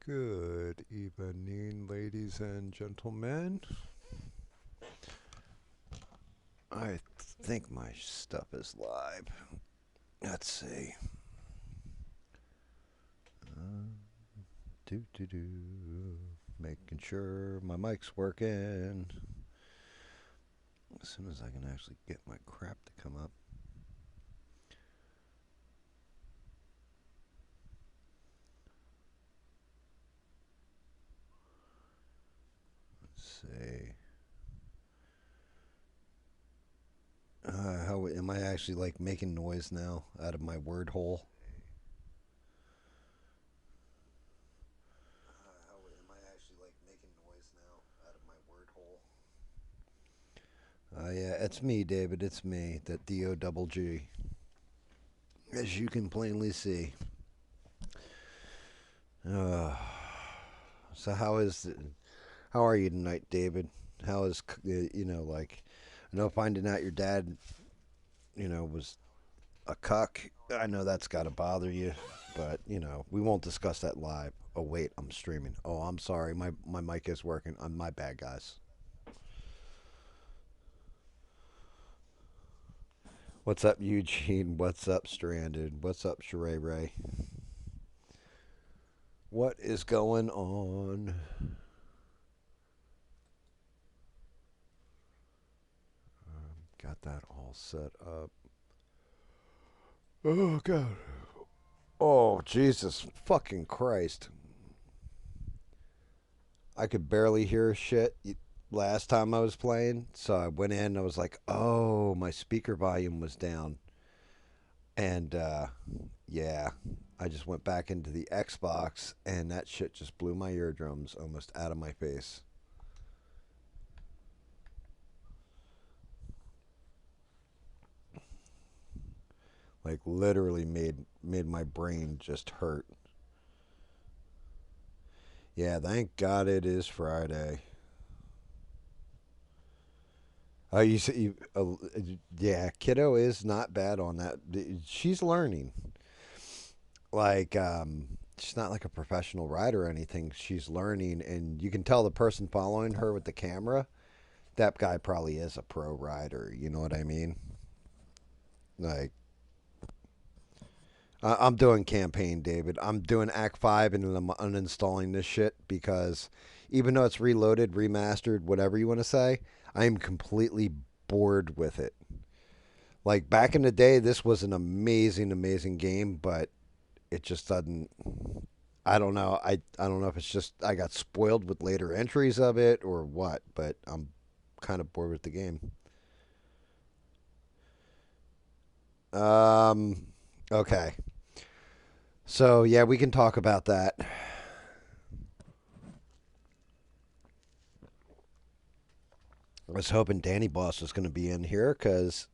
Good evening, ladies and gentlemen. I think my stuff is live. Let's see. Do do do. Making sure my mic's working. As soon as I can actually get my crap to come up. Let's see. How am I actually like making noise now out of my word hole? How am I actually like making noise now out of my word hole? Yeah, it's me, David. It's me, that D-O double G. As you can plainly see. Uh, so how are you tonight, David? How is like I know finding out your dad was a cuck. I know that's got to bother you, but we won't discuss that live. Oh wait, I'm streaming. Oh, I'm sorry. My mic is working. I'm my bad, guys. What's up, Eugene? What's up, Stranded? What's up, Sheree Ray? What is going on? Got that all set up. Oh god. Oh Jesus fucking Christ. I could barely hear shit last time I was playing, so I went in and I was like, "Oh, my speaker volume was down." And yeah, I just went back into the Xbox and that shit just blew my eardrums almost out of my face. Like literally made my brain just hurt. Yeah, thank God it is Friday. Oh, you see, yeah, kiddo is not bad on that. She's learning. Like, she's not like a professional rider or anything. She's learning, and you can tell the person following her with the camera. That guy probably is a pro rider. You know what I mean? Like, I'm doing campaign, David. I'm doing Act 5, and then I'm uninstalling this shit because even though it's reloaded, remastered, whatever you want to say, I am completely bored with it. Like back in the day, this was an amazing, amazing game, but it just doesn't. I don't know. I don't know if it's just I got spoiled with later entries of it or what, but I'm kind of bored with the game. Um. Okay. So yeah, we can talk about that. I was hoping Danny Boss was going to be in here because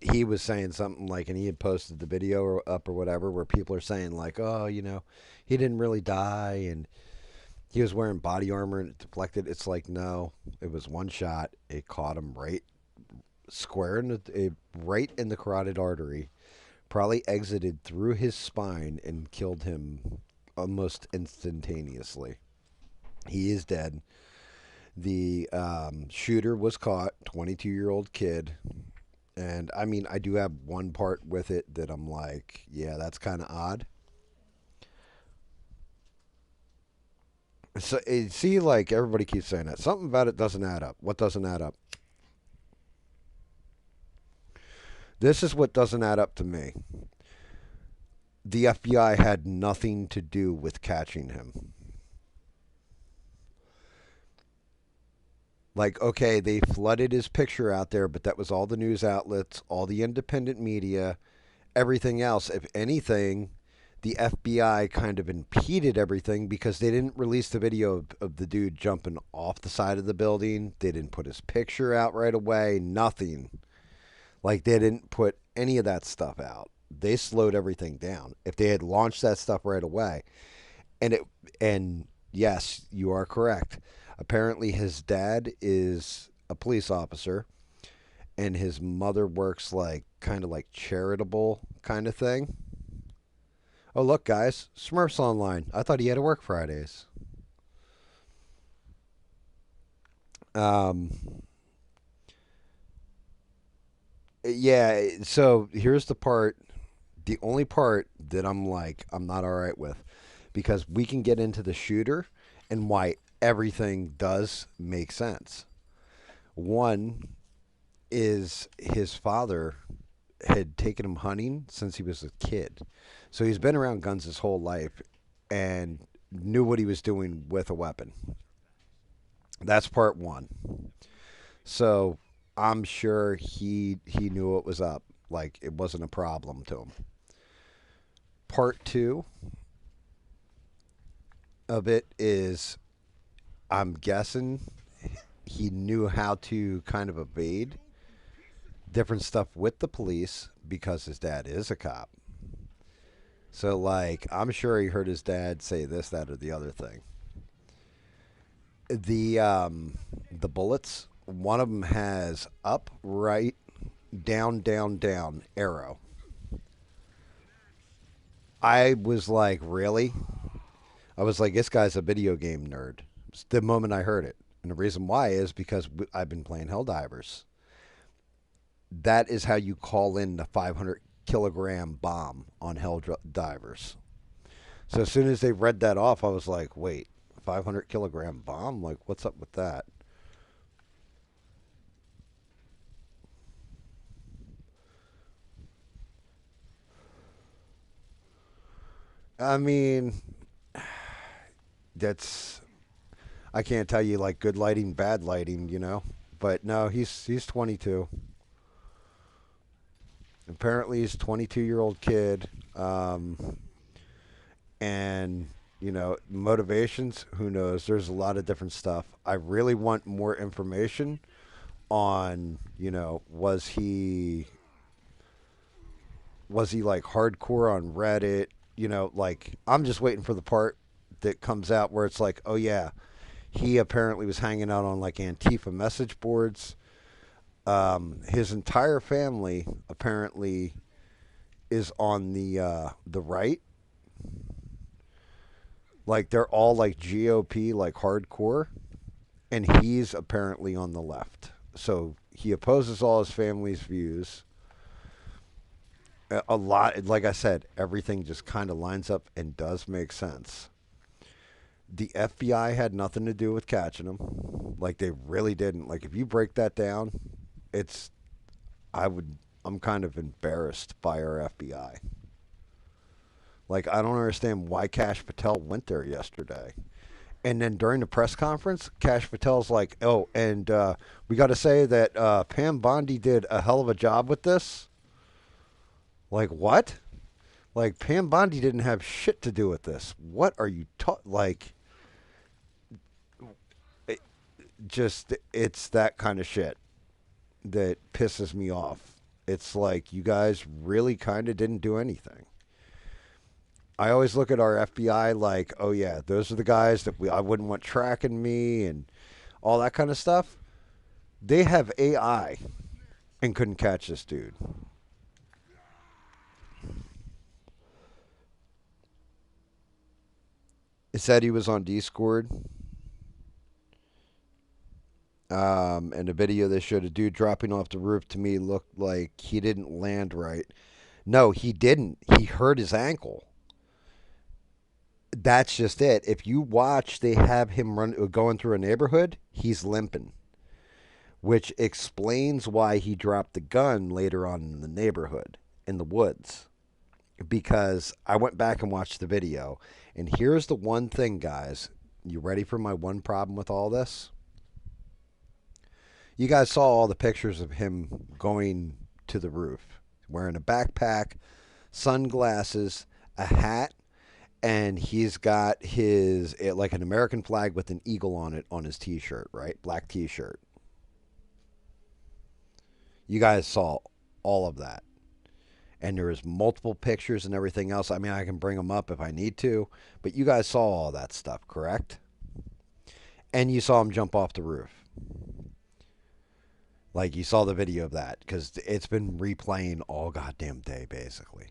he was saying something like, and he had posted the video up or whatever, where people are saying like, oh, he didn't really die, and he was wearing body armor and it deflected. It's like, no, it was one shot. It caught him right square in right in the carotid artery. Probably exited through his spine and killed him almost instantaneously. He is dead. The shooter was caught, 22-year-old kid. And I mean, I do have one part with it that I'm like, yeah, that's kind of odd. So, see, like everybody keeps saying that. Something about it doesn't add up. What doesn't add up? This is what doesn't add up to me. The FBI had nothing to do with catching him. Like, okay, they flooded his picture out there, but that was all the news outlets, all the independent media, everything else. If anything, the FBI kind of impeded everything because they didn't release the video of the dude jumping off the side of the building. They didn't put his picture out right away. Nothing. Like, they didn't put any of that stuff out. They slowed everything down. If they had launched that stuff right away, and it and yes, you are correct. Apparently, his dad is a police officer, and his mother works like kind of like charitable kind of thing. Oh, look, guys. Smurf's online. I thought he had to work Fridays. Um, yeah, so here's the part, the only part that I'm like, I'm not all right with, because we can get into the shooter and why everything does make sense. One is his father had taken him hunting since he was a kid. So he's been around guns his whole life and knew what he was doing with a weapon. That's part one. So I'm sure he knew what was up. Like it wasn't a problem to him. Part two of it is I'm guessing he knew how to kind of evade different stuff with the police because his dad is a cop. So like I'm sure he heard his dad say this, that, or the other thing. The bullets, one of them has up, right, down, down, down, arrow. I was like, really? I was like, this guy's a video game nerd. The moment I heard it. And the reason why is because I've been playing Helldivers. That is how you call in the 500 kilogram bomb on Helldivers. So as soon as they read that off, I was like, wait, 500 kilogram bomb? Like, what's up with that? I mean, that's I can't tell you like good lighting, bad lighting, you know. But no, he's 22. Apparently, he's a 22-year-old kid, and motivations. Who knows? There's a lot of different stuff. I really want more information on was he like hardcore on Reddit? Like I'm just waiting for the part that comes out where it's like, oh yeah, he apparently was hanging out on like Antifa message boards. His entire family apparently is on the right. Like they're all like GOP, like hardcore, and he's apparently on the left. So he opposes all his family's views. A lot, like I said, everything just kind of lines up and does make sense. The FBI had nothing to do with catching him. Like they really didn't. Like if you break that down, it's I would I'm kind of embarrassed by our FBI. Like I don't understand why Cash Patel went there yesterday. And then during the press conference, Cash Patel's like, "Oh, and we got to say that Pam Bondi did a hell of a job with this." Like what? Like Pam Bondi didn't have shit to do with this. What are you like? It, just it's that kind of shit that pisses me off. It's like you guys really kind of didn't do anything. I always look at our FBI like, oh yeah, those are the guys that I wouldn't want tracking me and all that kind of stuff. They have AI and couldn't catch this dude. It said he was on Discord, and the video they showed a dude dropping off the roof to me looked like he didn't land right. No, he didn't. He hurt his ankle. That's just it. If you watch, they have him going through a neighborhood. He's limping, which explains why he dropped the gun later on in the neighborhood in the woods. Because I went back and watched the video, and here's the one thing, guys. You ready for my one problem with all this? You guys saw all the pictures of him going to the roof, wearing a backpack, sunglasses, a hat, and he's got his like an American flag with an eagle on it on his t-shirt, right? Black t-shirt. You guys saw all of that. And there was multiple pictures and everything else. I mean, I can bring them up if I need to, but you guys saw all that stuff, correct? And you saw him jump off the roof. Like you saw the video of that because it's been replaying all goddamn day basically.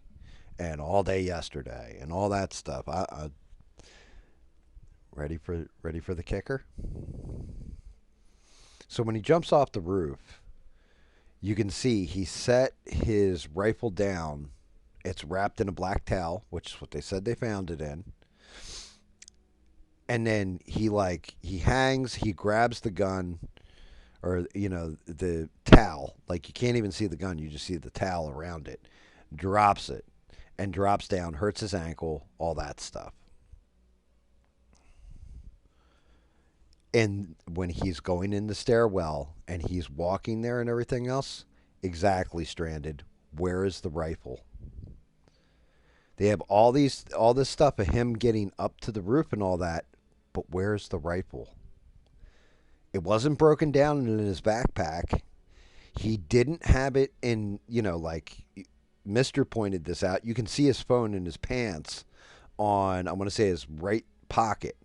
and all day yesterday and all that stuff. I ready for the kicker. So when he jumps off the roof, you can see he set his rifle down. It's wrapped in a black towel, which is what they said they found it in. And then he hangs, he grabs the gun, or the towel. Like, you can't even see the gun, you just see the towel around it. Drops it and drops down, hurts his ankle, all that stuff. And when he's going in the stairwell and he's walking there and everything else, exactly, stranded. Where is the rifle? They have all this stuff of him getting up to the roof and all that, but where's the rifle? It wasn't broken down in his backpack. He didn't have it in, like Mister pointed this out. You can see his phone in his pants on, I want to say, his right pocket.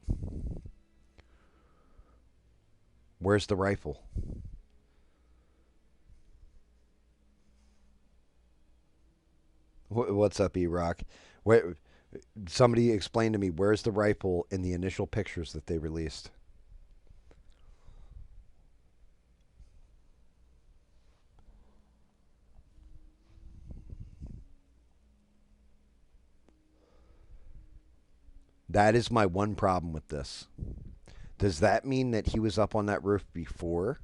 Where's the rifle? What's up, E-Rock? Where, somebody explain to me, where's the rifle in the initial pictures that they released? That is my one problem with this. Does that mean that he was up on that roof before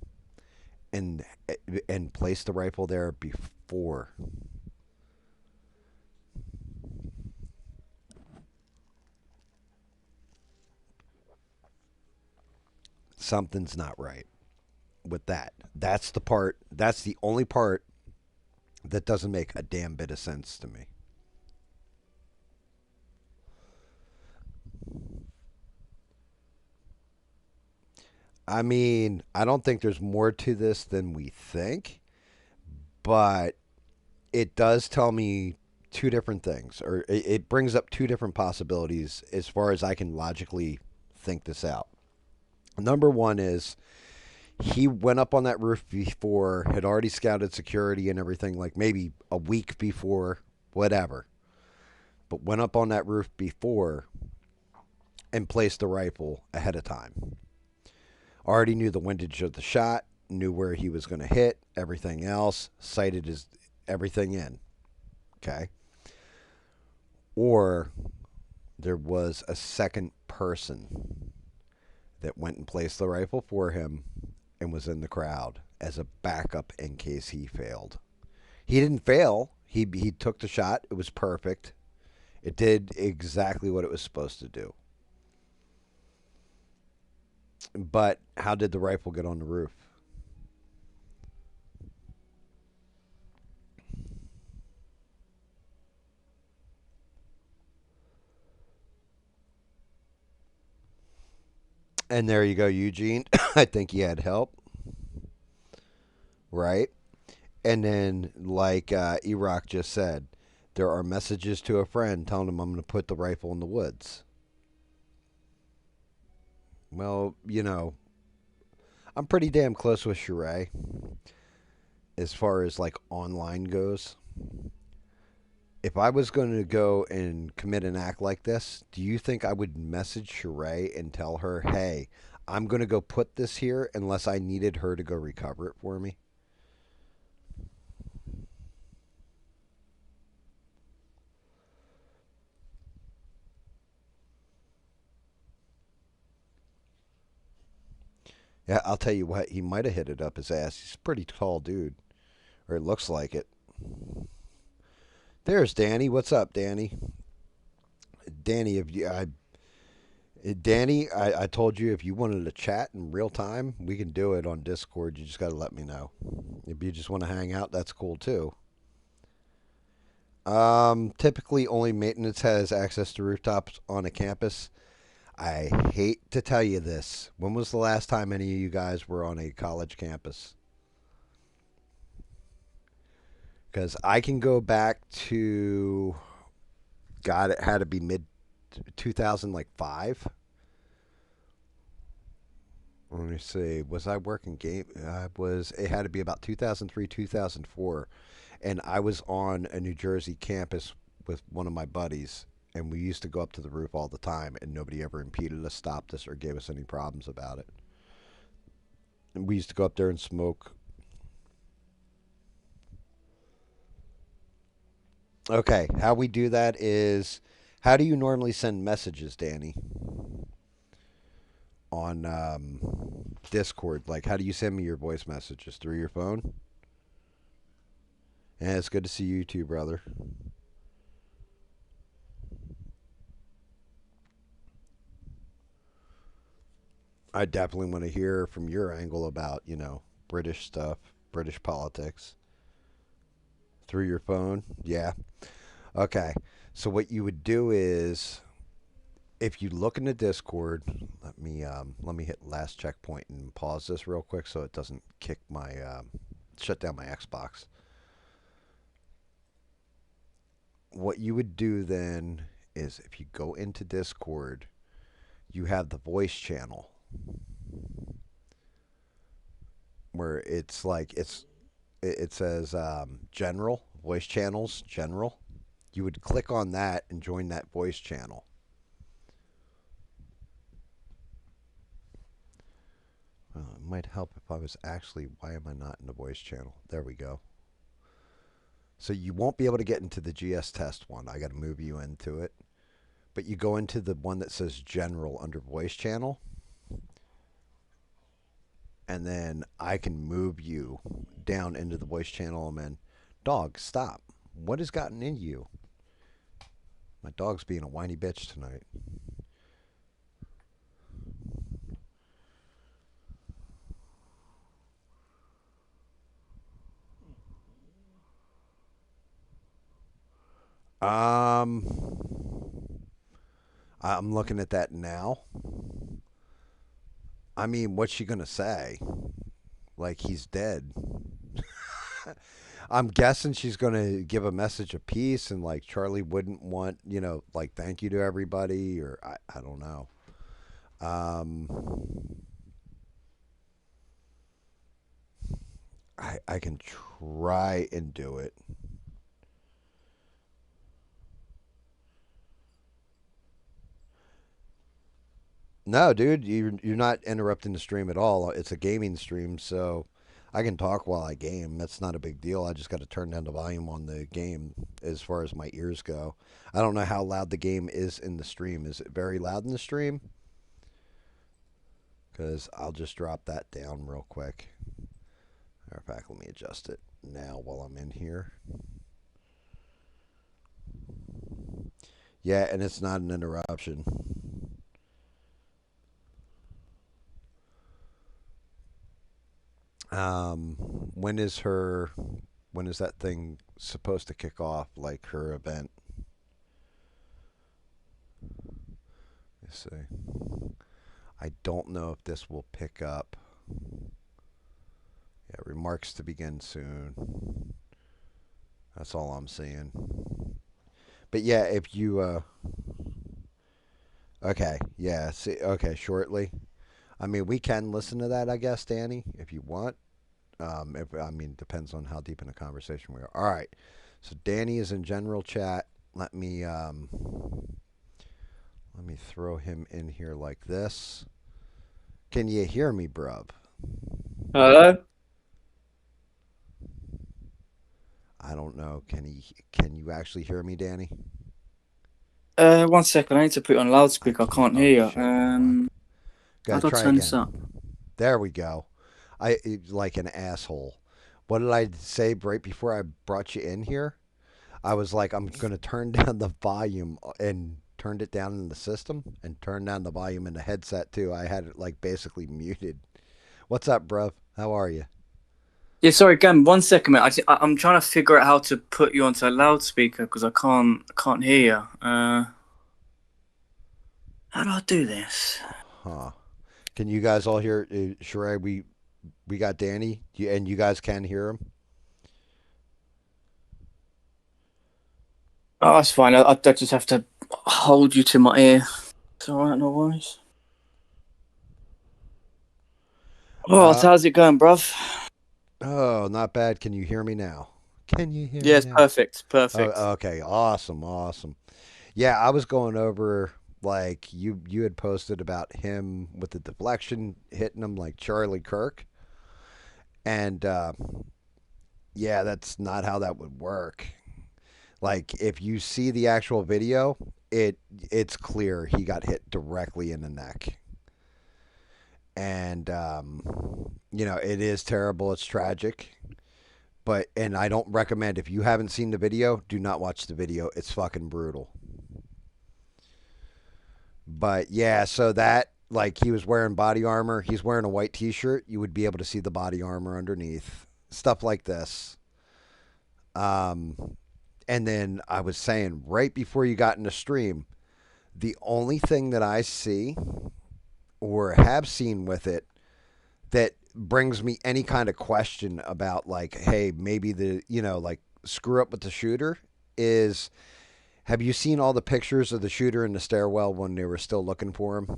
and and placed the rifle there before? Something's not right with that. That's the part. That's the only part that doesn't make a damn bit of sense to me. I mean, I don't think there's more to this than we think, but it does tell me two different things, or it brings up two different possibilities as far as I can logically think this out. Number one is he went up on that roof before, had already scouted security and everything, like maybe a week before, whatever, but went up on that roof before and placed the rifle ahead of time. Already knew the windage of the shot, knew where he was going to hit, everything else, sighted his everything in. Okay. Or there was a second person that went and placed the rifle for him and was in the crowd as a backup in case he failed. He didn't fail. He took the shot. It was perfect. It did exactly what it was supposed to do. But how did the rifle get on the roof? And there you go, Eugene. I think he had help, right? And then, like Erock just said, there are messages to a friend telling him, I'm going to put the rifle in the woods. Well, I'm pretty damn close with Sheree as far as like online goes. If I was going to go and commit an act like this, do you think I would message Sheree and tell her, hey, I'm going to go put this here unless I needed her to go recover it for me? Yeah, I'll tell you what, he might have hit it up his ass. He's a pretty tall dude, or it looks like it. There's Danny. What's up, Danny? Danny, I told you if you wanted to chat in real time, we can do it on Discord. You just got to let me know. If you just want to hang out, that's cool too. Typically, only maintenance has access to rooftops on a campus. I hate to tell you this. When was the last time any of you guys were on a college campus? Because I can go back to, God, it had to be mid 2000, like five. Let me see. Was I working game? I was. It had to be about 2003, 2004, and I was on a New Jersey campus with one of my buddies, and we used to go up to the roof all the time, and nobody ever impeded us, stopped us, or gave us any problems about it. And we used to go up there and smoke. Okay, how we do that is, how do you normally send messages, Danny, on Discord? Like, how do you send me your voice messages? Through your phone? And it's good to see you too, brother. I definitely want to hear from your angle about, British stuff, British politics. Through your phone? Yeah. Okay. So what you would do is, if you look in the Discord, let me hit last checkpoint and pause this real quick so it doesn't shut down my Xbox. What you would do then is, if you go into Discord, you have the voice channel where it says general voice channels general. You would click on that and join that voice channel. Well, it might help if I was actually. Why am I not in the voice channel? There we go. So you won't be able to get into the GS test one. I got to move you into it. But you go into the one that says general under voice channel, and then I can move you down into the voice channel. And then, dog, stop. What has gotten into you? My dog's being a whiny bitch tonight. Um, I'm looking at that now. I mean, what's she gonna say? Like, he's dead. I'm guessing she's gonna give a message of peace, and like Charlie wouldn't want, like, thank you to everybody, or I don't know. Um, I can try and do it. No, dude, you're not interrupting the stream at all. It's a gaming stream, so I can talk while I game. That's not a big deal. I just got to turn down the volume on the game as far as my ears go. I don't know how loud the game is in the stream. Is it very loud in the stream? Because I'll just drop that down real quick. Matter of fact, let me adjust it now while I'm in here. Yeah, and it's not an interruption. Um, when is her? When is that thing supposed to kick off? Like, her event? Let's see. I don't know if this will pick up. Yeah, remarks to begin soon. That's all I'm seeing. But yeah, if you okay, yeah, see, okay, shortly. I mean, we can listen to that, I guess, Danny, if you want. If I mean, depends on how deep in the conversation we are. All right. So Danny is in general chat. Let me throw him in here like this. Can you hear me, bruv? Hello? I don't know. Can you actually hear me, Danny? 1 second. I need to put it on I loudspeaker. I can't. can't Oh hear you. shit. Hold on. How Gotta do I try turn this again. up? There we go. Like an asshole. What did I say right before I brought you in here? I was like, I'm gonna turn down the volume, and turned it down in the system, and turned down the volume in the headset too. I had it like basically muted. What's up, bruv? How are you? Yeah, sorry, Gam. 1 second, mate. I'm trying to figure out how to put you onto a loudspeaker because I can't hear you. How do I do this? Huh? Can you guys all hear? Sheree, we got Danny, and you guys can hear him. Oh, that's fine. I just have to hold you to my ear. It's all right, no worries. Oh, Uh, how's it going, bruv? oh, not bad. Can you hear me now? Can you hear me Yes, now? perfect, perfect. Oh, okay, awesome, awesome. Yeah, I was going over like you had posted about him with the deflection hitting him like Charlie Kirk, and yeah, that's not how that would work. Like if you see the actual video, it's clear he got hit directly in the neck, and it is terrible. It's tragic. But and I don't recommend if you haven't seen the video, do not watch the video. It's fucking brutal. But yeah, so that like he was wearing body armor, he's wearing a white t-shirt, you would be able to see the body armor underneath. Stuff like this. Um and then I was saying right before you got in the stream, the only thing that I see or have seen with it that brings me any kind of question about like, hey, maybe like screw up with the shooter is have you seen all the pictures of the shooter in the stairwell when they were still looking for him?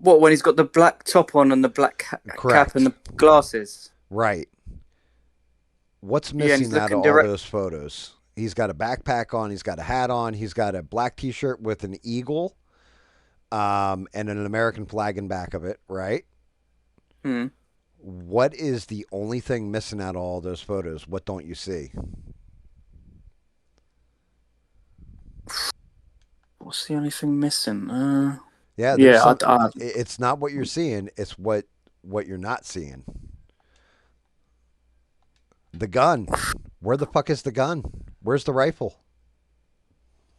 What when he's got the black top on and the black cap and Correct. the glasses? Right. What's Yeah, and missing he's out of looking all direct. those photos? He's got a backpack on. He's got a hat on. He's got a black T-shirt with an eagle, and an American flag in back of it. Right. Hmm. What is the only thing missing out of all those photos? What don't you see? What's the only thing missing? Yeah, there's Yeah, some. I It's not what you're seeing. It's what you're not seeing. The gun. Where the fuck is the gun? Where's the rifle?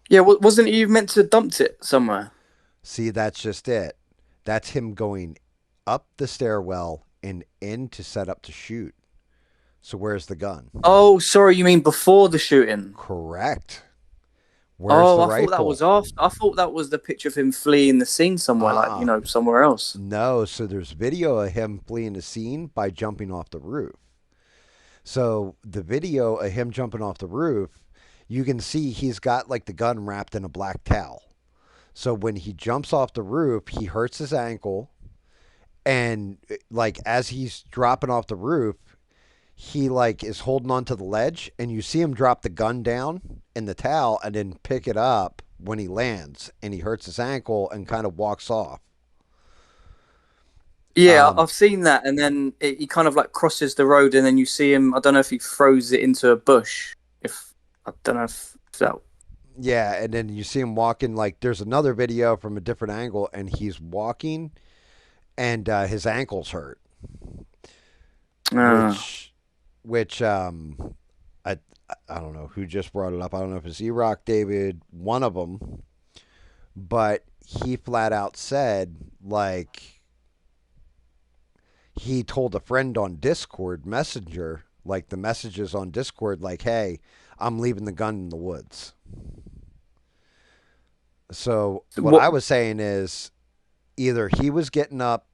yeah. Wasn't he meant to dumped it somewhere? See, that's just it. That's him going up the stairwell and in to set up to shoot. So where's the gun? Oh, sorry, you mean before the shooting? Correct. Where's Oh, the I thought that rifle? was after. I thought that was the picture of him fleeing the scene somewhere, like Uh-uh. somewhere else. No, so there's video of him fleeing the scene by jumping off the roof. So the video of him jumping off the roof, you can see he's got like the gun wrapped in a black towel. So when he jumps off the roof, he hurts his ankle, and like as he's dropping off the roof, he like is holding onto the ledge, and you see him drop the gun down in the towel and then pick it up when he lands, and he hurts his ankle and kind of walks off. Yeah, um I've seen that, and then he kind of like crosses the road, and then you see him. I don't know if he throws it into a bush. If I don't know if that. yeah, and then you see him walking, like there's another video from a different angle, and he's walking, and his ankles hurt, Uh, which I I don't know who just brought it up. I don't know if it's E-Rock, David, one of them, but he flat out said like he told a friend on Discord Messenger, like the messages on Discord, like, "Hey, I'm leaving the gun in the woods." So what what? I was saying is either he was getting up,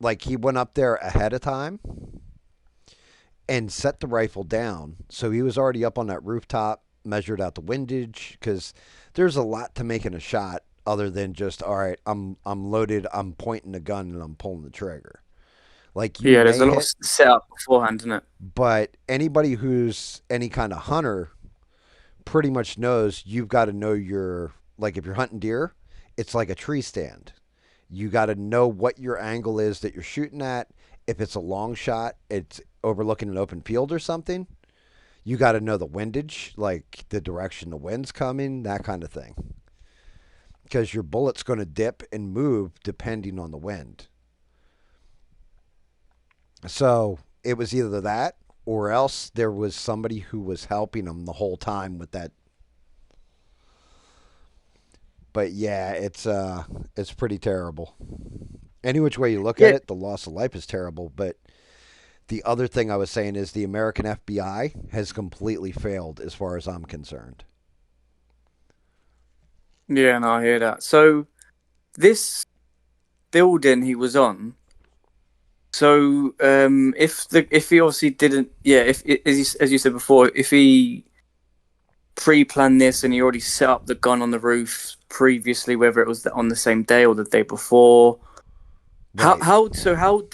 like he went up there ahead of time and set the rifle down. So he was already up on that rooftop, measured out the windage, because there's a lot to making a shot other than just all right. I'm loaded. I'm pointing the gun and I'm pulling the trigger. Like you Yeah, there's may a lot of hit, setup beforehand, isn't it? but anybody who's any kind of hunter pretty much knows you've got to know your like if you're hunting deer, it's like a tree stand. You got to know what your angle is that you're shooting at. If it's a long shot, it's overlooking an open field or something. You got to know the windage, like the direction the wind's coming, that kind of thing. Because your bullet's going to dip and move depending on the wind. So it was either that or else there was somebody who was helping him the whole time with that. But yeah, it's pretty terrible. Any which way you look at Yeah, it, the loss of life is terrible. But the other thing I was saying is the American FBI has completely failed as far as I'm concerned. yeah, no, I hear that. So this building he was on. So if he obviously didn't, yeah, if as you said before, if he pre-planned this and he already set up the gun on the roof previously, whether it was on the same day or the day before, Right.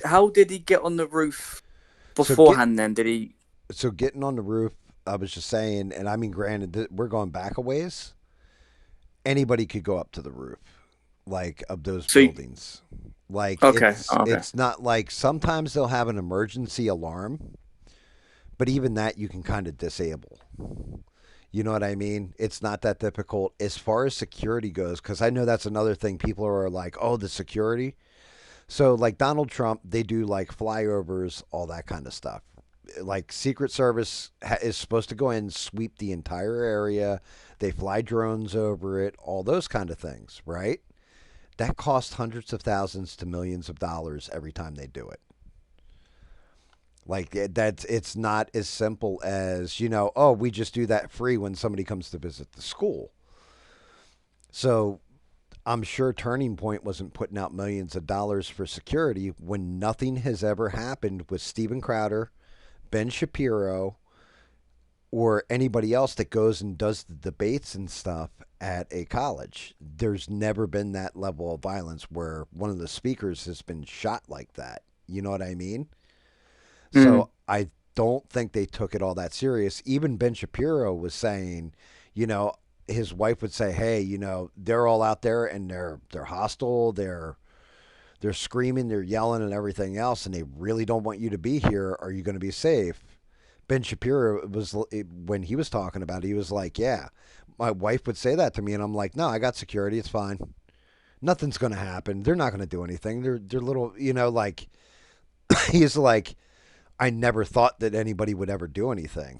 how did he get on the roof? So get beforehand? Then did he? so getting on the roof. I was just saying, and I mean, granted, we're going back a ways. Anybody could go up to the roof, like of those So buildings. Like okay, it's okay. it's not like sometimes they'll have an emergency alarm, but even that you can kind of disable. You know what I mean? It's not that difficult as far as security goes, because I know that's another thing. People are like, "Oh, the security." So, like Donald Trump, they do like flyovers, all that kind of stuff. Like Secret Service is supposed to go in, sweep the entire area. They fly drones over it, all those kind of things, right? That costs hundreds of thousands to millions of dollars every time they do it. Like that's it's not as simple as, oh, we just do that free when somebody comes to visit the school. So I'm sure Turning Point wasn't putting out millions of dollars for security when nothing has ever happened with Steven Crowder, Ben Shapiro, or anybody else that goes and does the debates and stuff at a college. There's never been that level of violence where one of the speakers has been shot like that. You know what I mean? Mm. So I don't think they took it all that serious. Even Ben Shapiro was saying, you know, his wife would say, "Hey, they're all out there and they're hostile, they're screaming, they're yelling and everything else and they really don't want you to be here. Are you going to be safe?" Ben Shapiro was when he was talking about it, he was like, "Yeah, my wife would say that to me and I'm like, "No, I got security, it's fine. Nothing's going to happen. They're not going to do anything. They're little, like he's like I never thought that anybody would ever do anything."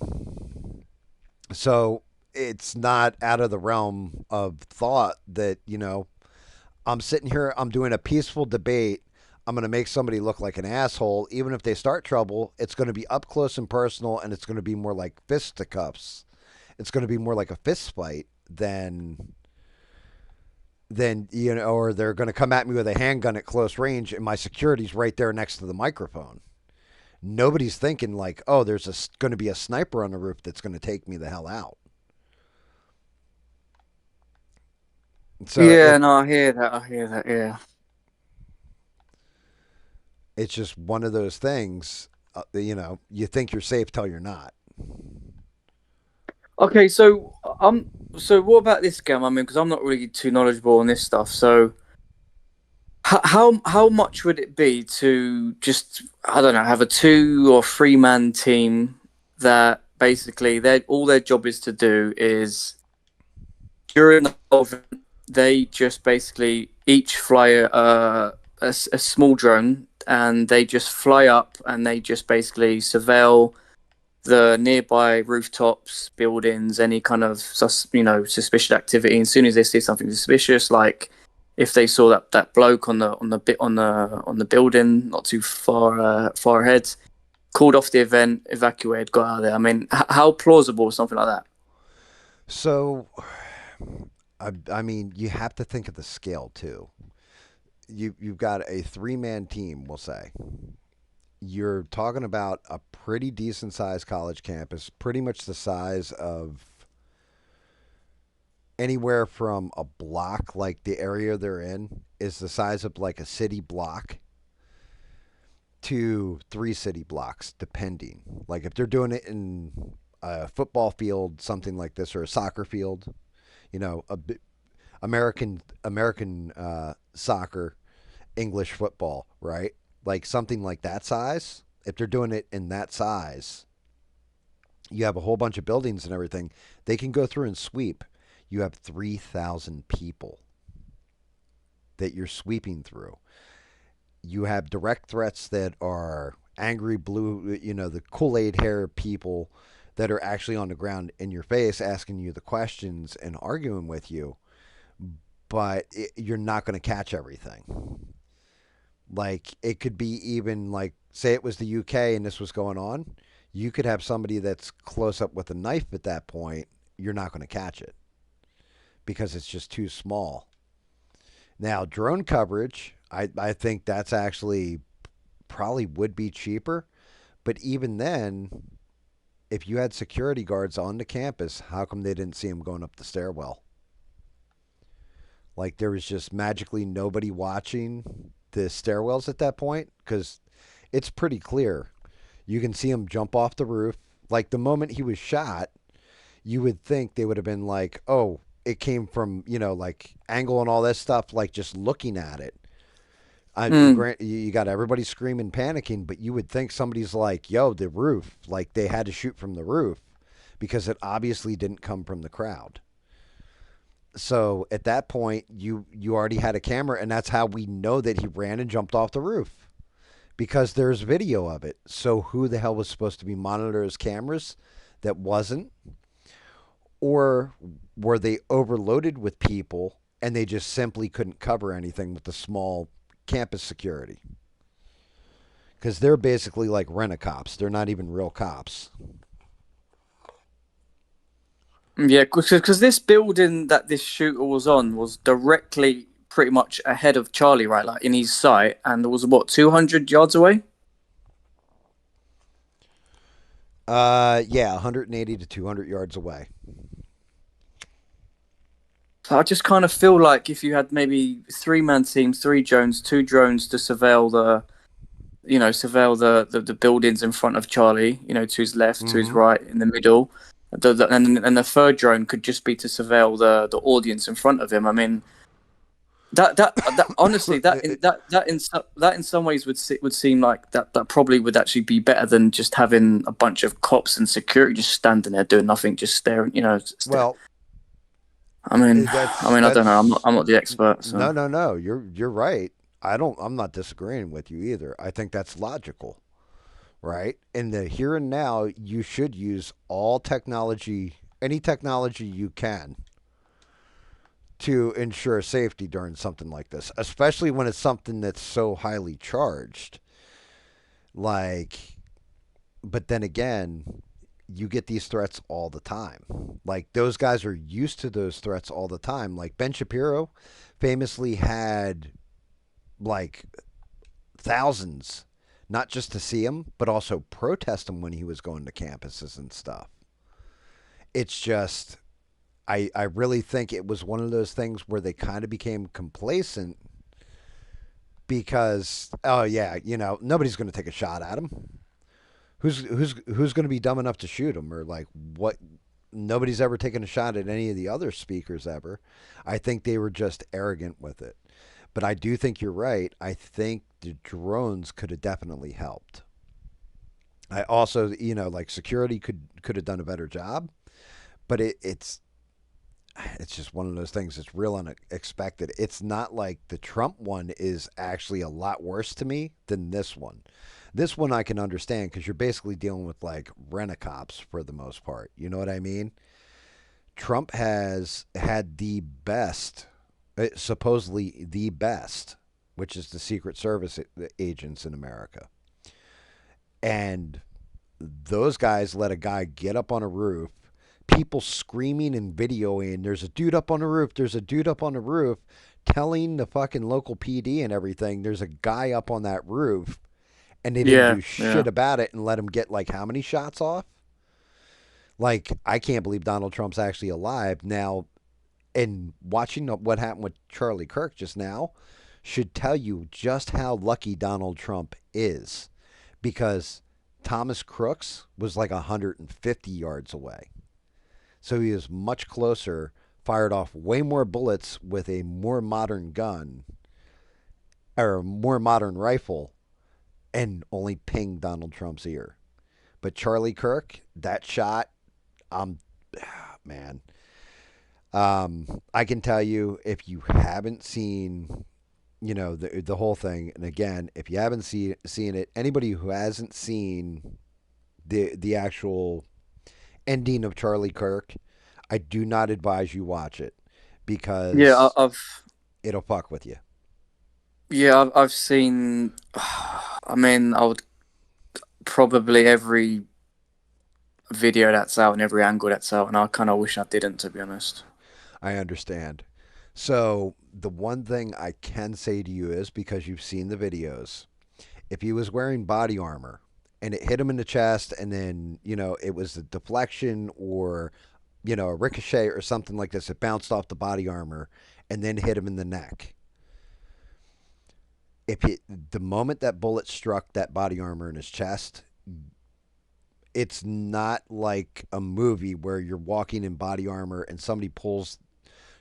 So it's not out of the realm of thought that, I'm sitting here, I'm doing a peaceful debate. I'm going to make somebody look like an asshole. Even if they start trouble, it's going to be up close and personal, and it's going to be more like fisticuffs. It's going to be more like a fist fight than or they're going to come at me with a handgun at close range, and my security's right there next to the microphone. Nobody's thinking like, oh, there's going to be a sniper on the roof that's going to take me the hell out. So Yeah, no, I hear that. I hear that. Yeah. it's just one of those things. You think you're safe till you're not. Okay, so so what about this game? I mean, because I'm not really too knowledgeable on this stuff. So how much would it be to just, I don't know, have a 2 or 3 man team that basically their job is to do is during the whole event, they just basically each fly a small drone and they just fly up and they just basically surveil the nearby rooftops, buildings, any kind of suspicious activity. And as soon as they see something suspicious, like if they saw that bloke on the building not too far ahead, called off the event, evacuated, got out of there. I mean, how plausible is something like that? So, I mean, you have to think of the scale too. You've got a 3-man team, we'll say. You're talking about a pretty decent sized college campus, pretty much the size of anywhere from a block, like the area they're in is the size of like a city block to 3 city blocks, depending. Like if they're doing it in a football field, something like this, or a soccer field, a American soccer, English football, right? Like something like that size. If they're doing it in that size, you have a whole bunch of buildings and everything. They can go through and sweep. You have 3,000 people that you're sweeping through. You have direct threats that are angry blue, the Kool-Aid hair people that are actually on the ground in your face asking you the questions and arguing with you, but you're not going to catch everything. Like it could be even like say it was the UK and this was going on, you could have somebody that's close up with a knife at that point. You're not going to catch it because it's just too small. Now, drone coverage, I think that's actually probably would be cheaper. But even then, if you had security guards on the campus, how come they didn't see them going up the stairwell? Like there was just magically nobody watching the stairwells at that point because it's pretty clear. You can see him jump off the roof. Like the moment he was shot, you would think they would have been like, oh, it came from, like angle and all this stuff, like just looking at it. Mm. Grant, you got everybody screaming, panicking, but you would think somebody's like, yo, the roof. Like they had to shoot from the roof because it obviously didn't come from the crowd. So at that point, you already had a camera, and that's how we know that he ran and jumped off the roof because there's video of it. So who the hell was supposed to be monitoring his cameras that wasn't? Or were they overloaded with people and they just simply couldn't cover anything with the small campus security? Because they're basically like rent-a-cops. They're not even real cops. Yeah, because this building that this shooter was on was directly pretty much ahead of Charlie, right? Like in his sight, and it was what 200 yards away. Yeah, 180 to 200 yards away. So I just kind of feel like if you had maybe three-man teams, three drones, two drones to surveil the buildings in front of Charlie, to his left, to his Mm-hmm. right, in the middle, and the third drone could just be to surveil the audience in front of him. I mean, that honestly, that in some ways would seem like that probably would actually be better than just having a bunch of cops and security just standing there doing nothing, just staring. Well, I that's mean, I don't know. I'm not, that's I'm not the expert, so. no, no, no. You're right. I'm not disagreeing with you either. I think that's logical, right? In the here and now, you should use all technology, any technology you can to ensure safety during something like this, especially when it's something that's so highly charged. Like, but then again, you get these threats all the time. Like, those guys are used to those threats all the time. Like, Ben Shapiro famously had like thousands, not just to see him, but also protest him when he was going to campuses and stuff. It's just, I really think it was one of those things where they kind of became complacent because, oh yeah, nobody's going to take a shot at him. Who's going to be dumb enough to shoot him, or like what? Nobody's ever taken a shot at any of the other speakers ever. I think they were just arrogant with it. But I do think you're right. I think the drones could have definitely helped. I also, like security could have done a better job, but it's just one of those things. It's real unexpected. It's not like the Trump one is actually a lot worse to me than this one. This one I can understand because you're basically dealing with like rent-a-cops for the most part. You know what I mean? Trump has had the best, supposedly the best, which is the Secret Service agents in America. And those guys let a guy get up on a roof, people screaming and videoing, there's a dude up on the roof, there's a dude up on the roof, telling the fucking local PD and everything, there's a guy up on that roof, and they didn't Yeah, do yeah. shit about it and let him get like how many shots off? Like, I can't believe Donald Trump's actually alive. Now, and watching what happened with Charlie Kirk just now should tell you just how lucky Donald Trump is because Thomas Crooks was like 150 yards away. So he is much closer, fired off way more bullets with a more modern gun or a more modern rifle, and only pinged Donald Trump's ear. But Charlie Kirk, that shot, um, man, I can tell you if you haven't seen, the whole thing, and again, if you haven't seen it, anybody who hasn't seen the actual ending of Charlie Kirk, I do not advise you watch it Yeah, because it'll fuck with you. I've seen. I mean, I would probably every video that's out and every angle that's out, and I kind of wish I didn't, to be honest. I understand. So the one thing I can say to you is because you've seen the videos, if he was wearing body armor and it hit him in the chest and then, it was a deflection or, a ricochet or something like this, it bounced off the body armor and then hit him in the neck. The moment that bullet struck that body armor in his chest, it's not like a movie where you're walking in body armor and somebody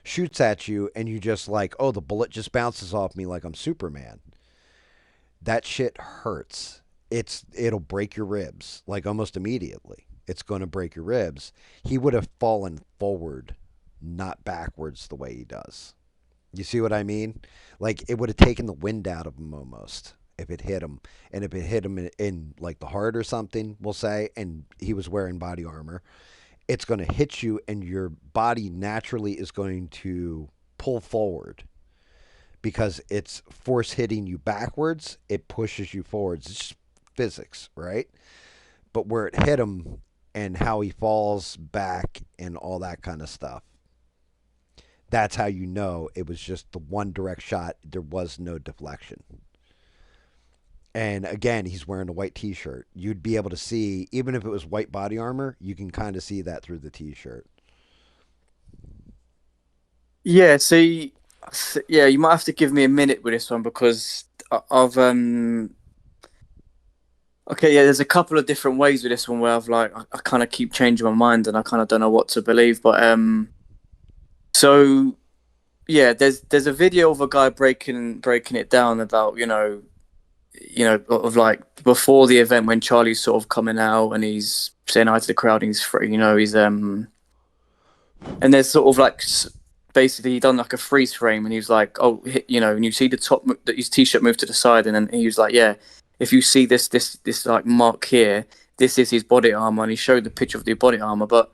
shoots at you and you just like, oh, the bullet just bounces off me like I'm Superman. That shit hurts. It'll break your ribs like almost immediately. It's going to break your ribs. He would have fallen forward, not backwards the way he does. You see what I mean? Like it would have taken the wind out of him almost if it hit him, and if it hit him in like the heart or something, we'll say, and he was wearing body armor, it's going to hit you, and your body naturally is going to pull forward because it's force hitting you backwards. It pushes you forwards. It's just physics, right? But where it hit him and how he falls back and all that kind of stuff, that's how you know it was just the one direct shot. There was no deflection. And again, he's wearing a white T-shirt. You'd be able to see, even if it was white body armor, you can kind of see that through the T-shirt. Yeah, see, yeah, you might have to give me a minute with this one because I've okay, yeah, there's a couple of different ways with this one where I've like I kind of keep changing my mind and I kind of don't know what to believe. But so yeah, there's a video of a guy breaking it down about of like before the event when Charlie's sort of coming out and he's saying hi to the crowd and he's free, he's and there's sort of like basically he done like a freeze frame and he was like, oh, and you see the top that his t-shirt moved to the side and then he was like, yeah, if you see this like mark here, this is his body armor, and he showed the picture of the body armor. But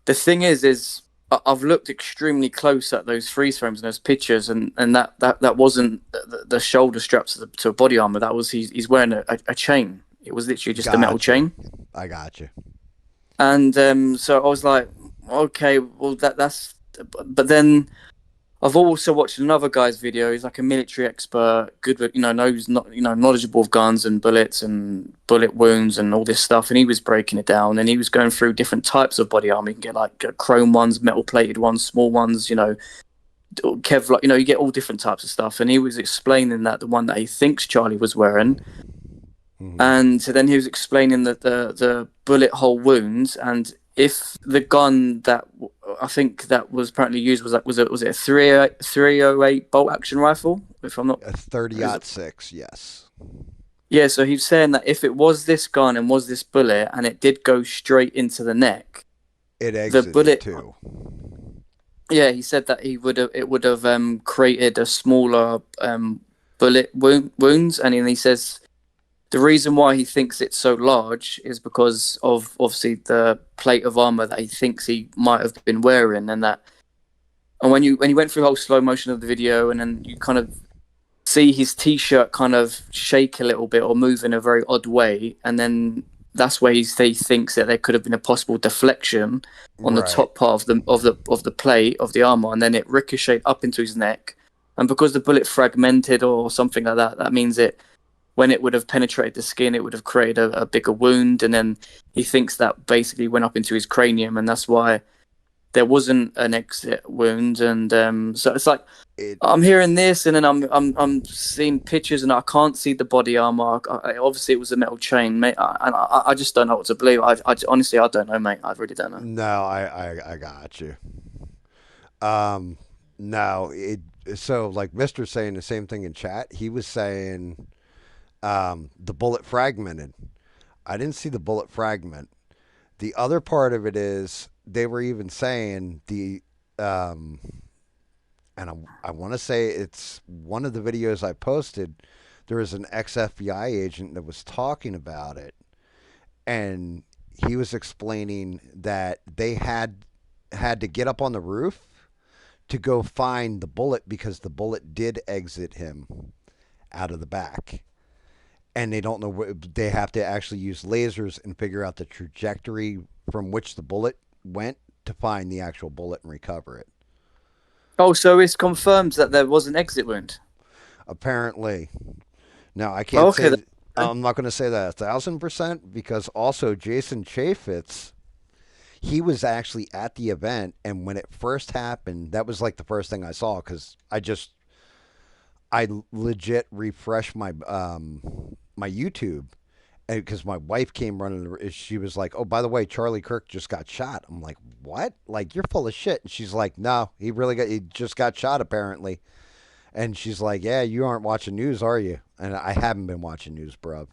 the thing is I've looked extremely close at those freeze frames and those pictures, and that wasn't the shoulder straps to a body armor. That was he's wearing a chain. It was literally just a metal Gotcha. chain. I got you. And so I was like, okay, well that's. But then I've also watched another guy's video. He's like a military expert, good, knows not, knowledgeable of guns and bullets and bullet wounds and all this stuff. And he was breaking it down, and he was going through different types of body armor. You can get like chrome ones, metal plated ones, small ones, Kevlar. You get all different types of stuff. And he was explaining that the one that he thinks Charlie was wearing, Mm-hmm. and so then he was explaining that the bullet hole wounds, and if the gun that I think that was apparently used was it a 308 bolt action rifle? If I'm not, A 30 is it? 6, yes. Yeah. So he's saying that if it was this gun and was this bullet and it did go straight into the neck, It the exited bullet. too. Yeah, he said that it would have created a smaller bullet wounds, and then he says the reason why he thinks it's so large is because of obviously the plate of armor that he thinks he might have been wearing, and when you went through the whole slow motion of the video, and then you kind of see his t-shirt kind of shake a little bit or move in a very odd way, and then that's where he thinks that there could have been a possible deflection on the Right. top part of the plate of the armor, and then it ricocheted up into his neck, and because the bullet fragmented or something like that, that means it when it would have penetrated the skin, it would have created a bigger wound. And then he thinks that basically went up into his cranium, and that's why there wasn't an exit wound. And so it's like It I'm hearing this, and then I'm seeing pictures, and I can't see the body armor. Obviously, it was a metal chain, mate. And I just don't know what to believe. Honestly, I don't know, mate. I really don't know. No, I got you. Um no, it so like Mister saying the same thing in chat. He was saying the bullet fragmented. I didn't see the bullet fragment. The other part of it is they were even saying um and I want to say it's one of the videos I posted. There was an ex FBI agent that was talking about it, and he was explaining that they had to get up on the roof to go find the bullet because the bullet did exit him out of the back, and they don't know where they have to actually use lasers and figure out the trajectory from which the bullet went to find the actual bullet and recover it. Oh, so it's confirmed that there was an exit wound. Apparently, now I Oh, can't okay. say. I'm not going to say that 1,000% because also Jason Chaffetz, he was actually at the event, and when it first happened, that was like the first thing I saw because I legit refreshed my my YouTube, because my wife came running, she was like, "Oh, by the way, Charlie Kirk just got shot." I'm like, "What? Like you're full of shit." And she's like, "No, he just got shot apparently." And she's like, "Yeah, you aren't watching news, are you?" And I haven't been watching news, bruv.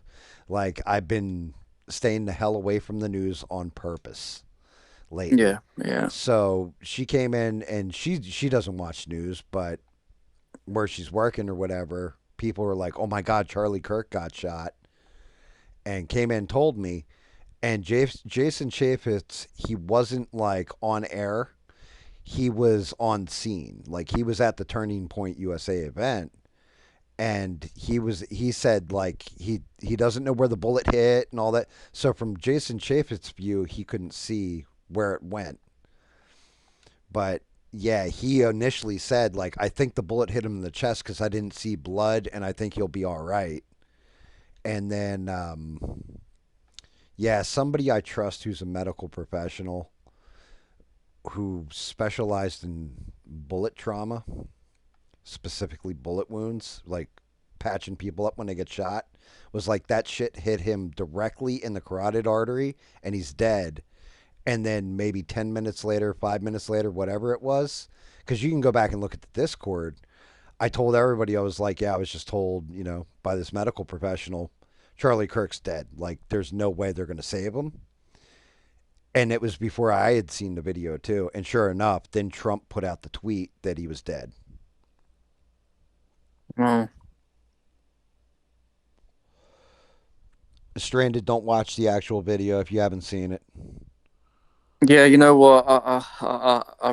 Like I've been staying the hell away from the news on purpose lately. Yeah, yeah, So she came in and she doesn't watch news, but where she's working or whatever, people were like, "Oh my God, Charlie Kirk got shot," and came in and told me. And Jason Chaffetz, he wasn't like on air. He was on scene. Like he was at the Turning Point USA event, and he said like he doesn't know where the bullet hit and all that. So from Jason Chaffetz's view, he couldn't see where it went. But yeah, he initially said like I think the bullet hit him in the chest because I didn't see blood, and I think he'll be all right. And then yeah, somebody I trust who's a medical professional who specialized in bullet trauma, specifically bullet wounds, like patching people up when they get shot, was like that shit hit him directly in the carotid artery and he's dead. And then maybe 10 minutes later, 5 minutes later, whatever it was, because you can go back and look at the Discord. I told everybody, I was like, yeah, I was just told, by this medical professional, Charlie Kirk's dead. Like, there's no way they're going to save him. And it was before I had seen the video, too. And sure enough, then Trump put out the tweet that he was dead. well, Stranded, don't watch the actual video if you haven't seen it. yeah. You know what? I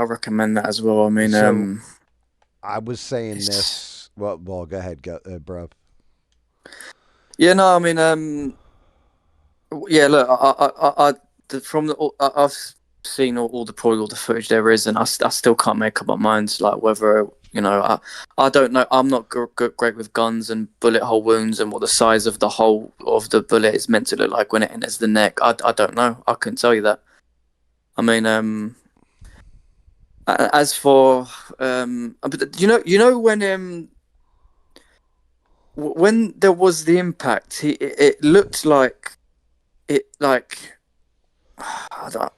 recommend that as well. I mean, So I was saying it's this. Well, go ahead, bro. yeah. No, I mean, yeah. Look, from I've seen all the probably all the footage there is, and I still can't make up my mind like whether I don't know. I'm not great with guns and bullet hole wounds and what the size of the hole of the bullet is meant to look like when it enters the neck. I don't know. I couldn't tell you that. I mean, as for but when when there was the impact, it looked like it like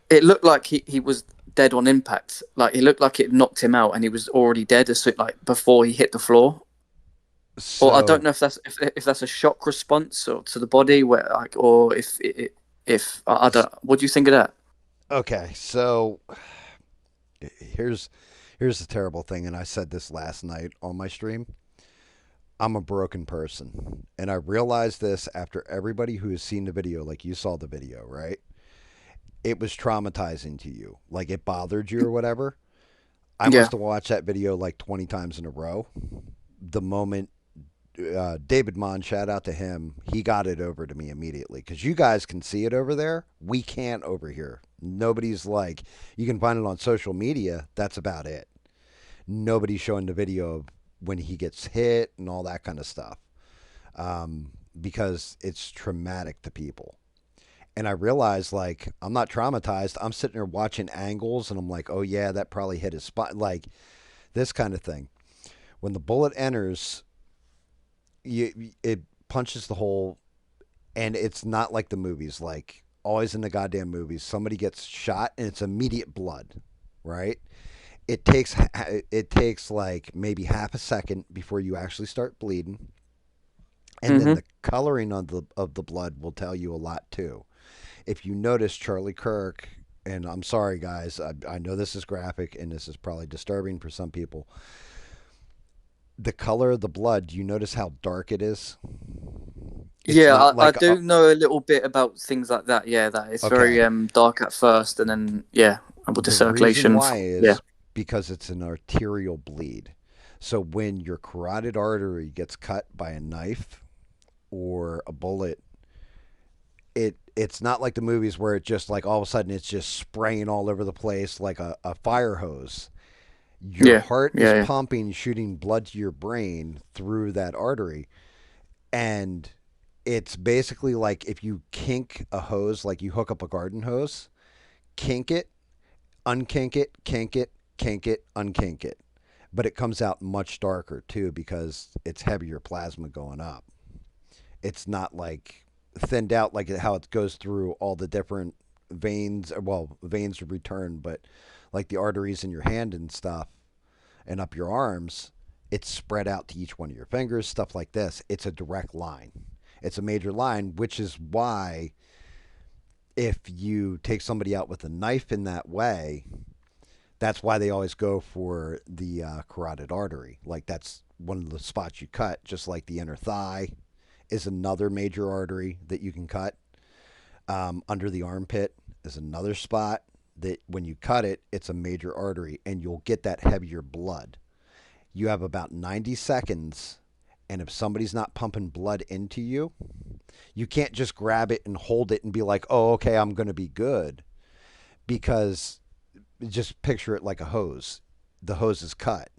it looked like he was dead on impact. Like he looked like it knocked him out, and he was already dead as like before he hit the floor. Or I don't So know if if that's a shock response or to the body, where like, or if I don't. What do you think of that? okay, so here's here's the terrible thing, and I said this last night on my stream. I'm a broken person, and I realized this after everybody who has seen the video, like you saw the video, right? It was traumatizing to you, like it bothered you or whatever. I Yeah. must have watched that video like 20 times in a row. The moment David Mon, shout out to him, he got it over to me immediately because you guys can see it over there. We can't over here. Nobody's like, you can find it on social media. That's about it. Nobody's showing the video of when he gets hit and all that kind of stuff because it's traumatic to people. And I realized, like, I'm not traumatized. I'm sitting there watching angles and I'm like, oh, yeah, that probably hit his spot. Like, this kind of thing. When the bullet enters, it punches the hole, and it's not like the movies. Like always in the goddamn movies, somebody gets shot and it's immediate blood, right? It takes like maybe half a second before you actually start bleeding, and then Mm-hmm. the coloring of the blood will tell you a lot too. If you notice Charlie Kirk, and I'm sorry guys, I know this is graphic and this is probably disturbing for some people. The color of the blood, do you notice how dark it is? It's Yeah, not I like do know a little bit about things like that. Yeah, that it's very okay. dark at first, and then yeah, with the The reason circulation. why Yeah. is because it's an arterial bleed. So when your carotid artery gets cut by a knife or a bullet, it's not like the movies where it just like all of a sudden it's just spraying all over the place like a fire hose. Your Yeah, heart is yeah, yeah. pumping, shooting blood to your brain through that artery. And it's basically like if you kink a hose, like you hook up a garden hose, kink it, unkink it, kink it, unkink it. But it comes out much darker too because it's heavier plasma going up. It's not like thinned out, like how it goes through all the different veins. Well, veins are return, but like the arteries in your hand and stuff, and up your arms, it's spread out to each one of your fingers, stuff like this. It's a direct line. It's a major line, which is why if you take somebody out with a knife in that way, that's why they always go for the carotid artery. Like that's one of the spots you cut, just like the inner thigh is another major artery that you can cut. Under the armpit is another spot that when you cut it, it's a major artery and you'll get that heavier blood. You have about 90 seconds, and if somebody's not pumping blood into you, you can't just grab it and hold it and be like, oh, okay, I'm going to be good. Because just picture it like a hose. The hose is cut,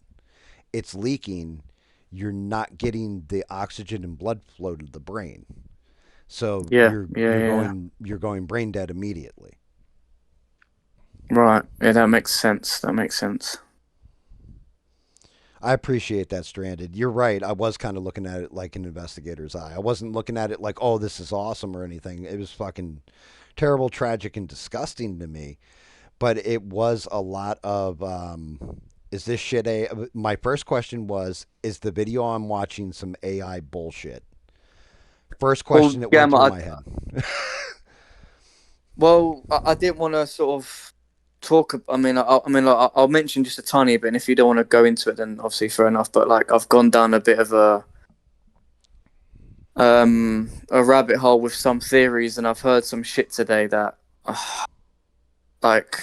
it's leaking. You're not getting the oxygen and blood flow to the brain. So Yeah, you're yeah, you're yeah. going you're going brain dead immediately. Right. Yeah, that makes sense. That makes sense. I appreciate that, Stranded. You're right. I was kind of looking at it like an investigator's eye. I wasn't looking at it like, oh, this is awesome or anything. It was fucking terrible, tragic, and disgusting to me. But it was a lot of, is this shit a? My first question was, is the video I'm watching some AI bullshit? First Well, question that went Gamma, through my head. I didn't want to sort of talk. I mean, like, I'll mention just a tiny bit, and if you don't want to go into it, then obviously fair enough. But like, I've gone down a bit of a rabbit hole with some theories, and I've heard some shit today that, like,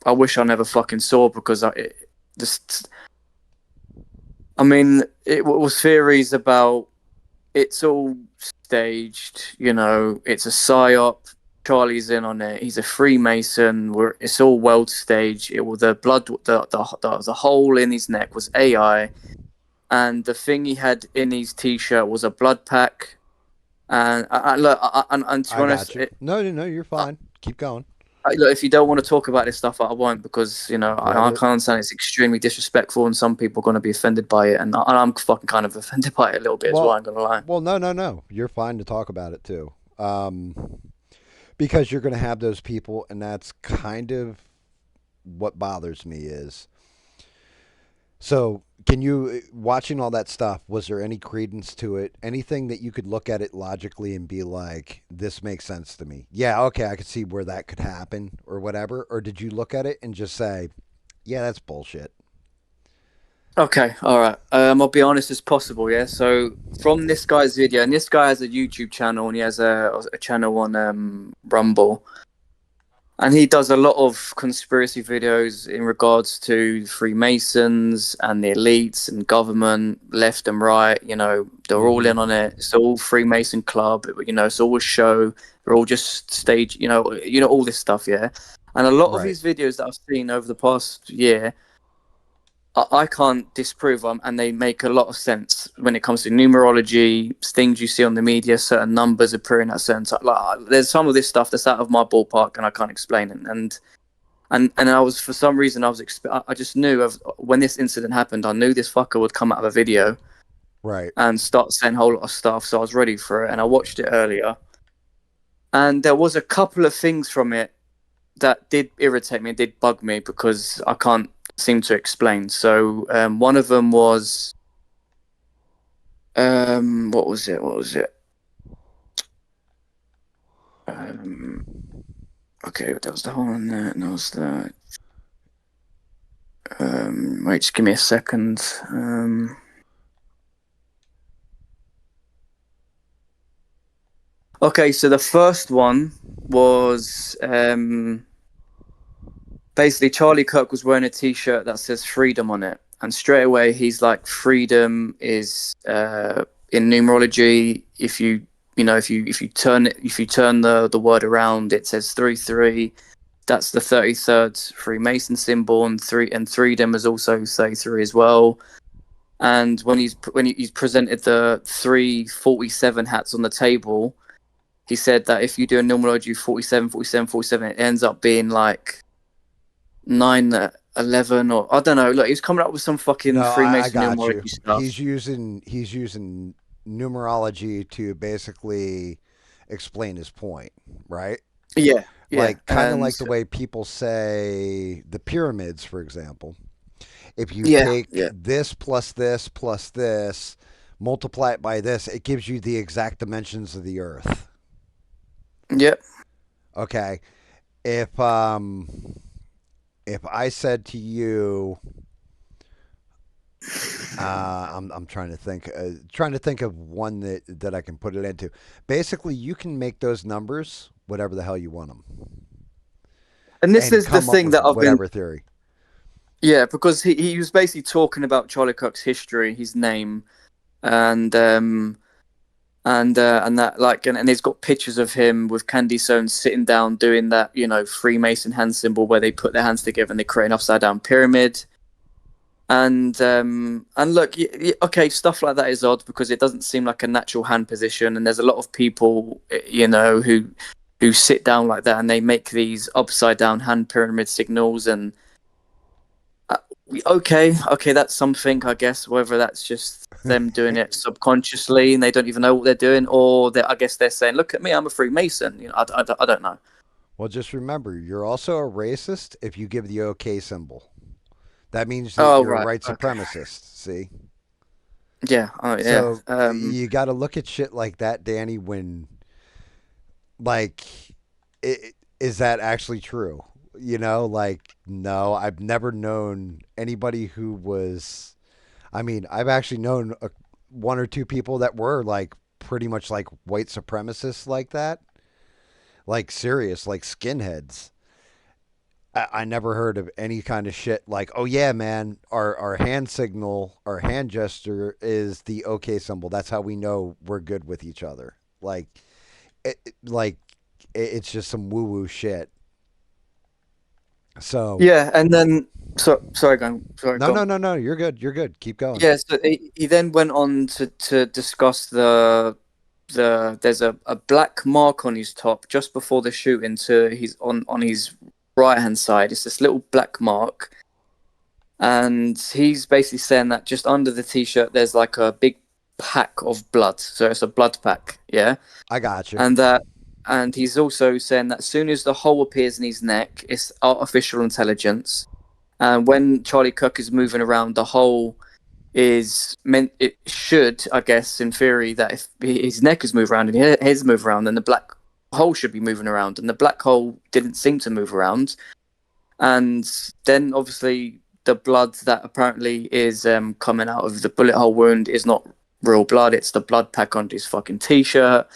I wish I never fucking saw because just, I mean, it was theories about it's all staged, it's a psyop. Charlie's in on it. He's a Freemason. It's all well staged. It was the blood, the hole in his neck was AI, and the thing he had in his t-shirt was a blood pack. And look, and to be I honest, got you. No, no, no, you're fine. Keep going. look, if you don't want to talk about this stuff, I won't because Let I it. can't understand it's extremely disrespectful, and some people are going to be offended by it, and I'm fucking kind of offended by it a little bit as well. Well, I'm gonna lie. well, no, no, no. You're fine to talk about it too. Because you're going to have those people, and that's kind of what bothers me is. So, can you watching all that stuff? Was there any credence to it? Anything that you could look at it logically and be like, "This makes sense to me." Yeah, okay, I could see where that could happen, or whatever. Or did you look at it and just say, "Yeah, that's bullshit"? Okay, all right. I'll be honest as possible. Yeah. So from this guy's video, and this guy has a YouTube channel, and he has a channel on Rumble, and he does a lot of conspiracy videos in regards to Freemasons and the elites and government, left and right. They're all in on Mm-hmm. it. It's all Freemason club. It's all a show. They're all just stage. All this stuff. Yeah. And a lot of Right. his videos that I've seen over the past year I can't disprove them, and they make a lot of sense when it comes to numerology, things you see on the media, certain numbers appearing at certain time. Like, there's some of this stuff that's out of my ballpark, and I can't explain it. And I was for some reason I just knew when this incident happened, I knew this fucker would come out of a video Right. and start saying a whole lot of stuff. So I was ready for it, and I watched it earlier, and there was a couple of things from it that did irritate me, did bug me because I can't seem to explain. So one of them was what was it? What was it? Um, okay, that was the whole in there. And that was the. Wait, just give me a second. Okay, so the first one was basically Charlie Kirk was wearing a T-shirt that says "freedom" on it, and straight away he's like, "Freedom is in numerology. If you turn the word around, it says 33. That's the 33rd Freemason symbol, and freedom is also 33 as well." And when he's presented the 347 hats on the table, he said that if you do a numerology 47, 47, 47, it ends up being like 911, or I don't know. Look, he's coming up with some fucking No, I Freemason got you. numerology stuff. He's using numerology to basically explain his point, right? Yeah, yeah, Like kind of and like the way people say the pyramids, for example. If you yeah, take yeah, this plus this, multiply it by this, it gives you the exact dimensions of the Earth. yeah. Okay. If if I said to you, I'm trying to think of one that I can put it into. Basically, you can make those numbers whatever the hell you want them, And this and is the come up thing with that I've been, whatever theory. yeah, because he was basically talking about Charlie Cook's history, his name, and and that like and he's got pictures of him with Candy Stone sitting down doing that, Freemason hand symbol where they put their hands together and they create an upside down pyramid. And look, okay, stuff like that is odd because it doesn't seem like a natural hand position, and there's a lot of people, who sit down like that and they make these upside down hand pyramid signals. And uh, okay, that's something, I guess. Whether that's just them doing it subconsciously and they don't even know what they're doing, or I guess they're saying, "Look at me, I'm a Freemason." I don't know. Well, just remember, you're also a racist if you give the OK symbol. That means that Oh you're a right, white okay, supremacist. See, yeah, oh yeah. so you got to look at shit like that, Danny. When like, is that actually true? Like, no, I've never known anybody who was. I mean, I've actually known one or two people that were like pretty much like white supremacists like that, like serious, like skinheads. I never heard of any kind of shit like, oh yeah, man, our hand signal, our hand gesture is the OK symbol. That's how we know we're good with each other. Like it's just some woo woo shit. So Yeah, and then sorry, go on. Sorry, no, go no, on. no, no. You're good. You're good. Keep going. Yeah, so he then went on to discuss there's a black mark on his top just before the shooting to his on his right hand side. It's this little black mark, and he's basically saying that just under the t-shirt there's like a big pack of blood. So it's a blood pack, yeah, I got you. and that. And he's also saying that as soon as the hole appears in his neck, it's artificial intelligence. And when Charlie Cook is moving around, the hole is meant, it should, I guess, in theory, that if his neck is moved around and his move around, then the black hole should be moving around. And the black hole didn't seem to move around. And then obviously the blood that apparently is coming out of the bullet hole wound is not real blood. It's the blood pack on his fucking t-shirt.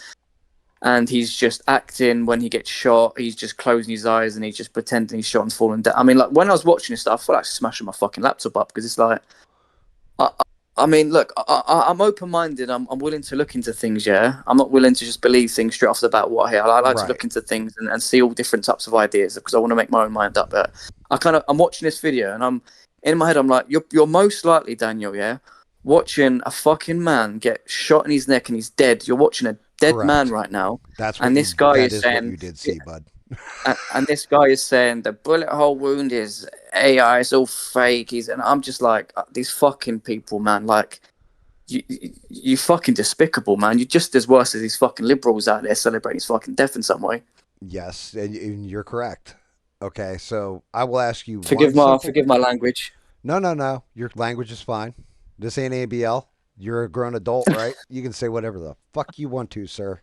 And he's just acting when he gets shot. He's just closing his eyes and he's just pretending he's shot and falling down. I mean, like when I was watching this stuff, I felt like smashing my fucking laptop up because it's like, I, I mean, look, I'm open minded. I'm willing to look into things. Yeah, I'm not willing to just believe things straight off the bat. What I hear, I like to Right. look into things and see all different types of ideas because I want to make my own mind up. But I'm watching this video and I'm in my head. I'm like, you're most likely, Daniel. Yeah, watching a fucking man get shot in his neck and he's dead. You're watching a dead man Correct. right now, That's what and you. this guy That is is what saying. you did see, bud. And this guy is saying the bullet hole wound is AI, it's all fake. And I'm just like, these fucking people, man. Like, you fucking despicable, man. You're just as worse as these fucking liberals out there celebrating his fucking death in some way. Yes, and you're correct. Okay, so I will ask you one Forgive my simple. forgive my language. No, no, no. Your language is fine. This ain't ABL. You're a grown adult, right? You can say whatever the fuck you want to, sir.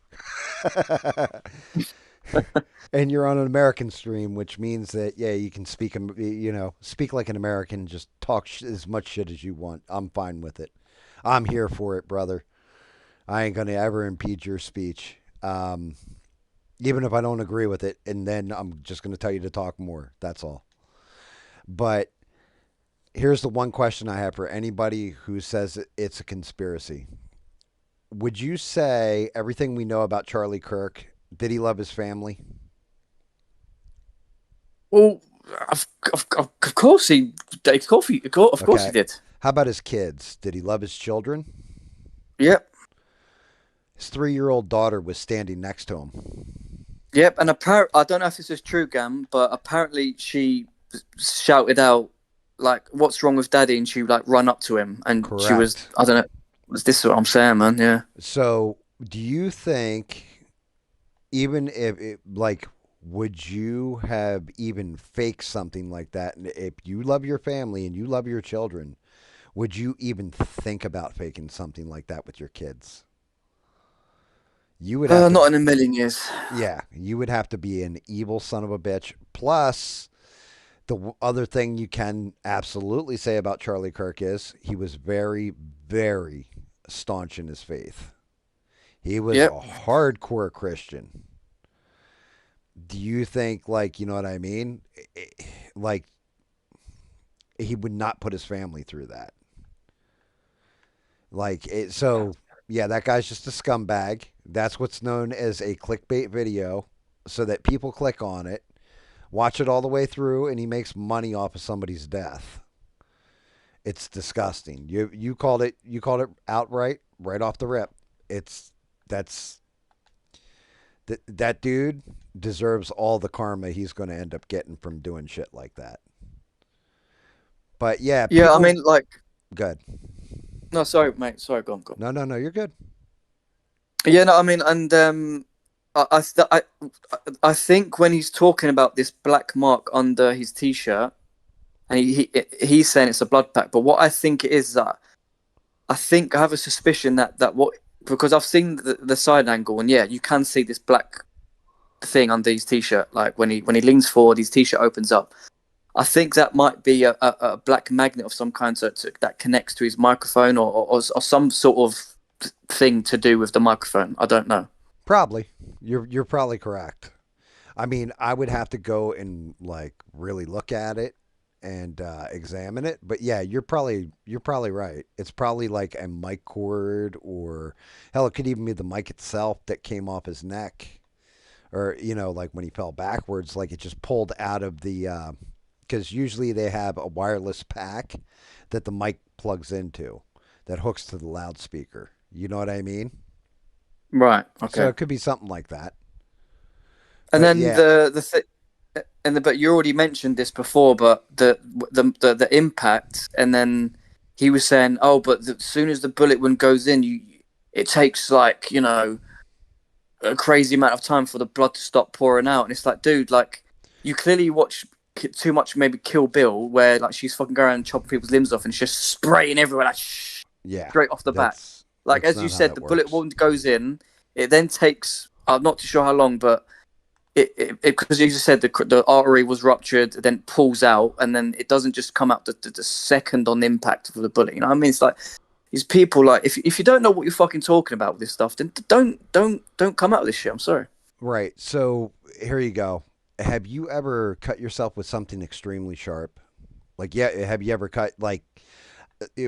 And you're on an American stream, which means that yeah, you can speak, speak like an American, just talk as much shit as you want. I'm fine with it. I'm here for it, brother. I ain't gonna ever impede your speech, even if I don't agree with it. And then I'm just gonna tell you to talk more. That's all. But here's the one question I have for anybody who says it's a conspiracy. Would you say everything we know about Charlie Kirk, did he love his family? Well, of course of course he Okay. did. How about his kids? Did he love his children? Yep, His 3-year-old daughter was standing next to him. yep. And I don't know if this is true, Gam, but apparently she shouted out like, "What's wrong with Daddy?" And she like run up to him, and she was, Correct. I don't know. Was this what I'm saying, man? Yeah. So, do you think? even if like, would you have even faked something like that? And if you love your family and you love your children, would you even think about faking something like that with your kids? You would have to, Not in a million years. yeah, you would have to be an evil son of a bitch. Plus, other thing you can absolutely say about Charlie Kirk is he was very, very staunch in his faith. He was Yep. a hardcore Christian. Do you think, like, you know what I mean? Like, he would not put his family through that. So yeah, that guy's just a scumbag. That's what's known as a clickbait video, so that people click on it, watch it all the way through, and he makes money off of somebody's death. It's disgusting. You called it outright, right off the rip. It's that's that dude deserves all the karma he's going to end up getting from doing shit like that. But yeah, Yeah, I people. mean, like, Good. no, sorry, mate. Sorry, go on, go on. No, no, no. You're good. Yeah, no, I mean, and I, I, th- I, I think when he's talking about this black mark under his t-shirt, and he's saying it's a blood pack, but what I think it is that I think I have a suspicion that what because I've seen the side angle, and yeah, you can see this black thing under his t-shirt, like when he leans forward, his t-shirt opens up. I think that might be a black magnet of some kind that connects to his microphone or some sort of thing to do with the microphone. I don't know. Probably. You're probably correct. I mean, I would have to go and like really look at it and examine it. But yeah, you're probably right. It's probably like a mic cord, or hell, it could even be the mic itself that came off his neck, or like when he fell backwards, like it just pulled out of the. Because usually they have a wireless pack that the mic plugs into, that hooks to the loudspeaker. You know what I mean? Right. So Okay. it could be something like that. And But then yeah, but you already mentioned this before, but the impact, and then he was saying, oh, but as soon as the bullet wound goes in, it takes like a crazy amount of time for the blood to stop pouring out, and it's like, dude, like you clearly watch too much, maybe Kill Bill, where like she's fucking going around and chopping people's limbs off, and it's just spraying everywhere, like yeah, straight off the bat. Like that's as you not how said, that the bullet works. wound goes in, it then takes. I'm not too sure how long, but it because you just said the artery was ruptured, then pulls out, and then it doesn't just come out the second on impact of the bullet. You know what I mean? It's like these people, like if you don't know what you're fucking talking about with this stuff, then don't come out with this shit. I'm sorry. Right. So here you go. Have you ever cut yourself with something extremely sharp? Like, yeah, have you ever cut, like,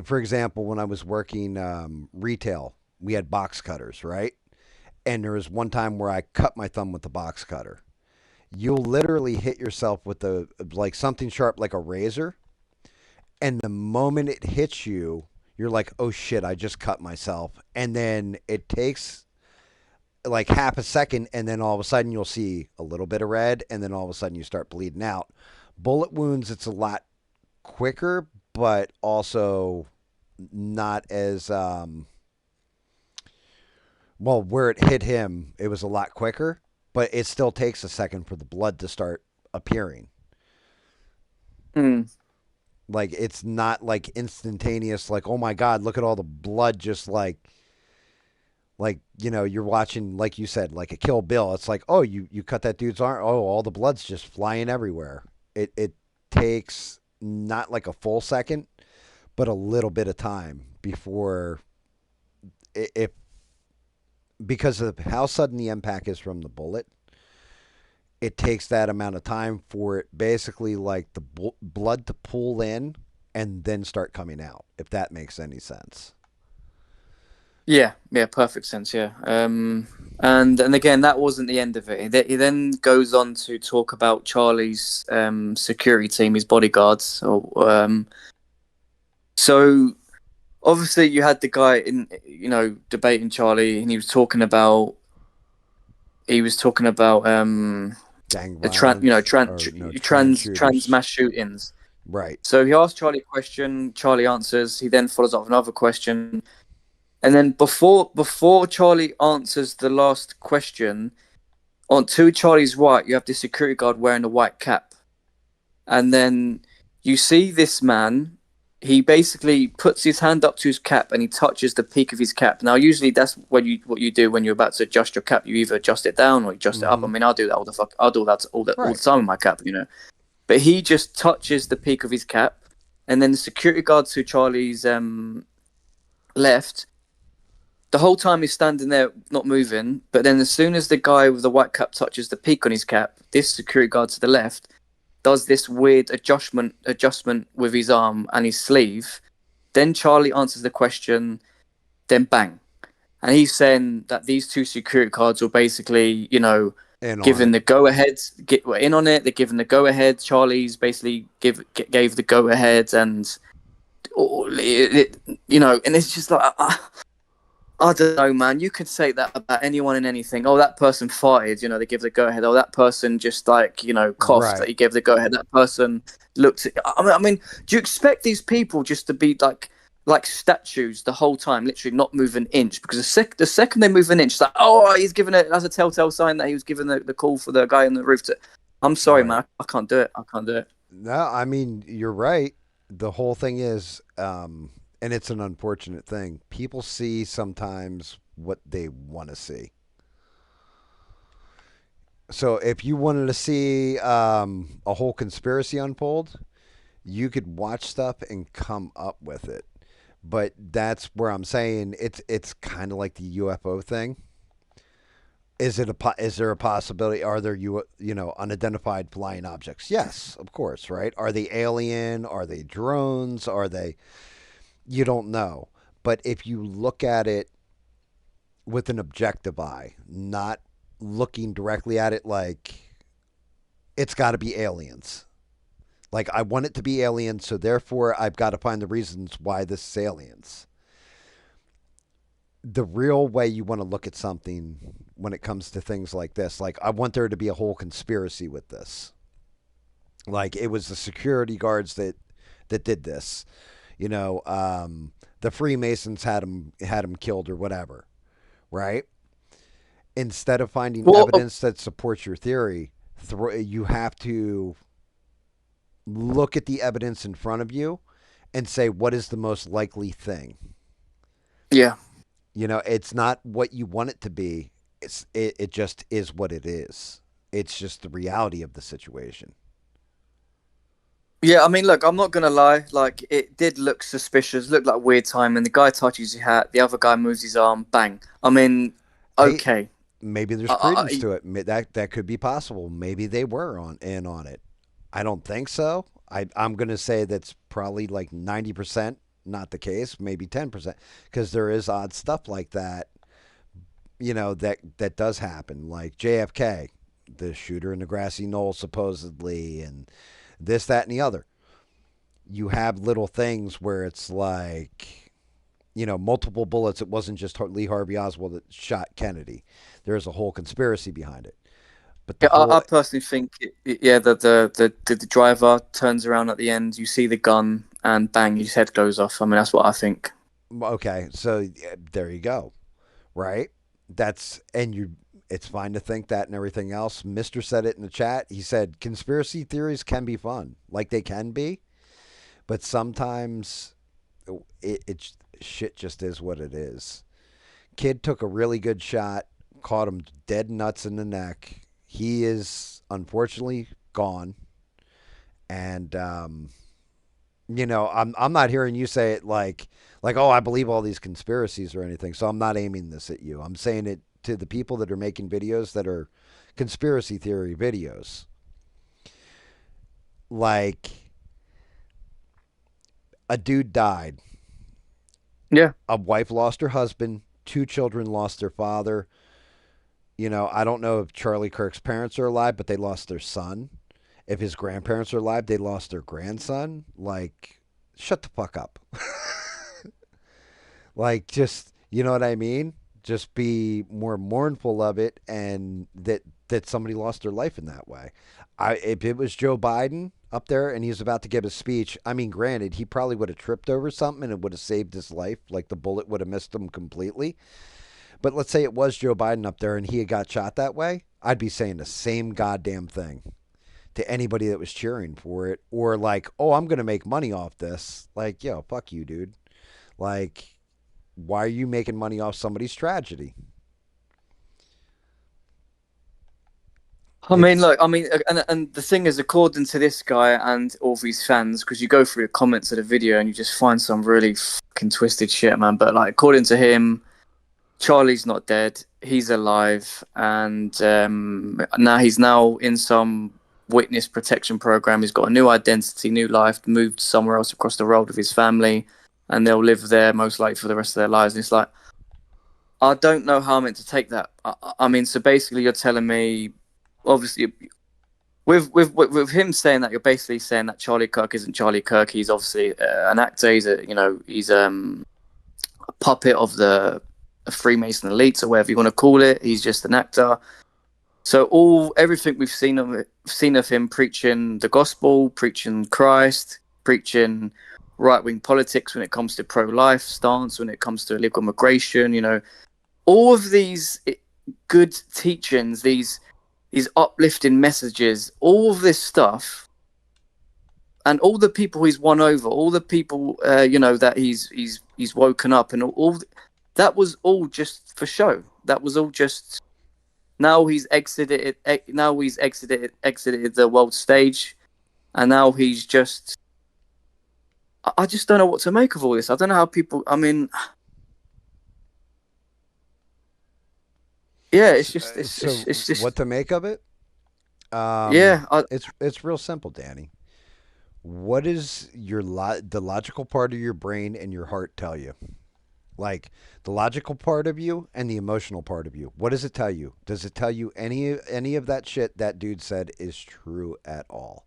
for example, when I was working retail, we had box cutters, right? And there was one time where I cut my thumb with the box cutter. You'll literally hit yourself with like something sharp, like a razor, and the moment it hits you, you're like, oh shit, I just cut myself. And then it takes like half a second, and then all of a sudden you'll see a little bit of red, and then all of a sudden you start bleeding out. Bullet wounds, it's a lot quicker, but also not as well. Where it hit him, it was a lot quicker, but it still takes a second for the blood to start appearing. Mm. Like, it's not like instantaneous, like, oh my god, look at all the blood, just like you're watching, like you said, like a Kill Bill. It's like, oh, you cut that dude's arm, oh, all the blood's just flying everywhere. It takes not like a full second, but a little bit of time before, if because of how sudden the impact is from the bullet, it takes that amount of time for it basically like the blood to pull in and then start coming out, if that makes any sense. Yeah, yeah, perfect sense. Yeah, and again, that wasn't the end of it. He then goes on to talk about Charlie's security team, his bodyguards. So obviously, you had the guy in debating Charlie, and he was talking about Gang the trans you know violence, or no, trans trans shooters. mass shootings. Right. So he asked Charlie a question. Charlie answers. He then follows up with another question. And then before Charlie answers the last question, On to Charlie's right, you have the security guard wearing a white cap, and then you see this man. He basically puts his hand up to his cap and he touches the peak of his cap. Now, usually that's what you do when you're about to adjust your cap. You either adjust it down or adjust it up. I Mm-hmm. mean, I'll do that all the fuck. I'll do that all the Right. time with my cap, But he just touches the peak of his cap, and then the security guard to Charlie's left, the whole time he's standing there not moving. But then as soon as the guy with the white cap touches the peak on his cap, this security guard to the left does this weird adjustment with his arm and his sleeve. Then Charlie answers the question. Then bang, and he's saying that these two security guards were basically, In on given it. the go ahead, were in on it. They're given the go ahead. Charlie's basically gave the go ahead, and and it's just like. I don't know, man. You could say that about anyone and anything. Oh, that person farted. They give the go ahead. Oh, that person just coughed. That Right. he gave the go ahead. That person looked. I mean, do you expect these people just to be like statues the whole time, literally not move an inch? Because the second they move an inch, it's like, oh, he's giving it as a telltale sign that he was giving the call for the guy on the roof. I'm sorry, Right. man. I can't do it. I can't do it. No, I mean, you're right. The whole thing is, and it's an unfortunate thing. People see sometimes what they want to see. So if you wanted to see a whole conspiracy unfold, you could watch stuff and come up with it. But that's where I'm saying it's kind of like the UFO thing. Is there a possibility? Are there unidentified flying objects? Yes, of course, right? Are they alien? Are they drones? Are they? You don't know. But if you look at it with an objective eye, not looking directly at it like it's got to be aliens. Like I want it to be aliens, so therefore I've got to find the reasons why this is aliens. The real way you want to look at something when it comes to things like this, like I want there to be a whole conspiracy with this. Like it was the security guards that did this. You know, the Freemasons had him killed or whatever, right? Instead of finding Well, evidence that supports your theory, you have to look at the evidence in front of you and say what is the most likely thing. yeah. It's not what you want it to be. It just is what it is. It's just the reality of the situation. Yeah, I mean, look, I'm not gonna lie. Like, it did look suspicious. Looked like weird timing. The guy touches his hat. The other guy moves his arm. Bang. I mean, Hey, okay. maybe there's I, credence I, to it. That could be possible. Maybe they were on it. I don't think so. I'm going to say that's probably like 90% not the case, maybe 10%, because there is odd stuff like that. That does happen, like JFK, the shooter in the grassy knoll, supposedly, and this, that, and the other. You have little things where it's like, multiple bullets. It wasn't just Lee Harvey Oswald that shot Kennedy. There's a whole conspiracy behind it. But the yeah, I whole personally think, yeah, the driver turns around at the end. You see the gun, and bang, his head goes off. I mean, that's what I think. okay, so yeah, there you go, right? That's and you. It's fine to think that and everything else. Mister said it in the chat. He said conspiracy theories can be fun, like they can be, but sometimes it shit just is what it is. Kid took a really good shot, caught him dead nuts in the neck. He is unfortunately gone, and I'm not hearing you say it like oh I believe all these conspiracies or anything. So I'm not aiming this at you. I'm saying it to the people that are making videos that are conspiracy theory videos. Like a dude died, Yeah, a wife lost her husband, two children lost their father. I don't know if Charlie Kirk's parents are alive, but they lost their son. If his grandparents are alive, they lost their grandson. Like, shut the fuck up. Like, just, you know what I mean? Just be more mournful of it, and that somebody lost their life in that way. If it was Joe Biden up there and he was about to give a speech, I mean, granted, he probably would have tripped over something and it would have saved his life. Like the bullet would have missed him completely. But let's say it was Joe Biden up there and he had got shot that way. I'd be saying the same goddamn thing to anybody that was cheering for it, or like, oh, I'm gonna make money off this. Like, yo, fuck you, dude. Like, why are you making money off somebody's tragedy? I mean, It's look, I mean, and the thing is, according to this guy and all of his fans, because you go through the comments of the video and you just find some really fucking twisted shit, man. But like, according to him, Charlie's not dead; he's alive, and now he's now in some witness protection program. He's got a new identity, new life, moved somewhere else across the world with his family, and they'll live there most likely for the rest of their lives. And it's like, I don't know how I'm meant to take that. I mean, so basically, you're telling me, obviously, with him saying that, you're basically saying that Charlie Kirk isn't Charlie Kirk. He's obviously an actor. He's a puppet of the Freemason elites or whatever you want to call it. He's just an actor. So everything we've seen of him preaching the gospel, preaching Christ, preaching right wing politics when it comes to pro life stance, when it comes to illegal immigration, all of these good teachings, these uplifting messages, all of this stuff, and all the people he's won over, all the people that he's woken up, and all that was all just for show. That was all just. Now he's exited. Now he's exited the world stage, and now he's just. I just don't know what to make of all this. I don't know how people. I mean, yeah, so it's just what to make of it? yeah. It's real simple, Danny. What is the logical part of your brain and your heart tell you? Like the logical part of you and the emotional part of you. What does it tell you? Does it tell you any of that shit that dude said is true at all?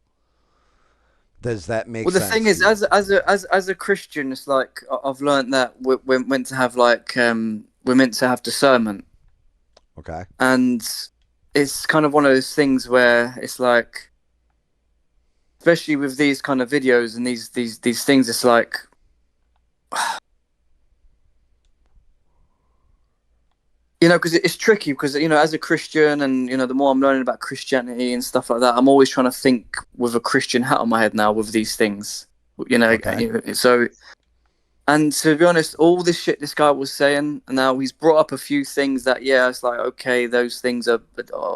Does that make Well, the thing sense to is, you? as a Christian, it's like I've learned that we're meant to have we're meant to have discernment, Okay. and it's kind of one of those things where it's like, especially with these kind of videos and these things, it's like because it's tricky because as a Christian and the more I'm learning about Christianity and stuff like that, I'm always trying to think with a Christian hat on my head now with these things, Okay. so. And to be honest, all this shit this guy was saying, and now he's brought up a few things that, yeah, it's like, okay, those things are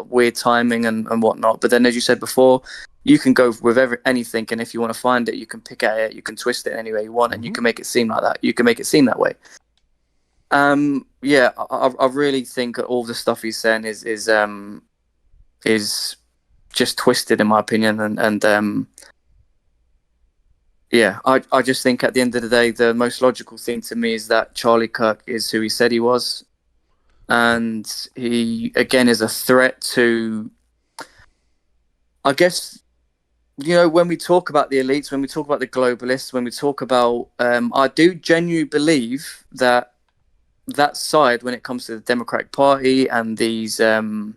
weird timing and whatnot. But then, as you said before, you can go with anything, and if you want to find it, you can pick at it, you can twist it any way you want, and you Mm-hmm. can make it seem like that. You can make it seem that way. Yeah, I really think all the stuff he's saying is just twisted, in my opinion, and yeah, I just think at the end of the day, the most logical thing to me is that Charlie Kirk is who he said he was. And he, again, is a threat to, I guess, when we talk about the elites, when we talk about the globalists, when we talk about, I do genuinely believe that that side, when it comes to the Democratic Party and these elites,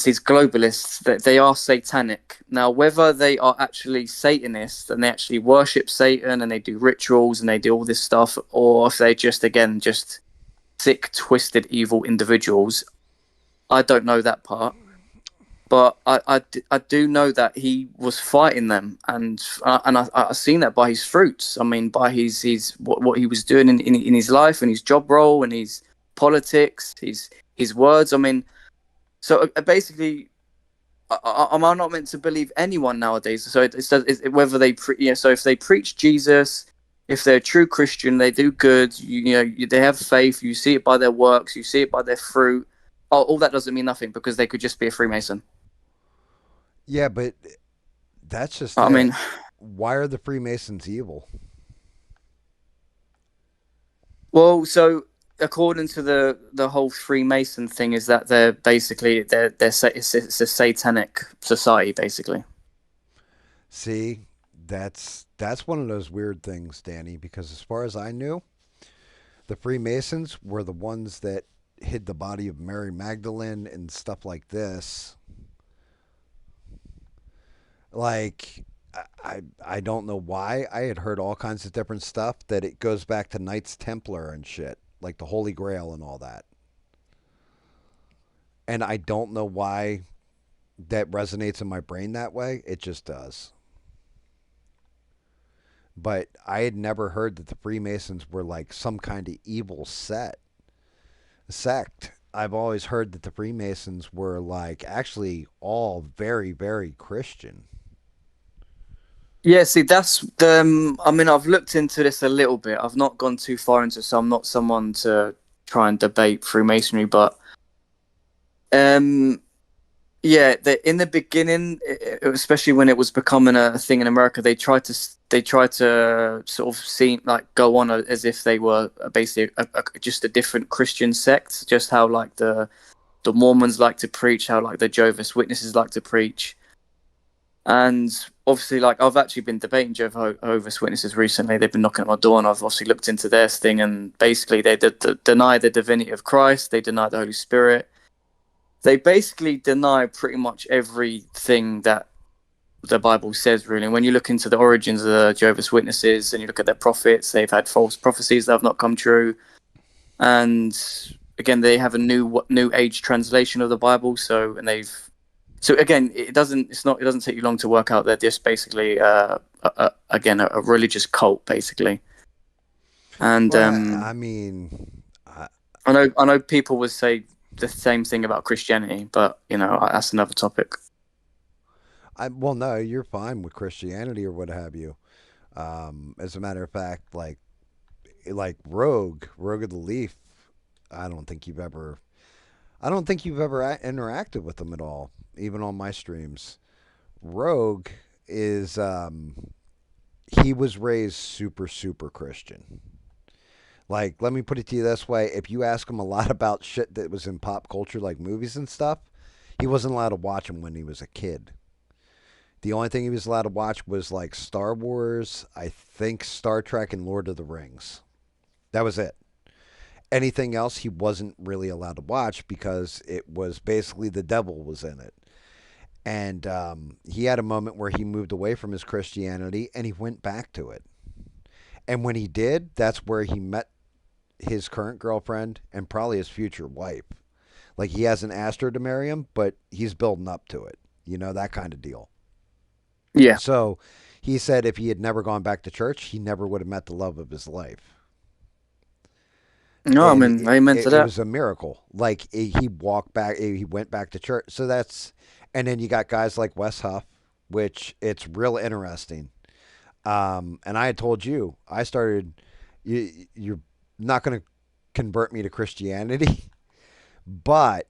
these globalists, that they are satanic. Now, whether they are actually Satanists and they actually worship Satan and they do rituals and they do all this stuff, or if they just sick, twisted, evil individuals, I don't know that part. But I do know that he was fighting them, and I seen that by his fruits. I mean, by his what he was doing in his life and his job role and his politics, his words. I mean, so basically, am I not meant to believe anyone nowadays? So whether so if they preach Jesus, if they're a true Christian, they do good. They have faith. You see it by their works. You see it by their fruit. All that doesn't mean nothing because they could just be a Freemason. Yeah, but that's just I it. mean, Why are the Freemasons evil? well, so according to the whole Freemason thing, is that they're basically it's a satanic society, basically. See, that's one of those weird things, Danny, because as far as I knew, the Freemasons were the ones that hid the body of Mary Magdalene and stuff like this. Like I don't know why. I had heard all kinds of different stuff that it goes back to Knights Templar and shit, like the Holy Grail and all that. And I don't know why that resonates in my brain that way. It just does. But I had never heard that the Freemasons were like some kind of evil sect. I've always heard that the Freemasons were like actually all very, very Christian. Yeah, see, that's the. I mean, I've looked into this a little bit. I've not gone too far into it, so I'm not someone to try and debate Freemasonry. But um, yeah, in the beginning, especially when it was becoming a thing in America, they tried to sort of seem like go on as if they were basically just a different Christian sect. Just how like the Mormons like to preach, how like the Jehovah's Witnesses like to preach. And obviously, like I've actually been debating Jehovah's Witnesses recently. They've been knocking at my door, and I've obviously looked into their thing. And basically, they deny the divinity of Christ. They deny the Holy Spirit. They basically deny pretty much everything that the Bible says. Really, and when you look into the origins of the Jehovah's Witnesses and you look at their prophets, they've had false prophecies that have not come true. And again, they have a new age translation of the Bible. So again, it doesn't take you long to work out they're just basically again a religious cult basically. And Well, I mean, I know people would say the same thing about Christianity, but you know that's another topic. well, no, you're fine with Christianity or what have you. As a matter of fact, like Rogue of the Leaf, I don't think you've ever, I don't think you've ever interacted with them at all, even on my streams. Rogue is, he was raised super Christian. Like, let me put it to you this way: if you ask him a lot about shit that was in pop culture, like movies and stuff, he wasn't allowed to watch them when he was a kid. The only thing he was allowed to watch was like Star Wars, I think Star Trek, and Lord of the Rings. That was it. Anything else he wasn't really allowed to watch because it was basically the devil was in it. And he had a moment where he moved away from his Christianity and he went back to it. And when he did, that's where he met his current girlfriend and probably his future wife. Like he hasn't asked her to marry him, but he's building up to it. You know, that kind of deal. Yeah, So he said if he had never gone back to church, he never would have met the love of his life. no, I And mean amen to it that. was a miracle. Like he walked back, he went back to church. So that's, and then you got guys like Wes Huff, which it's real interesting. And I had told you, I started, you're not going to convert me to Christianity, but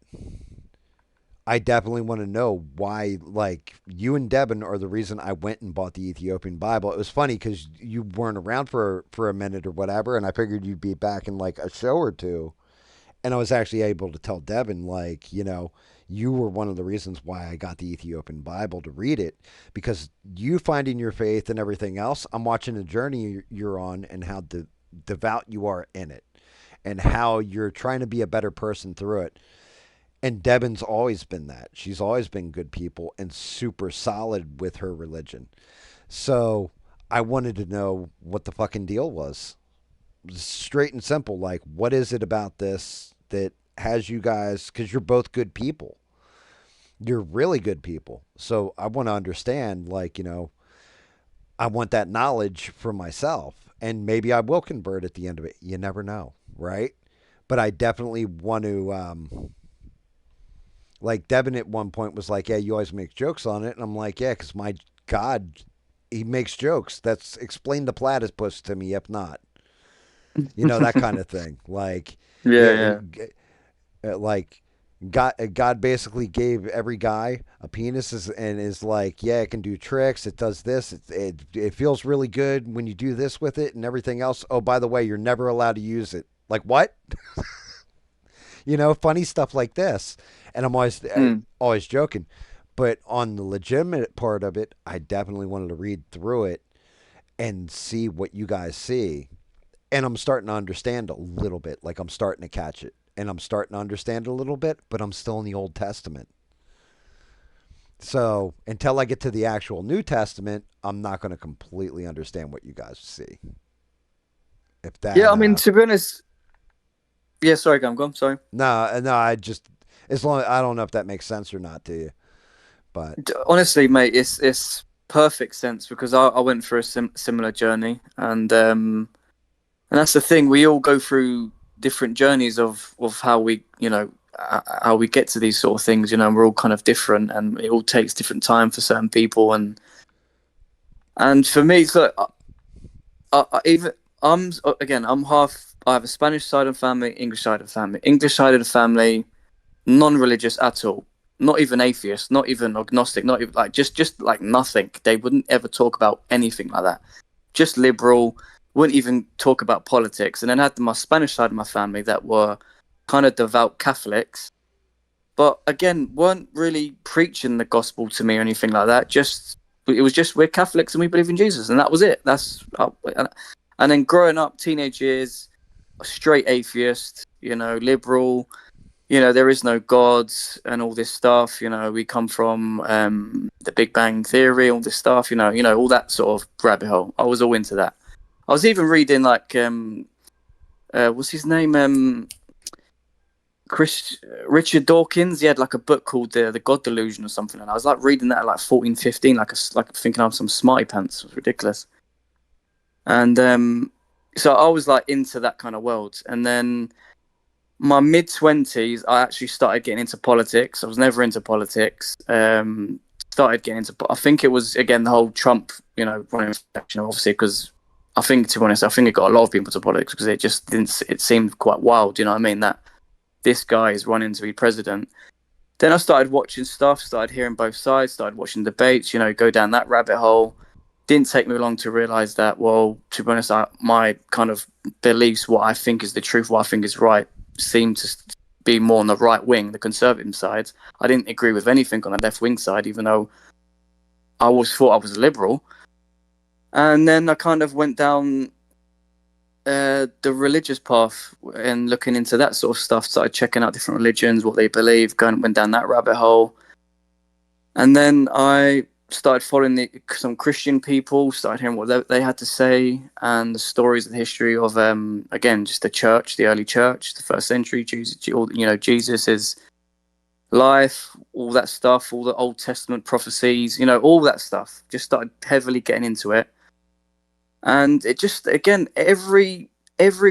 I definitely want to know why, like, you and Devin are the reason I went and bought the Ethiopian Bible. It was funny because you weren't around for a minute or whatever, and I figured you'd be back in like a show or two. And I was actually able to tell Devin, like, you know, you were one of the reasons why I got the Ethiopian Bible to read it because you finding your faith and everything else. I'm watching the journey you're on and how devout you are in it and how you're trying to be a better person through it. And Devin's always been that. She's always been good people and super solid with her religion. So I wanted to know what the fucking deal was. Straight and simple. Like, what is it about this that has you guys? Because you're both good people. You're really good people. So I want to understand, like, you know, I want that knowledge for myself. And maybe I will convert at the end of it. You never know, right? But I definitely want to, like, Devin at one point was like, yeah, you always make jokes on it. And I'm like, yeah, because my God, he makes jokes. That's explain the platypus to me, if not. You know, that kind of thing. Like, Yeah, yeah, yeah. like God basically gave every guy a penis and is like, yeah, it can do tricks. It does this. It feels really good when you do this with it and everything else. Oh, by the way, you're never allowed to use it. Like what? You know, funny stuff like this. And I'm Mm. always joking. But on the legitimate part of it, I definitely wanted to read through it and see what you guys see. And I'm starting to understand a little bit. Like I'm starting to catch it. And I'm starting to understand it a little bit, but I'm still in the Old Testament. So until I get to the actual New Testament, I'm not going to completely understand what you guys see. If Yeah, that, I mean to be honest, yeah. Sorry, go on, go on. Sorry. no, no, I just, As long I don't know if that makes sense or not to you, but Honestly, mate, it's perfect sense because I went through a similar journey, and that's the thing. We all go through different journeys of how we, how we get to these sort of things. You know, and we're all kind of different, and it all takes different time for certain people. And for me, so even I'm half. I have a Spanish side of family, English side of family. English side of the family, non-religious at all. Not even atheist, not even agnostic, not even like just like nothing. They wouldn't ever talk about anything like that. Just liberal, wouldn't even talk about politics. And then I had my Spanish side of my family that were kind of devout Catholics, but again, weren't really preaching the gospel to me or anything like that. Just it was just we're Catholics and we believe in Jesus, and that was it. And then growing up, teenage years, straight atheist, liberal, there is no gods and all this stuff. We come from the Big Bang Theory, all this stuff. All that sort of rabbit hole. I was all into that. I was even reading like what's his name? Chris Richard Dawkins. He had like a book called the God Delusion or something, and I was like reading that at like 14, 15, like thinking I'm some smarty pants. It was ridiculous. And so I was like into that kind of world, and then my mid 20s, I actually started getting into politics. I was never into politics. Started getting into. I think it was again the whole Trump, running election, obviously, because I think, to be honest, I think it got a lot of people to politics because it just didn't. It seemed quite wild. You know what I mean? That this guy is running to be president. Then I started watching stuff, started hearing both sides, started watching debates. Go down that rabbit hole. Didn't take me long to realize that. Well, to be honest, my kind of beliefs, what I think is the truth, what I think is right, seemed to be more on the right wing, the conservative side. I didn't agree with anything on the left wing side, even though I always thought I was a liberal. And then I kind of went down the religious path and looking into that sort of stuff. Started checking out different religions, what they believe, went down that rabbit hole. And then I started following some Christian people, started hearing what they had to say, and the stories of the history of again, just the church, the early church, the first century, Jesus's life, all that stuff, all the Old Testament prophecies, all that stuff. Just started heavily getting into it, and it just again every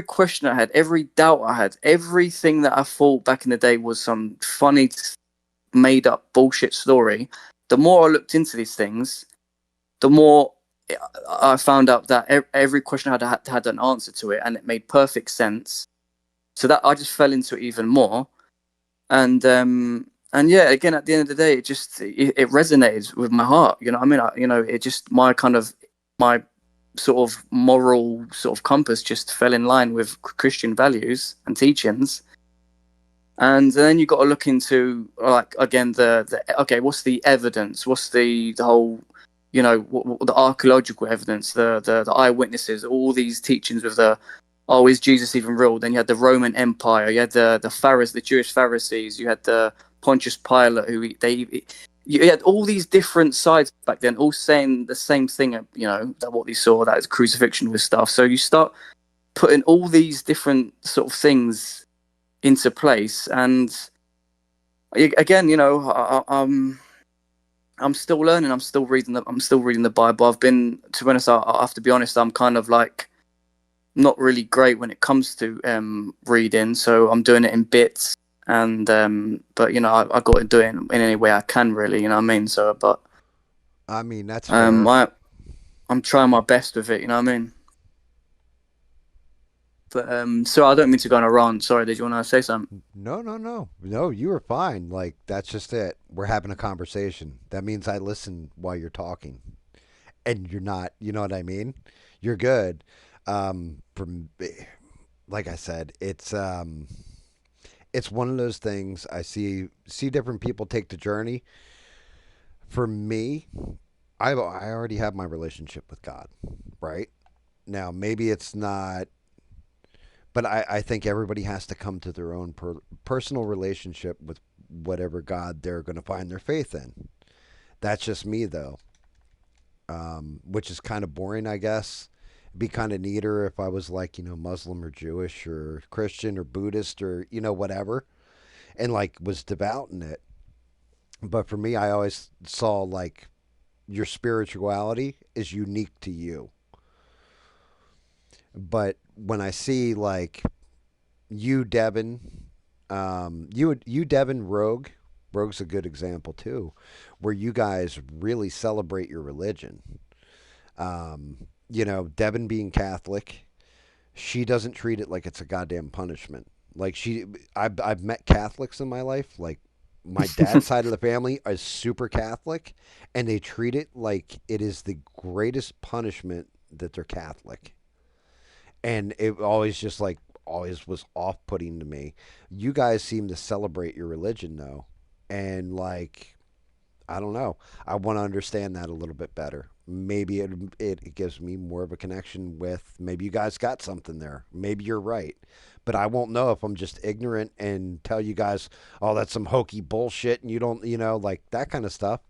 question I had, every doubt I had, everything that I thought back in the day was some funny made up bullshit story. The more I looked into these things, the more I found out that every question I had an answer to it, and it made perfect sense. So that I just fell into it even more, and yeah, again at the end of the day, it resonated with my heart. You know, what I mean, it just my sort of moral sort of compass just fell in line with Christian values and teachings. And then you got to look into like again the okay, what's the evidence? What's the whole, the archaeological evidence, the eyewitnesses, all these teachings with is Jesus even real? Then you had the Roman Empire, you had the Pharisees, the Jewish Pharisees, you had the Pontius Pilate, you had all these different sides back then, all saying the same thing. That what they saw, that is crucifixion with stuff. So you start putting all these different sort of things into place, and again, I'm still learning. I'm still reading the Bible. I've been, to be honest, I have to be honest, I'm kind of like not really great when it comes to reading, so I'm doing it in bits, and but I got to do it in any way I can, really. You know what I mean? So, but I mean that's um, fair. I I'm trying my best with it. You know what I mean? But so I don't mean to go on a rant. Sorry, did you want to say something? No, no, no, no. You were fine. Like that's just it. We're having a conversation. That means I listen while you're talking, and you're not. You know what I mean? You're good. From like I said, it's one of those things. I see different people take the journey. For me, I already have my relationship with God, right? Now maybe it's not, but I think everybody has to come to their own personal relationship with whatever God they're going to find their faith in. That's just me though, which is kind of boring, I guess. It'd be kind of neater if I was like Muslim or Jewish or Christian or Buddhist or whatever. and like was devout in it. But for me, I always saw like your spirituality is unique to you. But when I see like you, Devin, you, Devin, Rogue's a good example too, where you guys really celebrate your religion. Devin being Catholic, she doesn't treat it like it's a goddamn punishment. Like I've met Catholics in my life. Like my dad's side of the family is super Catholic, and they treat it like it is the greatest punishment that they're Catholic. And it always just like always was off-putting to me. You guys seem to celebrate your religion though, and like I don't know. I want to understand that a little bit better. Maybe it gives me more of a connection with maybe you guys got something there. Maybe you're right. But I won't know if I'm just ignorant and tell you guys, oh, that's some hokey bullshit and you don't, like that kind of stuff.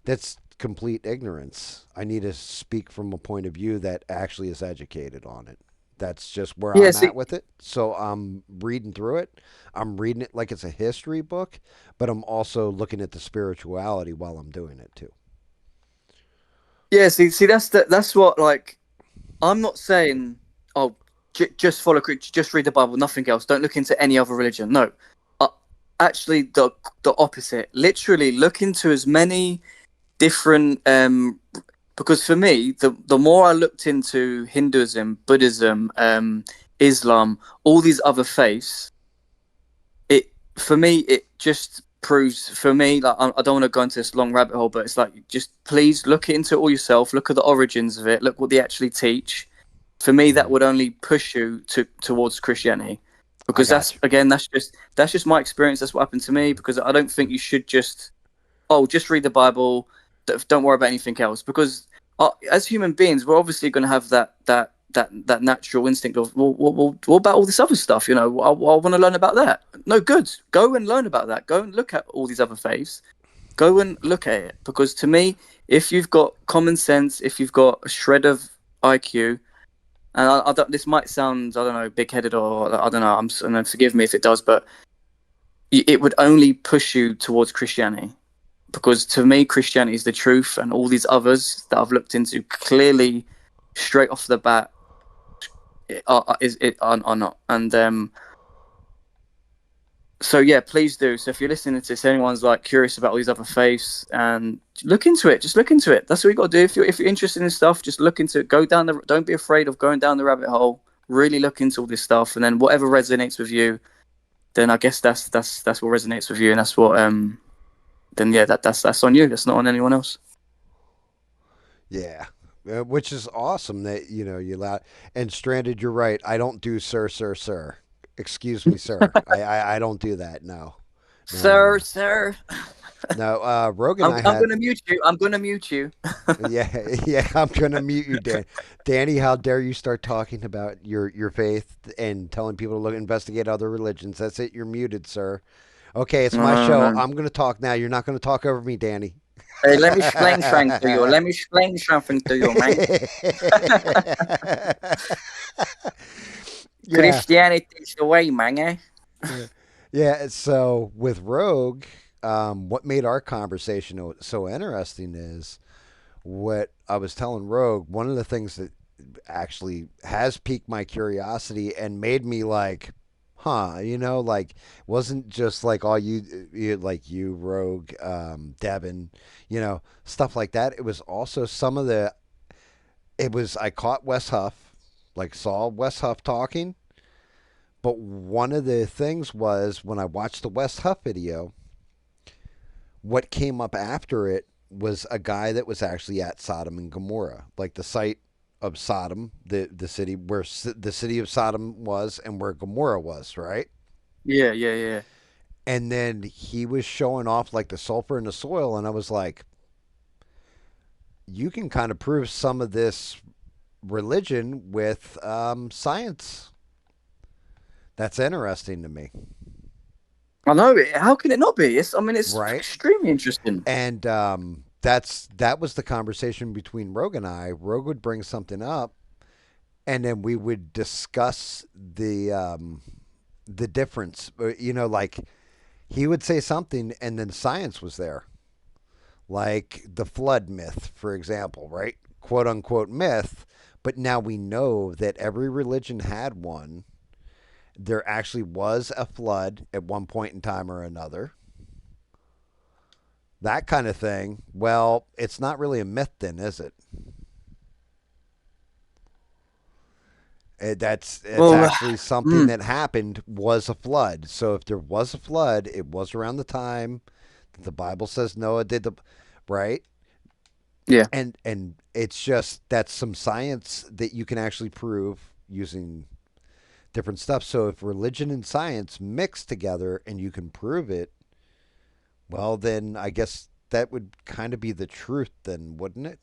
That's complete ignorance. I need to speak from a point of view that actually is educated on it. That's just where Yeah, I'm see, at with it. So I'm reading through it. I'm reading it like it's a history book, but I'm also looking at the spirituality while I'm doing it too. yeah, see, that's what like I'm not saying. Oh, just follow, just read the Bible, nothing else. Don't look into any other religion. No, uh, actually, the opposite. Literally, look into as many different. Because for me, the more I looked into Hinduism, Buddhism, Islam, all these other faiths, it for me it just proves for me like I don't want to go into this long rabbit hole, but it's like just please look into it all yourself. Look at the origins of it. Look what they actually teach. For me, that Mm-hmm. would only push you towards Christianity, I because got that's you. again that's just my experience. That's what happened to me because I don't think you should just just read the Bible. Don't worry about anything else because as human beings, we're obviously going to have that natural instinct of what about all this other stuff? I want to learn about that. No, good. Go and learn about that. Go and look at all these other faiths. Go and look at it because to me, if you've got common sense, if you've got a shred of IQ, and I don't, this might sound I don't know big-headed or I don't know. And forgive me if it does, but it would only push you towards Christianity because to me Christianity is the truth, and all these others that I've looked into clearly, straight off the bat, are not. And so yeah, please do. So if you're listening to this, anyone's like curious about all these other faiths, and look into it. Just look into it. That's what you got to do. If you're interested in stuff, just look into it. Go down the. Don't be afraid of going down the rabbit hole. Really look into all this stuff, and then whatever resonates with you, then I guess that's what resonates with you, and that's what then yeah, that's on you. That's not on anyone else. Yeah. Which is awesome that you allow. And Stranded, you're right. I don't do sir, sir, sir. Excuse me, sir. I don't do that. No, no, no, Sir, no. sir, No, Rogan, I'm I I'm had. gonna mute you. I'm gonna mute you. Yeah, yeah. I'm gonna mute you, Dan. Danny, how dare you start talking about your faith and telling people to look investigate other religions? That's it. You're muted, sir. Okay, it's my No, show. no. I'm gonna talk now. You're not gonna talk over me, Danny. Hey, let me explain something to you. Let me explain something to you, man. Yeah. Christianity is the way, man. Eh? Yeah. So with Rogue, what made our conversation so interesting is what I was telling Rogue. One of the things that actually has piqued my curiosity and made me like, huh, like wasn't just like all like you, Rogue, Devin, stuff like that. It was also some of the. It was I caught Wes Huff, like saw Wes Huff talking. But one of the things was when I watched the West Huff video, what came up after it was a guy that was actually at Sodom and Gomorrah, like the site of Sodom, the city where the city of Sodom was and where Gomorrah was, right? Yeah, yeah, yeah. And then he was showing off like the sulfur in the soil, and I was like, you can kind of prove some of this religion with science. That's interesting to me, I know it. How can it not be? I mean, it's right? extremely interesting. And that was the conversation between Rogue and I. Rogue would bring something up, and then we would discuss the difference. Like He would say something, and then science was there, like the flood myth, for example, right? Quote unquote myth. But now we know that every religion had one. There actually was a flood at one point in time or another. That kind of thing. Well, it's not really a myth, then, is it? It's Well, actually something mm, that happened was a flood. So if there was a flood, it was around the time that the Bible says Noah did the right. yeah. And it's just that's some science that you can actually prove using different stuff. So if religion and science mix together and you can prove it, well then I guess that would kind of be the truth then, wouldn't it?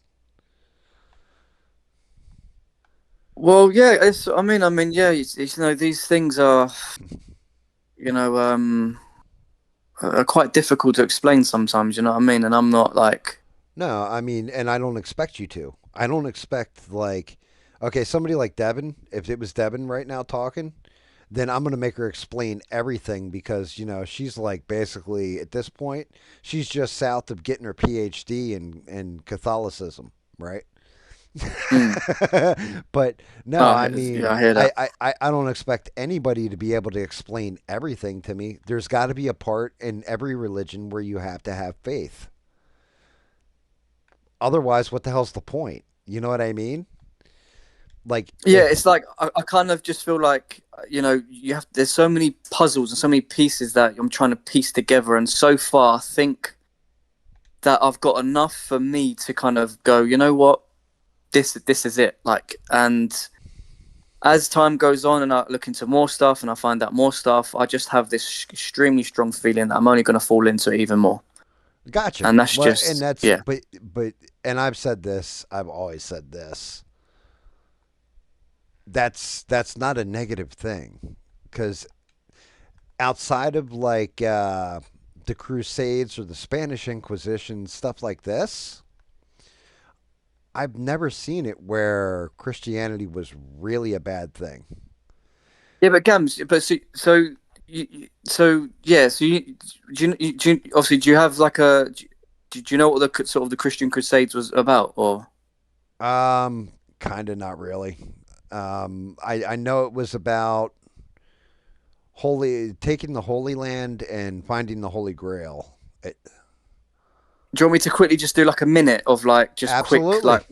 Well, yeah. Yeah. These things are, you know, are quite difficult to explain sometimes. You know what I mean? And I'm not like, No, I mean, and I don't expect you to. I don't expect like, okay, somebody like Devin. If it was Devin right now talking, then I'm gonna make her explain everything because she's like basically at this point she's just south of getting her PhD in Catholicism, right? mm, But no, oh, I yeah, mean, I hear that. I don't expect anybody to be able to explain everything to me. There's got to be a part in every religion where you have to have faith. Otherwise, what the hell's the point? You know what I mean? Like Yeah, if it's like I kind of just feel like you have. There's so many puzzles and so many pieces that I'm trying to piece together, and so far I think that I've got enough for me to kind of go. You know what? This is it. Like, and as time goes on, and I look into more stuff, and I find out more stuff, I just have this extremely strong feeling that I'm only going to fall into it even more, gotcha. and that's Well, and just that's yeah. but and I've said this. I've always said this. That's not a negative thing because outside of like the Crusades or the Spanish Inquisition, stuff like this, I've never seen it where Christianity was really a bad thing. Yeah, but Gams, but so yeah, obviously do you have like do you know what the sort of the Christian Crusades was about or Kind of not really. I know it was about holy taking the Holy Land and finding the Holy Grail. do you want me to quickly just do like a minute of like just quick Absolutely, like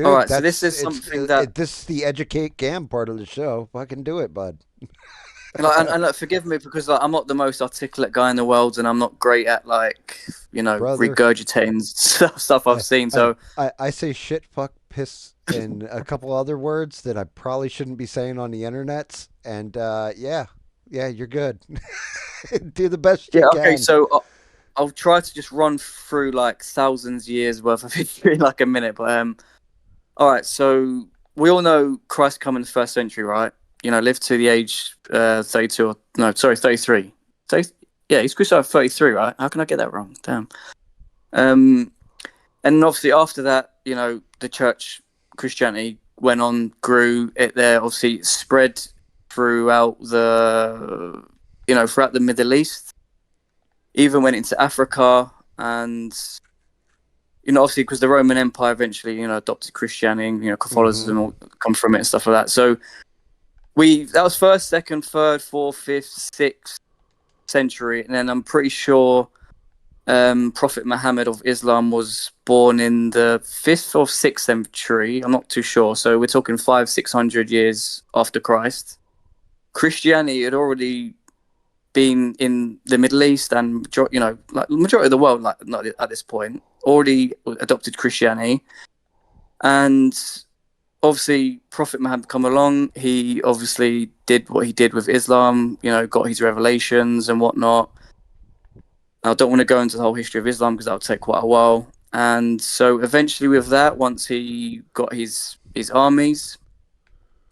all dude. right, so this That's is something that this is the educate Gam part of the show. Fucking do it, bud. and like, forgive me because like I'm not the most articulate guy in the world and I'm not great at like Brother. regurgitating stuff I've I, seen I so I say shit, fuck, piss, and a couple other words that I probably shouldn't be saying on the internet. And yeah, yeah, you're good. Do the best yeah you okay can. so I'll try to just run through like thousands years worth of history in like a minute but all right, so we all know Christ come in the first century, right? Lived to the age 32 or no, sorry, 33. 30, yeah, he's crucified at 33, right? How can I get that wrong? Damn. Um, and obviously after that, the church Christianity went on, grew. It there obviously spread throughout throughout the Middle East, even went into Africa, and obviously because the Roman Empire eventually, adopted Christianity, and, Mm-hmm. Catholicism all come from it and stuff like that. So that was first, second, third, fourth, fifth, sixth century, and then I'm pretty sure Prophet Muhammad of Islam was born in the fifth or sixth century. I'm not too sure. So we're talking 500-600 years after Christ. Christianity had already been in the Middle East and like the majority of the world, like not at this point, already adopted Christianity, and obviously Prophet Muhammad come along. He obviously did what he did with Islam. Got his revelations and whatnot. I don't want to go into the whole history of Islam because that'll take quite a while. And so eventually, with that, once he got his armies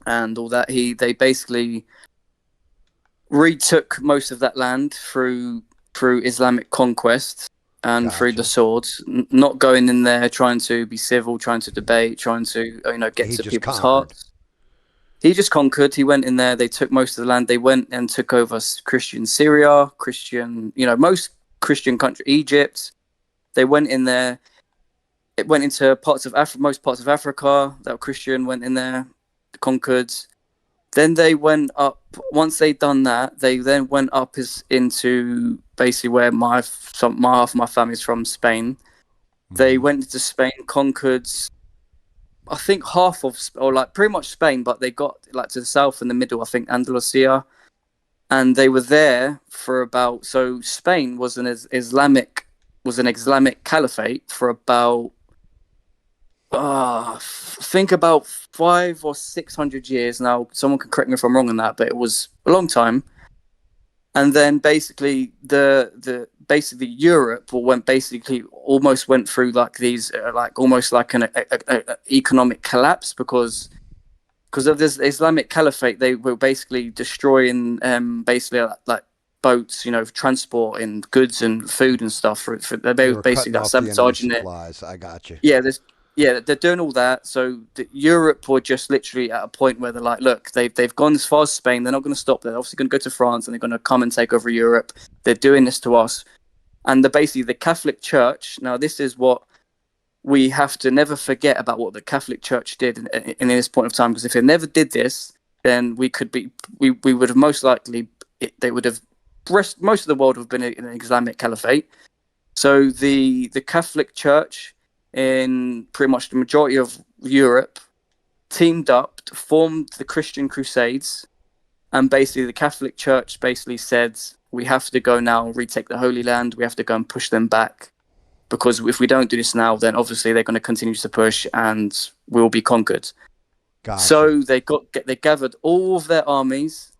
and all that, they basically retook most of that land through Islamic conquest and through the Gotcha. swords, not going in there trying to be civil, trying to debate, trying to get He to just people's conquered. hearts. He just conquered. He went in there. They took most of the land. They went and took over Christian Syria, Christian, most Christian country, Egypt. They went in there. It went into parts of Africa, most parts of Africa that were Christian. Went in there, conquered. Then they went up. Once they'd done that, they then went up into basically where my half of my family's from, Spain. They Hmm. went into Spain, conquered. I think half of, or like pretty much Spain, but they got like to the south and the middle. I think Andalusia, and they were there for about. So Spain was an Islamic caliphate for about think about 500 or 600 years. Now, someone can correct me if I'm wrong on that, but it was a long time. And then basically the basically Europe went basically almost went through like these like almost like an economic collapse because of this Islamic caliphate. They were basically destroying basically like boats, transporting goods and food and stuff. They They were were basically cutting like off the enemy's sabotaging it. supplies. I got you. Yeah, they're doing all that. So Europe were just literally at a point where they're like, look, they've gone as far as Spain. They're not going to stop. They're obviously going to go to France and they're going to come and take over Europe. They're doing this to us. And basically the Catholic Church. Now, this is what we have to never forget about what the Catholic Church did in this point of time. Because if they never did this, then we would have most likely they would have most of the world would have been in an Islamic caliphate. So the Catholic Church in pretty much the majority of Europe teamed up, formed the Christian Crusades, and basically the Catholic Church basically said we have to go now and retake the Holy Land. We have to go and push them back because if we don't do this now, then obviously they're going to continue to push and we'll be conquered. Gotcha. So they gathered all of their armies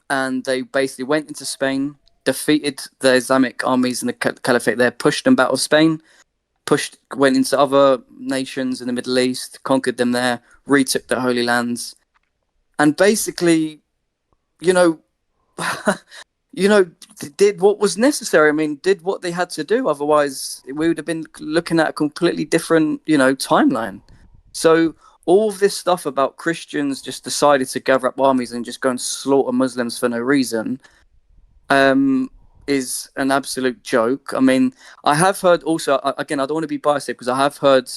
and they basically went into Spain, defeated the Islamic armies in the Caliphate there, pushed them out of Spain, went into other nations in the Middle East, conquered them there, retook the Holy Lands, and basically, you know, you know, did what was necessary. I mean, did what they had to do. Otherwise, we would have been looking at a completely different, timeline. So all of this stuff about Christians just decided to gather up armies and just go and slaughter Muslims for no reason um, is an absolute joke. I mean, I have heard also, again, I don't want to be biased because I have heard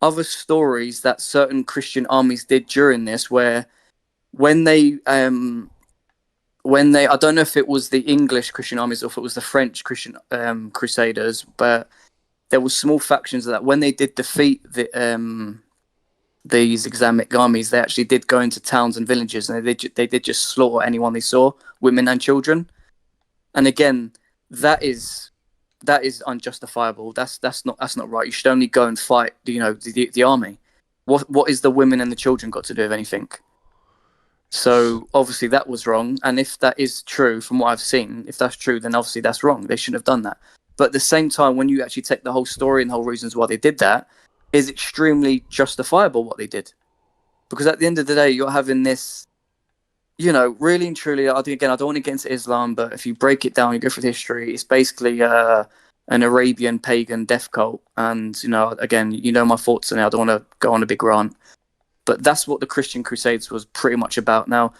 other stories that certain Christian armies did during this, where when they, I don't know if it was the English Christian armies or if it was the French Christian Crusaders, but there were small factions that when they did defeat these Islamic armies, they actually did go into towns and villages and they did just slaughter anyone they saw, women and children. And again, that is unjustifiable. That's not right. You should only go and fight, the army. What is the women and the children got to do with anything? So obviously that was wrong. And if that is true, from what I've seen, if that's true, then obviously that's wrong. They shouldn't have done that. But at the same time, when you actually take the whole story and the whole reasons why they did that, is extremely justifiable what they did. Because at the end of the day, you're having this, really and truly. I think again, I don't want to get into Islam, but if you break it down, you go through the history. It's basically an Arabian pagan death cult, and again, my thoughts on it. I don't want to go on a big rant, but that's what the Christian Crusades was pretty much about. Now,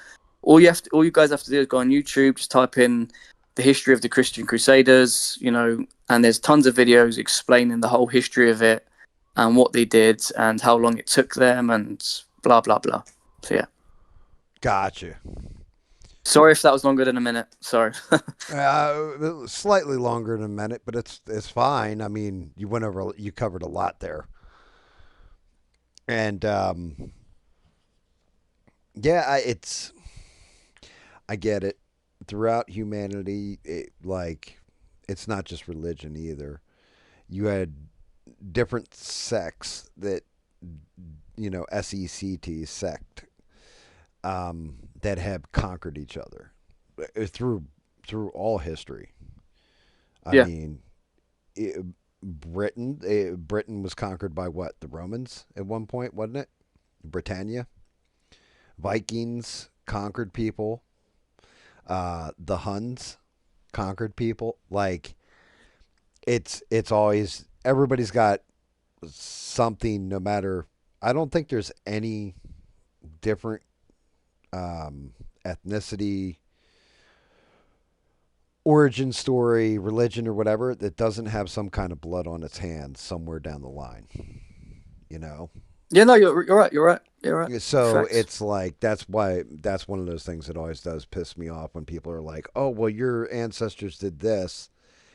all you guys have to do is go on YouTube, just type in the history of the Christian Crusaders, and there's tons of videos explaining the whole history of it and what they did and how long it took them and blah blah blah. So yeah. Gotcha. Sorry if that was longer than a minute. Sorry. Slightly longer than a minute, but it's fine. I mean, you covered a lot there, and yeah, I get it. Throughout humanity, it's not just religion either. You had different sects that SECT sect that have conquered each other through all history. I Yeah. mean, it, Britain was conquered by what, the Romans at one point, wasn't it? Britannia. Vikings conquered people. The Huns conquered people. Like it's always everybody's got something. No matter, I don't think there's any different ethnicity, origin story, religion, or whatever that doesn't have some kind of blood on its hands somewhere down the line. You know, Yeah, no, you're right. You're right. You're right. so Facts. it's like that's one of those things that always does piss me off when people are like, "Oh, well, your ancestors did this,"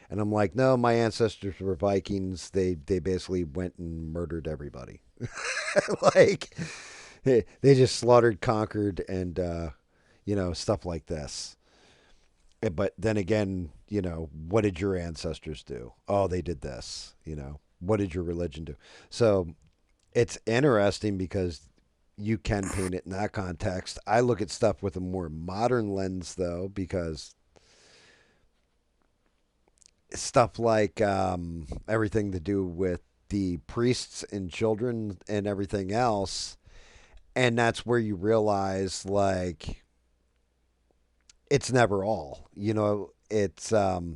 and I'm like, "No, my ancestors were Vikings. They basically went and murdered everybody. Like they just slaughtered, conquered, and stuff like this." But then again, what did your ancestors do? Oh, they did this. What did your religion do? So it's interesting because you can paint it in that context. I look at stuff with a more modern lens, though, because stuff like everything to do with the priests and children and everything else. And that's where you realize, like, it's never all. It's,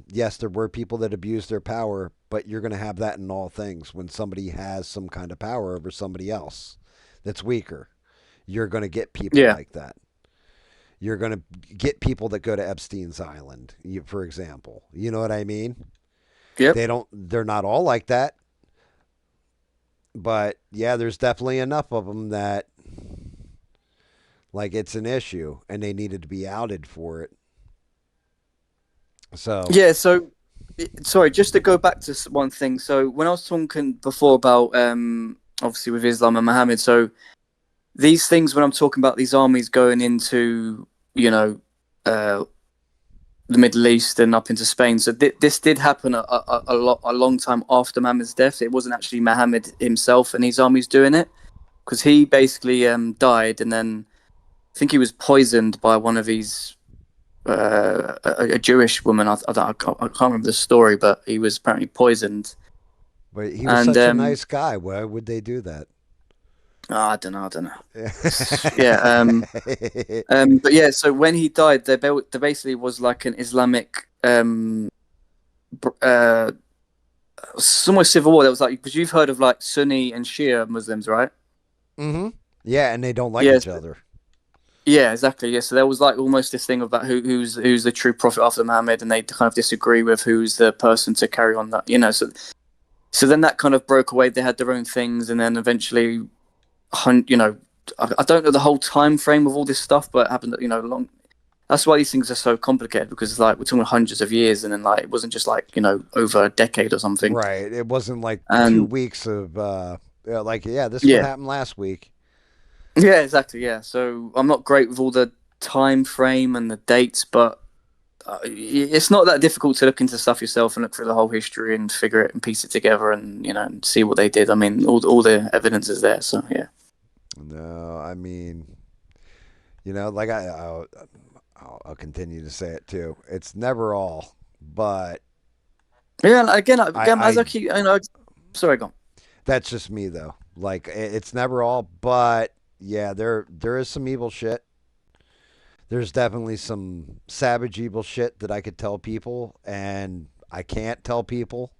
yes, there were people that abused their power, but you're going to have that in all things. When somebody has some kind of power over somebody else that's weaker, you're going to get people Yeah. like that. You're going to get people that go to Epstein's Island, for example. You know what I mean? Yep. They're not all like that, but yeah, there's definitely enough of them that, like, it's an issue and they needed to be outed for it. So, Yeah. So, sorry, just to go back to one thing. So, when I was talking before about obviously with Islam and Muhammad, so these things when I'm talking about these armies going into you know uh, the Middle East and up into Spain. So this did happen a long time after Muhammad's death. It wasn't actually Muhammad himself and his armies doing it because he basically died and then I think he was poisoned by one of these a Jewish woman. I can't remember the story, but he was apparently poisoned. but he was And such a nice guy. Why would they do that? I don't know. I don't know. Yeah. But yeah. So when he died, there basically was like an Islamic uh, somewhat civil war. That was like because you've heard of like Sunni and Shia Muslims, right? Mm-hmm. Yeah, and they don't like Yes. each other. Yeah, exactly. Yeah, so there was like almost this thing about who's the true prophet after Muhammad, and they kind of disagree with who's the person to carry on that. So then that kind of broke away. They had their own things, and then eventually, I don't know the whole time frame of all this stuff, but it happened. Long. That's why these things are so complicated because it's like we're talking hundreds of years, and then like it wasn't just like over a decade or something. Right. It wasn't like two And weeks of like, yeah, this is what yeah, happened last week. yeah, exactly. Yeah. So I'm not great with all the time frame and the dates, but it's not that difficult to look into stuff yourself and look through the whole history and figure it and piece it together and and see what they did. I mean, all the evidence is there. So yeah. No, I mean, like I'll continue to say it too. It's never all, but Yeah. Again, I as I keep, sorry, go on. that's just me though. Like it's never all, but yeah, there is some evil shit. There's definitely some savage evil shit that I could tell people, and I can't tell people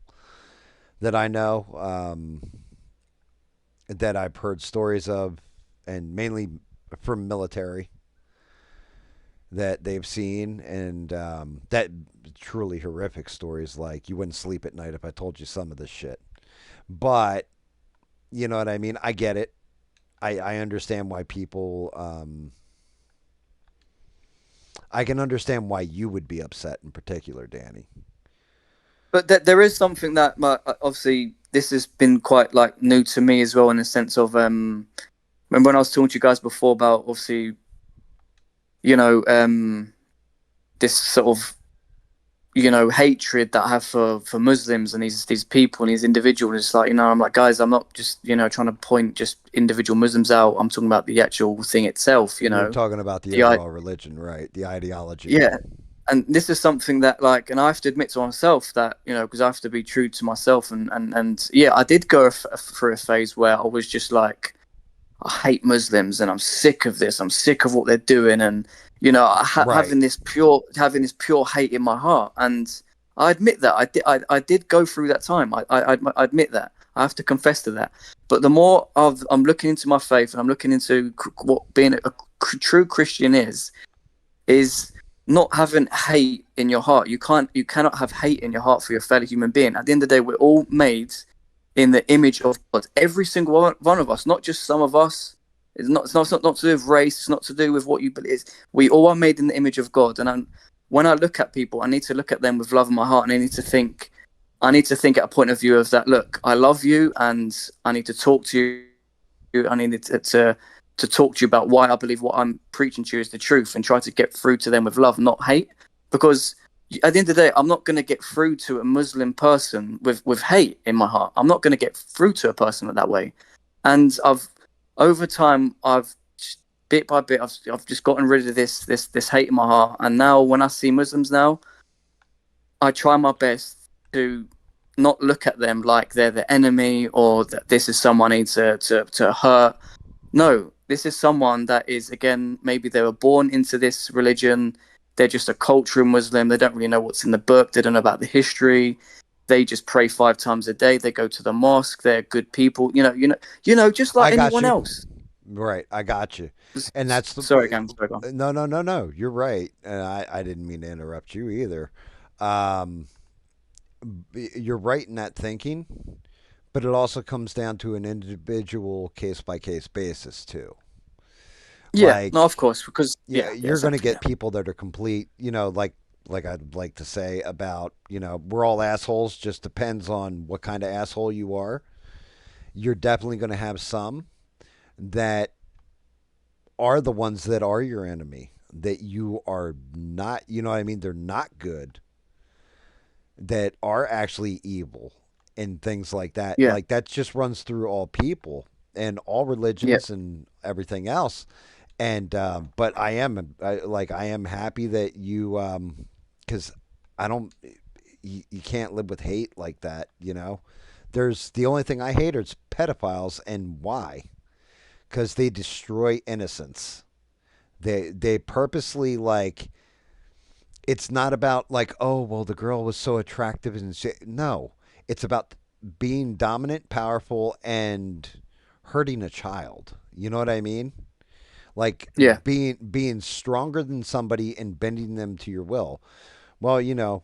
that I know, that I've heard stories of, and mainly from military that they've seen, and that truly horrific stories. Like you wouldn't sleep at night if I told you some of this shit. But you know what I mean. I get it. I understand why people. I can understand why you would be upset in particular, Danny. But there is something that obviously this has been quite like new to me as well in the sense of remember when I was talking to you guys before about obviously you know this sort of hatred that I have for Muslims and these people and these individuals. It's like I'm like guys, I'm not just trying to point just individual Muslims out. I'm talking about the actual thing itself. You're talking about the The overall religion, right? The ideology. yeah, and this is something that like, and I have to admit to myself that because I have to be true to myself and yeah, I did go through a phase where I was just like, I hate Muslims and I'm sick of this. I'm sick of what they're doing, and Right. having this pure hate in my heart. And I admit that I did go through that time. I admit that. I have to confess to that. But the more I'm looking into my faith and I'm looking into what being a true Christian is not having hate in your heart. You cannot have hate in your heart for your fellow human being. At the end of the day, we're all made in the image of God. Every single one of us, not just some of us. It's not to do with race. It's not to do with what you believe. We all are made in the image of God. And when I look at people, I need to look at them with love in my heart, and I need to think at a point of view of that. Look, I love you, and I need to talk to you. I need to talk to you about why I believe what I'm preaching to you is the truth, and try to get through to them with love, not hate. Because at the end of the day, I'm not going to get through to a Muslim person with hate in my heart. I'm not going to get through to a person that way. And over time, bit by bit, I've just gotten rid of this hate in my heart. And now, when I see Muslims now, I try my best to not look at them like they're the enemy or that this is someone I need to hurt. No, this is someone that is, again, maybe they were born into this religion. They're just a cultural Muslim. They don't really know what's in the book. They don't know about the history. They just pray 5 times a day. They go to the mosque. They're good people. Just like I got anyone you. else. Right, I got you. And that's Sorry, the Gam. Sorry, Gam. no, no, no, no. You're right, and I didn't mean to interrupt you either. Um, you're right in that thinking, but it also comes down to an individual case by case basis too. Yeah, no, of Like, course, because yeah, yeah, you're going to exactly, get yeah, people that are complete, like I'd like to say about, we're all assholes, just depends on what kind of asshole you are. You're definitely going to have some that are the ones that are your enemy, that you are not, you know what I mean? They're not good, that are actually evil and things like that. yeah, Like that just runs through all people and all yeah, religions and everything else. And but I am happy that you because I don't you can't live with hate like that. There's the only thing I hate is pedophiles, and why? Because they destroy innocence. They purposely, like, it's not about like, oh well, the girl was so attractive and no, it's about being dominant, powerful, and hurting a child. You know what I mean? Like yeah. being stronger than somebody and bending them to your will. Well,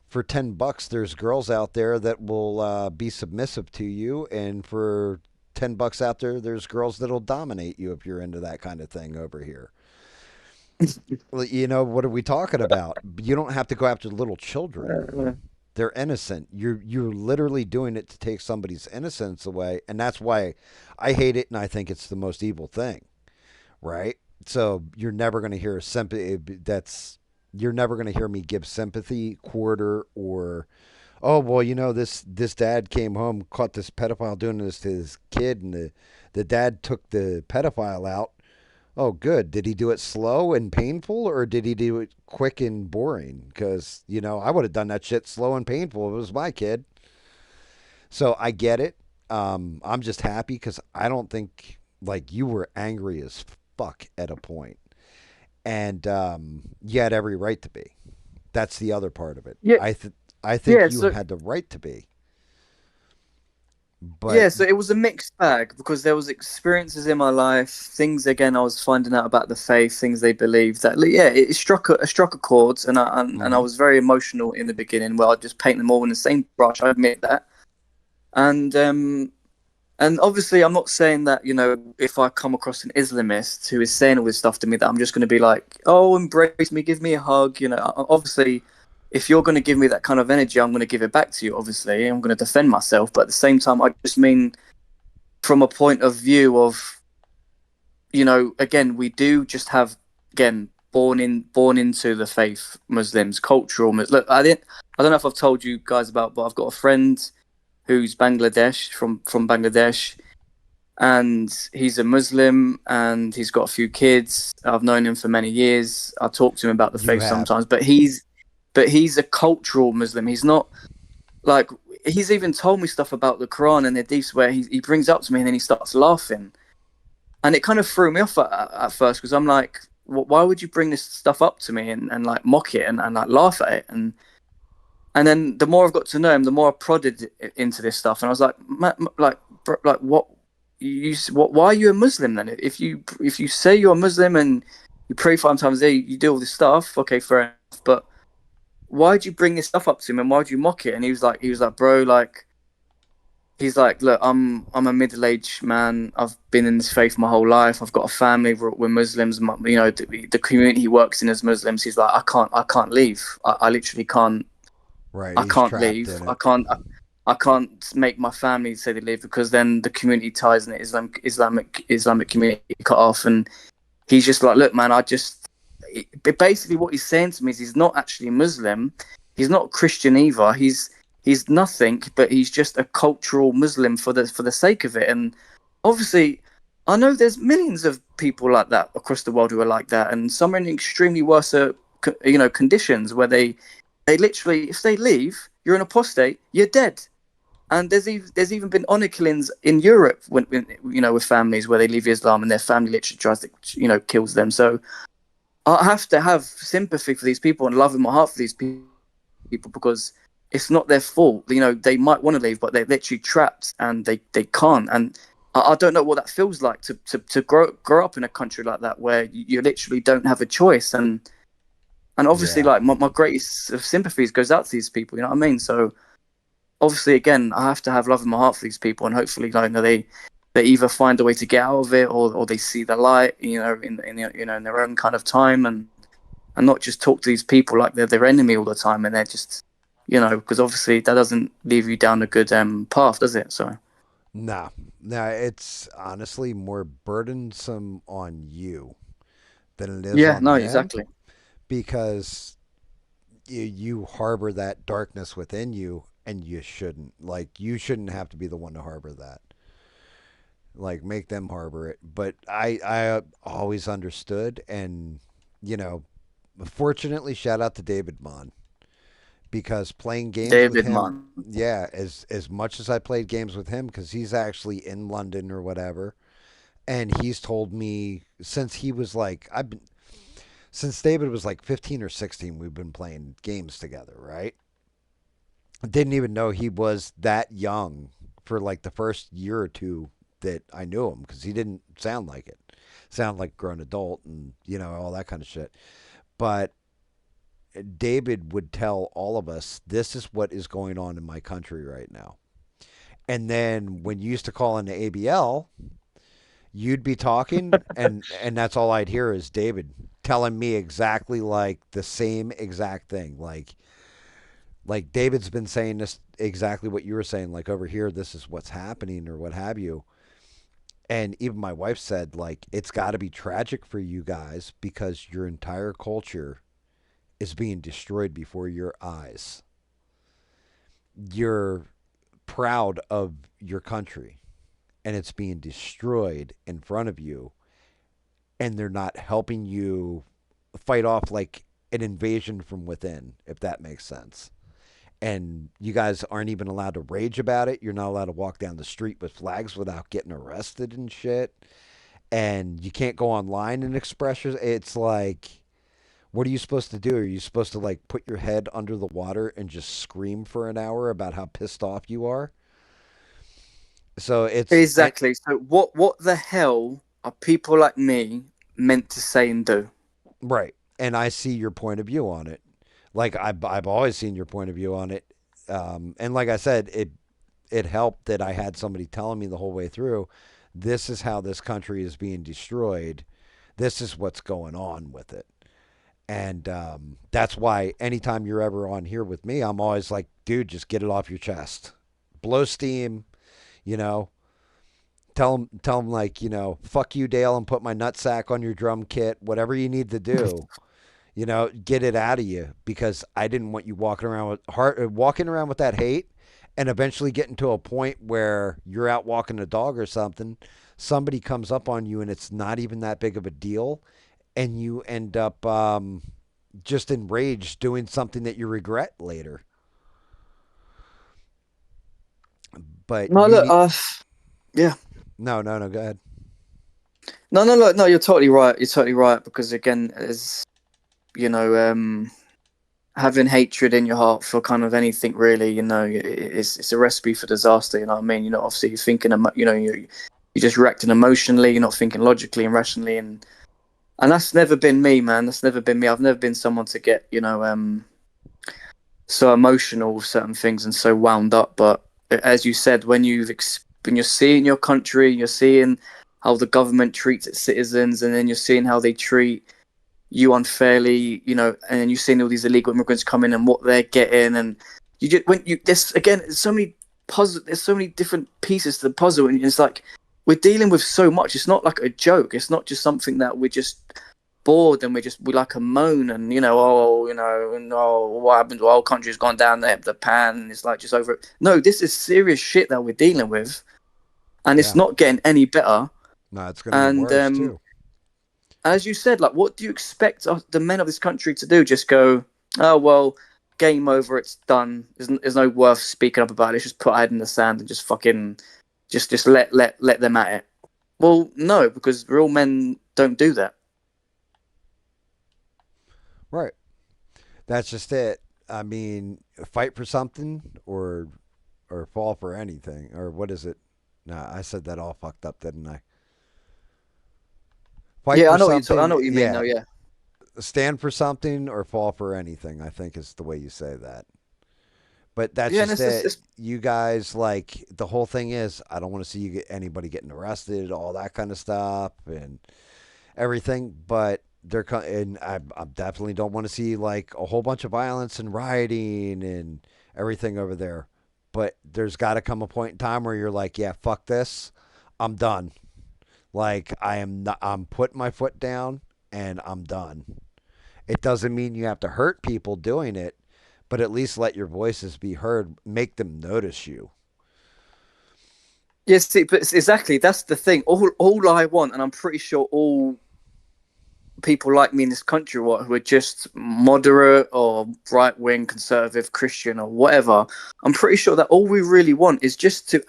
for $10, there's girls out there that will be submissive to you, and for $10 out there, there's girls that'll dominate you if you're into that kind of thing over here. Well, what are we talking about? You don't have to go after little children. Uh, They're innocent. You're literally doing it to take somebody's innocence away, and that's why I hate it, and I think it's the most evil thing, right? So you're never going to hear sympathy. You're never going to hear me give sympathy quarter or, oh well, this dad came home, caught this pedophile doing this to his kid, and the dad took the pedophile out. Oh, good. Did he do it slow and painful, or did he do it quick and boring? Because I would have done that shit slow and painful if it was my kid. So I get it. I'm just happy because I don't think, like, you were angry as fuck at a point, and you had every right to be. That's the other part of it. yeah, I think yeah. you So had the right to be, but yeah, so it was a mixed bag because there was experiences in my life, things again I was finding out about the faith, things they believed that yeah, it struck a chord, and I mm-hmm. was very emotional in the beginning. Where I just paint them all in the same brush. I admit that, and obviously I'm not saying that if I come across an Islamist who is saying all this stuff to me that I'm just going to be like, oh, embrace me, give me a hug. Obviously, if you're going to give me that kind of energy, I'm going to give it back to you. Obviously, I'm going to defend myself, but at the same time, I just mean from a point of view of, again, we do just have, again, born into the faith, Muslims, cultural. Look, I don't know if I've told you guys about, but I've got a friend who's Bangladesh from Bangladesh, and he's a Muslim, and he's got a few kids. I've known him for many years. I talk to him about the You faith have. sometimes, but he's a cultural Muslim. He's not like he's even told me stuff about the Quran and the Hadiths where he brings up to me and then he starts laughing, and it kind of threw me off at first because I'm like, why would you bring this stuff up to me and like mock it and like laugh at it and then the more I've got to know him, the more I prodded into this stuff, and I was like, like what what? Why are you a Muslim then? If you say you're a Muslim and you pray 5 times a day, you do all this stuff. Okay, fair enough. But why'd you bring this stuff up to him and why'd you mock it? And he was like, bro, like he's like, look, I'm a middle-aged man. I've been in this faith my whole life. I've got a family. We're Muslims. You know, the community he works in as Muslims. He's like, I can't leave. I literally can't. Right. I He's can't trapped leave. in it. I can't make my family say they leave because then the community ties in the Islamic community cut off. And he's just like, look, man, basically what he's saying to me is he's not actually Muslim. He's not Christian either. He's nothing, but he's just a cultural Muslim for the sake of it. And obviously, I know there's millions of people like that across the world who are like that, and some are in extremely worse, conditions where they literally, if they leave, you're an apostate, you're dead. And there's even been honor killings in Europe when with families where they leave Islam and their family literally tries to kills them. So I have to have sympathy for these people and love in my heart for these people because it's not their fault. You know, they might want to leave, but they're literally trapped and they can't. And I don't know what that feels like to grow up in a country like that where you literally don't have a choice. And obviously, Yeah. like my greatest of sympathies goes out to these people. You know what I mean? So obviously, again, I have to have love in my heart for these people, and hopefully, they either find a way to get out of it, or they see the light, in their own kind of time, and not just talk to these people like they're their enemy all the time, and they're just, because obviously that doesn't leave you down a good path, does it? So Nah. Nah, it's honestly more burdensome on you than it is yeah, on no, them exactly. because you harbor that darkness within you and you shouldn't. Like, you shouldn't have to be the one to harbor that. Like, make them harbor it. But I always understood, and, you know, fortunately, shout out to David Mon because playing games with David, him, man, yeah, as much as I played games with him, because he's actually in London or whatever, and he's told me since he was like, I've been since David was like 15 or 16, we've been playing games together, right? Didn't even know he was that young for like the first year or two that I knew him because he didn't sound like it. Sound like a grown adult and, all that kind of shit. But David would tell all of us, this is what is going on in my country right now. And then when you used to call in the ABL, you'd be talking and that's all I'd hear is David telling me exactly like the same exact thing. Like David's been saying this exactly what you were saying, like over here this is what's happening or what have you. And even my wife said like it's got to be tragic for you guys because your entire culture is being destroyed before your eyes. You're proud of your country and it's being destroyed in front of you and they're not helping you fight off like an invasion from within, if that makes sense. And you guys aren't even allowed to rage about it. You're not allowed to walk down the street with flags without getting arrested and shit. And you can't go online and express yourself. It's like, what are you supposed to do? Are you supposed to like put your head under the water and just scream for an hour about how pissed off you are? So it's and exactly. So what the hell are people like me meant to say and do? right. And I see your point of view on it. Like I've always seen your point of view on it. And like I said, it helped that I had somebody telling me the whole way through, this is how this country is being destroyed. This is what's going on with it. And that's why anytime you're ever on here with me, I'm always like, dude, just get it off your chest. Blow steam, you know. Tell them like, fuck you, Dale, and put my nutsack on your drum kit. Whatever you need to do, get it out of you because I didn't want you walking around with that hate, and eventually getting to a point where you're out walking a dog or something. Somebody comes up on you, and it's not even that big of a deal, and you end up just enraged doing something that you regret later. But No, look, yeah, no, no, no. Go ahead. no, no, look, no, you're totally right. You're totally right because again, as you know, having hatred in your heart for kind of anything really, it's a recipe for disaster. You know what I mean? Obviously you're thinking, you're just reacting emotionally. You're not thinking logically and rationally, and that's never been me, man. That's never been me. I've never been someone to get, so emotional with certain things and so wound up. But as you said, when you're seeing your country, you're seeing how the government treats its citizens, and then you're seeing how they treat you unfairly, and then you're seeing all these illegal immigrants come in and what they're getting, and you just when you this again, there's so many different pieces to the puzzle, and it's like we're dealing with so much. It's not like a joke. It's not just something that we're just bored and we like a moan and and what happened? The whole country's gone down the pan. And it's like just over it. No, this is serious shit that we're dealing with, and it's Yeah. not getting any better. No, it's going to get And worse too. as you said, like, what do you expect the men of this country to do? Just go, oh well, game over, it's done. There's no worth speaking up about it. Let's just put our head in the sand and just fucking, just let them at it. Well, no, because real men don't do that. Right. That's just it. I mean, fight for something or fall for anything, or what is it? Nah, I said that all fucked up, didn't I? Fight Yeah, for I something, know what you mean. yeah. Though, yeah, Stand for something or fall for anything, I think is the way you say that. But that's yeah, and just it. You guys, like, the whole thing is, I don't want to see anybody getting arrested, all that kind of stuff, and everything. But and I definitely don't want to see like a whole bunch of violence and rioting and everything over there. But there's got to come a point in time where you're like, yeah, fuck this, I'm done. Like I am, not, I'm putting my foot down and I'm done. It doesn't mean you have to hurt people doing it, but at least let your voices be heard. Make them notice you. yes, but exactly that's the thing. All I want, and I'm pretty sure all people like me in this country who are just moderate or right wing, conservative, Christian, or whatever. I'm pretty sure that all we really want is just to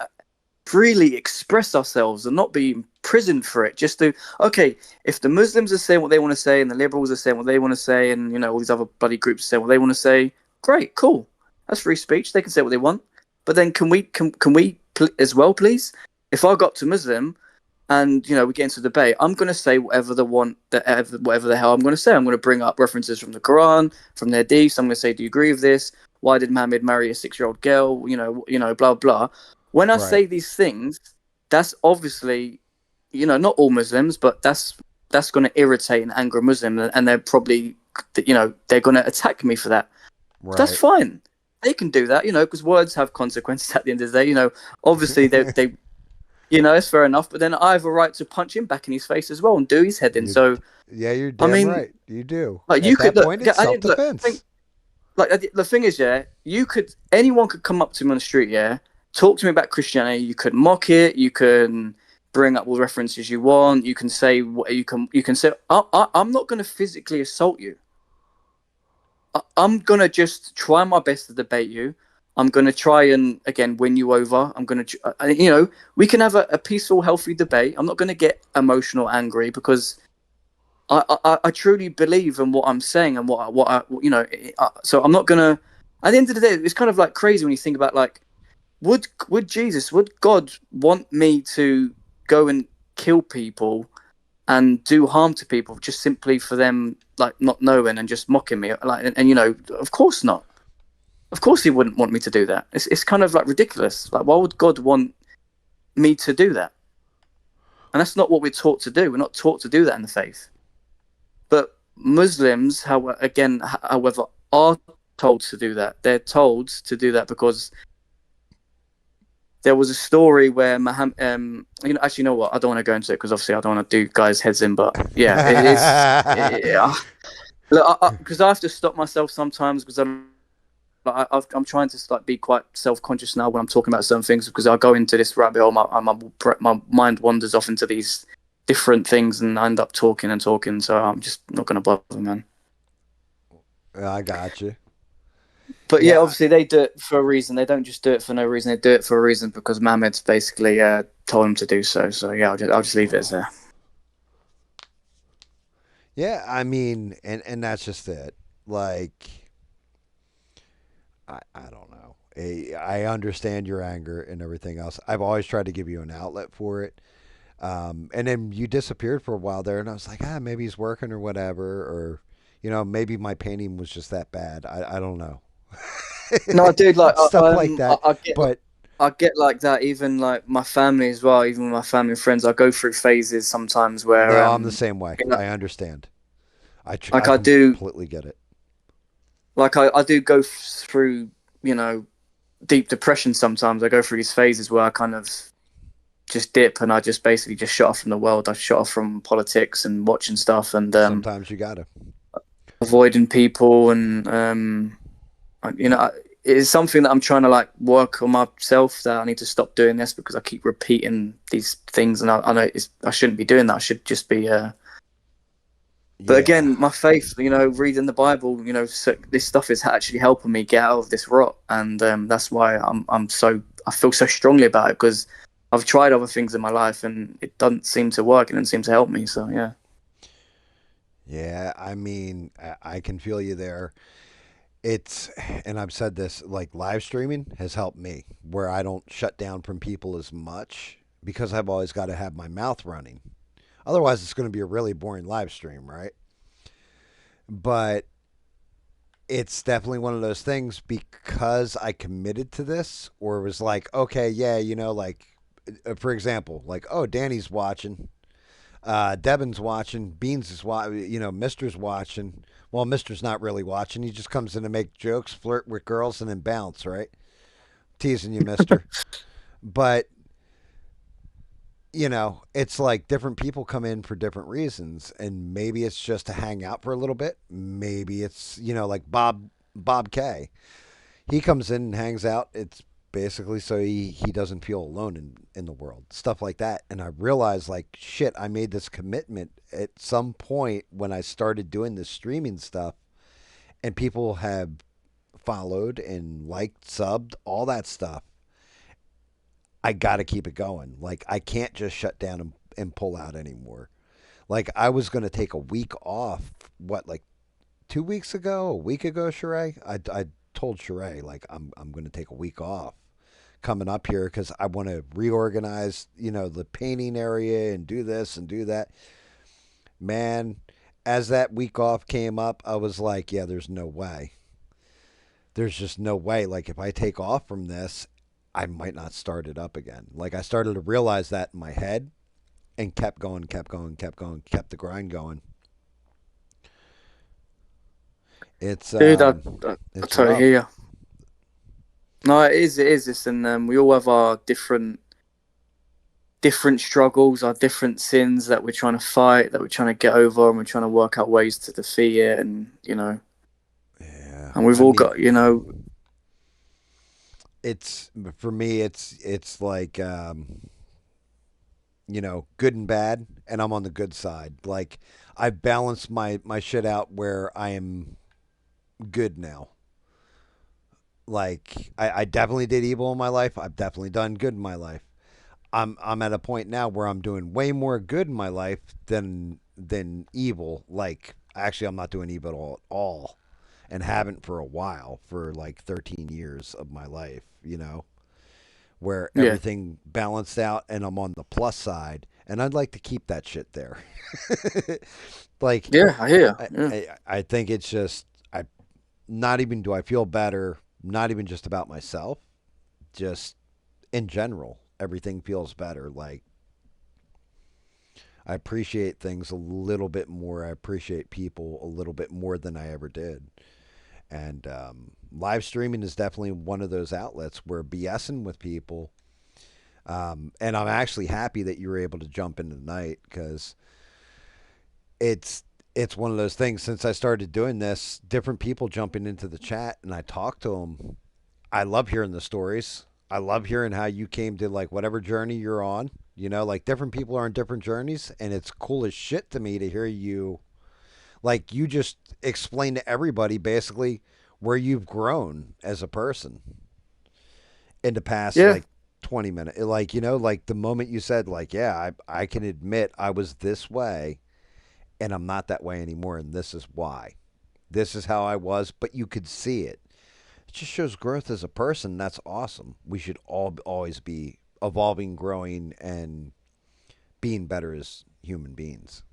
freely express ourselves and not be imprisoned for it. Just to, okay, if the Muslims are saying what they want to say and the liberals are saying what they want to say, and all these other bloody groups are saying what they want to say, great, cool. That's free speech. They can say what they want. But then can we as well, please? If I got to Muslim and we get into debate, I'm going to say whatever the want, whatever the hell I'm going to say. I'm going to bring up references from the Quran, from their hadiths. I'm going to say, do you agree with this? Why did Muhammad marry a 6-year-old girl? Blah blah. When I Right. say these things, that's obviously, not all Muslims, but that's going to irritate and anger a Muslim, and they're probably, they're going to attack me for that. But that's Right. fine. They can do that, because words have consequences at the end of the day. Obviously they it's fair enough. But then I have a right to punch him back in his face as well and do his head in. you, So yeah, you're I damn mean, right. You do. like you At could that look. point, it's I self didn't look. defense. Like the thing is, yeah, anyone could come up to me on the street, yeah, talk to me about Christianity. You could mock it. You can bring up all the references you want. You can say what you can say. I'm not going to physically assault you. I'm gonna just try my best to debate you. I'm gonna try and again win you over. I'm gonna, we can have a peaceful, healthy debate. I'm not gonna get emotional, angry because I truly believe in what I'm saying and what I so I'm not gonna. At the end of the day, it's kind of like crazy when you think about like would God want me to go and kill people and do harm to people just simply for them like not knowing and just mocking me like and of course not, of course he wouldn't want me to do that. It's kind of like ridiculous. Like why would God want me to do that? And that's not what we're taught to do. We're not taught to do that in the faith. But Muslims, however, are told to do that. They're told to do that because there was a story where Muhammad, actually, you know what? I don't want to go into it because obviously I don't want to do guys' heads in. But yeah, it is. Yeah, because I have to stop myself sometimes because I'm trying to like be quite self-conscious now when I'm talking about certain things because I go into this rabbit hole. My mind wanders off into these different things and I end up talking and talking. So I'm just not going to bother, man. I got you. But yeah, Yeah, obviously they do it for a reason. They don't just do it for no reason. They do it for a reason because Mohammed's basically told them to do so. So yeah, I'll just leave it as there. yeah. I mean, and that's just it. Like, I don't know. I understand your anger and everything else. I've always tried to give you an outlet for it. And then you disappeared for a while there, and I was like, maybe he's working or whatever, or maybe my painting was just that bad. I don't know. No, dude, like Stuff like that. But I get like that. Even like my family as well. Even with my family and friends, I go through phases sometimes where no, I'm the same way. you know, I understand. like I I do, completely get it. like I do go through, you know, deep depression sometimes. I go through these phases where I kind of just dip and I just basically just shut off from the world. I shut off from politics and watching stuff and Sometimes you gotta. avoiding people and you know, it's something that I'm trying to like work on myself, that I need to stop doing this because I keep repeating these things and I know I shouldn't be doing that. I should just be but Yeah. again, my faith, you know, reading the Bible, you know, so this stuff is actually helping me get out of this rot, and that's why I feel so strongly about it, because I've tried other things in my life and it doesn't seem to work. It doesn't seem to help me. So yeah, Yeah. I mean, I can feel you there. It's, and I've said this, like live streaming has helped me where I don't shut down from people as much because I've always got to have my mouth running. Otherwise, it's going to be a really boring live stream, right? But it's definitely one of those things because I committed to this, or it was like, okay, yeah, like, for example, like, oh, Danny's watching, Devin's watching, Beans is watching, Mister's watching. Well, Mister's not really watching. He just comes in to make jokes, flirt with girls, and then bounce, right? Teasing you, Mister. But it's like different people come in for different reasons, and maybe it's just to hang out for a little bit. Maybe it's like Bob K. He comes in and hangs out. It's basically so he doesn't feel alone in the world, stuff like that. And I realized, like, shit, I made this commitment at some point when I started doing this streaming stuff, and people have followed and liked, subbed, all that stuff. I got to keep it going. Like, I can't just shut down and pull out anymore. Like, I was going to take a week off, what, like 2 weeks ago, a week ago, Sheree? I told Sheree, like, I'm going to take a week off coming up here because I want to reorganize, the painting area and do this and do that. Man, as that week off came up, I was like, yeah, there's no way. There's just no way. Like, if I take off from this, I might not start it up again. Like, I started to realize that in my head and kept going, kept going, kept going, kept the grind going. It's dude, I it's totally rough. hear you. No, it is. It is this, and we all have our different struggles, our different sins that we're trying to fight, that we're trying to get over, and we're trying to work out ways to defeat it. And Yeah, and we've I all mean, got, it's for me. It's like good and bad, and I'm on the good side. Like, I've balanced my shit out where I am good now. Like, I definitely did evil in my life. I've definitely done good in my life. I'm at a point now where I'm doing way more good in my life than evil. Like, actually, I'm not doing evil at all, and haven't for a while, for like 13 years of my life. Where yeah, everything balanced out, and I'm on the plus side, and I'd like to keep that shit there. Like, yeah, I hear I, you. Yeah, I think it's just, I not even do I feel better, not even just about myself, just in general, everything feels better. Like, I appreciate things a little bit more. I appreciate people a little bit more than I ever did. And live streaming is definitely one of those outlets where BSing with people. And I'm actually happy that you were able to jump in tonight because it's it's one of those things. Since I started doing this, different people jumping into the chat, and I talk to them. I love hearing the stories. I love hearing how you came to, like, whatever journey you're on. Like, different people are on different journeys, and it's cool as shit to me to hear you. Like, you just explain to everybody basically where you've grown as a person in the past, yeah, like, 20 minutes. Like, like the moment you said, like, yeah, I can admit I was this way, and I'm not that way anymore, and this is why. This is how I was, but you could see it. It just shows growth as a person. That's awesome. We should all always be evolving, growing, and being better as human beings.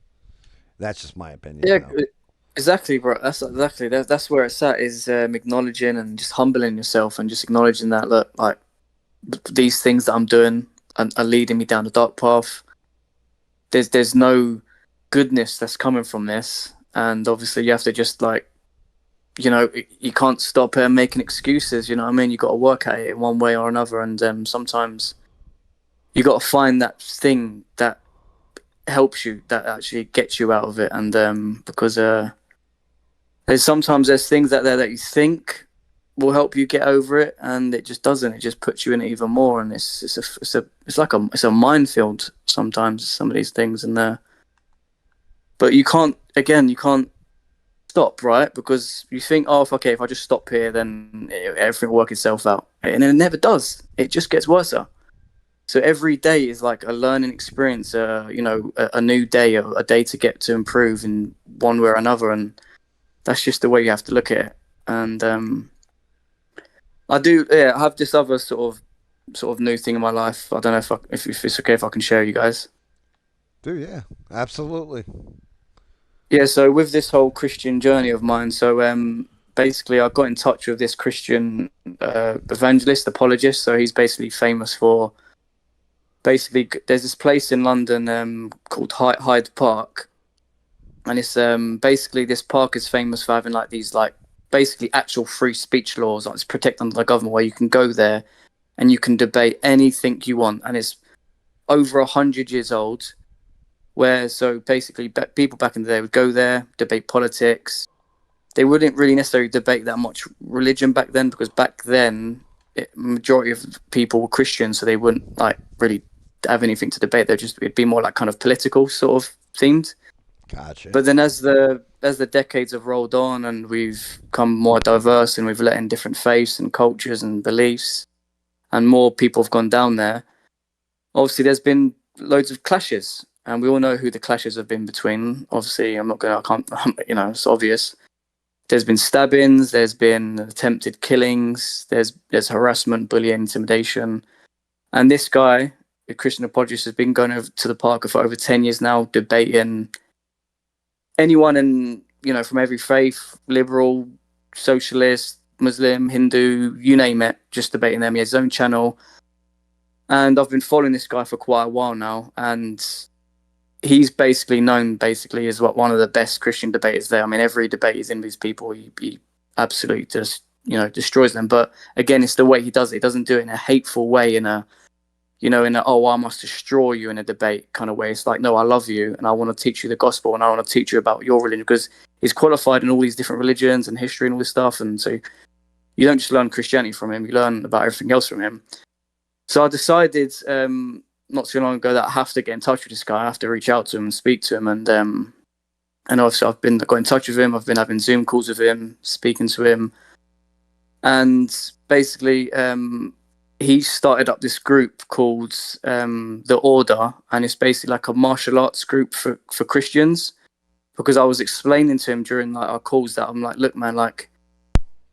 That's just my opinion, Yeah, though. exactly, bro. That's exactly that's where it's at. Is acknowledging and just humbling yourself and just acknowledging that look, like these things that I'm doing are leading me down the dark path. There's no goodness that's coming from this, and obviously you have to just like you can't stop making excuses. You know what I mean? You got to work at it in one way or another, and sometimes you got to find that thing that helps you, that actually gets you out of it, and because there's things out there that you think will help you get over it, and it just doesn't. It just puts you in it even more, and it's a minefield sometimes. Some of these things, and but you can't stop, right? Because you think, oh, okay, if I just stop here, then everything will work itself out, and it never does. It just gets worse. So every day is like a learning experience, a new day, a day to get to improve in one way or another, and that's just the way you have to look at it. And I do, yeah, I have this other sort of new thing in my life. I don't know if it's okay if I can share you guys. Dude, yeah, absolutely. Yeah, so with this whole Christian journey of mine, so basically I got in touch with this Christian evangelist, apologist. So he's basically famous for basically there's this place in London called Hyde Park, and it's basically this park is famous for having like these like basically actual free speech laws, like it's protected under the government, where you can go there and you can debate anything you want, and it's over 100 years old. Where so basically people back in the day would go there, debate politics. They wouldn't really necessarily debate that much religion back then, because back then majority of people were Christian, so they wouldn't like really have anything to debate. It'd be more like kind of political sort of themed. Gotcha. But then as the decades have rolled on and we've become more diverse and we've let in different faiths and cultures and beliefs, and more people have gone down there, obviously there's been loads of clashes, and we all know who the clashes have been between. Obviously, I can't, it's obvious. There's been stabbings, there's been attempted killings, there's harassment, bullying, intimidation, and this guy, the Christian apologist, has been going over to the park for over 10 years now, debating anyone and from every faith, liberal, socialist, Muslim, Hindu, you name it, just debating them. He has his own channel, and I've been following this guy for quite a while now, and he's basically known as one of the best Christian debaters there. I mean, every debate he's in with these people, he absolutely just destroys them. But again, it's the way he does it. He doesn't do it in a hateful way, oh, I must destroy you in a debate kind of way. It's like, no, I love you and I want to teach you the gospel and I want to teach you about your religion, because he's qualified in all these different religions and history and all this stuff. And so you don't just learn Christianity from him, you learn about everything else from him. So I decided not too long ago that I have to get in touch with this guy. I have to reach out to him and speak to him. And obviously I've got in touch with him. I've been having Zoom calls with him, speaking to him. And basically, he started up this group called The Order, and it's basically like a martial arts group for Christians. Because I was explaining to him during like our calls that I'm like, look, man, like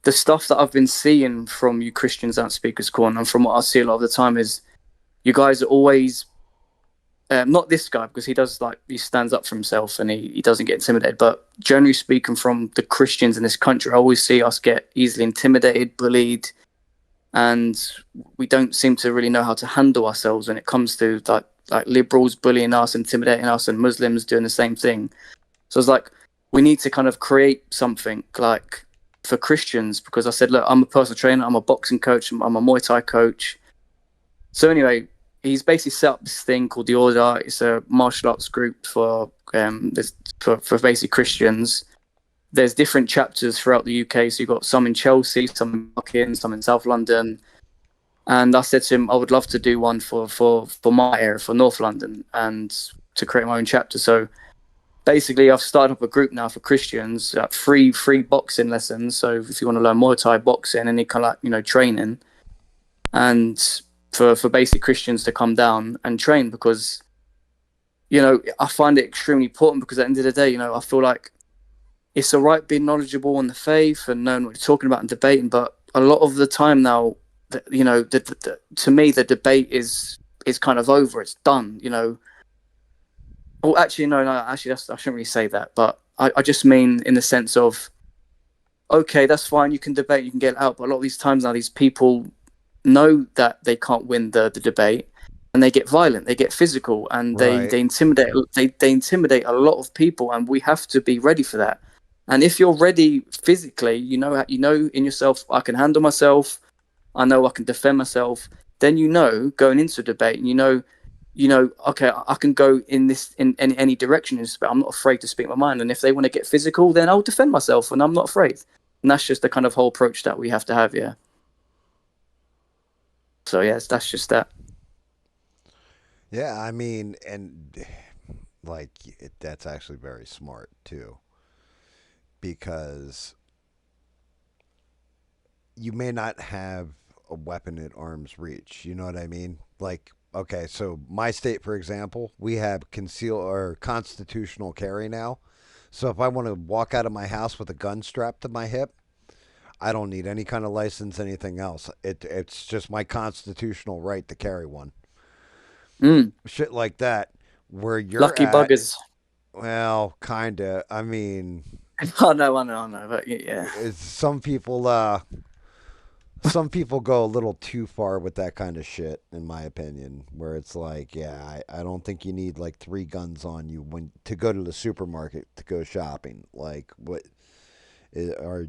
the stuff that I've been seeing from you Christians at Speakers Corner, and from what I see a lot of the time, is you guys are always not this guy, because he stands up for himself and he doesn't get intimidated. But generally speaking, from the Christians in this country, I always see us get easily intimidated, bullied, and we don't seem to really know how to handle ourselves when it comes to like liberals bullying us, intimidating us, and Muslims doing the same thing. So it's like we need to kind of create something like for Christians, because I said, look, I'm a personal trainer, I'm a boxing coach, I'm a Muay Thai coach. So anyway, he's basically set up this thing called The Order. It's a martial arts group for basically Christians. There's different chapters throughout the UK. So you've got some in Chelsea, some in Buckingham, some in South London. And I said to him, I would love to do one for my area, for North London, and to create my own chapter. So basically, I've started up a group now for Christians, free boxing lessons. So if you want to learn Muay Thai, boxing, any kind of training, and for basic Christians to come down and train, because I find it extremely important, because at the end of the day, I feel like it's all right being knowledgeable on the faith and knowing what you're talking about and debating, but a lot of the time now, to me, the debate is kind of over. It's done. Oh, actually, no, no. Actually, I shouldn't really say that. But I just mean in the sense of, okay, that's fine. You can debate, you can get it out. But a lot of these times now, these people know that they can't win the debate, and they get violent, they get physical, and they Right. they intimidate they intimidate a lot of people, and we have to be ready for that. And if you're ready physically, you know in yourself, I can handle myself. I know I can defend myself. Then going into a debate, and okay, I can go in any direction. I'm not afraid to speak my mind. And if they want to get physical, then I'll defend myself, and I'm not afraid. And that's just the kind of whole approach that we have to have. Yeah. So yes, that's just that. Yeah, I mean, and like that's actually very smart too, because you may not have a weapon at arm's reach. You know what I mean? Like, okay, so my state, for example, we have conceal or constitutional carry now. So if I want to walk out of my house with a gun strapped to my hip, I don't need any kind of license, anything else. It's just my constitutional right to carry one. Mm, Shit like that. Where you're lucky at, buggers. well, kinda. I mean, I know. But yeah, some people some people go a little too far with that kind of shit, in my opinion. Where it's like, yeah, I don't think you need like three guns on you when to go to the supermarket to go shopping. Like, what are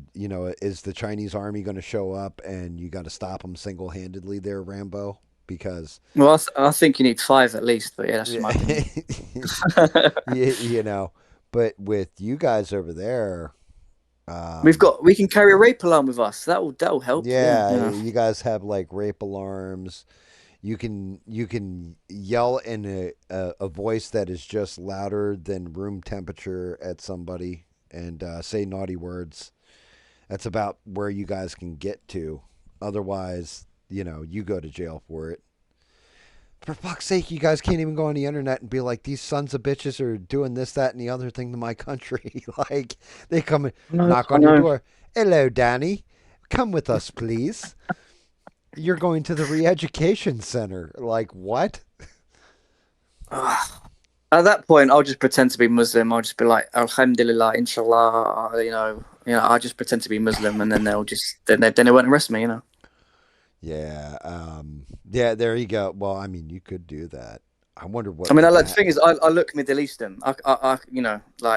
is the Chinese army going to show up and you got to stop them single handedly there, Rambo? Because well, I think you need five at least. But yeah, that's just my opinion. you, you know, but with you guys over there, um, We can carry a rape alarm with us. That'll help. Yeah, yeah, you guys have like rape alarms. You can yell in a voice that is just louder than room temperature at somebody and say naughty words. That's about where you guys can get to. Otherwise, you go to jail for it. For fuck's sake, you guys can't even go on the internet and be like, these sons of bitches are doing this, that, and the other thing to my country. Like, they come and no, knock I on your know. door. Hello, Danny. Come with us, please. You're going to the re education center. Like, what? At that point, I'll just pretend to be Muslim. I'll just be like, Alhamdulillah, Inshallah. I'll just pretend to be Muslim, and then then they won't arrest me. Yeah. Yeah, there you go. Well, I mean, you could do that. I wonder I what mean, would the that. thing is, I look Middle Eastern.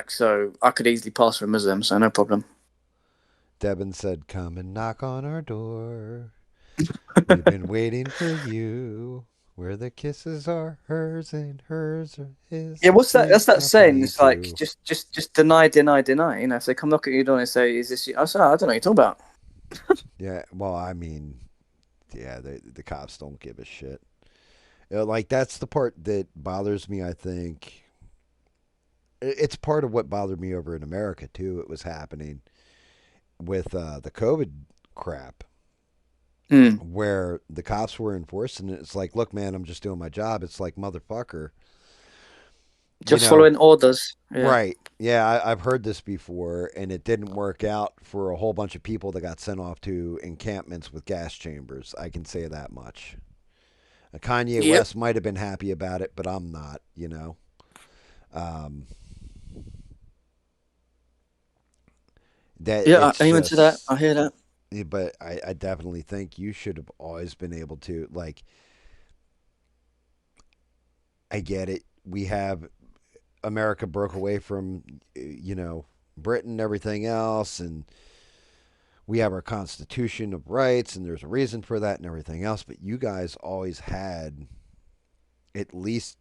So I could easily pass for a Muslim, so no problem. Devin said, come and knock on our door. We've been waiting for you. Where the kisses are hers and hers are his. Yeah, what's that? We've That's that saying. company It's like too. just deny, deny, deny. If they come knock at your door and say, "Is this you?" I say, "I don't know what you're talking about." Yeah, well, I mean, yeah, the cops don't give a shit. Like, that's the part that bothers me, I think. It's part of what bothered me over in America, too. It was happening with the COVID crap Hmm. where the cops were enforcing it. It's like, look, man, I'm just doing my job. It's like, motherfucker, you Just know, following orders. Yeah. right. Yeah, I've heard this before, and it didn't work out for a whole bunch of people that got sent off to encampments with gas chambers. I can say that much. Kanye Yep. West might have been happy about it, but I'm not. Um, that Yeah. it's Amen to that. just, I hear that. but I definitely think you should have always been able to, like, I get it. We have America broke away from, Britain and everything else, and we have our Constitution of rights, and there's a reason for that and everything else. But you guys always had, at least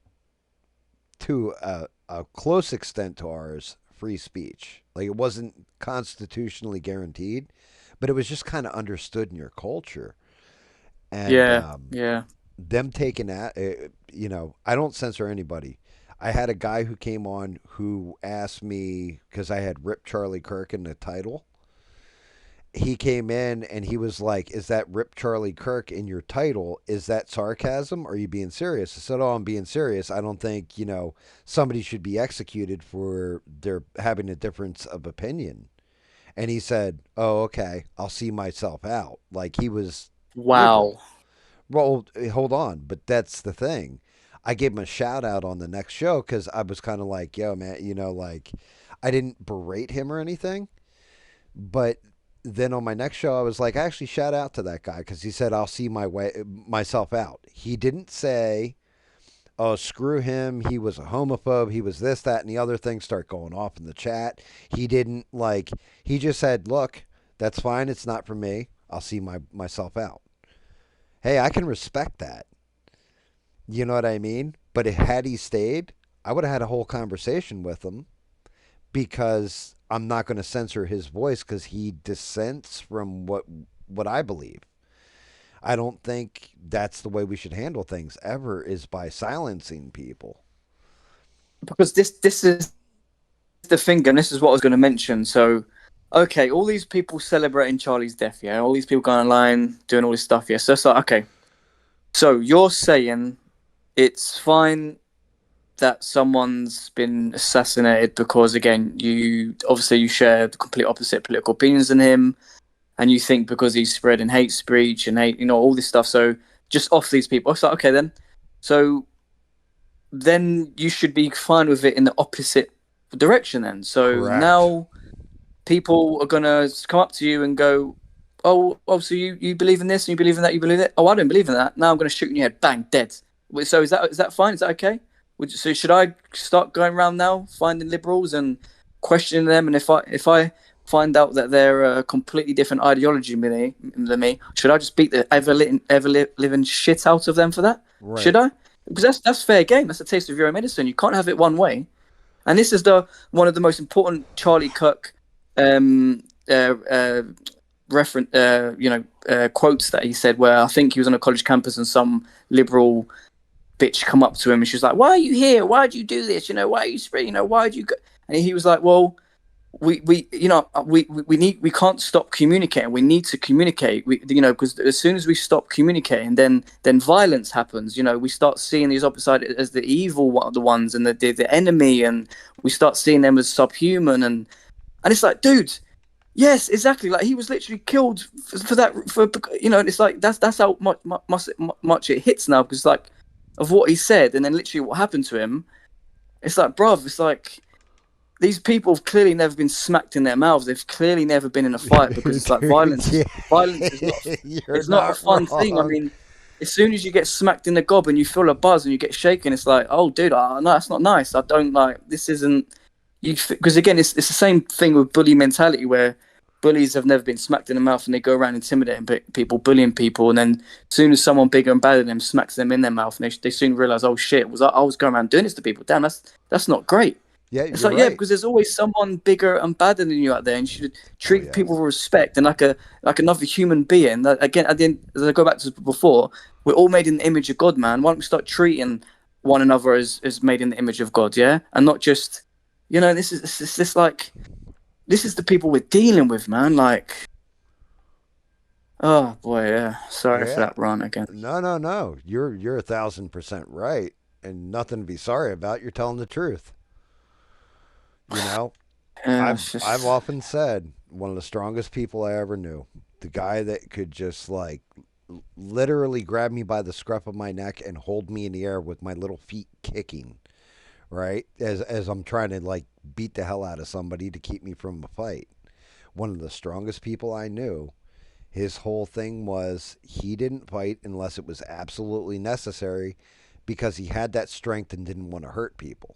to a close extent to ours, free speech. Like, it wasn't constitutionally guaranteed, but it was just kind of understood in your culture. And Yeah. Yeah. them taking that, I don't censor anybody. I had a guy who came on who asked me because I had ripped Charlie Kirk in the title. He came in and he was like, "Is that Rip Charlie Kirk in your title? Is that sarcasm? Or are you being serious?" I said, "Oh, I'm being serious. I don't think somebody should be executed for their having a difference of opinion." And he said, "Oh, okay, I'll see myself out." Like he was Wow. liberal. Well, hold on, but that's the thing. I gave him a shout out on the next show because I was kind of like, "Yo, man, like I didn't berate him or anything." But then on my next show, I was like, I actually shout out to that guy because he said, "I'll see myself out." He didn't say, "Oh, screw him. He was a homophobe. He was this, that, and the other thing." Start going off in the chat. He didn't like. He just said, "Look, that's fine. It's not for me. I'll see myself out." Hey, I can respect that. You know what I mean? But had he stayed, I would have had a whole conversation with him because I'm not going to censor his voice because he dissents from what I believe. I don't think that's the way we should handle things ever is by silencing people. Because this is the thing, and this is what I was going to mention. So, okay, all these people celebrating Charlie's death, yeah, all these people going online doing all this stuff, yeah. So it's like, okay, so you're saying it's fine that someone's been assassinated because, again, you obviously you share the complete opposite political opinions than him, and you think because he's spreading hate speech and hate, all this stuff. So just off these people. It's like, okay, then. So then you should be fine with it in the opposite direction then. So Correct. now people are gonna come up to you and go, "Oh, so you believe in this and you believe in that, you believe it? Oh, I don't believe in that. Now I'm gonna shoot in your head, bang, dead." So is that fine? Is that okay? So should I start going around now finding liberals and questioning them? And if I find out that they're a completely different ideology than me, should I just beat the ever living shit out of them for that? Should Right. I? Because that's fair game. That's a taste of your own medicine. You can't have it one way. And this is the one of the most important Charlie Kirk um, uh, uh, quotes that he said. Where I think he was on a college campus and some liberal bitch come up to him and she was like, "Why are you here? Why do you do this? Why are you spread? Why do you?" Go? And he was like, "Well, we can't stop communicating. We need to communicate. Because as soon as we stop communicating, then violence happens. We start seeing these opposite as the evil the ones and the enemy, and we start seeing them as subhuman. And it's like, dude, yes, exactly. Like he was literally killed for that. And it's like that's how much it hits now because like of what he said, and then literally what happened to him. It's like, bruv, it's like these people have clearly never been smacked in their mouths. They've clearly never been in a fight because it's like Dude, violence. yeah. Violence is not. You're It's not a not fun thing. I wrong. mean, as soon as you get smacked in the gob and you feel a buzz and you get shaken, it's like, oh, dude, no, that's not nice. I don't like. This isn't. Because again, it's the same thing with bully mentality where bullies have never been smacked in the mouth and they go around intimidating people, bullying people, and then as soon as someone bigger and badder than them smacks them in their mouth, and they soon realize, oh shit, I was going around doing this to people. Damn, that's not great. Yeah, It's you're like, yeah, right. because there's always someone bigger and badder than you out there, and you should Oh treat yeah. people with respect and like another human being. Again, at the end, as I go back to before, we're all made in the image of God, man. Why don't we start treating one another as made in the image of God, yeah, and not just, this is like this is the people we're dealing with, man. Like, oh boy, yeah. Sorry for Yeah. that rant again. No, no, no. You're 1,000% right, and nothing to be sorry about. You're telling the truth. You know, Yeah, I've it's I've just often said one of the strongest people I ever knew. The guy that could just like literally grab me by the scruff of my neck and hold me in the air with my little feet kicking, right? As I'm trying to like beat the hell out of somebody to keep me from a fight. One of the strongest people I knew. His whole thing was he didn't fight unless it was absolutely necessary because he had that strength and didn't want to hurt people.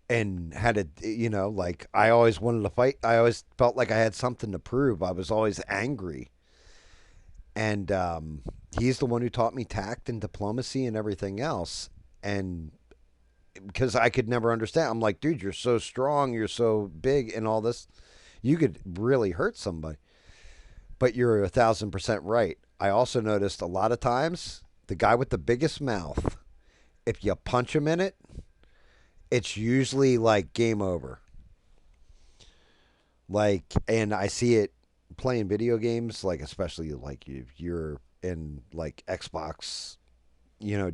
And had a, like I always wanted to fight. I always felt like I had something to prove. I was always angry. And he's the one who taught me tact and diplomacy and everything else. And because I could never understand, I'm like, dude, you're so strong, you're so big, and all this. You could really hurt somebody. But you're 1,000% right. I also noticed a lot of times the guy with the biggest mouth, if you punch him in it, it's usually like game over. Like, and I see it playing video games, like especially like if you're in like Xbox,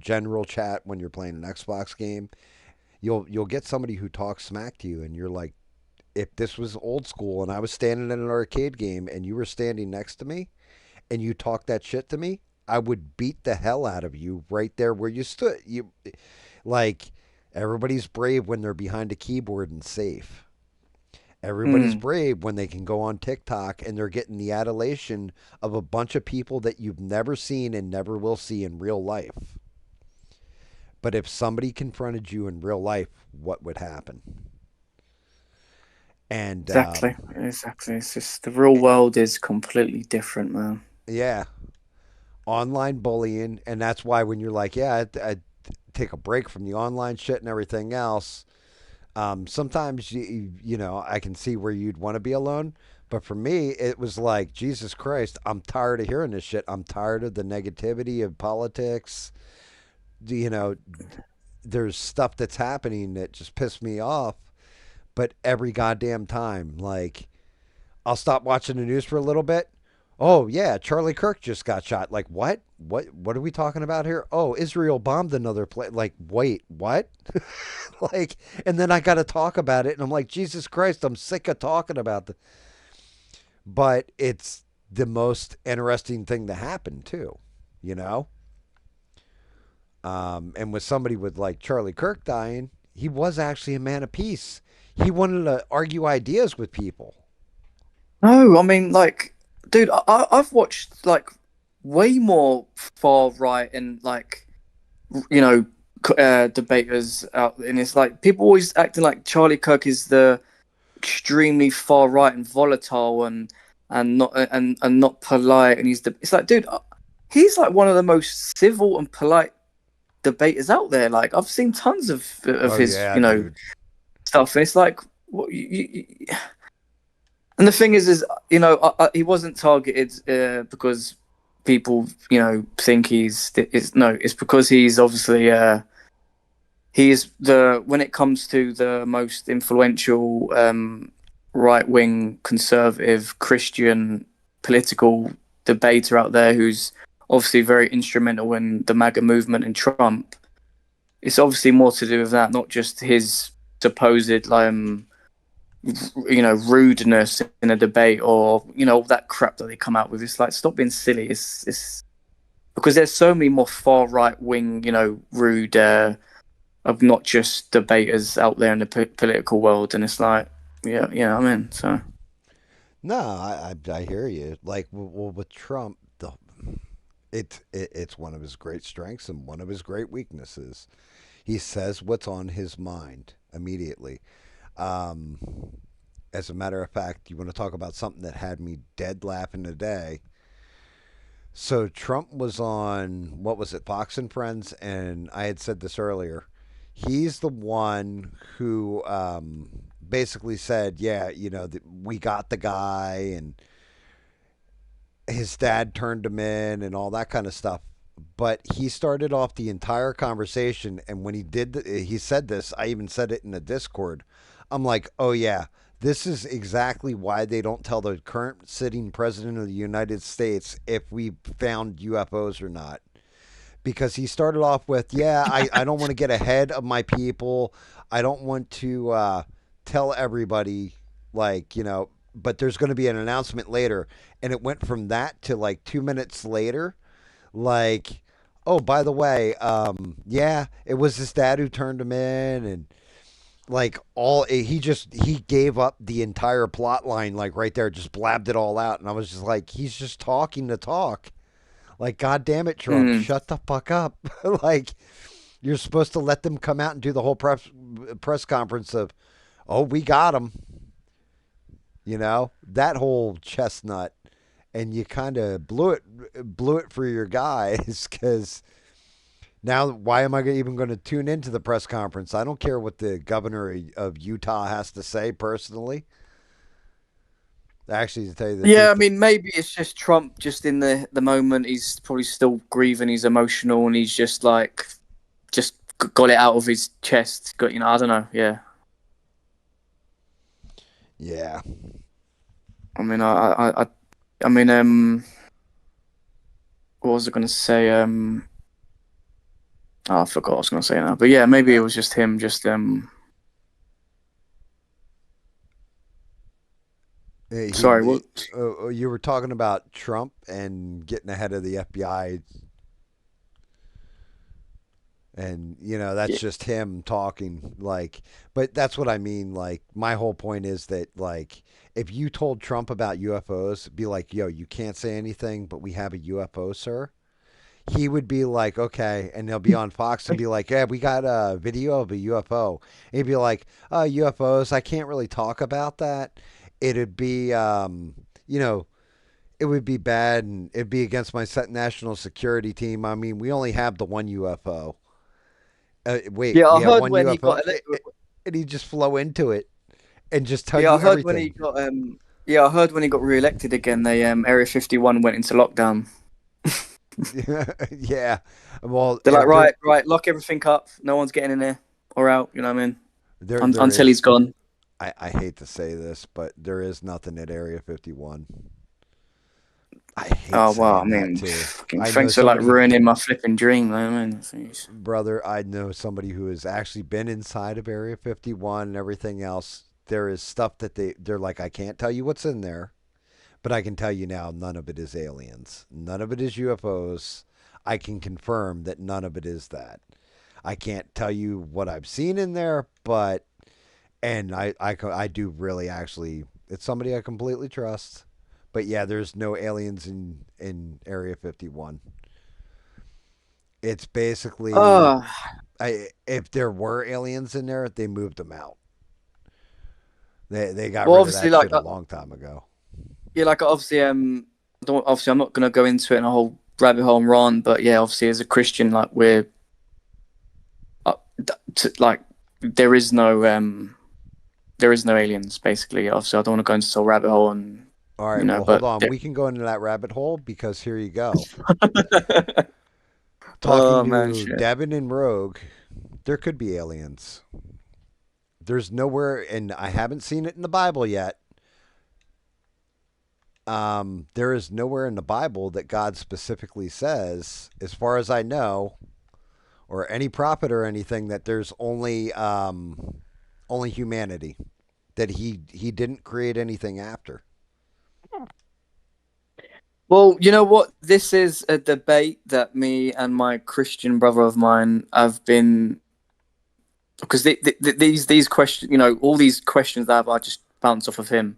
general chat when you're playing an Xbox game, you'll get somebody who talks smack to you, and you're like, if this was old school and I was standing in an arcade game and you were standing next to me and you talked that shit to me, I would beat the hell out of you right there where you stood. You like everybody's brave when they're behind a keyboard and safe. Everybody's Mm, brave when they can go on TikTok and they're getting the adulation of a bunch of people that you've never seen and never will see in real life. But if somebody confronted you in real life, what would happen? And exactly. Exactly. It's just the real world is completely different, man. yeah, online bullying, and that's why when you're like, yeah, I take a break from the online shit and everything else. Sometimes you know I can see where you'd want to be alone, but for me it was like Jesus Christ, I'm tired of hearing this shit. I'm tired of the negativity of politics. You know, there's stuff that's happening that just pissed me off. But every goddamn time, like I'll stop watching the news for a little bit. Oh yeah, Charlie Kirk just got shot. Like what? What are we talking about here? Oh, Israel bombed another place. Like wait, what? Like, and then I got to talk about it, and I'm like, Jesus Christ, I'm sick of talking about the. But it's the most interesting thing to happen too, you know. And with somebody with like Charlie Kirk dying, he was actually a man of peace. He wanted to argue ideas with people. No, I mean, like, dude, I've watched like way more far right and like you know debaters out, and it's like people always acting like Charlie Kirk is the extremely far right and volatile and not polite, and it's like, dude, he's like one of the most civil and polite debaters out there. Like, I've seen tons of Oh his yeah, dude. stuff, and it's like, what and the thing is he wasn't targeted because people think it's because he's obviously he is the when it comes to the most influential right wing conservative Christian political debater out there, who's obviously very instrumental in the MAGA movement and Trump. It's obviously more to do with that, not just his supposed rudeness in a debate, or all that crap that they come out with. It's like, stop being silly. It's because there's so many more far right wing, rude, obnoxious debaters out there in the political world, and it's like, yeah, I'm in. So No, I hear you. Like well, with Trump, it's one of his great strengths and one of his great weaknesses. He says what's on his mind immediately. Um, as a matter of fact, you want to talk about something that had me dead laughing today. So Trump was on what was it, Fox and Friends, and I had said this earlier. He's the one who basically said, "Yeah, we got the guy," and his dad turned him in, and all that kind of stuff. But he started off the entire conversation, and when he said this. I even said it in the Discord. I'm like, "Oh yeah, this is exactly why they don't tell the current sitting president of the United States if we found UFOs or not." Because he started off with, yeah, I don't want to get ahead of my people. I don't want to tell everybody, like, but there's going to be an announcement later. And it went from that to like 2 minutes later, like, oh, by the way, yeah, it was his dad who turned him in. And like he gave up the entire plot line, like right there, just blabbed it all out. And I was just like, he's just talking to talk. Like, God damn it, Trump, mm. shut the fuck up. Like, you're supposed to let them come out and do the whole press conference of, oh, we got him. That whole chestnut, and you kind of blew it for your guys because now why am I even going to tune into the press conference? I don't care what the governor of Utah has to say personally. Actually, to tell you the Yeah, I truth, mean, maybe it's just Trump. Just in the moment, he's probably still grieving. He's emotional, and he's just like, just got it out of his chest. Got, I don't know. Yeah, yeah, I mean, I mean, what was I going to say? Oh, I forgot what I was going to say now. But yeah, maybe it uh, was just him, just Sorry, what? You were talking about Trump and getting ahead of the FBI, and that's Yeah, just him talking. Like, but that's what I mean. Like, my whole point is that, like, if you told Trump about UFOs, be like, yo, you can't say anything, but we have a UFO, sir. He would be like, okay, and they'll be on Fox and be like, yeah, we got a video of a UFO. And he'd be like, UFOs, I can't really talk about that. It'd be, you know, it would be bad and it'd be against my national security team. I mean, we only have the one UFO. Wait, yeah. we I have heard one when he UFO? got elected. And he'd just flow into it and just tell Yeah, you I heard when everything. he got Yeah, I heard when he got re-elected again. They Area 51 went into lockdown. Yeah. Well, They're like, there, right, right, lock everything up. No one's getting in there or out. You know what I mean? there Until he's is. gone. I hate to say this, but there is nothing at Area 51. I hate Oh well, I saying that mean, too. fucking I know thanks for like somebody, ruining my flipping dream, though, man. Jeez. brother, I know somebody who has actually been inside of Area 51 and everything else. There is stuff that they're like, I can't tell you what's in there, but I can tell you now, none of it is aliens. None of it is UFOs. I can confirm that none of it is that. I can't tell you what I've seen in there, but and I do really actually. It's somebody I completely trust. But yeah, there's no aliens in Area 51. It's basically Oh, if there were aliens in there, they moved them out. They got well, rid of obviously, that like, shit a long time ago. yeah, like obviously, obviously, I'm not gonna go into it in a whole rabbit hole and rant, but yeah, obviously, as a Christian, like, we're like, there is no aliens, basically. Obviously, I don't want to go into some rabbit hole and All right, well, hold but on. We can go into that rabbit hole because here you go. Talking oh man, to shit. Devin and Rogue, there could be aliens. There's nowhere, and I haven't seen it in the Bible yet. There is nowhere in the Bible that God specifically says, as far as I know, or any prophet or anything, that there's only humanity. That he didn't create anything after. Well, you know what? This is a debate that me and my Christian brother of mine have been because these questions, all these questions that I just bounced off of him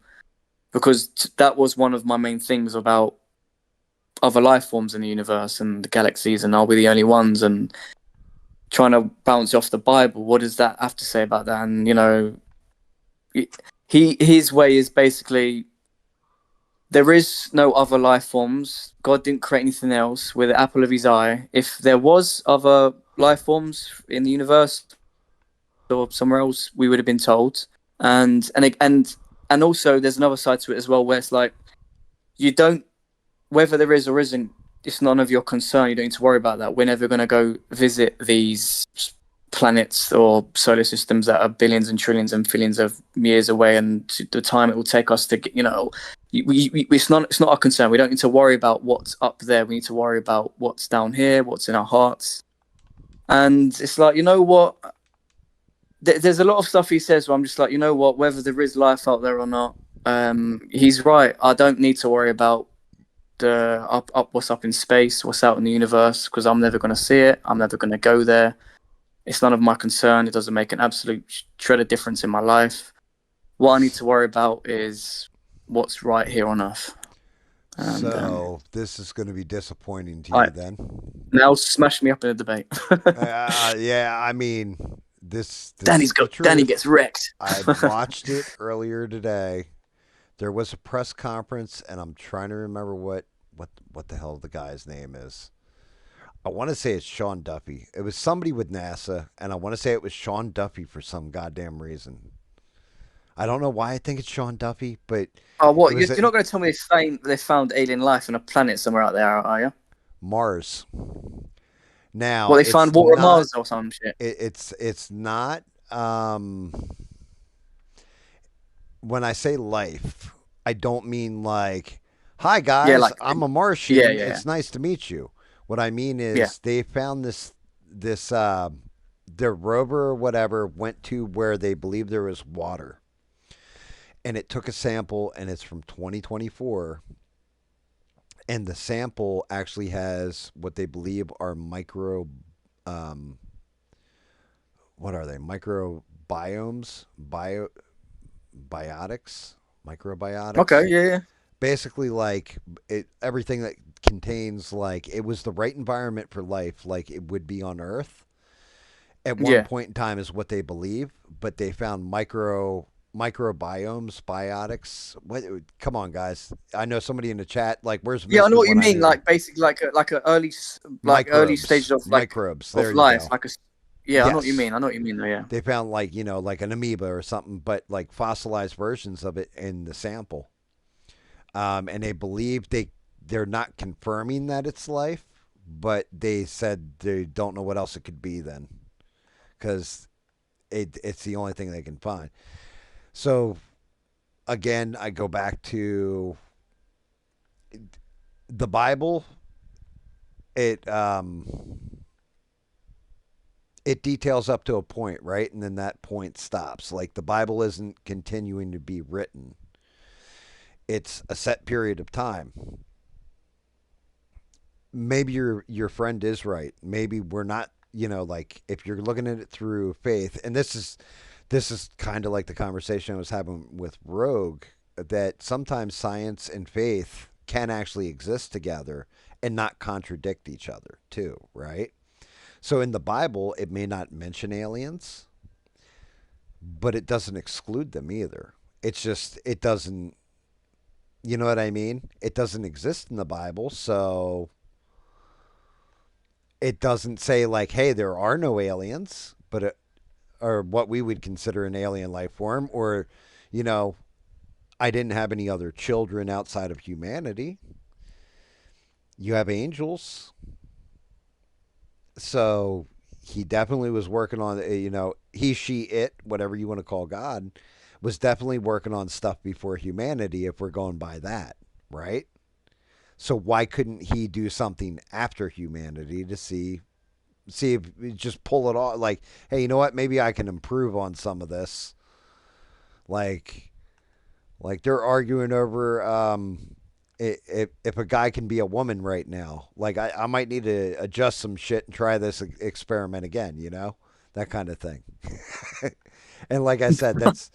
because that was one of my main things about other life forms in the universe and the galaxies, and are we the only ones? And trying to bounce off the Bible, what does that have to say about that? And his way is basically there is no other life forms. God didn't create anything else with the apple of his eye. If there was other life forms in the universe or somewhere else, we would have been told. And also, there's another side to it as well, where it's like you don't whether there is or isn't. It's none of your concern. You don't need to worry about that. We're never going to go visit these planets or solar systems that are billions and trillions and billions of years away, and the time it will take us to get, it's not our concern. We don't need to worry about what's up there. We need to worry about what's down here, what's in our hearts. And it's like, you know what? There's a lot of stuff he says where I'm just like, you know what? Whether there is life out there or not, he's right. I don't need to worry about the up what's up in space, what's out in the universe, because I'm never going to see it. I'm never going to go there. It's none of my concern. It doesn't make an absolute shred of difference in my life. What I need to worry about is what's right here on Earth. And So this is going to be disappointing to I you then. now smash me up in a debate. Yeah, I mean this Danny's is the got Danny gets truth. wrecked. I watched it earlier today. There was a press conference, and I'm trying to remember what the hell the guy's name is. I want to say it's Sean Duffy. It was somebody with NASA, and I want to say it was Sean Duffy for some goddamn reason. I don't know why I think it's Sean Duffy, but Oh, it what? was You're not going to tell me they found alien life on a planet somewhere out there, are you? Mars. Well, Now they found it's water on not. Mars or some shit. It's not. When I say life, I don't mean like, "Hi Yeah, guys, like I'm a yeah, Martian. yeah, It's nice to meet you." What I mean yeah. is they found this their rover or whatever went to where they believe there was water, and it took a sample, and it's from 2024, and the sample actually has what they believe are um, what are they? Microbiomes, biotics, Okay, microbiotics. yeah, yeah, Basically, like everything that contains, like, it was the right environment for life, like it would be on Earth at one yeah, point in time, is what they believe. But they found microbiomes, biotics. What? Come on, guys! I know somebody in the chat. Like, where's yeah. I know Mister what you When I mean. Need him? Like basically, like a early like early stages Microbes, microbes. of There you life. go. Like a yeah. I know what you Yes, mean. I know what you mean. Though, yeah. they found, like, like an amoeba or something, but like fossilized versions of it in the sample. And they believe they're not confirming that it's life, but they said they don't know what else it could be then, because it's the only thing they can find. So again, I go back to the Bible. It it details up to a point, right? And then that point stops. Like, the Bible isn't continuing to be written. It's a set period of time. Maybe your friend is right. Maybe we're not, like, if you're looking at it through faith, and this is kind of like the conversation I was having with Rogue, that sometimes science and faith can actually exist together and not contradict each other too, right? So in the Bible, it may not mention aliens, but it doesn't exclude them either. It's just, it doesn't, you know what I mean? It doesn't exist in the Bible, so it doesn't say, like, hey, there are no aliens, but or what we would consider an alien life form, or, you know, I didn't have any other children outside of humanity. You have angels. So he definitely was working on, he, she, it, whatever you want to call God, was definitely working on stuff before humanity, if we're going by that, right? So why couldn't he do something after humanity to see if just pull it off? Like, hey, you know what? Maybe I can improve on some of this. Like, they're arguing over if a guy can be a woman right now. Like, I might need to adjust some shit and try this experiment again. That kind of thing. And like I said, that's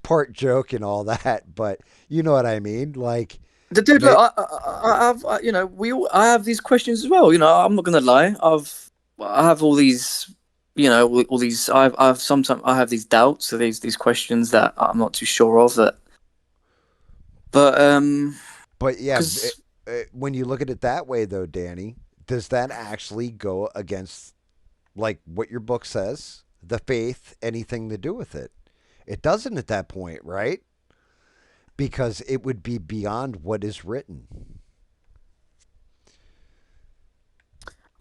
part joke and all that, but you know what I mean. Like, The dude, look, may, I have, I have these questions as well. I'm not gonna lie. I have all these, all these. I've sometimes I have these doubts, or these questions that I'm not too sure of. But but yeah, because when you look at it that way, though, Danny, does that actually go against, like, what your book says, the faith, anything to do with it? It doesn't at that point, right? Because it would be beyond what is written.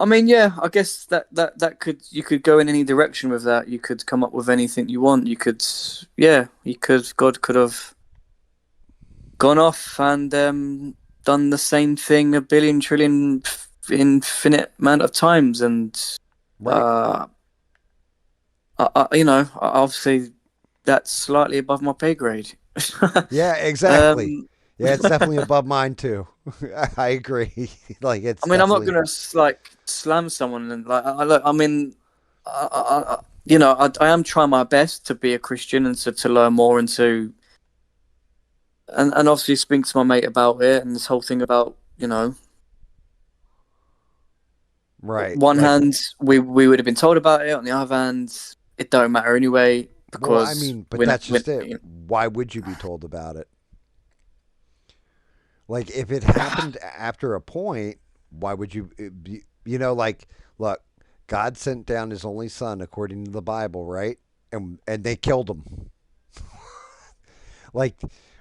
I mean, yeah, I guess that could you could go in any direction with that. You could come up with anything you want. You could, yeah, you could. God could have gone off and done the same thing a billion trillion infinite amount of times, and Right. uh, obviously that's slightly above my pay grade. Yeah, exactly. um, Yeah, it's definitely above mine too. I agree. Like, it's I mean, I'm not definitely gonna like slam someone, and like look, I mean, I am trying my best to be a Christian and to learn more and to and obviously speak to my mate about it and this whole thing about right. one Like, hand we would have been told about it, on the other hand it don't matter anyway well, I because mean, but that's just it. Why would you be told about it? Like, if it happened after a point, why would you like, look, God sent down his only son according to the Bible, right? And they killed him. Like,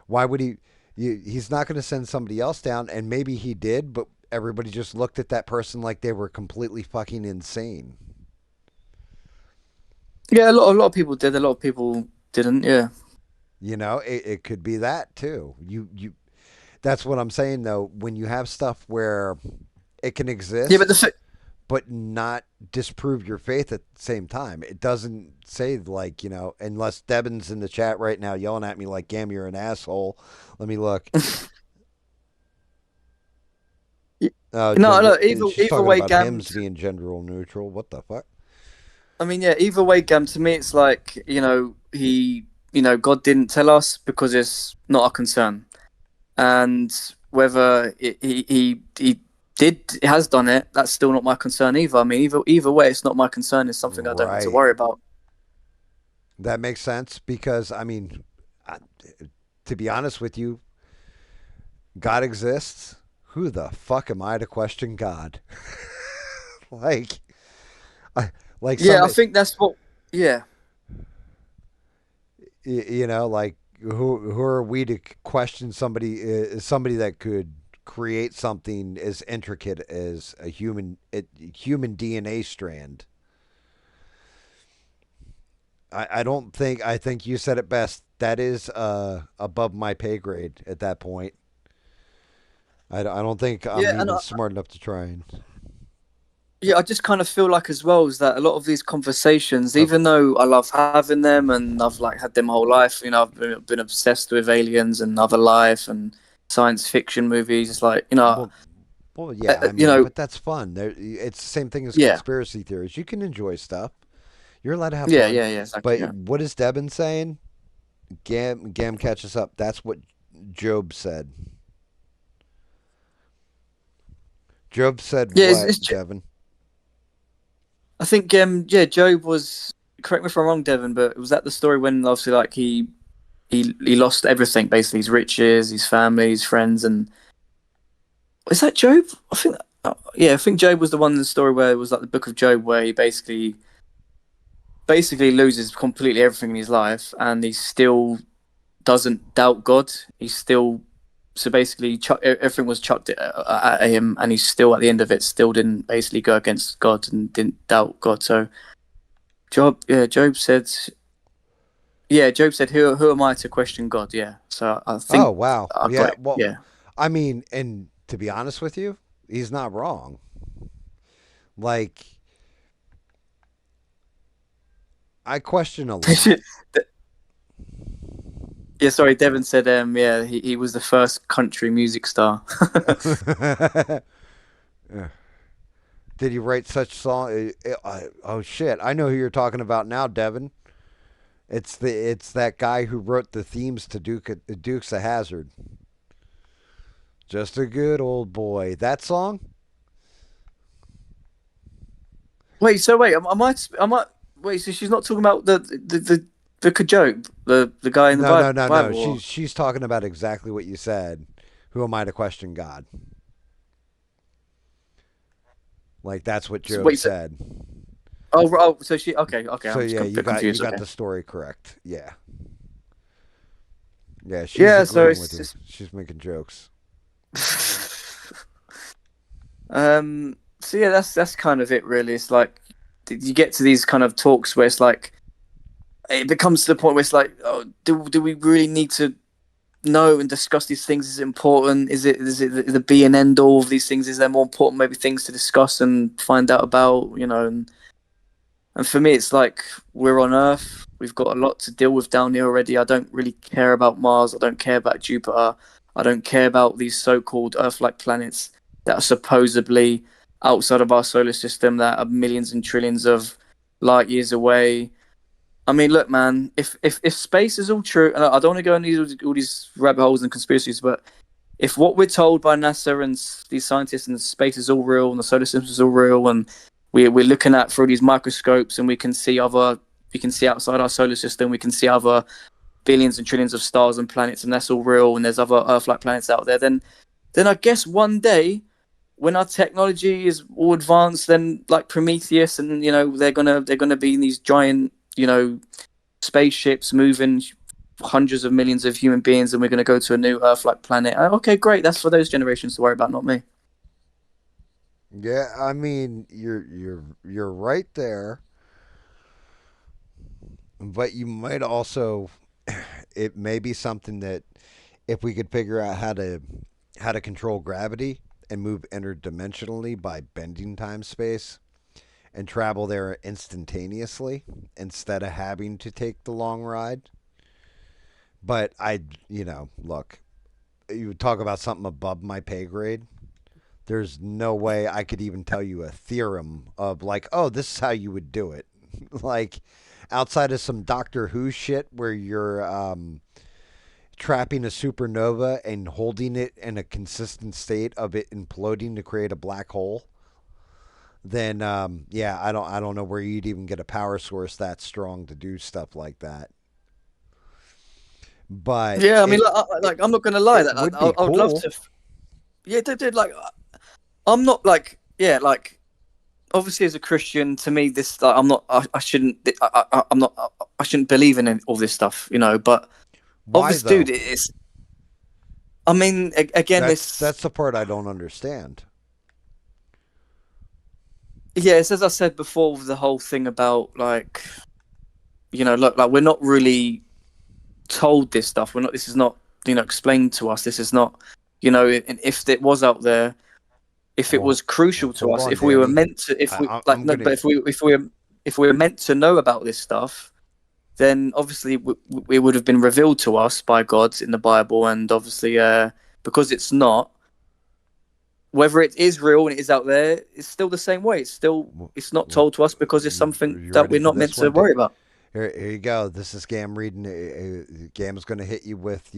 why would he? He's not going to send somebody else down, and maybe he did, but everybody just looked at that person like they were completely fucking insane. yeah, a lot of people did, a lot of people didn't, yeah. It could be that too. That's what I'm saying, though. When you have stuff where it can Yeah, but exist, but not disprove your faith at the same time. It doesn't say like, unless Devon's in the chat right now yelling at me like, "Gam, you're an asshole." Let me look. Oh, No, no. she's Either talking way, about Gam. hymns being gender neutral. What the fuck? I mean, yeah. Either way, Gam. To me, it's like God didn't tell us because it's not our concern, and whether he did has done it, that's still not my concern either. I mean, either way, it's not my concern. It's something I don't need to Right. worry about. That makes sense because I, to be honest with you, God exists. Who the fuck am I to question God? like, like Yeah, I somebody, think that's what. Yeah, like who are we to question somebody that could create something as intricate as human DNA strand? I don't think I think you said it best. That is above my pay grade at that point. I don't think I'm yeah, and even smart enough to try and. yeah, I just kind of feel like as well is that a lot of these conversations, Oh, even though I love having them and I've like had them my whole life, I've been obsessed with aliens and other life and science fiction movies. It's like well, well, yeah. But that's fun. It's the same thing as yeah, conspiracy theories. You can enjoy stuff. You're allowed to have yeah, fun. yeah, yeah, exactly, But yeah. what is Devin saying? Gam catches up. That's what Job said. Job said Yeah, what, Devin? I think yeah, Job was. Correct me if I'm wrong, Devon, but was that the story when obviously like he lost everything basically, his riches, his family, his friends, and is that Job? I think yeah, I think Job was the one in the story where it was like the book of Job where he basically loses completely everything in his life, and he still doesn't doubt God. He's still so basically everything was chucked at him, and he still at the end of it still didn't basically go against God and didn't doubt God. So Job said, who am I to question God? Yeah, so I Oh think wow. I got Yeah. it. Well, Yeah, and to be honest with you, he's not wrong. Like I question a lot. yeah. Sorry, Devon said, yeah, he was the first country music star. Did he write such song? Oh shit! I know who you're talking about now, Devin. It's that guy who wrote the themes to Dukes of Hazard. Just a good old boy. That song? Wait, am I? Wait, so she's not talking about the Job, the guy in the No, no, no, no. Bible? Or? She's talking about exactly what you said. Who am I to question God? Like that's what Job Wait, said. so she okay. So I'm just yeah, a bit you confused. got Okay. the story correct. Yeah, yeah. She's Yeah, so agreeing with it's you. just She's making jokes. so yeah, that's kind of it really. It's like you get to these kind of talks where it's like it becomes to the point where it's like, oh, do we really need to know and discuss these things? Is it important? Is it the be and end all of these things? Is there more important maybe things to discuss and find out about? And for me, it's like we're on Earth. We've got a lot to deal with down here already. I don't really care about Mars. I don't care about Jupiter. I don't care about these so-called Earth-like planets that are supposedly outside of our solar system that are millions and trillions of light years away. I mean, look, man. If space is all true, and I don't want to go into all these rabbit holes and conspiracies, but if what we're told by NASA and these scientists and space is all real and the solar system is all real and we're looking at through these microscopes and we can see outside our solar system, we can see other billions and trillions of stars and planets, and that's all real, and there's other Earth-like planets out there, then I guess one day when our technology is all advanced, then like Prometheus, and they're gonna be in these giant spaceships moving hundreds of millions of human beings, and we're going to go to a new Earth-like planet. Okay, great. That's for those generations to worry about, not me. Yeah, you're right there, but you might also it may be something that if we could figure out how to control gravity and move interdimensionally by bending time space and travel there instantaneously instead of having to take the long ride. But look, you talk about something above my pay grade. There's no way I could even tell you a theorem of like, oh, this is how you would do it. Like outside of some Doctor Who shit where you're trapping a supernova and holding it in a consistent state of it imploding to create a black hole, then yeah, I don't know where you'd even get a power source that strong to do stuff like that. But Yeah, I mean, it it, like I'm not gonna lie, it that would be I would love cool. to. Yeah, dude, like I'm not like yeah, like obviously as a Christian, to me, this like, I'm not. I shouldn't. I'm not. I shouldn't believe in all this stuff, you know. But Why obviously, dude, though? it's. I mean, again, this. That's the part I don't understand. Yeah, it's as I said before, the whole thing about like, you know, look, like we're not really told this stuff. We're not. This is not, you know, explained to us. This is not, you know, if it was out there, if it Oh, was crucial to hold us, on, if we were Danny. meant to, if we like I'm no, but gonna. if we were meant to know about this stuff, then obviously it would have been revealed to us by God in the Bible, and obviously, because it's not, whether it is real and it is out there, it's still the same way. It's not Well, told to us because it's something you that ready we're for not meant this to one? worry about. Here you go. This is Gam reading. Gam's going to hit you with,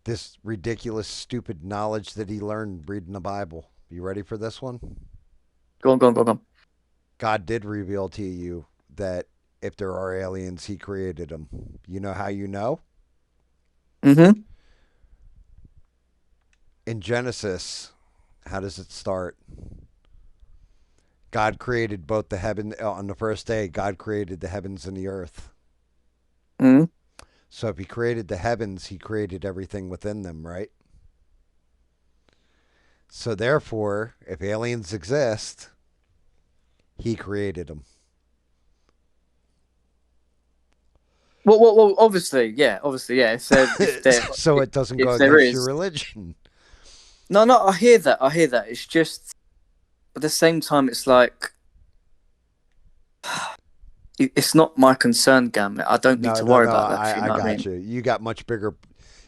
this ridiculous, stupid knowledge that he learned reading the Bible. You ready for this one? Go on, go on, go on. Go on. God did reveal to you that if there are aliens, he created them. You know how you know? Mm-hmm. In Genesis, how does it start? God created both the heaven on the first day. God created the heavens and the earth. Mm-hmm. So if he created the heavens, he created everything within them, right? So therefore, if aliens exist, he created them. Obviously, yeah. So it doesn't go If there against your is, religion. no, I hear that, I hear that. It's just at the same time, it's like it's not my concern, Gam. I don't need No, to no, worry no. about that. If you I know what I got mean. you.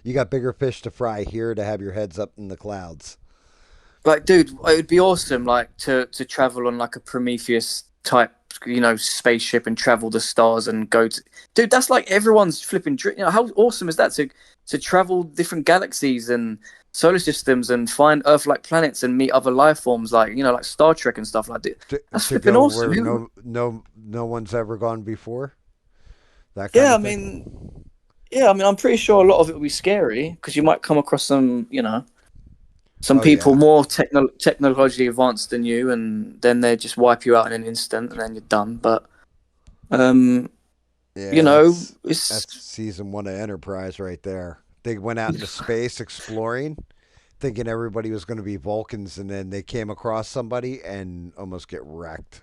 You got bigger fish to fry here to have your heads up in the clouds. Like, dude, it would be awesome, like to travel on like a Prometheus type, you know, spaceship and travel the stars and go to. Dude, that's like everyone's flipping dream. You know, how awesome is that to travel different galaxies and solar systems and find Earth-like planets and meet other life forms, like you know, like Star Trek and stuff like that. That's To flipping go awesome. where no one's ever gone before. That kind Yeah, of I thing. mean, yeah, I mean, I'm pretty sure a lot of it will be scary because you might come across some, you know, some Oh people yeah. more technologically advanced than you, and then they just wipe you out in an instant, and then you're done. But um, you Yeah, know, that's it's season one of Enterprise right there. They went out into space exploring, thinking everybody was going to be Vulcans, and then they came across somebody and almost get wrecked.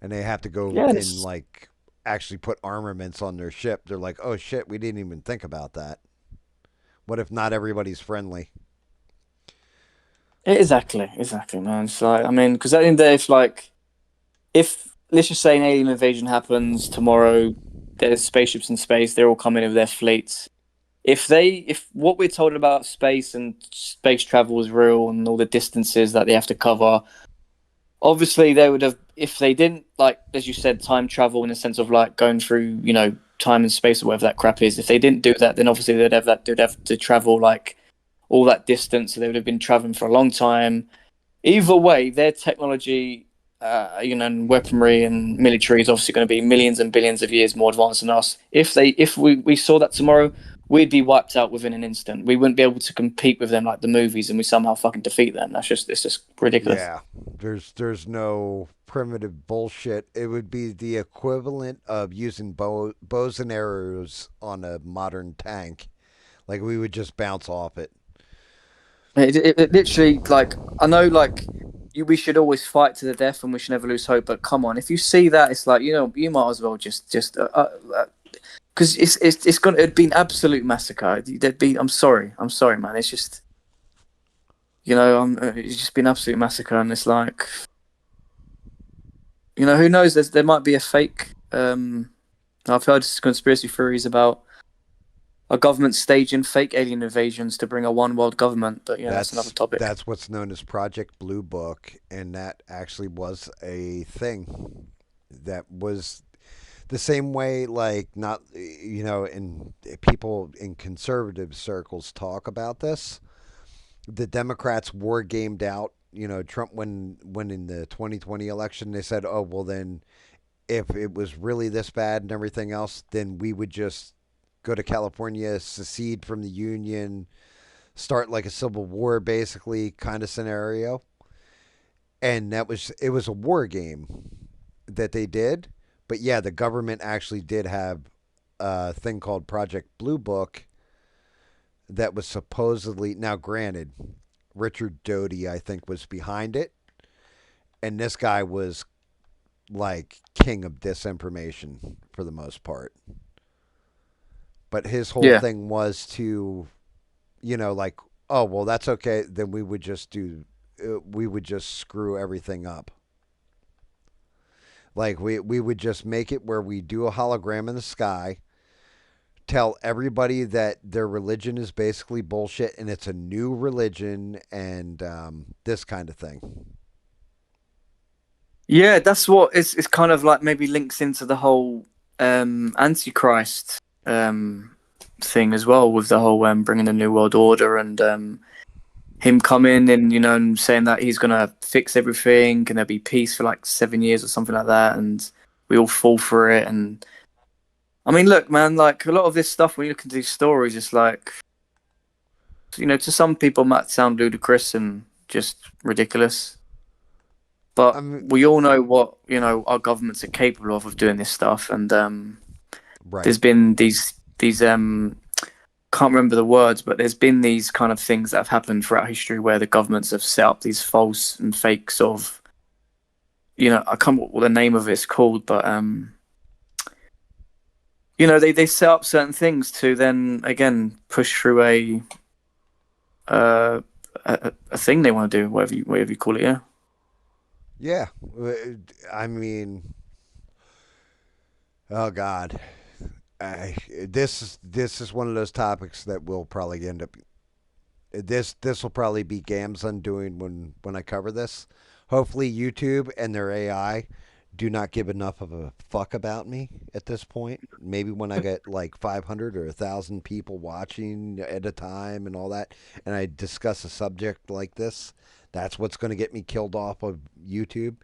And they have to go yeah, and and like actually put armaments on their ship. They're like, oh shit, we didn't even think about that. What if not everybody's friendly? exactly, man. It's like, I mean, because at the end of the day, if let's just say an alien invasion happens tomorrow, there's spaceships in space, they're all coming in with their fleets. If what we're told about space and space travel is real and all the distances that they have to cover, obviously they would have, if they didn't, like as you said, time travel in the sense of like going through, you know, time and space or whatever that crap is. If they didn't do that, then obviously they'd have to travel like all that distance, so they would have been traveling for a long time. Either way, their technology, you know, and weaponry and military is obviously going to be millions and billions of years more advanced than us. If we saw that tomorrow, we'd be wiped out within an instant. We wouldn't be able to compete with them like the movies, and we somehow fucking defeat them. It's just ridiculous. Yeah, there's no primitive bullshit. It would be the equivalent of using bows and arrows on a modern tank. Like we would just bounce off it. It literally, like, I know, like, we should always fight to the death and we should never lose hope. But come on, if you see that, it's like, you know, you might as well just because it's gonna, it'd be an absolute massacre. There'd be, I'm sorry, man. It's just It's just been an absolute massacre, and it's like, who knows? There might be a fake. I've heard conspiracy theories about a government staging fake alien invasions to bring a one world government, but that's another topic. That's what's known as Project Blue Book, and that actually was a thing that was the same way, like, not, in people in conservative circles talk about this. The Democrats war gamed out. Trump, when in the 2020 election, they said, "Oh, well, then if it was really this bad and everything else, then we would just go to California, secede from the union, start like a civil war, basically, kind of scenario." And it was a war game that they did. But yeah, the government actually did have a thing called Project Blue Book that was supposedly, now granted, Richard Doty, I think, was behind it, and this guy was like king of disinformation for the most part. But his whole Yeah, thing was to, like, oh, well, that's okay. Then we would just screw everything up. Like, we would just make it where we do a hologram in the sky, tell everybody that their religion is basically bullshit and it's a new religion, and this kind of thing. yeah, that's what it's kind of like maybe links into the whole Antichrist thing as well, with the whole bringing the new world order, and him coming and and saying that he's gonna fix everything and there'll be peace for like 7 years or something like that, and we all fall for it. And I mean, look, man, like a lot of this stuff when you look into these stories, it's like, to some people might sound ludicrous and just ridiculous, I but mean, we all know what our governments are capable of doing this stuff. And right. there's been these can't remember the words, but there's been these kind of things that have happened throughout history where the governments have set up these false and fake sort of, I can't remember what the name of it's called, but they set up certain things to then again push through uh, a thing they want to do, whatever you call it. Yeah. Yeah. I mean, oh God. This is one of those topics that will probably end up. This will probably be GAM's undoing when I cover this. Hopefully, YouTube and their AI do not give enough of a fuck about me at this point. Maybe when I get like 500 or 1,000 people watching at a time and all that, and I discuss a subject like this, that's what's going to get me killed off of YouTube.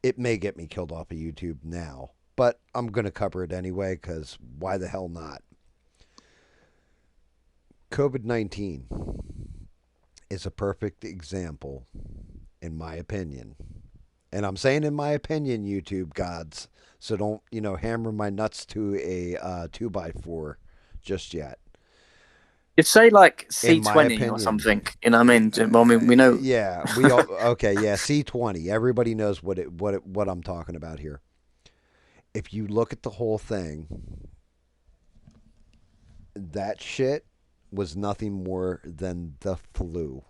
It may get me killed off of YouTube now, but I'm going to cover it anyway because why the hell not? COVID 19 is a perfect example, in my opinion. And I'm saying in my opinion, YouTube gods. So don't, hammer my nuts to a 2x4 just yet. You'd say like In my C20 or opinion. something. I mean, well, I mean, we know. Yeah, we all okay, yeah, C20. Everybody knows what I'm talking about here. If you look at the whole thing, that shit was nothing more than the flu.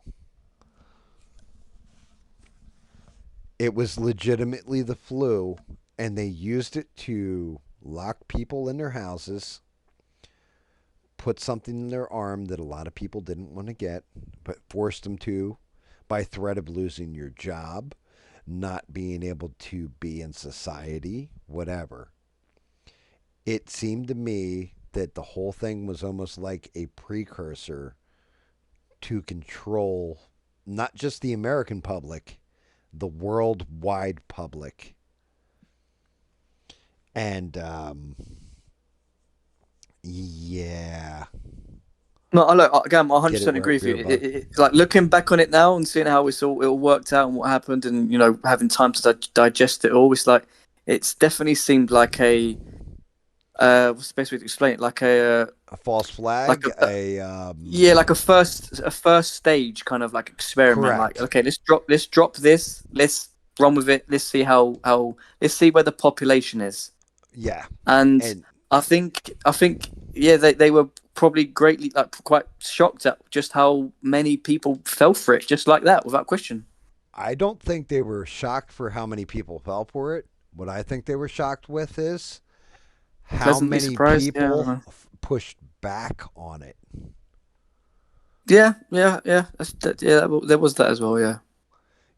It was legitimately the flu, and they used it to lock people in their houses, put something in their arm that a lot of people didn't want to get, but forced them to by threat of losing your job, not being able to be in society, whatever. It seemed to me that the whole thing was almost like a precursor to control not just the American public, the worldwide public. And yeah, No, look, again, I get it 100% right, agree with you. beer bug. Like looking back on it now and seeing how it all worked out and what happened, and having time to digest it all, it's like it's definitely seemed like a what's the best way to explain it? A false Like flag, a yeah, like a first stage kind of like experiment. Like, correct. okay, let's drop this, let's run with it, let's see how let's see where the population is. Yeah, And and I think yeah, they were. probably greatly, like, quite shocked at just how many people fell for it, just like that, without question. I don't think they were shocked for how many people fell for it. What I think they were shocked with is how Pleasantly many surprised. Yeah, I don't people know. pushed back on it. Yeah, yeah, yeah. Yeah, there was that as well. Yeah.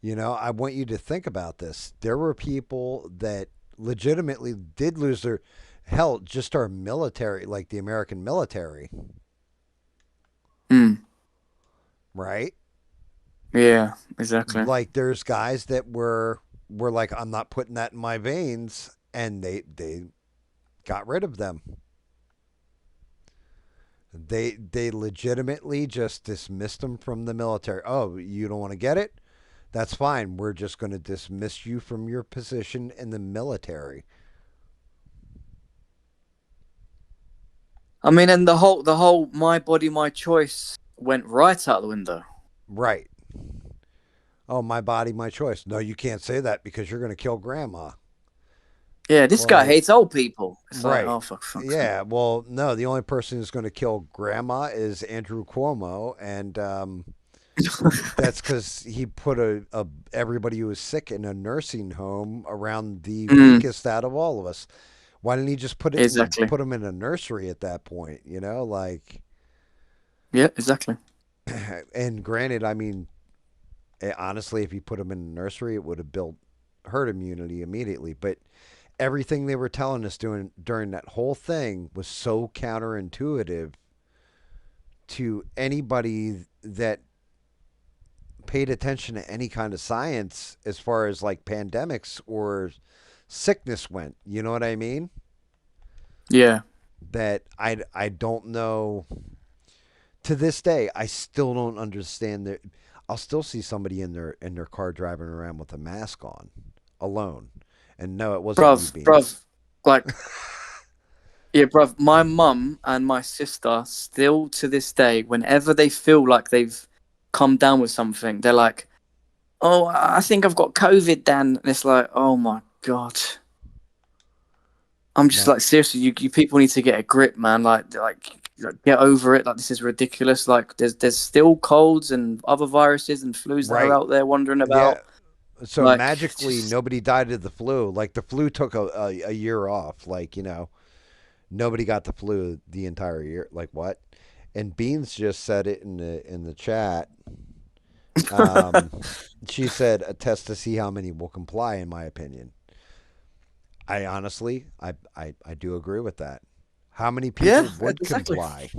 You know, I want you to think about this. There were people that legitimately did lose their hell, just our military, like the American military, Mm. right? Yeah, exactly. Like there's guys that were like, I'm not putting that in my veins, and they got rid of them. They legitimately just dismissed them from the military. Oh, you don't want to get it? That's fine. We're just going to dismiss you from your position in the military. I mean, and the whole my body, my choice went right out the window. Right. Oh, my body, my choice. No, you can't say that because you're going to kill grandma. Yeah, this guy Like, hates old people. It's like, right. oh, for fuck's sake. Yeah. Well, no, the only person who's going to kill grandma is Andrew Cuomo. And that's because he put everybody who was sick in a nursing home around the Mm, weakest out of all of us. Why didn't he just exactly. put them in a nursery at that point? You know, like, Yeah, exactly. and granted, I mean, honestly, if he put them in a nursery, it would have built herd immunity immediately. But everything they were telling us during that whole thing was so counterintuitive to anybody that paid attention to any kind of science as far as like pandemics or sickness went. You know what I mean? Yeah. That I don't know to this day. I still don't understand that. I'll still see somebody in their car driving around with a mask on, alone, and no, it wasn't you, Beans. Bruv. Like, yeah, bruv. My mum and my sister still to this day, whenever they feel like they've come down with something, they're like, "Oh, I think I've got COVID, Dan." And it's like, "Oh my god." I'm just No, like, seriously, you people need to get a grip, man. Get over it. Like, this is ridiculous. Like, there's still colds and other viruses and flus that are right? out there wandering Yeah. about. So Like, magically, just nobody died of the flu. Like the flu took a year off. Like nobody got the flu the entire year. Like what? And Beans just said it in the chat. Um, she said a test to see how many will comply. In my opinion, I honestly, I do agree with that. How many yeah, people would exactly. comply?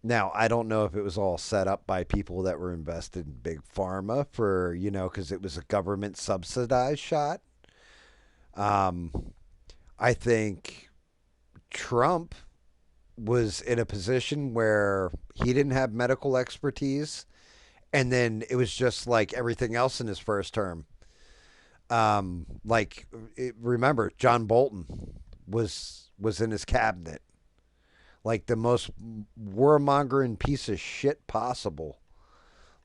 Now, I don't know if it was all set up by people that were invested in big pharma for, because it was a government subsidized shot. Um, I think Trump was in a position where he didn't have medical expertise, and then it was just like everything else in his first term. Remember, John Bolton was in his cabinet, like the most warmongering piece of shit possible.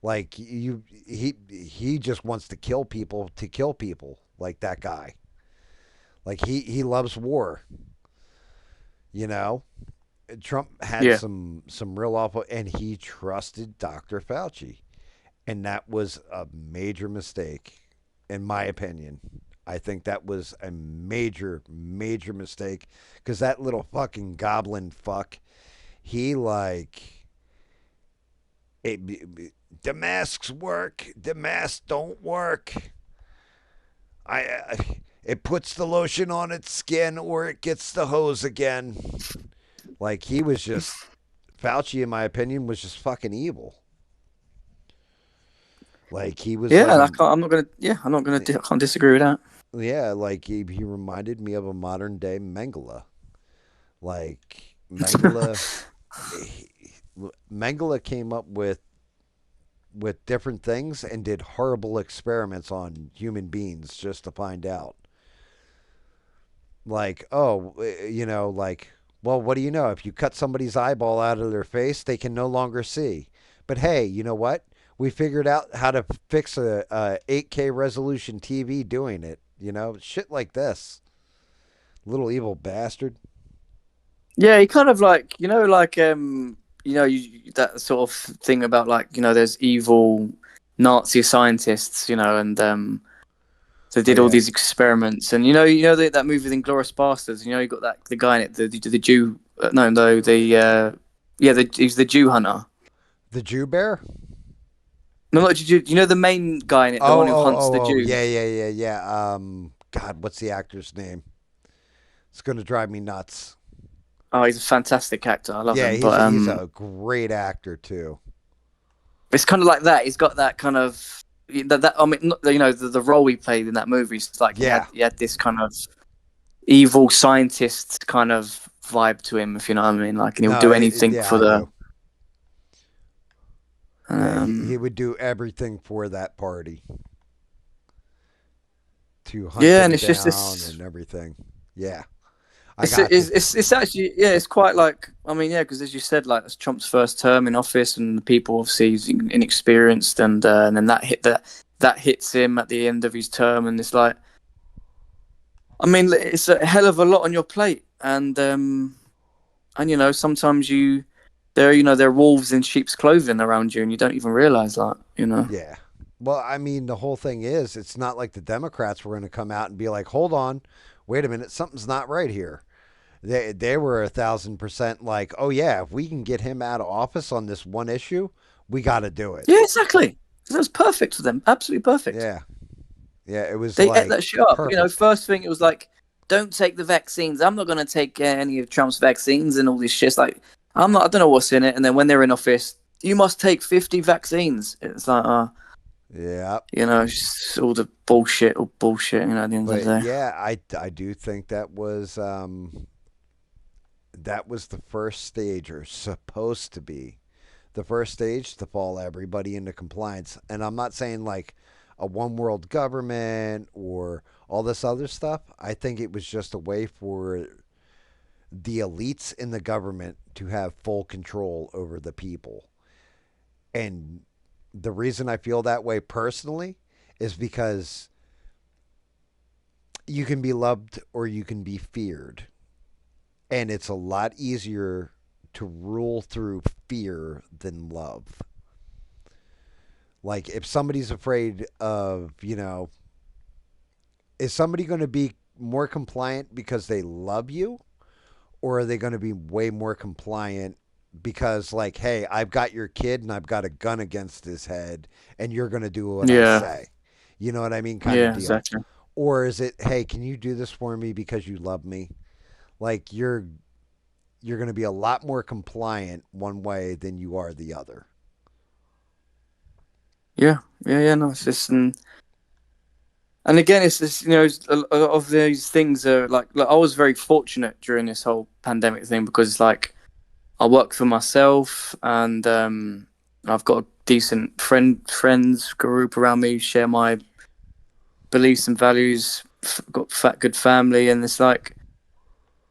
Like he just wants to kill people, like that guy. Like he loves war, you know. Trump had Yeah, some real awful, and he trusted Dr. Fauci, and that was a major mistake, in my opinion. I think that was a major mistake because that little fucking goblin fuck, he like it, the masks work, the masks don't work. It puts the lotion on its skin or it gets the hose again. Like he was just Fauci, in my opinion, was just fucking evil. Like he was yeah. like And a I can't. I'm not gonna. Yeah, I'm not gonna. I can't disagree with that. yeah, like he reminded me of a modern day Mengele. Like Mengele, he, Mengele came up with different things and did horrible experiments on human beings just to find out. Like, oh, like, well, what do you know? If you cut somebody's eyeball out of their face, they can no longer see. But hey, you know what? We figured out how to fix a 8K resolution TV doing it. Shit like this. Little evil bastard. Yeah, he kind of like like that sort of thing about like there's evil Nazi scientists, and they Oh did all yeah, these experiments, and that movie, Inglourious Bastards. You got that the guy in it, the Jew. No, the yeah, he's the Jew hunter. the Jew Bear. No, not the Jew. The main guy in it, the Oh one who oh hunts the oh oh yeah Jews. yeah yeah yeah. God, what's the actor's name? It's gonna drive me nuts. Oh, he's a fantastic actor. I love Yeah, him, he's but he's a great actor too. it's kind of like that. He's got that kind of that. I mean, the role he played in that movie. It's like he had Yeah. he had this kind of evil scientist kind of vibe to him, if you know what I mean. Like, and he'll No, do anything yeah, for I the. do. Yeah, he Um, would do everything for that party to hunt yeah, and them it's just down this. and everything. Yeah, I It's, got you. it's it's it's actually it's quite like I mean because as you said like it's Trump's first term in office and the people obviously he's inexperienced and then that hits him at the end of his term and it's like I mean it's a hell of a lot on your plate and sometimes there are wolves in sheep's clothing around you and you don't even realize that. Yeah. Well, I mean, the whole thing is, it's not like the Democrats were going to come out and be like, "Hold on, wait a minute, something's not right here." They were 1,000% like, "Oh yeah, if we can get him out of office on this one issue, we got to do it." Yeah, exactly. That was perfect for them, absolutely perfect. Yeah, yeah, it was They ate like that shit up. perfect. First thing it was like, don't take the vaccines. I'm not going to take any of Trump's vaccines and all this shit. It's like, I'm not. I don't know what's in it. And then when they're in office, you must take 50 vaccines. It's like, Yeah, it's just all the bullshit or bullshit. At the end of but the day. yeah, I do think that was the first stage, or supposed to be the first stage to fall everybody into compliance. And I'm not saying like a one world government or all this other stuff. I think it was just a way for the elites in the government to have full control over the people. And the reason I feel that way personally is because you can be loved or you can be feared. And it's a lot easier to rule through fear than love. Like if somebody's afraid of, is somebody going to be more compliant because they love you, or are they going to be way more compliant because like, hey, I've got your kid and I've got a gun against his head and you're going to do what I Yeah, say. You know what I mean, kind of yeah, deal. exactly. Or is it, hey, can you do this for me because you love me? Like you're going to be a lot more compliant one way than you are the other. Yeah, yeah, yeah. No, it's just and again, it's just a lot of these things are like I was very fortunate during this whole pandemic thing because it's like I work for myself, and I've got a decent friends group around me, share my beliefs and values. Got fat good family, and it's like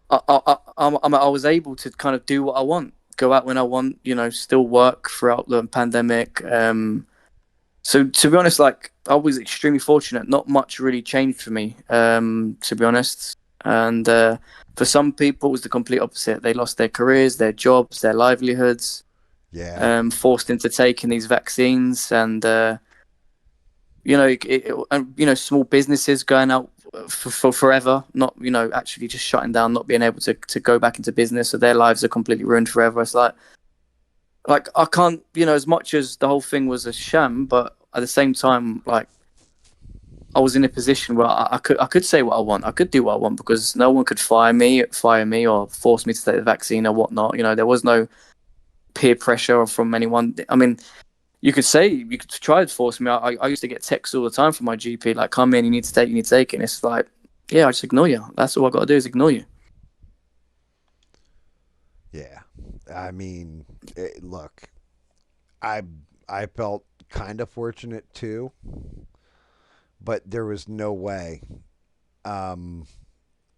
I was able to kind of do what I want, go out when I want, still work throughout the pandemic. So to be honest, like I was extremely fortunate. Not much really changed for me, to be honest. And for some people, it was the complete opposite. They lost their careers, their jobs, their livelihoods, Yeah. forced into taking these vaccines, and and small businesses going out for forever, not actually just shutting down, not being able to go back into business, so their lives are completely ruined forever. It's like I can't, as much as the whole thing was a sham, but at the same time, like I was in a position where I could say what I want, I could do what I want because no one could fire me, or force me to take the vaccine or whatnot. There was no peer pressure from anyone. I mean, you could try to force me. I used to get texts all the time from my GP, like, come in, you need to take it. And it's like, yeah, I just ignore you. That's all I got to do is ignore you. Yeah. I mean, look, I I felt kind of fortunate too, but there was no way. Um,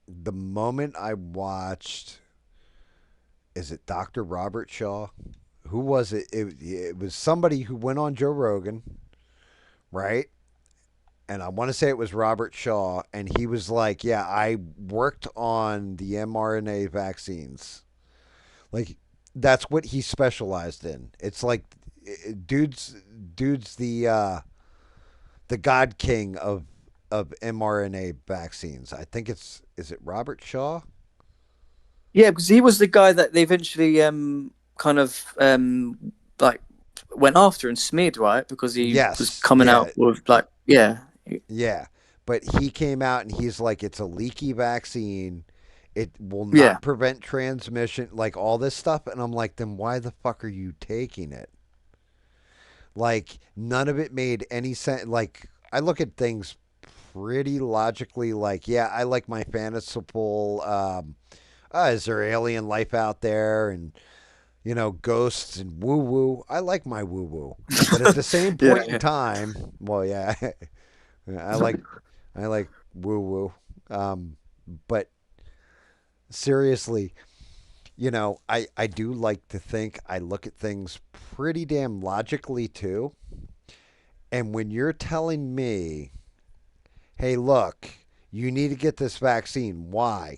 the moment I watched, is it Dr. Robert Shaw? Who was it? It was somebody who went on Joe Rogan, right? And I want to say it was Robert Shaw, and he was like, "Yeah, I worked on the mRNA vaccines." Like that's what he specialized in. It's like dude's dude's the god king of mRNA vaccines. I think it's is it Robert Shaw? Yeah, because he was the guy that they eventually kind of like went after and smeared, right? Because he was Yes. coming Yeah. out with like, yeah, Yeah. But he came out and he's like, it's a leaky vaccine. It will yeah, not prevent transmission, like all this stuff. And I'm like, then why the fuck are you taking it? Like, none of it made any sense. Like, I look at things pretty logically. Like, yeah, I like my fanciful. Is there alien life out there? And ghosts and woo woo. I like my woo woo, but at the same yeah, point in yeah. time, well, yeah, I like I like woo woo. But seriously, I do like to think I look at things pretty damn logically too. And when you're telling me, hey, look, you need to get this vaccine, why?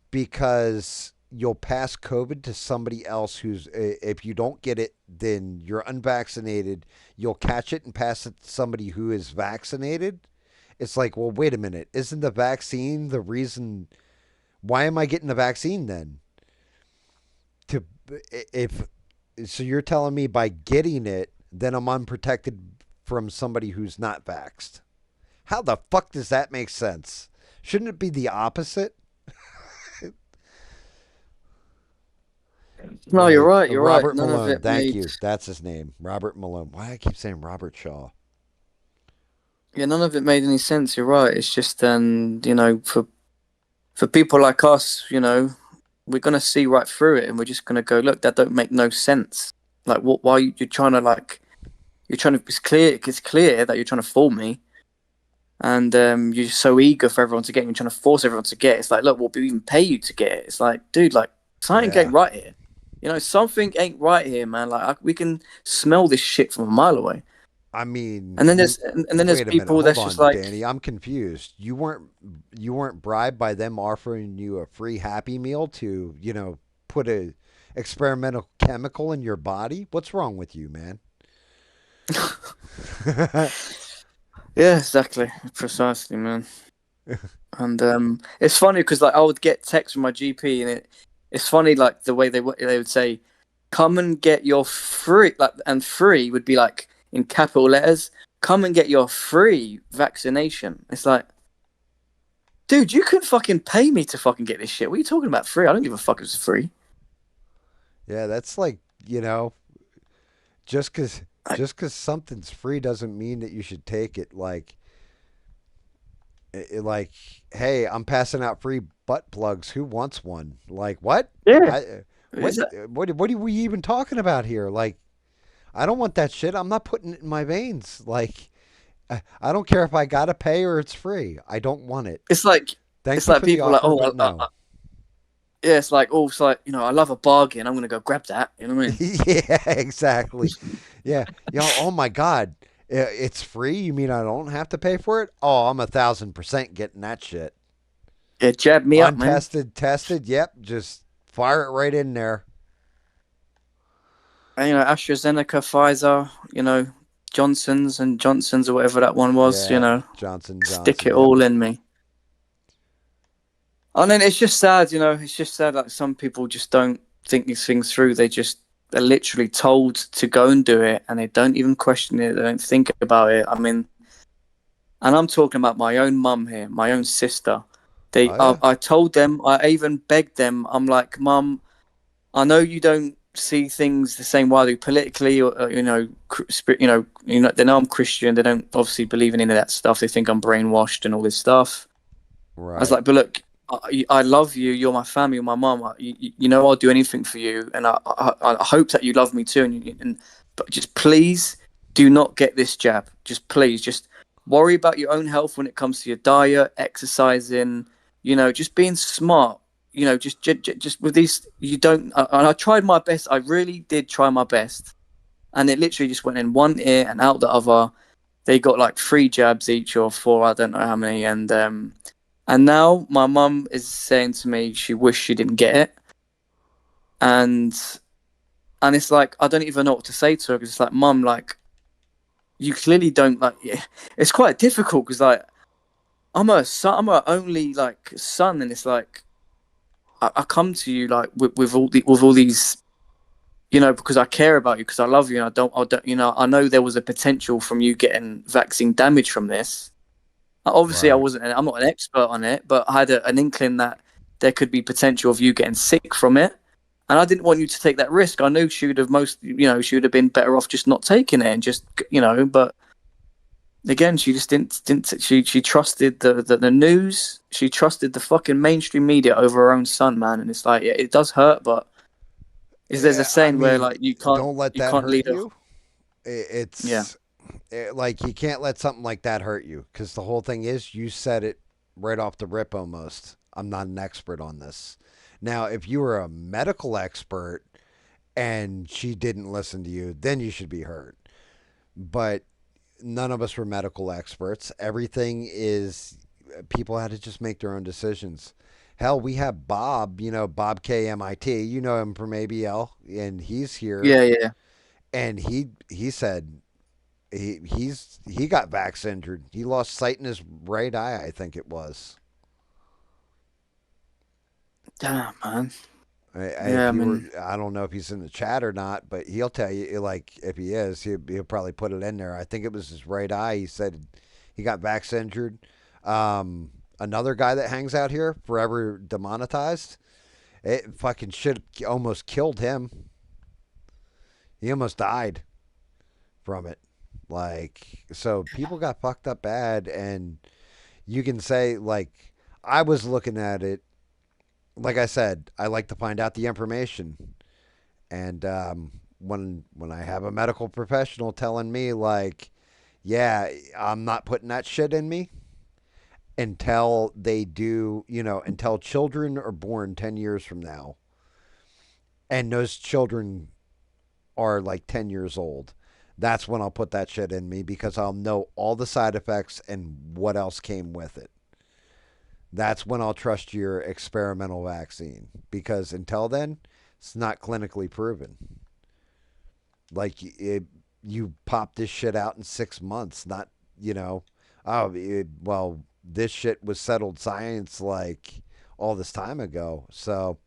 Because you'll pass COVID to somebody else who's, if you don't get it, then you're unvaccinated. You'll catch it and pass it to somebody who is vaccinated. It's like, well, wait a minute. Isn't the vaccine the reason? Why am I getting the vaccine then? To if so, you're telling me by getting it, then I'm unprotected from somebody who's not vaxxed. How the fuck does that make sense? Shouldn't it be the opposite? No, you're Like right. You're right. Robert None of Malone. it Thank made you. That's his name. Robert Malone. Why do I keep saying Robert Shaw? yeah, none of it made any sense. You're right. It's just for people like us, we're gonna see right through it, and we're just gonna go, look, that don't make no sense. Like, what? Why you're trying to like? You're trying to. It's clear. It's clear that you're trying to fool me, and you're so eager for everyone to get. You're trying to force everyone to get. It's like, look, we'll even pay you to get it. It's like, dude, like something Yeah. ain't right here. Something ain't right here, man. Like we can smell this shit from a mile away. I mean, And then you there's wait a minute. people Hold that's just on, like, Danny. I'm confused. You weren't bribed by them offering you a free Happy Meal to, put a experimental chemical in your body? What's wrong with you, man? yeah, exactly, precisely, man. And it's funny because like I would get texts from my GP, and it's funny like the way they would say, "Come and get your free," like, and free would be like in capital letters. Come and get your free vaccination. It's like, dude, you couldn't fucking pay me to fucking get this shit. What are you talking about? Free? I don't give a fuck if it's free. Yeah, that's like, just cuz Like, just cuz something's free doesn't mean that you should take it like, hey, I'm passing out free butt plugs. Who wants one? Like, what? yeah, I is what that, what are we even talking about here? Like, I don't want that shit. I'm not putting it in my veins. Like, I don't care if I gotta pay or it's free. I don't want it. it's like Thank it's you like for the people are like, offer, oh, but no. yeah, it's like I love a bargain. I'm gonna go grab that. You know what I mean? Yeah, exactly. Yeah, oh my God, it's free. You mean I don't have to pay for it? Oh, I'm 1,000% getting that shit. Yeah, jab me up, man. Untested, tested. Yep, just fire it right in there. And, AstraZeneca, Pfizer, Johnson's and Johnson's or whatever that one was. Yeah, Johnson Stick Johnson. it Yep. all in me. And then it's just sad, It's just sad that some people just don't think these things through. They just are literally told to go and do it, and they don't even question it. They don't think about it. I mean, and I'm talking about my own mum here, my own sister. Oh yeah. I told them, I even begged them. I'm like, Mum, I know you don't see things the same way I do politically, or they know I'm Christian. They don't obviously believe in any of that stuff. They think I'm brainwashed and all this stuff. I was Right. like, but look, I love you. You're my family. You're my mum. I'll do anything for you, and I hope that you love me too. But just please do not get this jab. Just please, just worry about your own health when it comes to your diet, exercising. Just being smart. Just with these, you don't. And I tried my best. I really did try my best, and it literally just went in one ear and out the other. They got like 3 jabs each or 4. I don't know how many, and now my mum is saying to me she wished she didn't get it. and it's like I don't even know what to say to her because it's like, Mum, like you clearly don't like. Yeah. It's quite difficult because like I'm her son, I'm her only like son, and it's like I come to you like with all these, you know, because I care about you, because I love you, and I don't, you know, I know there was a potential from you getting vaccine damage from this. Obviously, Right. I'm not an expert on it, but I had an inkling that there could be potential of you getting sick from it, and I didn't want you to take that risk. I knew she would have she would have been better off just not taking it and just, you know, but again, she just didn't she trusted the news. She trusted the fucking mainstream media over her own son, man. And it's like, yeah, it does hurt, but is there's a I saying where mean, like don't let you that can't hurt lead a you. yeah. It's like you can't let something like that hurt you because the whole thing is you said it right off the rip almost. I'm not an expert on this. Now, if you were a medical expert and she didn't listen to you, then you should be hurt. But none of us were medical experts. Everything is people had to just make their own decisions. Hell, we have Bob, Bob KMIT, you know him from ABL, and he's here, Yeah, yeah. and he said he got vax injured. He lost sight in his right eye, I think it was. Damn, man. If Yeah, I he were, mean, I don't know if he's in the chat or not, but he'll tell you. Like if he is, he'll probably put it in there. I think it was his right eye. He said he got vax injured. Another guy that hangs out here, forever demonetized. It fucking shit almost killed him. He almost died from it. Like so, people got fucked up bad, and you can say like I was looking at it. Like I said, I like to find out the information. And when I have a medical professional telling me like, yeah, I'm not putting that shit in me until they do, until children are born 10 years from now, and those children are like 10 years old. That's when I'll put that shit in me because I'll know all the side effects and what else came with it. That's when I'll trust your experimental vaccine because until then, it's not clinically proven. Like you pop this shit out in 6 months, not you know, well, this shit was settled science like all this time ago. So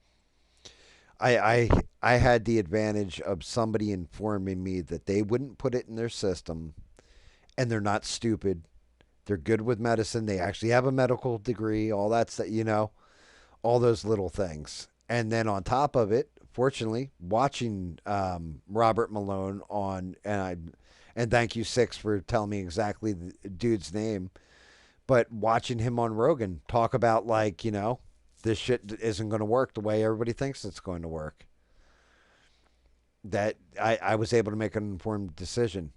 I had the advantage of somebody informing me that they wouldn't put it in their system, and they're not stupid. They're good with medicine. They actually have a medical degree. All that's all those little things. And then on top of it, fortunately, watching Robert Malone on and thank you Six for telling me exactly the dude's name, but watching him on Rogan talk about like this shit isn't going to work the way everybody thinks it's going to work. That I was able to make an informed decision.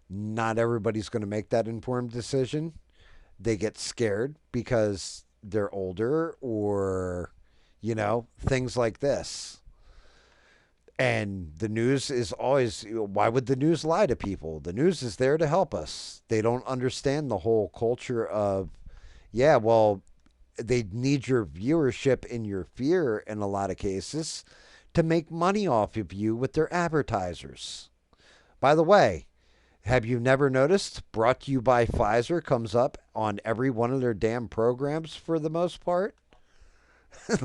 Not everybody's going to make that informed decision. They get scared because they're older or things like this. And the news is always, why would the news lie to people? The news is there to help us. They don't understand the whole culture of, yeah, well, they need your viewership and your fear in a lot of cases to make money off of you with their advertisers. By the way, have you never noticed brought to you by Pfizer comes up on every one of their damn programs for the most part?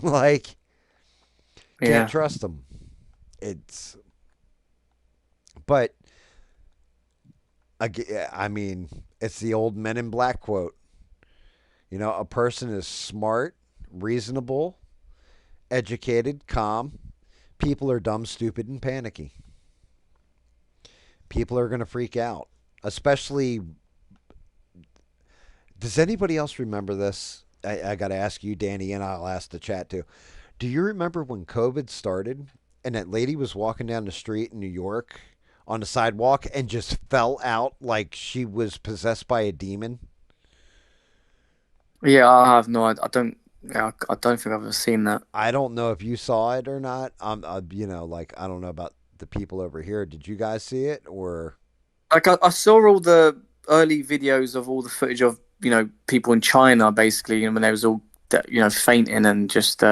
Like, can't yeah. trust them. It's, but I mean, it's the old Men in Black quote. A person is smart, reasonable, educated, calm. People are dumb, stupid, and panicky. People are going to freak out. Especially, does anybody else remember this? I got to ask you, Danny, and I'll ask the chat too. Do you remember when COVID started and that lady was walking down the street in New York on the sidewalk and just fell out like she was possessed by a demon? Yeah, I have no I don't yeah, I don't think I've ever seen that. I don't know if you saw it or not. Like I don't know about the people over here. Did you guys see it or? Like I saw all the early videos of all the footage of, people in China basically, when they was all fainting and just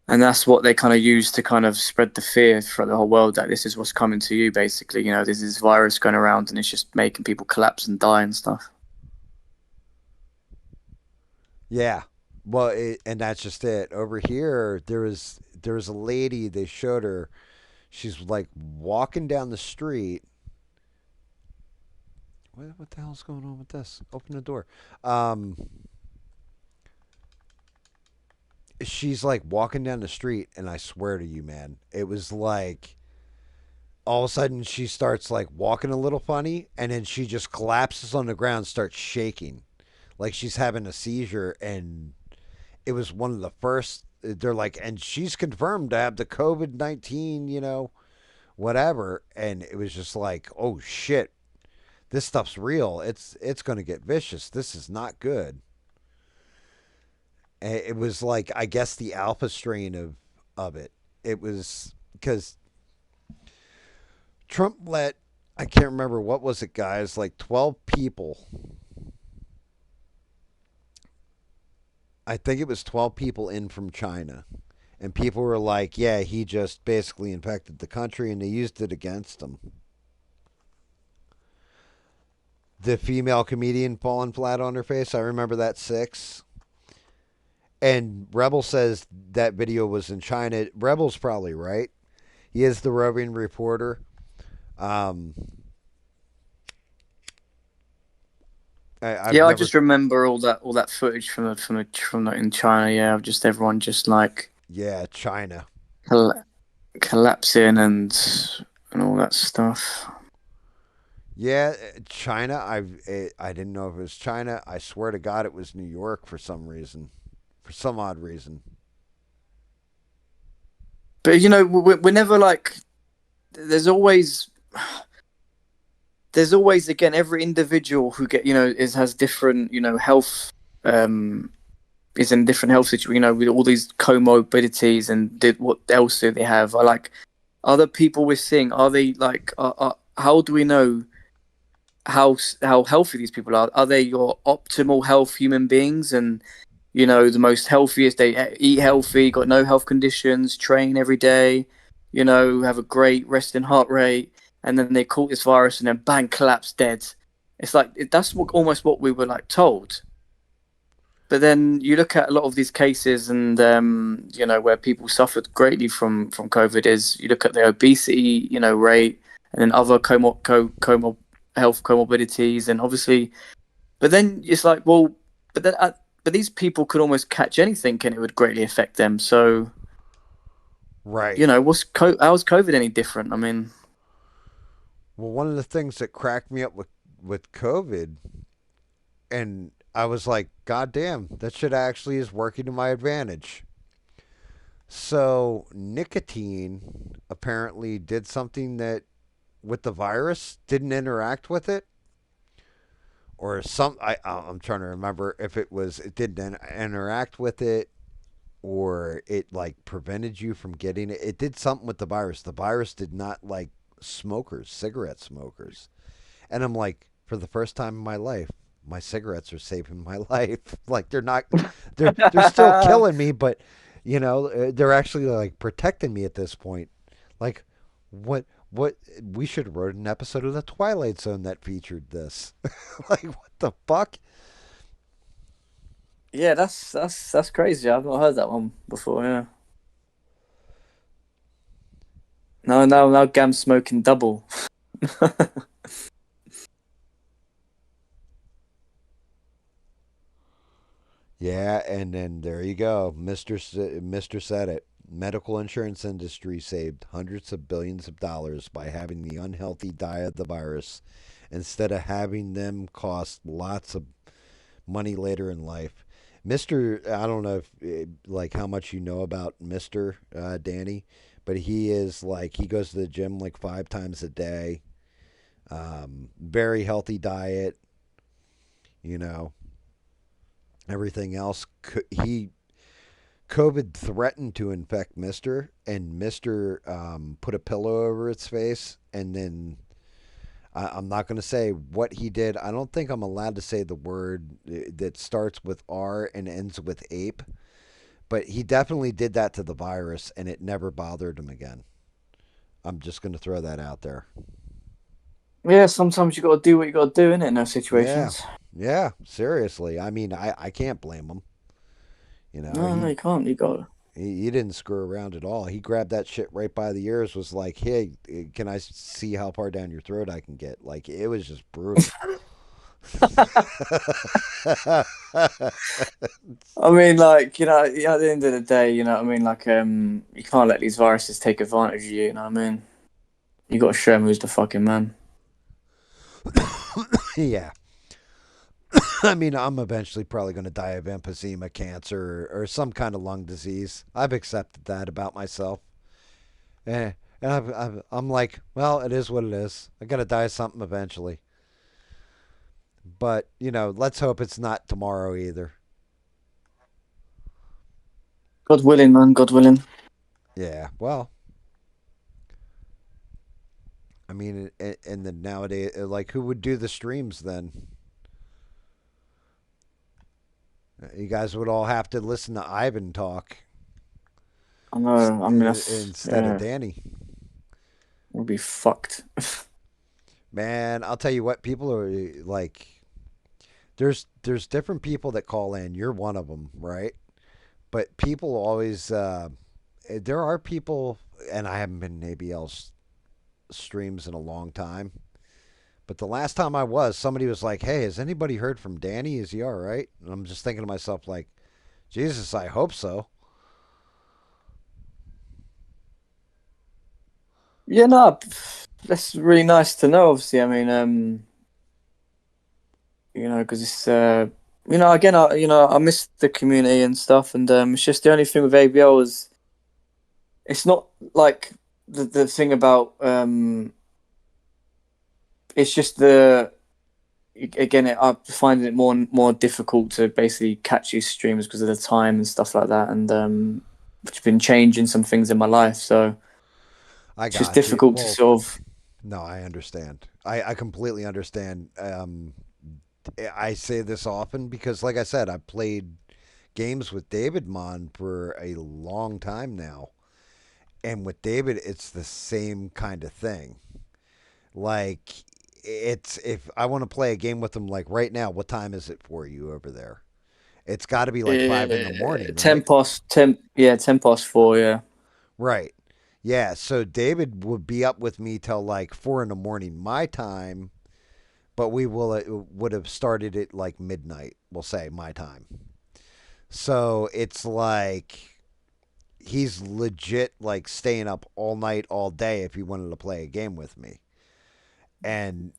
And that's what they kind of use to kind of spread the fear for the whole world that this is what's coming to you, basically. You know, there's this virus going around and it's just making people collapse and die and stuff. Yeah. Well, and that's just it. Over here, there was a lady. They showed her. She's like walking down the street. What the hell's going on with this? Open the door. Um, she's like walking down the street, and I swear to you, man, it was like all of a sudden she starts like walking a little funny, and then she just collapses on the ground, starts shaking, like she's having a seizure, and it was one of the first. They're like, and she's confirmed to have the COVID-19, whatever, and it was just like, oh shit, this stuff's real. It's going to get vicious. This is not good. It was like, I guess, the alpha strain of it. It was because Trump let, I can't remember, what was it, guys, like 12 people. I think it was 12 people in from China. And people were like, yeah, he just basically infected the country, and they used it against him. The female comedian falling flat on her face, I remember that 6. And Rebel says that video was in China. Rebel's probably right. He is the roving reporter. Um, I've Yeah, I never. just remember all that footage from the in China. Yeah, of just everyone just like Yeah, China. coll- collapsing and all that stuff. Yeah, China. I didn't know if it was China. I swear to God, it was New York for some reason, for some odd reason. But you know, we're never like. There's always again every individual who get is has different health um is in different health situation, with all these comorbidities and what else do they have? Are like other people we're seeing, are they like how do we know how healthy these people are? Are they your optimal health human beings and the most healthiest? They eat healthy, got no health conditions, train every day, have a great resting heart rate, and then they caught this virus and then bang, collapse dead. It's like that's almost what we were like told. But then you look at a lot of these cases, and where people suffered greatly from COVID is you look at the obesity, rate, and then other health comorbidities, and obviously, but then it's like, well, but then but these people could almost catch anything, and it would greatly affect them. So Right. how's COVID any different? I mean, Well, one of the things that cracked me up with COVID, and I was like, God damn, that shit actually is working to my advantage. So nicotine apparently did something that with the virus didn't interact with it, or some. I'm trying to remember if it didn't interact with it, or it like prevented you from getting it. It did something with the virus. The virus did not like smokers, cigarette smokers. And I'm like, for the first time in my life, my cigarettes are saving my life. Like they're not, they're still killing me, but they're actually like protecting me at this point. Like, what we should have wrote an episode of the Twilight Zone that featured this. Like, what the fuck? yeah, that's crazy. I've not heard that one before. Yeah, now GAM's smoking double. Yeah, and then there you go, Mister said it. Medical insurance industry saved hundreds of billions of dollars by having the unhealthy die of the virus instead of having them cost lots of money later in life. Mister, I don't know if like how much you know about Mister Danny, but he is like he goes to the gym like 5 times a day. Very healthy diet. You know, everything else. He COVID threatened to infect Mister, and Mister put a pillow over its face, and then I'm not going to say what he did. I don't think I'm allowed to say the word that starts with R and ends with ape, But he definitely did that to the virus, and it never bothered him again. I'm just going to throw that out there. Yeah, sometimes you got to do what you got to do in it in those Yeah, situations. yeah. Seriously, I mean, I can't blame him. You know, No, you can't. You got to. he didn't screw around at all. He grabbed that shit right by the ears. Was like, hey, can I see how far down your throat I can get? Like it was just brutal. I mean, like, at the end of the day, you know what I mean? Like, you can't let these viruses take advantage of you, you know what I mean? You got to show them who's the fucking man. Yeah. I mean, I'm eventually probably going to die of emphysema, cancer, or some kind of lung disease. I've accepted that about myself. Eh, and I'm like, well, it is what it is. I got to die of something eventually. But, let's hope it's not tomorrow either. God willing, man. God willing. Yeah, well, I mean, and then nowadays, like, who would do the streams then? You guys would all have to listen to Ivan talk I know. I mean, instead of yeah, Danny. we'll be fucked. Man, I'll tell you what, people are like, there's different people that call in. You're one of them, right? But people always, there are people, and I haven't been in ABL's streams in a long time. But the last time I was, somebody was like, "Hey, has anybody heard from Danny? Is he all right?" And I'm just thinking to myself, like, Jesus, I hope so. Yeah, no, that's really nice to know, obviously. I mean, because it's, again, I miss the community and stuff. And it's just the only thing with ABL is it's not like the thing about, it's just again, I find it more difficult to basically catch these streams because of the time and stuff like that, and it's been changing some things in my life, so I it's just got you. difficult to Well, sort of. no, I understand. I completely understand. I say this often because, like I said, I've played games with David Mon for a long time now. And with David, it's the same kind of thing. Like, it's if I want to play a game with him, like right now, what time is it for you over there? It's got to be like 5 in the morning, Ten right? past 10, yeah, 10 past 4, yeah. Right. Yeah. So David would be up with me till like 4 in the morning my time, but we would have started at like midnight. We'll say my time. So it's like he's legit like staying up all night, all day if he wanted to play a game with me. And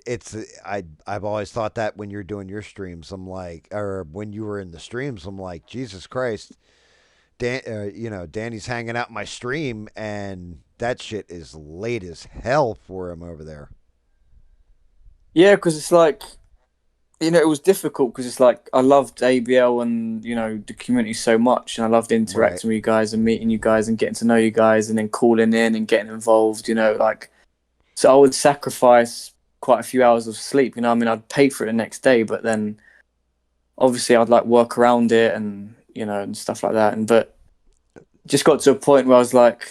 I've always thought that when you're doing your streams, I'm like, or when you were in the streams, I'm like, Jesus Christ, Danny's hanging out my stream, and that shit is late as hell for him over there. Yeah, because it's like, it was difficult because it's like I loved ABL and the community so much, and I loved Right. interacting with you guys and meeting you guys and getting to know you guys and then calling in and getting involved. Like, so I would sacrifice quite a few hours of sleep. I mean, I'd pay for it the next day, but then obviously I'd like work around it and and stuff like that. And but just got to a point where I was like,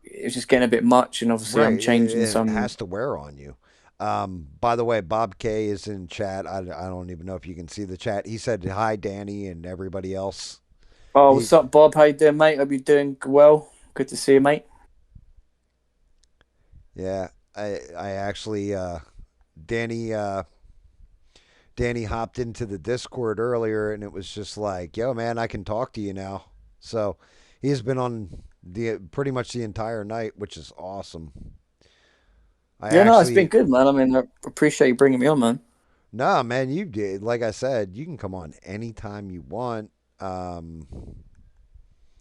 it was just getting a bit much, and obviously I'm Right. changing It some. has to wear on you. By the way, Bob K is in chat. I don't even know if you can see the chat. He said hi, Danny, and everybody else. Oh, He what's up, Bob? How you doing, mate? Hope you're doing well. Good to see you, mate. Yeah, I actually Danny Danny hopped into the Discord earlier, and it was just like, "Yo, man, I can talk to you now." So he's been on the pretty much the entire night, which is awesome. I Yeah, no, it's been actually, good, man. I mean, I appreciate you bringing me on, man. nah, man, you did. Like I said, you can come on anytime you want, um,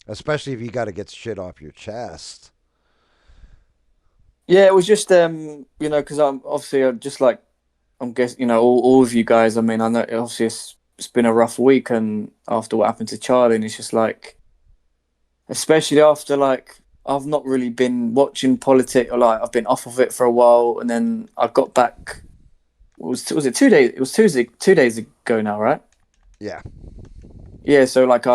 especially if you got to get shit off your chest. Yeah, it was just because I'm obviously just like I'm guessing all of you guys. I mean, I know obviously it's been a rough week, and after what happened to Charlie, and it's just like, especially after like I've not really been watching politics, or like I've been off of it for a while, and then I got back. Was it 2 days? It was Tuesday, 2 days ago now, right? Yeah, Yeah. So like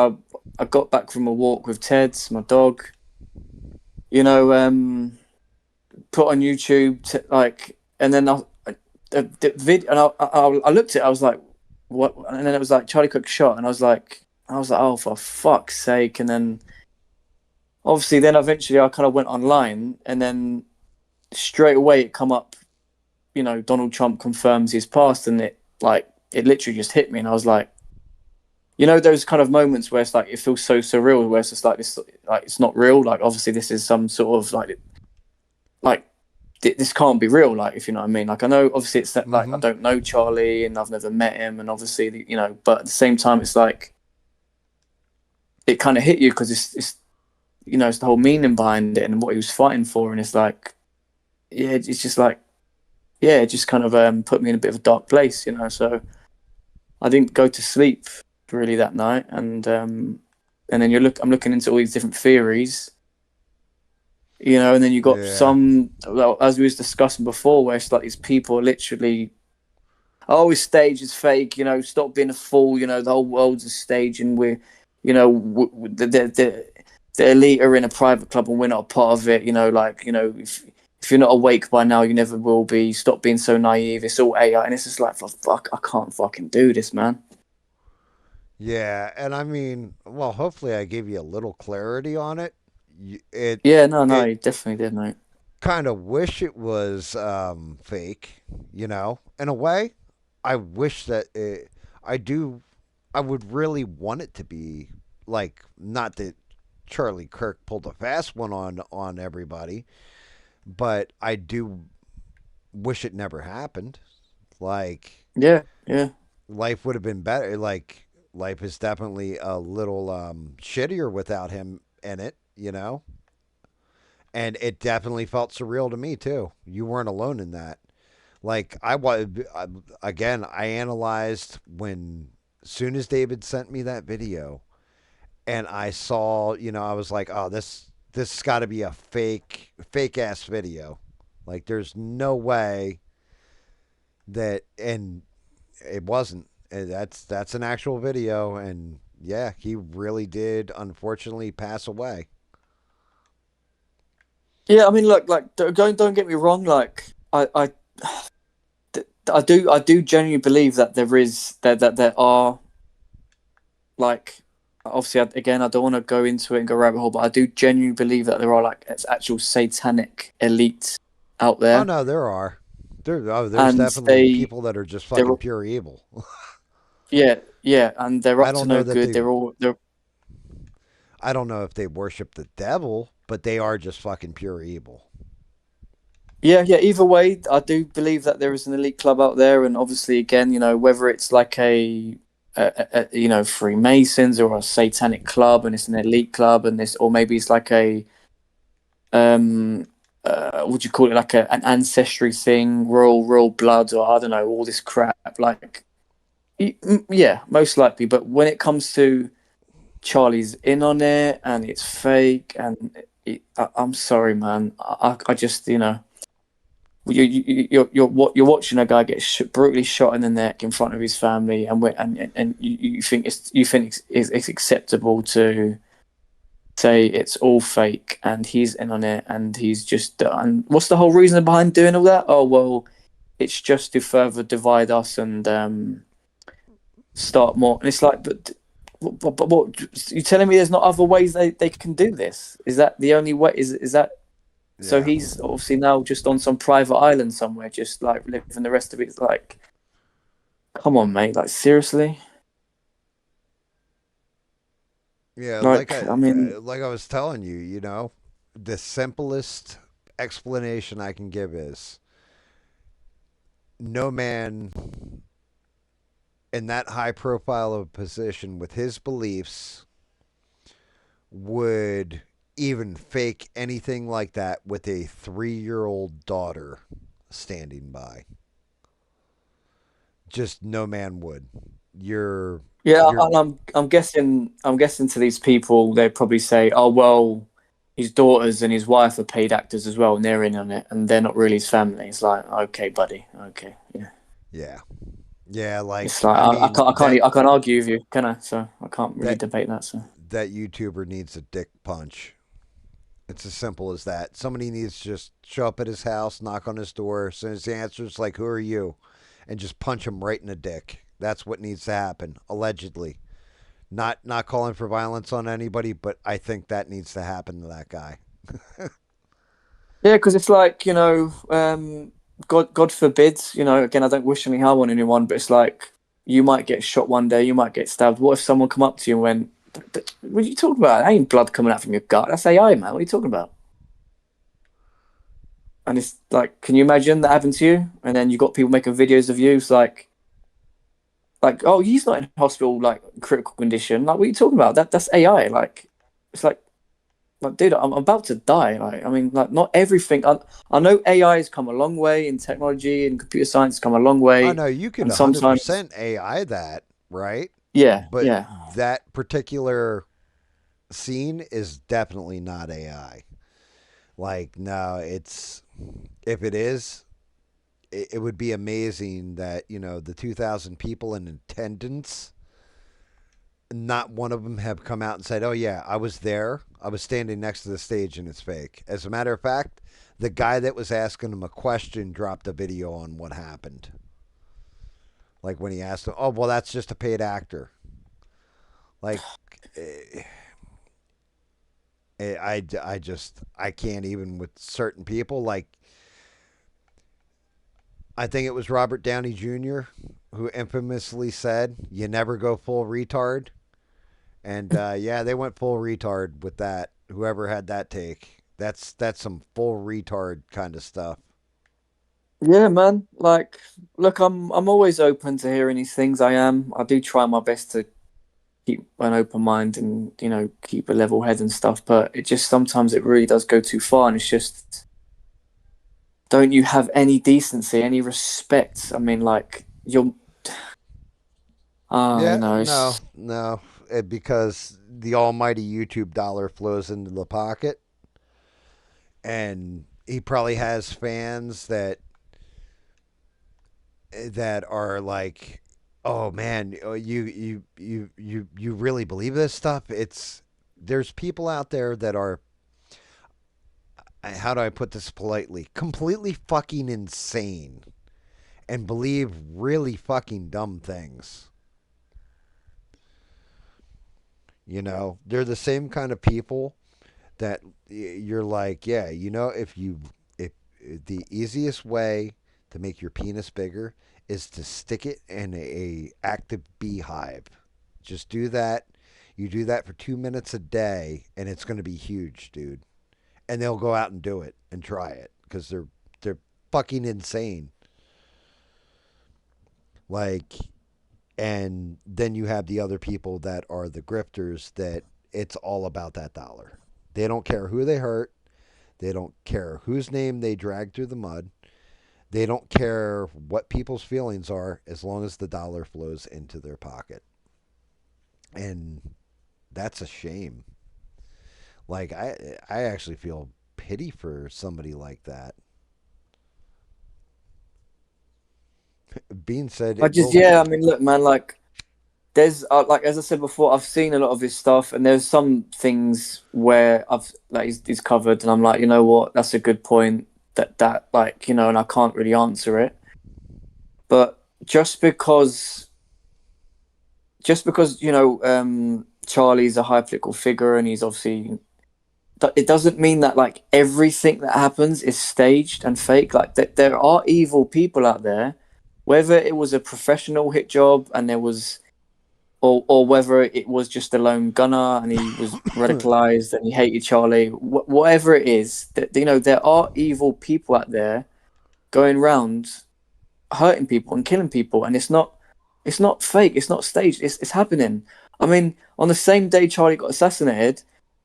I got back from a walk with Ted, my dog. You know, put on YouTube, like, and then the video, and I looked at it. I was like, what? And then it was like Charlie Cook shot, and I was like, oh, for fuck's sake! And then obviously, then eventually, I kind of went online, and then straight away it come up. You know, Donald Trump confirms his past, and it literally just hit me, and I was like, you know, those kind of moments where it's like it feels so surreal, where it's just like this, like it's not real. Like obviously, this is some sort of like this can't be real. Like if you know what I mean. Like I know obviously it's that, like I Mm-hmm. don't know Charlie and I've never met him, and obviously you know, but at the same time, it's like it kind of hit you because it's you know it's the whole meaning behind it and what he was fighting for, and it's like yeah, it's just like yeah, it just kind of put me in a bit of a dark place, you know. So I didn't go to sleep really that night, and then I'm looking into all these different theories, you know, and then you got Yeah. some, well, as we was discussing before, where it's like these people are literally, oh, his stage is fake, you know, stop being a fool, you know, the whole world's a stage, and we're, you know, the elite are in a private club and we're not a part of it, you know, like, you know, if you're not awake by now, you never will be. Stop being so naive. It's all AI, and it's just like, for fuck, I can't fucking do this, man. Yeah, and I mean, well, hopefully I gave you a little clarity on it. It Yeah, no, no, it you definitely did, mate. kind of wish it was fake, in a way. I wish that I do. I would really want it to be like not that Charlie Kirk pulled a fast one on everybody, but I do wish it never happened. Like Yeah, yeah, life would have been better. Like life is definitely a little shittier without him in it. And it definitely felt surreal to me too. You weren't alone in that. Like I was again. I analyzed when soon as David sent me that video, and I saw. I was like, oh, this got to be a fake ass video. Like there's no way that, and it wasn't. And that's an actual video, and yeah, he really did unfortunately pass away. yeah. I mean, look, like, don't get me wrong. Like, I do genuinely believe that there are like, obviously, again, I don't want to go into it and go rabbit hole, but I do genuinely believe that there are like it's actual satanic elite out Oh there, no, there are. There's and definitely people that are just they're fucking pure evil. yeah, yeah, and they're I up to don't know no that good. they. They're I don't know if they worship the devil, but they are just fucking pure evil. yeah, yeah. Either way, I do believe that there is an elite club out there, and obviously, again, you know, whether it's like you know, Freemasons or a satanic club, and it's an elite club, and this, or maybe it's like a um, would you call it like an ancestry thing, royal blood, or I don't know, all this crap. Like, yeah, most likely. But when it comes to Charlie's in on it, and it's fake, and I'm sorry, man, I just, you know. You're watching a guy get brutally shot in the neck in front of his family, and you think it's acceptable to say it's all fake and he's in on it and he's just and what's the whole reason behind doing all that? Oh well, it's just to further divide us and start more. And it's like, but what you telling me? There's not other ways they can do this? Is that the only way? Is that so Yeah. he's obviously now just on some private island somewhere, just like living the rest of it. Like, come on, mate. Like, seriously? Yeah, Like, I mean, like I was telling you, the simplest explanation I can give is no man in that high profile of a position with his beliefs would even fake anything like that with a 3-year-old daughter standing by. Just no man would. You're yeah. you're And I'm guessing to these people, they probably say, oh well, his daughters and his wife are paid actors as well, and they're in on it, and they're not really his family. It's like, okay, buddy, okay, yeah. yeah. Yeah, It's like like I mean I can't argue with you, can I? So I can't really that debate that. So that YouTuber needs a dick punch. It's as simple as that. Somebody needs to just show up at his house, knock on his door. As soon as he answers, like, "Who are you?" and just punch him right in the dick. That's what needs to happen. Allegedly, not calling for violence on anybody, but I think that needs to happen to that guy. Yeah, because it's like, God forbid, again, I don't wish any harm on anyone, but it's like you might get shot one day, you might get stabbed. What if someone come up to you and went, "What are you talking about? That ain't blood coming out from your gut. That's AI, man. What are you talking about?" And it's like, can you imagine that happened to you? And then you got people making videos of you. It's like, oh, he's not in hospital, like critical condition. Like, what are you talking about? That's AI. Like, it's like, dude, I'm about to die. Like, I mean, like, not everything. I know AI has come a long way in technology and computer science has come a long Oh way, no, you can and sometimes, 100% AI that, right? yeah, But yeah, that particular scene is definitely not AI. Like, no, it's if it is, it would be amazing that the 2,000 people in attendance, not one of them have come out and said, "Oh yeah, I was there. I was standing next to the stage, and it's fake." As a matter of fact, the guy that was asking him a question dropped a video on what happened. Like when he asked him, "Oh well, that's just a paid actor." Like, eh, I can't even with certain people. Like, I think it was Robert Downey Jr. who infamously said, "You never go full retard." And yeah, they went full retard with that. Whoever had that take, that's some full retard kind of stuff. yeah, man. Like, look, I'm always open to hearing these things. I am. I do try my best to keep an open mind and keep a level head and stuff. But it just sometimes it really does go too far, and it's just, don't you have any decency, any respect? I mean, like, Yeah, no, it's no, because the almighty YouTube dollar flows into the pocket, and he probably has fans that are like, "Oh man, you really believe this stuff?" There's people out there that are, how do I put this politely, completely fucking insane and believe really fucking dumb things. They're the same kind of people that you're like, yeah, if the easiest way to make your penis bigger is to stick it in a active beehive. Just do that. You do that for 2 minutes a day, and it's going to be huge, dude. And they'll go out and do it and try it because they're fucking insane. Like, and then you have the other people that are the grifters that it's all about that dollar. They don't care who they hurt. They don't care whose name they drag through the mud. They don't care what people's feelings are as long as the dollar flows into their pocket. And that's a shame. Like I actually feel pity for somebody like that. Being said, I it just, will. yeah. I mean, look, man. Like, there's like, as I said before, I've seen a lot of his stuff, and there's some things where I've like he's covered, and I'm like, you know what, that's a good point. That like, and I can't really answer it. But just because Charlie's a high political figure, and he's obviously, it doesn't mean that like everything that happens is staged and fake. Like, there are evil people out there, whether it was a professional hit job and there was, or whether it was just a lone gunner and he was radicalized and he hated Charlie. Whatever it is, that there are evil people out there going around hurting people and killing people, and it's not fake, it's not staged, it's happening. I mean, on the same day Charlie got assassinated,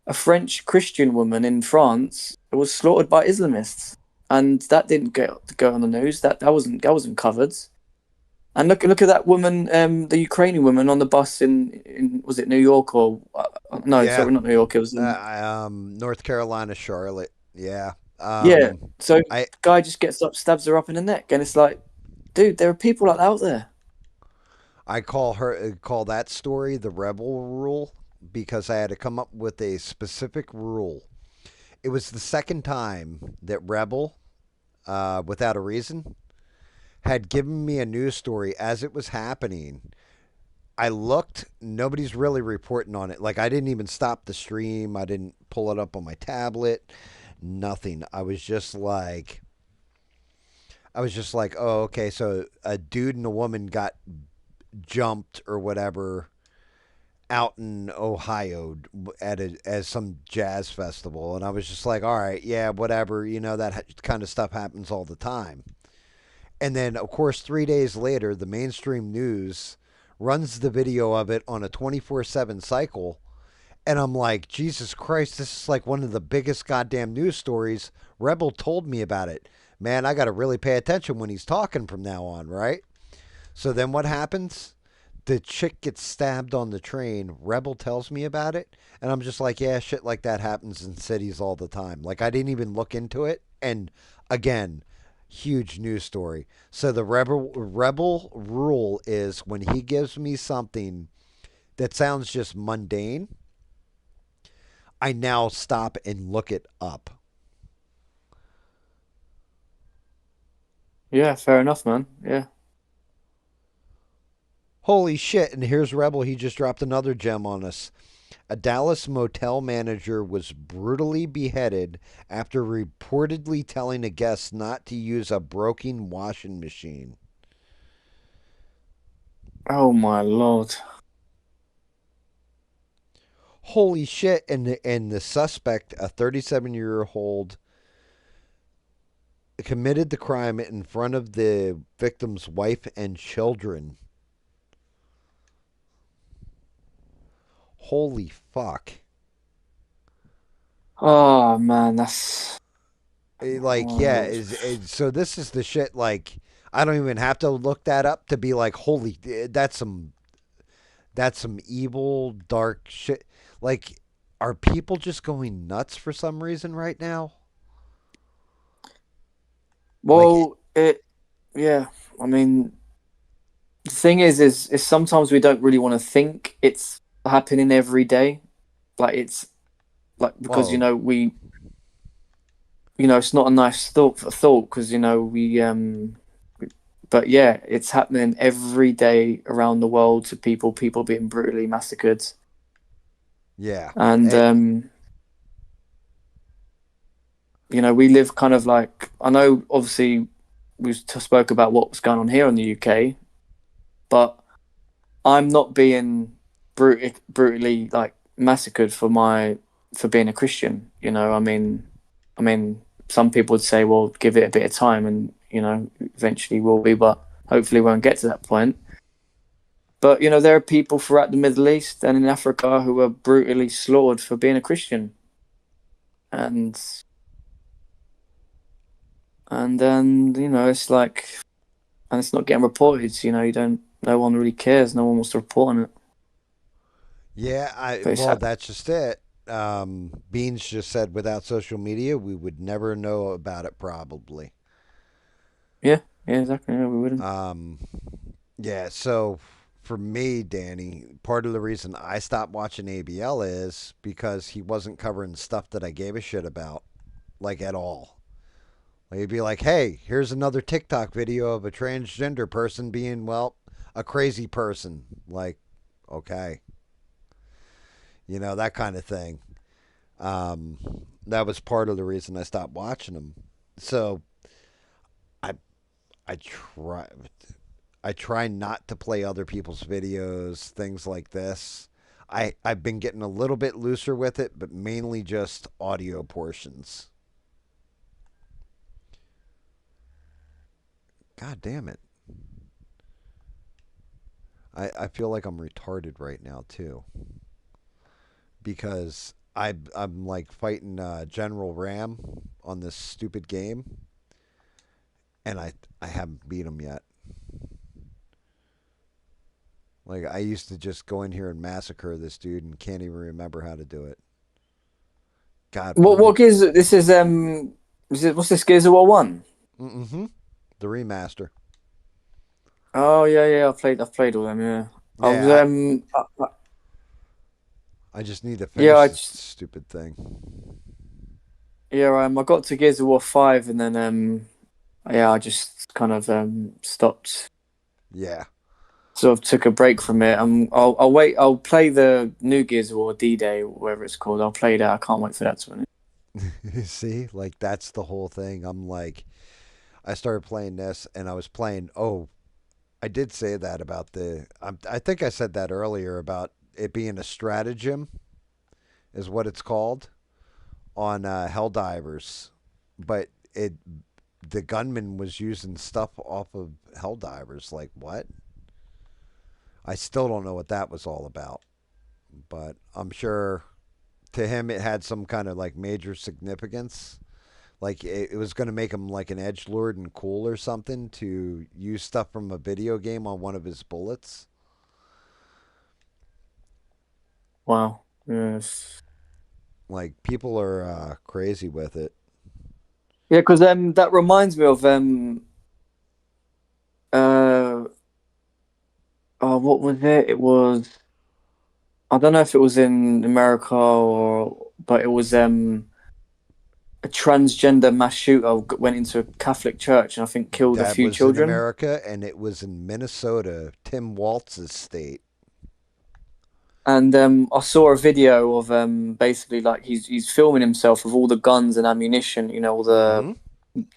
a French Christian woman in France was slaughtered by Islamists, and that didn't go on the news. That wasn't covered. And look at that woman, the Ukrainian woman on the bus in, was it New York or no, Yeah. sorry, not New York. It was in, North Carolina, Charlotte. Yeah. yeah. So the I guy just gets up, stabs her up in the neck, and it's like, dude, there are people like that out there. I call that story the rebel rule. because I had to come up with a specific rule. It was the second time that Rebel, without a reason, had given me a news story as it was happening. I looked, nobody's really reporting on it. Like, I didn't even stop the stream, I didn't pull it up on my tablet, nothing. I was just like, oh, okay, so a dude and a woman got jumped or whatever out in Ohio as some jazz festival, and I was just like, all right, yeah, whatever, that kind of stuff happens all the time. And then, of course, 3 days later, the mainstream news runs the video of it on a 24/7 cycle, and I'm like, Jesus Christ, this is like one of the biggest goddamn news stories. Rebel told me about it. Man, I got to really pay attention when he's talking from now on, right? So then what happens? The chick gets stabbed on the train. Rebel tells me about it. And I'm just like, yeah, shit like that happens in cities all the time. Like, I didn't even look into it. And again, huge news story. So the rebel rule is when he gives me something that sounds just mundane, I now stop and look it up. Yeah, fair enough, man. Yeah. Holy shit. And here's Rebel. He just dropped another gem on us. A Dallas motel manager was brutally beheaded after reportedly telling a guest not to use a broken washing machine. Oh my lord. Holy shit. And the suspect, a 37-year-old, committed the crime in front of the victim's wife and children. Holy fuck. Oh man, that's Like, oh yeah, lord. so this is the shit, like, I don't even have to look that up to be like, holy, that's some evil, dark shit. Like, are people just going nuts for some reason right now? Like, Well, it yeah. I mean, the thing is sometimes we don't really want to think it's happening every day. Like it's like because oh, it's not a nice thought because but yeah, it's happening every day around the world to people being brutally massacred. yeah. And we live kind of like, I know obviously we spoke about what was going on here in the UK, but I'm not being brutally like massacred for being a Christian. I mean, some people would say, well, give it a bit of time, and eventually will be, but hopefully won't get to that point. But there are people throughout the Middle East and in Africa who are brutally slaughtered for being a Christian, and then it's like, and it's not getting reported. You don't. No one really cares. No one wants to report on it. Yeah, But it's well, that's just it. Beans just said without social media, we would never know about it probably. yeah, yeah, exactly. Yeah, we wouldn't. Um, yeah, so for me, Danny, part of the reason I stopped watching ABL is because he wasn't covering stuff that I gave a shit about, like, at all. Like, he'd be like, hey, here's another TikTok video of a transgender person being, well, a crazy person. Like, okay. That kind of thing. Um, that was part of the reason I stopped watching him. So I I try not to play other people's videos, things like this. I've been getting a little bit looser with it, but mainly just audio portions. God damn it. I feel like I'm retarded right now too. Because I'm like fighting General Ram on this stupid game, and I haven't beat him yet. Like, I used to just go in here and massacre this dude and can't even remember how to do it. God, What gives this what's this Gears of War 1? mm-hmm. The remaster. Oh yeah, yeah. I've played all them. Yeah. I was Yeah, I, I just need to Yeah, finish I this just stupid thing. yeah, I got to Gears of War 5, and then yeah, I just kind of stopped. Yeah. Sort of took a break from it. I'll wait. I'll play the new Gears of War D-Day, whatever it's called. I'll play that. I can't wait for that to. See, like that's the whole thing. I started playing this, and I was playing. Oh, I did say that about I think I said that earlier about it being a stratagem, is what it's called on Helldivers, but the gunman was using stuff off of Helldivers. Like what? I still don't know what that was all about, but I'm sure to him it had some kind of like major significance. Like it was going to make him like an edge lord and cool or something to use stuff from a video game on one of his bullets. Wow. Yes. Like people are crazy with it. Yeah, because that reminds me of uh oh, what was it? It was, I don't know if it was in America or, but it was a transgender mass shooter went into a Catholic church and I think killed a That few was in children. America, and it was in Minnesota, Tim Waltz's state. And I saw a video of basically like he's filming himself with all the guns and ammunition, all Mm-hmm.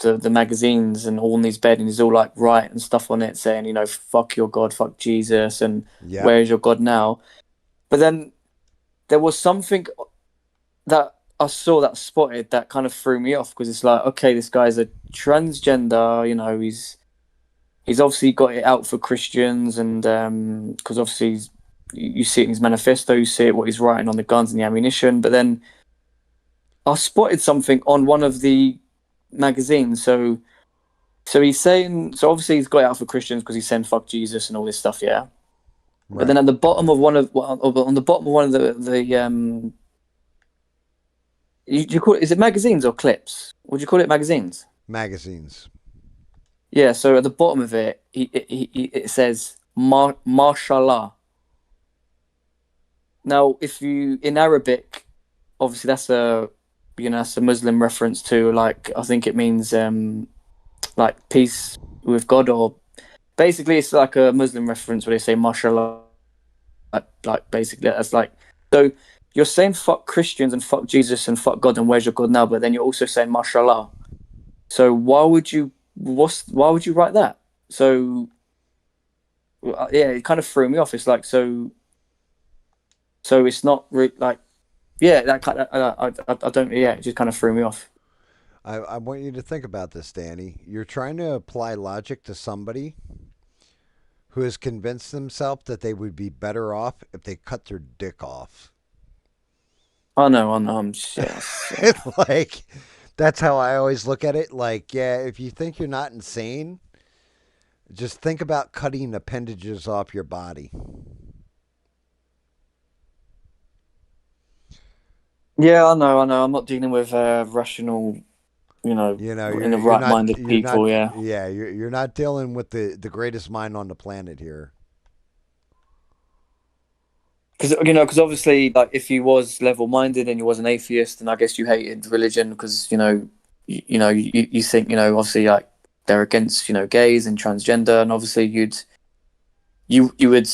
the magazines and all in his bed, and he's all like writing stuff on it saying, fuck your God, fuck Jesus, and Yep. where's your God now? But then there was something that I saw that spotted that kind of threw me off because it's like, okay, this guy's a transgender, he's obviously got it out for Christians, and because obviously you see it in his manifesto, you see it what he's writing on the guns and the ammunition. But then I spotted something on one of the magazines. So he's saying, so obviously he's got it out for Christians because he's saying fuck Jesus and all this stuff, yeah. But then Right. at the bottom of one of on the bottom of one of the you call it, is it magazines or clips? Would you call it magazines? Magazines. Yeah. So at the bottom of it, it says Mashallah. Now, if you in Arabic, obviously that's a Muslim reference to, like, I think it means like peace with God, or basically it's like a Muslim reference where they say mashallah, like basically that's like, so you're saying fuck Christians and fuck Jesus and fuck God and where's your God now, but then you're also saying mashallah. So why would you write that? So yeah, it kind of threw me off. It's like, so it's not like, yeah, that kind of, I don't, yeah, it just kind of threw me off. I want you to think about this, Danny. You're trying to apply logic to somebody who has convinced themselves that they would be better off if they cut their dick off. I know, yes, yeah. Like, that's how I always look at it. Like, yeah, if you think you're not insane, just think about cutting appendages off your body. Yeah, I know. I'm not dealing with rational, You know, in the you're right not minded you're not people. Yeah, yeah, you're not dealing with the greatest mind on the planet here. because obviously, like, if you was level minded and you was an atheist, then I guess you hated religion because you think, obviously, like, they're against, gays and transgender, and obviously you would,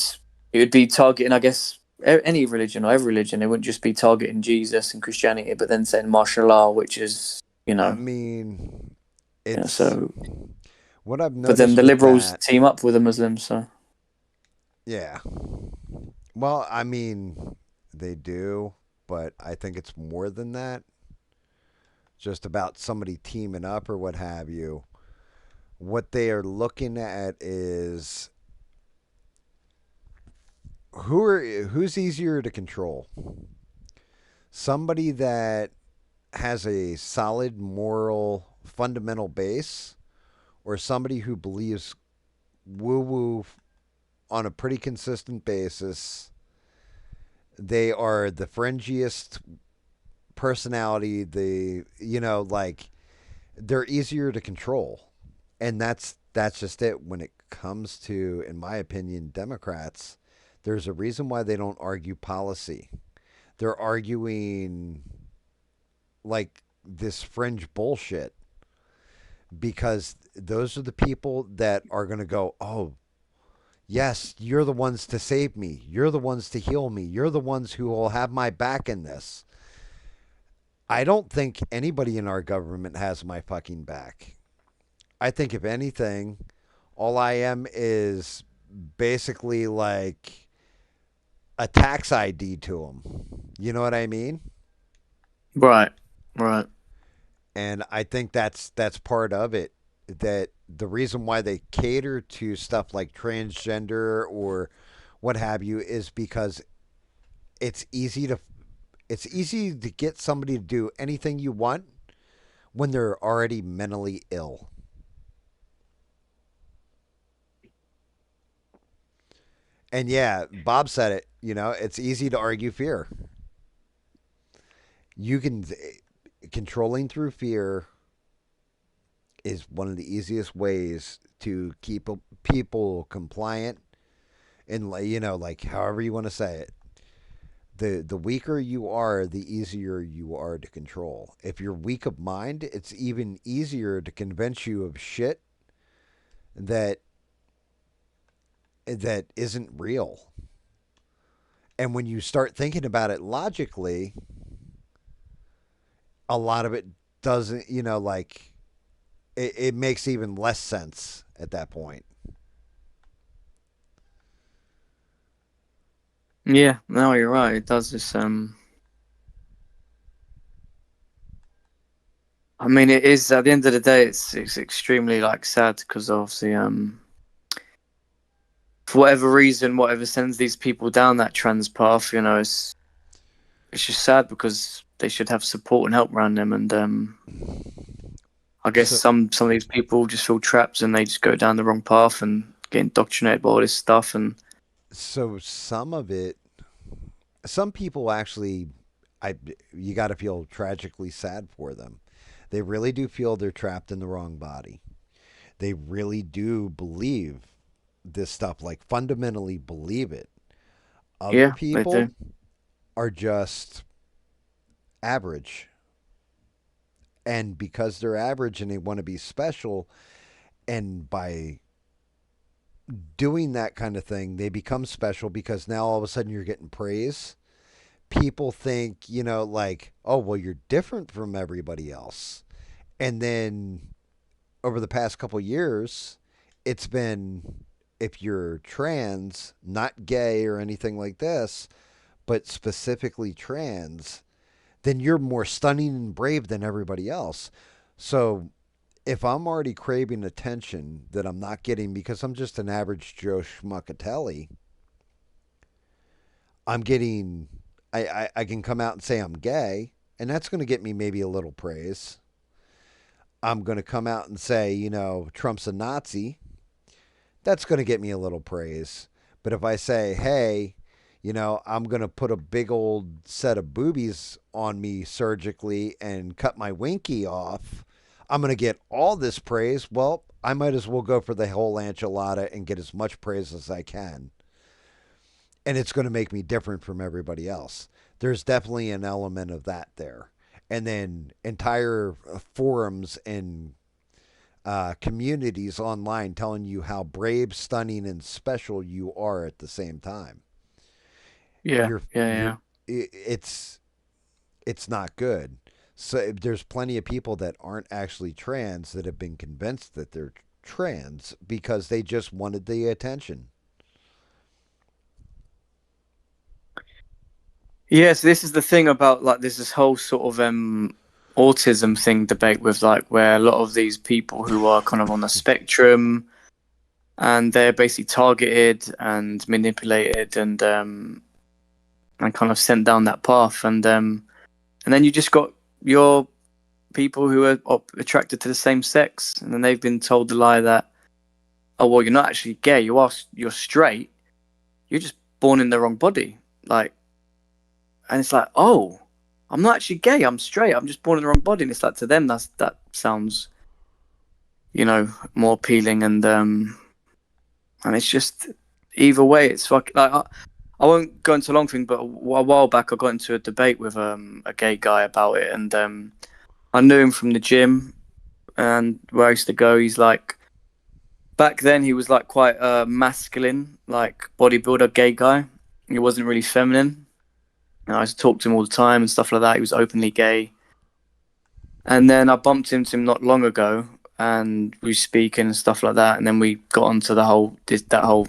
it would be targeting, I guess, any religion or every religion. It wouldn't just be targeting Jesus and Christianity, but then saying martial law, which is, I mean, it's so. what I've But then noticed the with liberals that. team up with the Muslims, so. Yeah. Well, I mean, they do, but I think it's more than that. Just about somebody teaming up or what have you. What they are looking at is who's easier to control. Somebody that has a solid moral fundamental base, or somebody who believes woo woo on a pretty consistent basis. They are the fringiest personality. Like they're easier to control, and that's just it. When it comes to, in my opinion, Democrats, there's a reason why they don't argue policy. They're arguing like this fringe bullshit because those are the people that are going to go, oh, yes, you're the ones to save me. You're the ones to heal me. You're the ones who will have my back in this. I don't think anybody in our government has my fucking back. I think, if anything, all I am is basically like a tax ID to them. You know what I mean? Right, right. And I think that's part of it. That the reason why they cater to stuff like transgender or what have you is because it's easy to it's easy to get somebody to do anything you want when they're already mentally ill. And yeah, Bob said it. It's easy to argue fear. You can controlling through fear is one of the easiest ways to keep people compliant and like however you want to say it. The weaker you are, the easier you are to control. If you're weak of mind, it's even easier to convince you of shit that that isn't real. And when you start thinking about it logically, a lot of it doesn't, like it makes even less sense at that point. Yeah, no, you're right. It does this. I mean, it is at the end of the day, it's extremely like sad because obviously, for whatever reason, whatever sends these people down that trans path, it's just sad because they should have support and help around them, and I guess So some of these people just feel trapped and they just go down the wrong path and get indoctrinated by all this stuff, and so some of it, some people actually, I you got to feel tragically sad for them. They really do feel they're trapped in the wrong body. They really do believe this stuff, like fundamentally believe it. Other yeah, they people do. are just average. And because they're average and they want to be special, and by doing that kind of thing, they become special because now all of a sudden you're getting praise. People think, like, oh, well, you're different from everybody else. And then over the past couple years, it's been, if you're trans, not gay or anything like this, but specifically trans, then you're more stunning and brave than everybody else. So if I'm already craving attention that I'm not getting because I'm just an average Joe Schmuckatelli, I'm getting, I can come out and say I'm gay, and that's going to get me maybe a little praise. I'm going to come out and say, Trump's a Nazi. That's going to get me a little praise. But if I say, hey, I'm going to put a big old set of boobies on me surgically and cut my winky off, I'm going to get all this praise. Well, I might as well go for the whole enchilada and get as much praise as I can. And it's going to make me different from everybody else. There's definitely an element of that there. And then entire forums and communities online telling you how brave, stunning, and special you are at the same time. Yeah, You're yeah, you're yeah. it's not good. So there's plenty of people that aren't actually trans that have been convinced that they're trans because they just wanted the attention. Yes, this is the thing about like there's this whole sort of autism thing debate with like where a lot of these people who are kind of on the spectrum and they're basically targeted and manipulated and kind of sent down that path and then you just got your people who are attracted to the same sex and then they've been told the lie that oh well you're not actually gay you're straight you're just born in the wrong body like and it's like oh I'm not actually gay I'm straight I'm just born in the wrong body and it's like to them that sounds more appealing and it's just either way it's fuck like I won't go into a long thing, but a while back I got into a debate with a gay guy about it, and I knew him from the gym and where I used to go. He's like, back then he was like quite a masculine, like bodybuilder gay guy. He wasn't really feminine. And I used to talk to him all the time and stuff like that. He was openly gay. And then I bumped into him not long ago, and we were speaking and stuff like that. And then we got onto that whole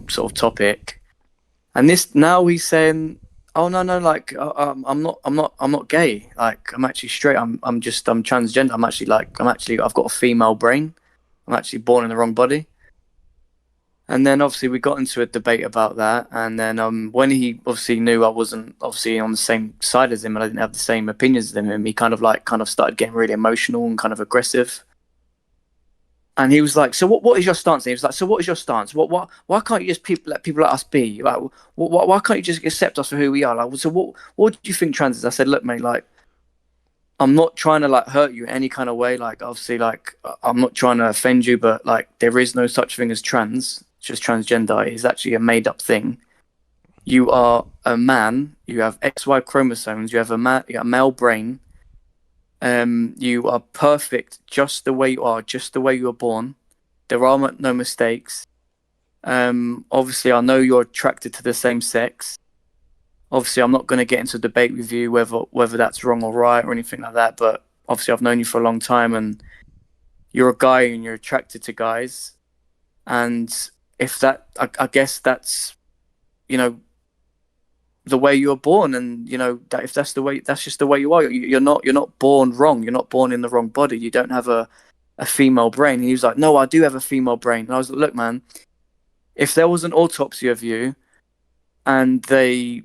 sort of topic. And this now he's saying, "Oh no, like I'm not gay. Like I'm actually straight. I'm transgender. I've got a female brain. I'm actually born in the wrong body." And then obviously we got into a debate about that. And then when he obviously knew I wasn't obviously on the same side as him and I didn't have the same opinions as him, he kind of started getting really emotional and kind of aggressive. And he was like, "So what is your stance?" And he was like, "So what is your stance? Why can't you just let people like us be? Like, why can't you just accept us for who we are? Like, so what do you think trans is?" I said, "Look, mate, like, I'm not trying to like hurt you in any kind of way. Like, obviously, like, I'm not trying to offend you, but like, there is no such thing as trans. It's just transgender. It's actually a made up thing. You are a man. You have XY chromosomes. You have you got a male brain. You are perfect just the way you are, just the way you were born. There are no mistakes. Obviously, I know you're attracted to the same sex. Obviously, I'm not going to get into a debate with you whether that's wrong or right or anything like that. But obviously, I've known you for a long time, and you're a guy and you're attracted to guys. And if that, I guess that's, you know, the way you were born, and you know that if that's the way, that's just the way you are. You're not born wrong. You're not born in the wrong body. You don't have a female brain. And he was like, "No, I do have a female brain." And I was like, "Look, man, if there was an autopsy of you and they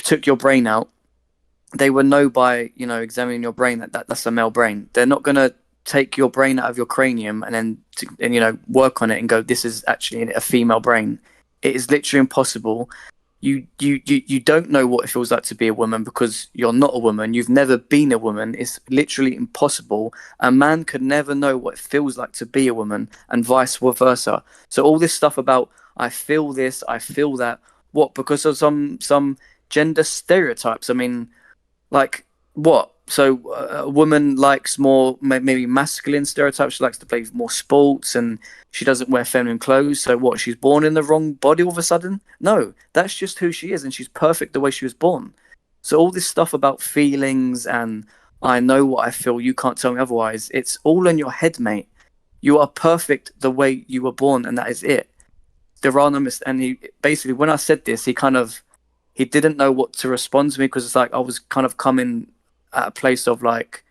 took your brain out, they would know by, you know, examining your brain that's a male brain. They're not gonna take your brain out of your cranium and then you know, work on it and go, this is actually a female brain. It is literally impossible. You don't know what it feels like to be a woman because you're not a woman. You've never been a woman. It's literally impossible. A man could never know what it feels like to be a woman, and vice versa. So all this stuff about I feel this, I feel that, what? Because of some gender stereotypes. I mean, like what? So a woman likes more maybe masculine stereotypes. She likes to play more sports and she doesn't wear feminine clothes. So what? She's born in the wrong body all of a sudden? No, that's just who she is, and she's perfect the way she was born. So all this stuff about feelings and I know what I feel, you can't tell me otherwise. It's all in your head, mate. You are perfect the way you were born, and that is it. There are no and he basically, when I said this, he didn't know what to respond to me because it's like I was kind of coming at a place of like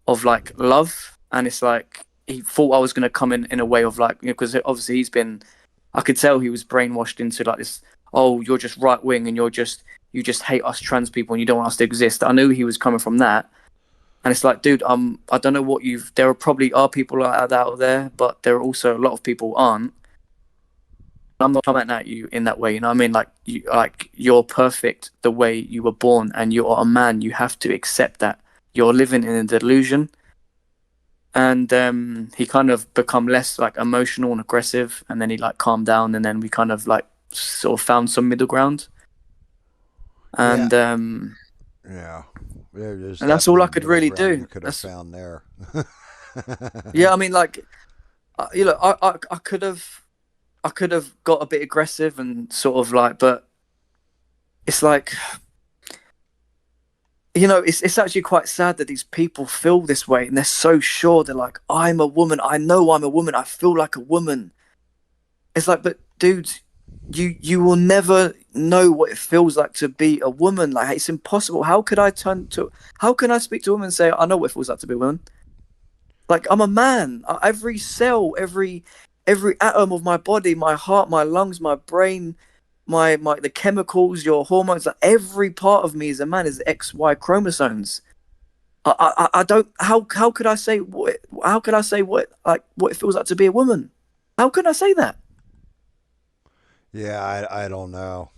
love, and it's like he thought I was going to come in a way of like, you know, because obviously I could tell he was brainwashed into like this, oh, you're just right wing and you just hate us trans people and you don't want us to exist. I knew he was coming from that, and it's like, dude, I don't know what there are probably people like that out there, but there are also a lot of people aren't. I'm not coming at you in that way, you know what I mean? You're perfect the way you were born, and you're a man. You have to accept that you're living in a delusion. And he kind of become less like emotional and aggressive, and then he like calmed down, and then we kind of like sort of found some middle ground. Yeah, And yeah. There's and that's all definitely I could middle really ground you do. could have That's found there. Yeah. I mean, like, you know, I could have got a bit aggressive and sort of like, but it's like, you know, it's actually quite sad that these people feel this way and they're so sure. They're like, I'm a woman. I know I'm a woman. I feel like a woman. It's like, but dudes, you will never know what it feels like to be a woman. Like, it's impossible. How can I speak to a woman and say, I know what it feels like to be a woman? Like, I'm a man. Every cell, every atom of my body, my heart, my lungs, my brain, my the chemicals, your hormones, like every part of me as a man is XY chromosomes. I don't. How could I say what? How could I say what it feels like to be a woman? How can I say that? Yeah, I don't know.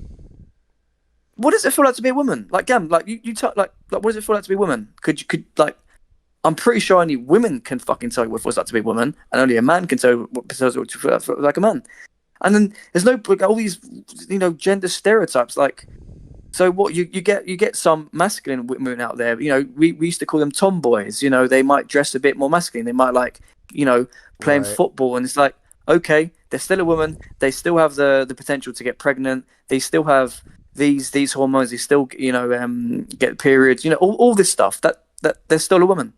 What does it feel like to be a woman? Like GAM, like like what does it feel like to be a woman? Could like I'm pretty sure only women can fucking tell you what it feels like to be a woman, and only a man can tell you what it feels like to feel like a man. And then there's no all these, gender stereotypes. Like, so what you get some masculine women out there. We used to call them tomboys. They might dress a bit more masculine. They might like, you know, playing Right. football, and it's like, okay, they're still a woman. They still have the potential to get pregnant. They still have these hormones. They still, get periods. All this stuff. That they're still a woman.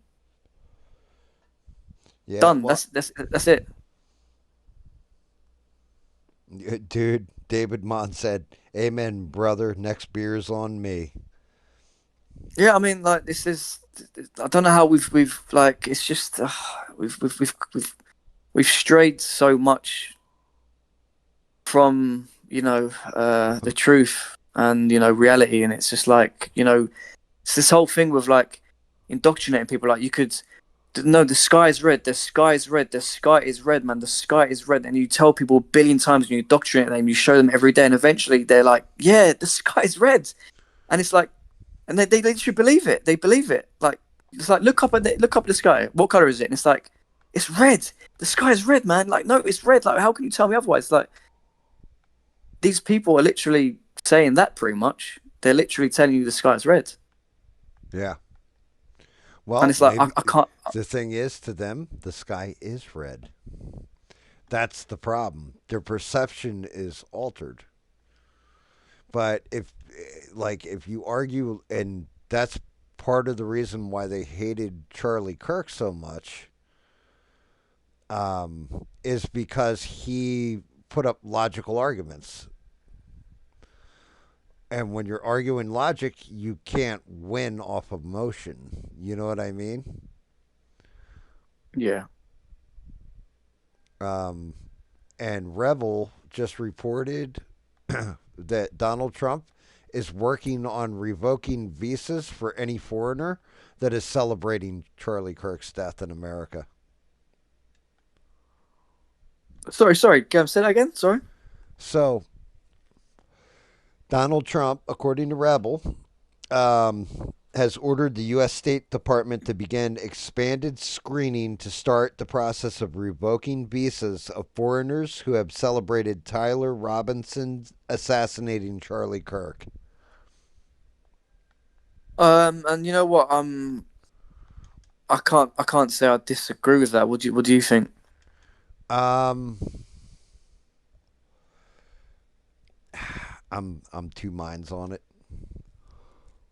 Yeah. Done. Well, That's it. dude, David Mon said, "Amen, brother. Next beer's on me." Yeah, I mean, like this is. I don't know how we've like. It's just we've strayed so much from the truth and reality, and it's just like it's this whole thing with like indoctrinating people. Like, you could no, the sky is red, the sky is red, the sky is red, man, the sky is red, and you tell people a billion times, and you indoctrinate them, you show them every day, and eventually they're like, yeah, the sky is red. And it's like, and they literally believe it. They believe it. Like, it's like, look up at the sky. What color is it? And it's like, it's red. The sky is red, man. Like, no, it's red. Like, how can you tell me otherwise? Like, these people are literally saying that pretty much. They're literally telling you the sky is red. Yeah. And Well, it's like, I, maybe I can't. the thing is to them, the sky is red. That's the problem. Their perception is altered. But if you argue, and that's part of the reason why they hated Charlie Kirk so much, is because he put up logical arguments. And when you're arguing logic, you can't win off of emotion. You know what I mean? Yeah. Um, and Revel just reported that Donald Trump is working on revoking visas for any foreigner that is celebrating Charlie Kirk's death in America. Sorry. Say that again. Sorry. So, Donald Trump, according to Rebel, has ordered the U.S. State Department to begin expanded screening to start the process of revoking visas of foreigners who have celebrated Tyler Robinson assassinating Charlie Kirk. And you know what? I can't say I disagree with that. What do you think? Um, I'm two minds on it.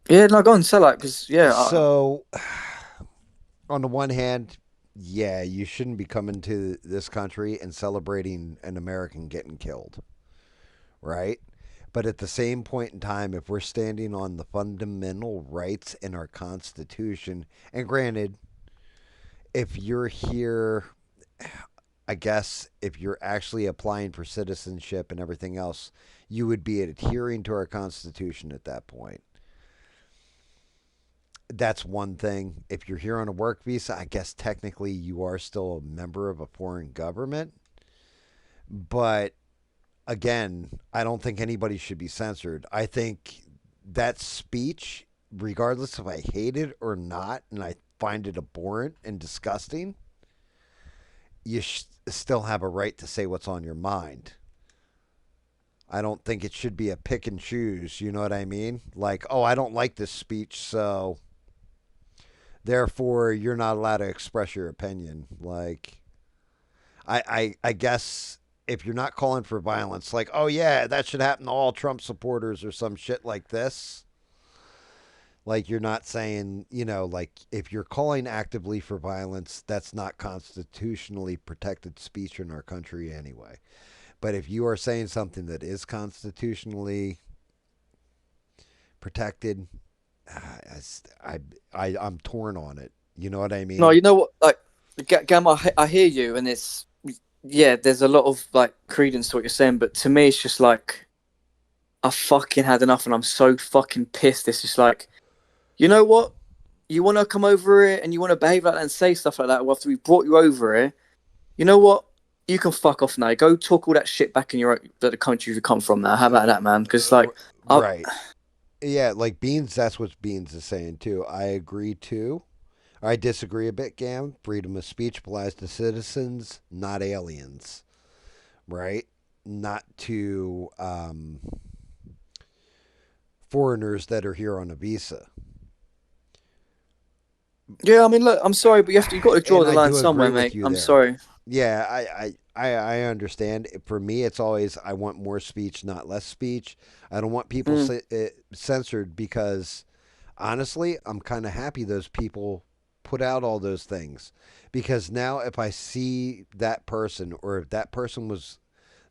Yeah, no, go on, sell that because yeah, So, on the one hand, yeah, you shouldn't be coming to this country and celebrating an American getting killed, right? But at the same point in time, if we're standing on the fundamental rights in our Constitution, and granted, if you're here, I guess if you're actually applying for citizenship and everything else, you would be adhering to our Constitution at that point. That's one thing. If you're here on a work visa, I guess technically you are still a member of a foreign government. But again, I don't think anybody should be censored. I think that speech, regardless if I hate it or not, and I find it abhorrent and disgusting, you still have a right to say what's on your mind. I don't think it should be a pick and choose. You know what I mean? Like, oh, I don't like this speech, so therefore you're not allowed to express your opinion. Like, I guess if you're not calling for violence, like, oh yeah, that should happen to all Trump supporters or some shit like this. Like, you're not saying, like, if you're calling actively for violence, that's not constitutionally protected speech in our country anyway. But if you are saying something that is constitutionally protected, I, I'm torn on it. You know what I no, mean? you know what? Like, Gam, I hear you, and it's yeah, there's a lot of like credence to what you're saying, but to me, it's just like I fucking had enough, and I'm so fucking pissed. It's just like, you know what? You want to come over here and you want to behave like that and say stuff like that after we brought you over here. You know what? You can fuck off now. Go talk all that shit back in the country you come from now. How about that, man? Because like, I, Right. Yeah, like Beans, that's what Beans is saying too. I agree too. I disagree a bit, Gam. Freedom of speech applies to citizens, not aliens. Right? not to foreigners that are here on a visa. Yeah, I mean, look, I'm sorry, but you got to draw And the I line do agree somewhere, with mate. you I'm there. sorry. Yeah, I understand. For me, it's always I want more speech, not less speech. I don't want people Mm. censored because honestly, I'm kind of happy those people put out all those things because now if I see that person or if that person was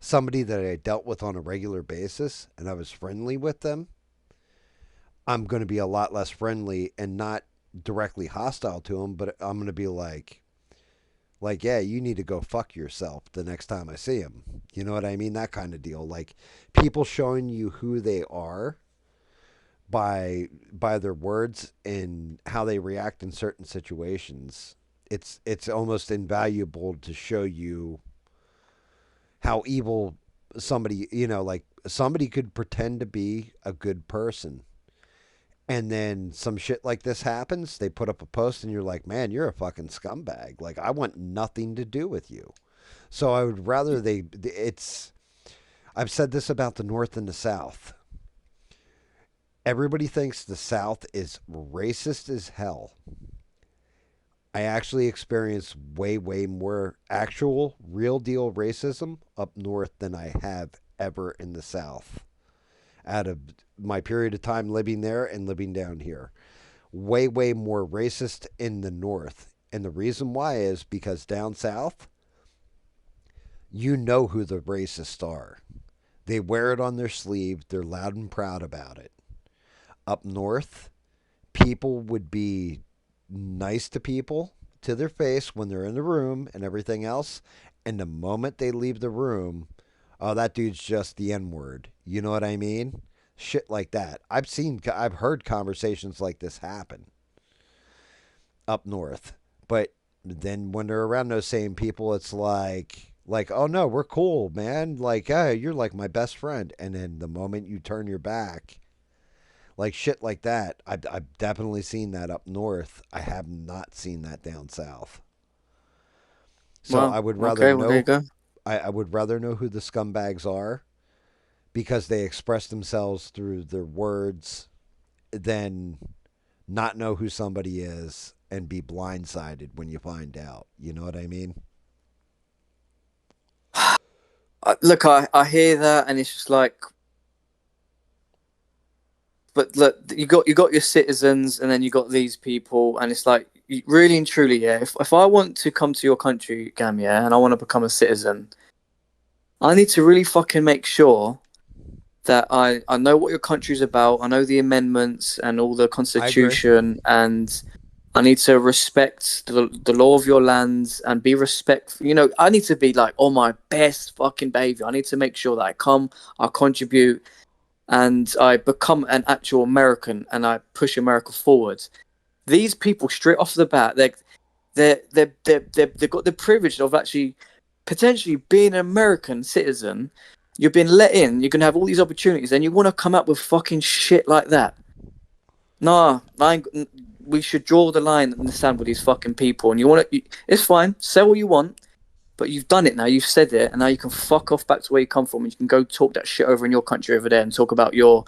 somebody that I dealt with on a regular basis and I was friendly with them, I'm going to be a lot less friendly and not directly hostile to them, but I'm going to be like, yeah, you need to go fuck yourself the next time I see him. You know what I mean? That kind of deal. Like people showing you who they are by their words and how they react in certain situations. It's almost invaluable to show you how evil somebody, like somebody could pretend to be a good person and then some shit like this happens, they put up a post and you're like, "Man, you're a fucking scumbag. Like I want nothing to do with you." So I would rather they it's I've said this about the North and the South. Everybody thinks the South is racist as hell. I actually experienced way more actual real deal racism up north than I have ever in the South out of my period of time living there and living down here. Way more racist in the north. And the reason why is because down south, you know who the racists are. They wear it on their sleeve, they're loud and proud about it. Up north, people would be nice to people to their face when they're in the room and everything else. And the moment they leave the room, oh, that dude's just the N word. You know what I mean? Shit like that. I've heard conversations like this happen up north. But then when they're around those same people, it's like, oh no, we're cool, man. Like, hey, you're like my best friend. And then the moment you turn your back, like shit like that, I've definitely seen that up north. I have not seen that down south. So Well, I would rather okay, well, there you know. go. I would rather know who the scumbags are because they express themselves through their words than not know who somebody is and be blindsided when you find out. You know what I mean? Look, I hear that, and it's just like, but look, you got your citizens, and then you got these people, and it's like, really and truly, yeah. If I want to come to your country, Gam, yeah, and I want to become a citizen, I need to really fucking make sure that I know what your country's about. I know the amendments and all the I agree. constitution, and I need to respect the law of your land and be respectful. I need to be like on my best fucking behavior. I need to make sure that I contribute, and I become an actual American, and I push America forward. These people straight off the bat, they've got the privilege of actually potentially being an American citizen. You've been let in. You can have all these opportunities, and you want to come up with fucking shit like that. Nah, we should draw the line in the sand with these fucking people. And you want to, it's fine. Say what you want, but you've done it now. You've said it, and now you can fuck off back to where you come from, and you can go talk that shit over in your country over there, and talk about your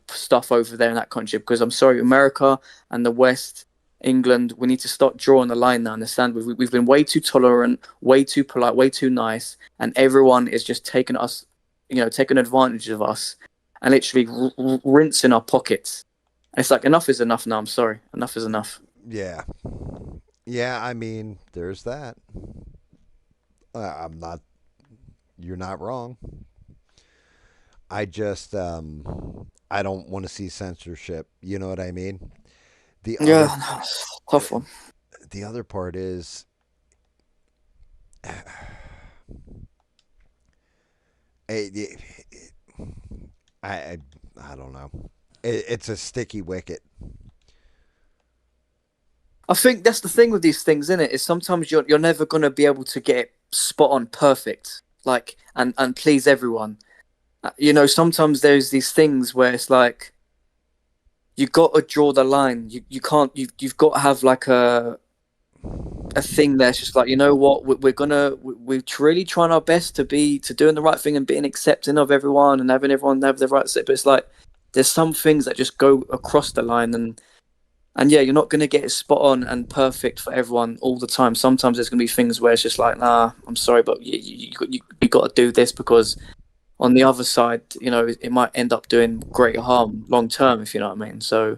stuff over there in that country. Because I'm sorry, America and the West, England, we need to start drawing the line now. Understand? We've been way too tolerant, way too polite, way too nice, and everyone is just taking advantage of us and literally rinsing our pockets. And it's like, enough is enough now. I'm sorry, enough is enough. Yeah. Yeah, I mean, there's that. I'm not. You're not wrong. I just I don't want to see censorship. You know what I mean? The other Yeah, no, it's a tough one. the other part is it, I I don't know. It's a sticky wicket. I think that's the thing with these things, isn't it? Is sometimes you're never gonna be able to get it spot on perfect, like and please everyone. Sometimes there's these things where it's like you got to draw the line. You can't. You've got to have like a thing that's just like, you know what, we're really trying our best to doing the right thing and being accepting of everyone and having everyone have the right set, but it's like there's some things that just go across the line, and yeah, you're not going to get it spot on and perfect for everyone all the time. Sometimes there's going to be things where it's just like, nah, I'm sorry, but you got to do this, because on the other side, you know, it might end up doing greater harm long term, if you know what I mean. So,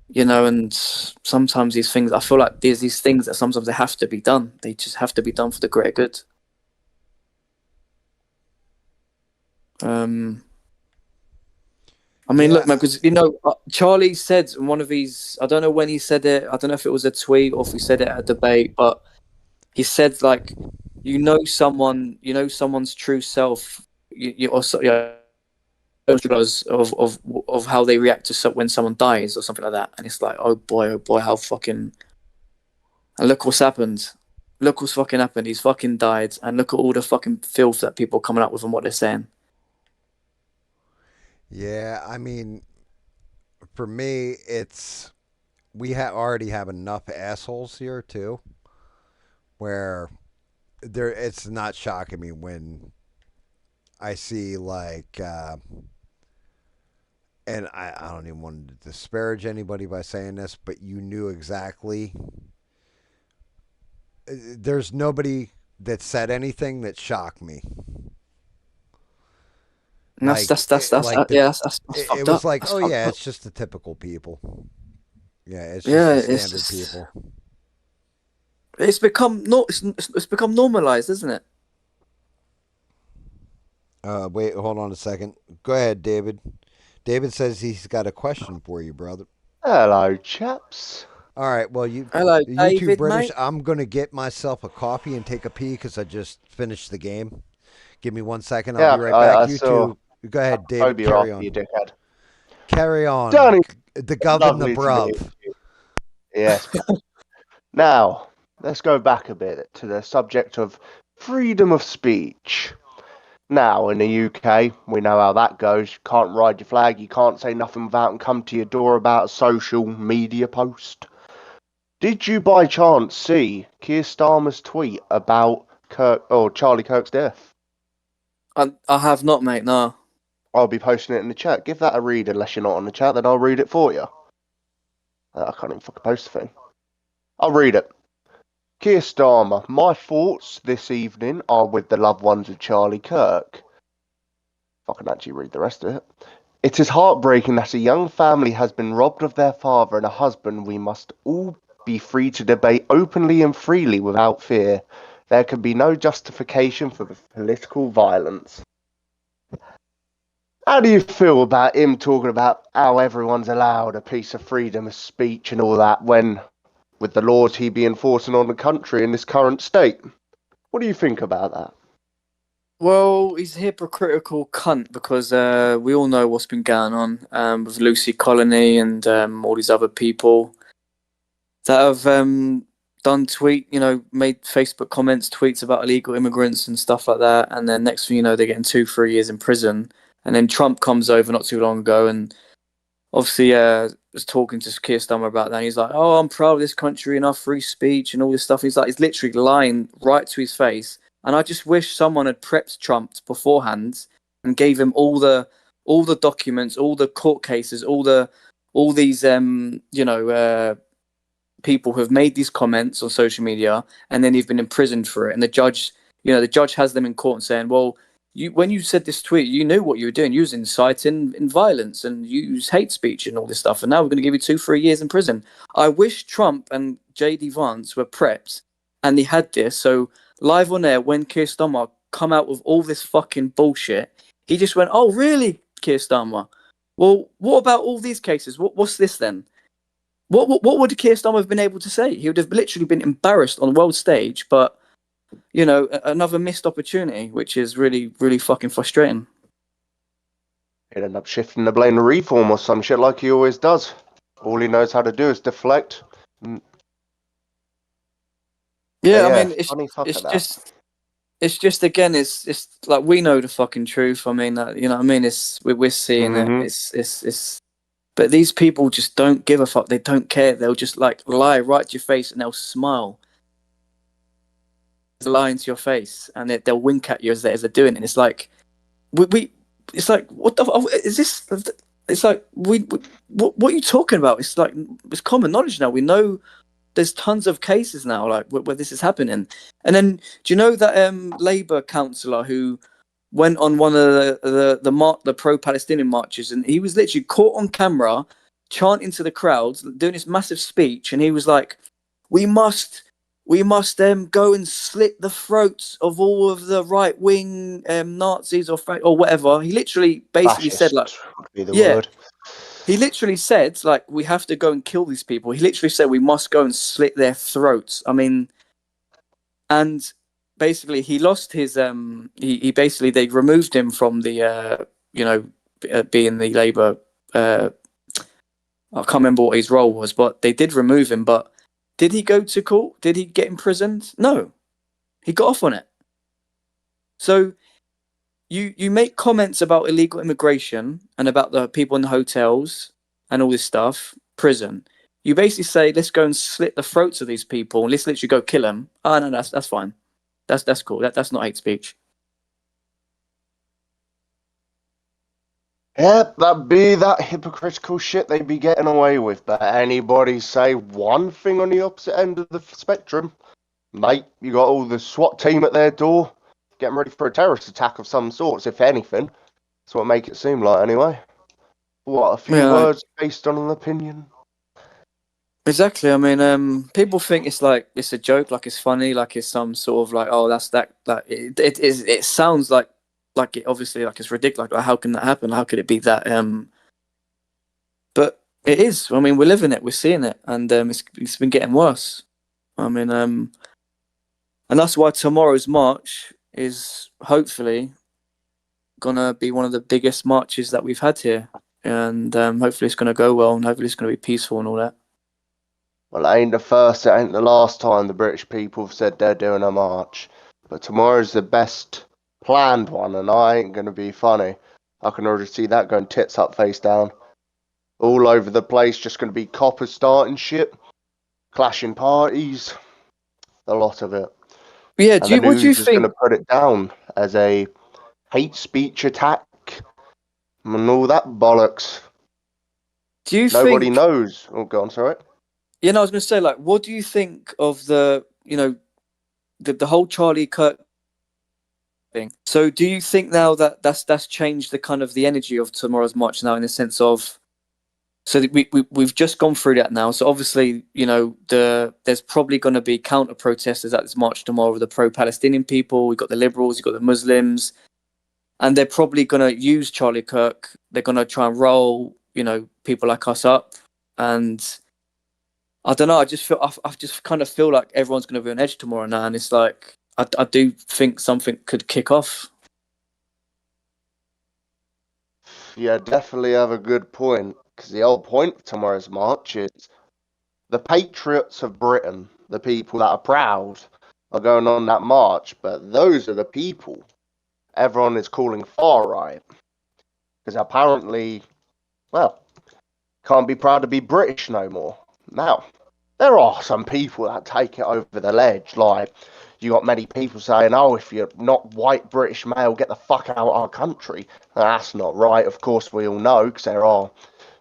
you know, and sometimes these things, I feel like there's these things that sometimes they have to be done. They just have to be done for the greater good. I mean, Yeah, look, man, because, you know, Charlie said in one of his, I don't know when he said it, I don't know if it was a tweet or if he said it at a debate, but he said, like, you know someone's true self, you also, yeah, of how they react to when someone dies or something like that. And it's like, oh boy, how fucking. And look what's happened. Look what's fucking happened. He's fucking died. And look at all the fucking filth that people are coming up with and what they're saying. yeah. I mean, for me, it's already have enough assholes here too, where it's not shocking me when I see like, and I don't even want to disparage anybody by saying this, but you knew exactly. There's nobody that said anything that shocked me. And Like, like yeah, that's it fucked was up. like, That's oh fucked yeah, up. it's just the typical people. Yeah, it's just Yeah, the it's standard just, people. it's become no, it's become normalized, isn't it? Wait, hold on a second. Go ahead, David. David says he's got a question for you, brother. Hello, chaps. All right. Well, Hello, you two David, British. mate. I'm gonna get myself a coffee and take a pee because I just finished the game. Give me 1 second. I'll be Yeah, right back. I You saw two, go ahead, David. Phobia Carry after you, on. dickhead. Carry on. Danny, The governor lovely to meet bruv. you. Yes. Now, let's go back a bit to the subject of freedom of speech. Now, in the UK, we know how that goes. You can't ride your flag, you can't say nothing without and come to your door about a social media post. Did you by chance see Keir Starmer's tweet about Charlie Kirk's death? I have not, mate. No. I'll be posting it in the chat. Give that a read unless you're not on the chat, then I'll read it for you. I can't even fucking post the thing. I'll read it. Keir Starmer, my thoughts this evening are with the loved ones of Charlie Kirk. If I can actually read the rest of it. It is heartbreaking that a young family has been robbed of their father and a husband. We must all be free to debate openly and freely without fear. There can be no justification for the political violence. How do you feel about him talking about how everyone's allowed a piece of freedom of speech and all that when, with the laws he be enforcing on the country in this current state? What do you think about that? Well, he's a hypocritical cunt, because we all know what's been going on with Lucy Colony and all these other people that have made Facebook comments, tweets about illegal immigrants and stuff like that. And then next thing you know, they're getting 2-3 years in prison. And then Trump comes over not too long ago and obviously was talking to Keir Starmer about that. And he's like, "Oh, I'm proud of this country and our free speech and all this stuff." He's like, he's literally lying right to his face. And I just wish someone had prepped Trump beforehand and gave him all the documents, all the court cases, all these people who have made these comments on social media, and then they've been imprisoned for it. And the judge has them in court and saying, "Well, when you said this tweet, you knew what you were doing. You was inciting in violence and you use hate speech and all this stuff. And now we're going to give you 2-3 years in prison." I wish Trump and JD Vance were prepped and they had this. So live on air, when Keir Starmer come out with all this fucking bullshit, he just went, "Oh, really, Keir Starmer? Well, what about all these cases? What's this then?" What would Keir Starmer have been able to say? He would have literally been embarrassed on the world stage. But another missed opportunity, which is really, really fucking frustrating. He'd end up shifting the blame to Reform or some shit like he always does. All he knows how to do is deflect. Yeah, I Yeah, mean, funny fuck it's at that. just again, it's like we know the fucking truth. I mean, you know what I mean? We're seeing it. Mhm. It's But these people just don't give a fuck. They don't care. They'll just like lie right to your face and they'll smile. They'll lie into your face and they'll wink at you as they're doing it. And it's like, it's like, what the fuck is this? It's like, what are you talking about? It's like, it's common knowledge now. We know there's tons of cases now, like where this is happening. And then, do you know that Labour councillor who went on one of the pro-Palestinian marches, and he was literally caught on camera chanting to the crowds, doing this massive speech, and he was like, "We must go and slit the throats of all of the right wing Nazis or whatever." He literally basically said like, Fascist would be the yeah. word. He literally said, like, we have to go and kill these people. He literally said we must go and slit their throats. I mean, and basically he lost his he basically, they removed him from the being the Labour I can't remember what his role was, but they did remove him. But did he go to court? Did he get imprisoned? No. He got off on it. So you make comments about illegal immigration and about the people in the hotels and all this stuff, prison. You basically say, let's go and slit the throats of these people and let's literally go kill them. Oh no, that's fine. That's cool. That's not hate speech. Yeah, that'd be that hypocritical shit they'd be getting away with. But anybody say one thing on the opposite end of the spectrum, mate, you got all the SWAT team at their door, getting ready for a terrorist attack of some sorts, if anything. That's what make it seem like, anyway. What, a few words based on an opinion? Exactly. I mean, people think it's like it's a joke, like it's funny, like it's some sort of like, oh, that's that. Like it sounds like it obviously like it's ridiculous. Like, how can that happen? How could it be that? But it is. I mean, we're living it, we're seeing it, and it's been getting worse. I mean, and that's why tomorrow's march is hopefully gonna be one of the biggest marches that we've had here, and hopefully it's gonna go well, and hopefully it's gonna be peaceful and all that. Well, it ain't the first, it ain't the last time the British people have said they're doing a march. But tomorrow's the best planned one, and I ain't going to be funny. I can already see that going tits up, face down. All over the place, just going to be coppers starting shit, clashing parties, a lot of it. Yeah, And the what do you news is going think? to put it down as a hate speech attack and all that bollocks. Do you Nobody think? knows. Oh, go on, sorry. Yeah, no, I was going to say, like, what do you think of the whole Charlie Kirk thing? So, do you think now that that's changed the kind of the energy of tomorrow's march now, in the sense of, so we've just gone through that now. So obviously, there's probably going to be counter protesters at this march tomorrow with the pro-Palestinian people. We've got the liberals, you've got the Muslims, and they're probably going to use Charlie Kirk. They're going to try and roll, people like us up, and I don't know. I just kind of feel like everyone's going to be on edge tomorrow now, and it's like I do think something could kick off. Yeah, definitely have a good point. Because the whole point of tomorrow's march is the patriots of Britain, the people that are proud, are going on that march. But those are the people everyone is calling far right. Because apparently, well, can't be proud to be British no more. Now, there are some people that take it over the ledge. Like, you got many people saying, oh, if you're not white British male, get the fuck out of our country. That's not right. Of course, we all know, because there are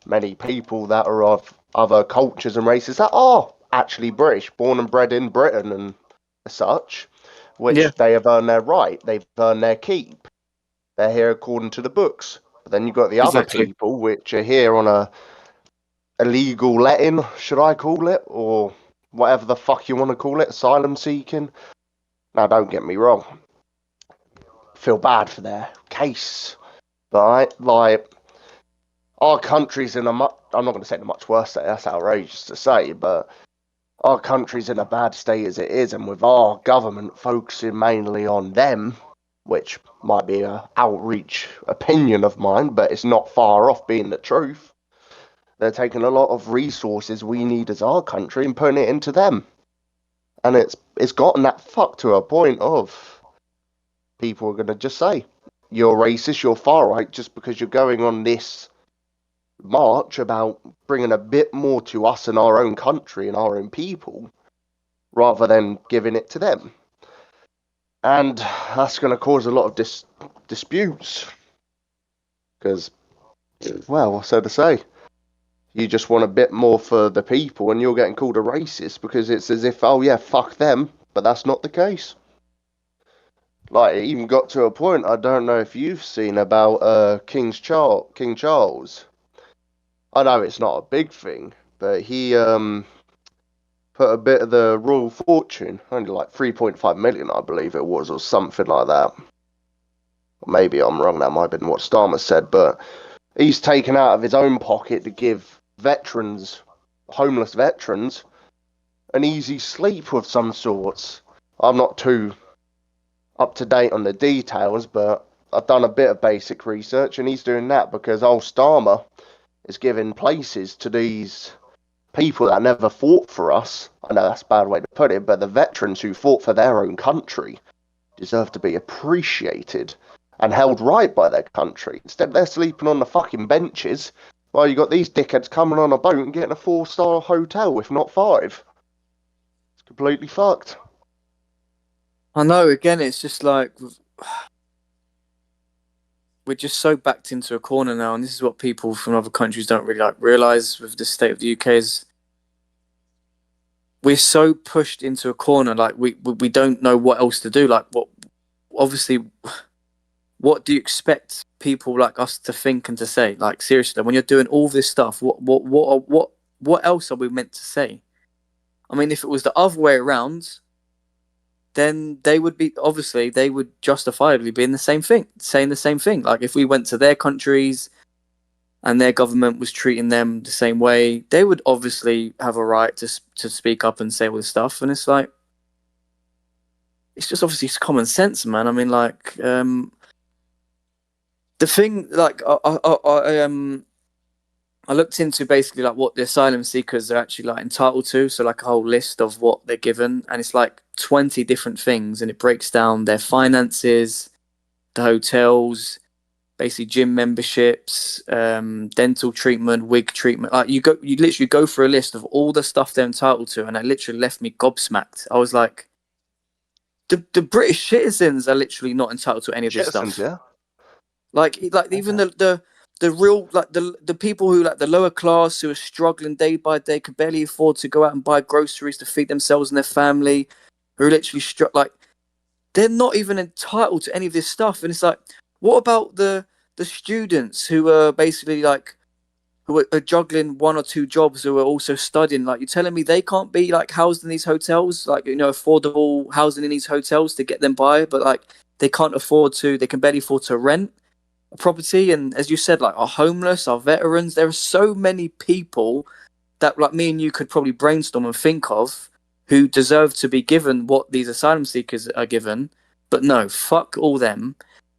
many people that are of other cultures and races that are actually British, born and bred in Britain and such, which they have earned their right. They've earned their keep. They're here according to the books. But then you've got the other people which are here on a illegal letting, should I call it, or whatever the fuck you want to call it, asylum seeking. Now, don't get me wrong. Feel bad for their case, but like, our country's in a much, I'm not going to say in a much worse state, that's outrageous to say, but our country's in a bad state as it is, and with our government focusing mainly on them, which might be an outreach opinion of mine, but it's not far off being the truth. They're taking a lot of resources we need as our country and putting it into them. And it's gotten that fuck to a point of people are going to just say, you're racist, you're far right, just because you're going on this march about bringing a bit more to us in our own country and our own people, rather than giving it to them. And that's going to cause a lot of disputes. Because, well, so to say, you just want a bit more for the people and you're getting called a racist because it's as if, oh yeah, fuck them, but that's not the case. Like, it even got to a point, I don't know if you've seen about King Charles. I know it's not a big thing, but he put a bit of the royal fortune, only like 3.5 million, I believe it was, or something like that. Maybe I'm wrong, that might have been what Starmer said, but he's taken out of his own pocket to give veterans, homeless veterans, an easy sleep of some sorts. I'm not too up to date on the details, but I've done a bit of basic research, and he's doing that because old Starmer is giving places to these people that never fought for us. I know that's a bad way to put it, but the veterans who fought for their own country deserve to be appreciated and held right by their country. Instead, they're sleeping on the fucking benches while you got these dickheads coming on a boat and getting a 4-star hotel, if not 5. It's completely fucked. I know. Again, it's just like we're just so backed into a corner now, and this is what people from other countries don't really like realize with the state of the UK is we're so pushed into a corner. Like we don't know what else to do. Like what obviously, what do you expect people like us to think and to say? Like seriously, when you're doing all this stuff, what else are we meant to say? I mean, if it was the other way around, then they would justifiably be in the same thing, saying the same thing. Like if we went to their countries and their government was treating them the same way, they would obviously have a right to speak up and say all this stuff. And it's like, it's just obviously common sense, man. I mean, like, the thing, like, I looked into basically like what the asylum seekers are actually like entitled to. So like a whole list of what they're given, and it's like 20 different things, and it breaks down their finances, the hotels, basically gym memberships, dental treatment, wig treatment. Like you literally go for a list of all the stuff they're entitled to, and it literally left me gobsmacked. I was like, the British citizens are literally not entitled to any of this Citizens, stuff. yeah. Like even the real like the people who like the lower class who are struggling day by day could barely afford to go out and buy groceries to feed themselves and their family, who are literally like they're not even entitled to any of this stuff. And it's like, what about the students who are basically like who are juggling one or two jobs who are also studying? Like you're telling me they can't be like housed in these hotels, like affordable housing in these hotels to get them by, but like they can't afford to, they can barely afford to rent a property. And as you said, like our homeless, our veterans, there are so many people that like me and you could probably brainstorm and think of who deserve to be given what these asylum seekers are given. But no, fuck all them.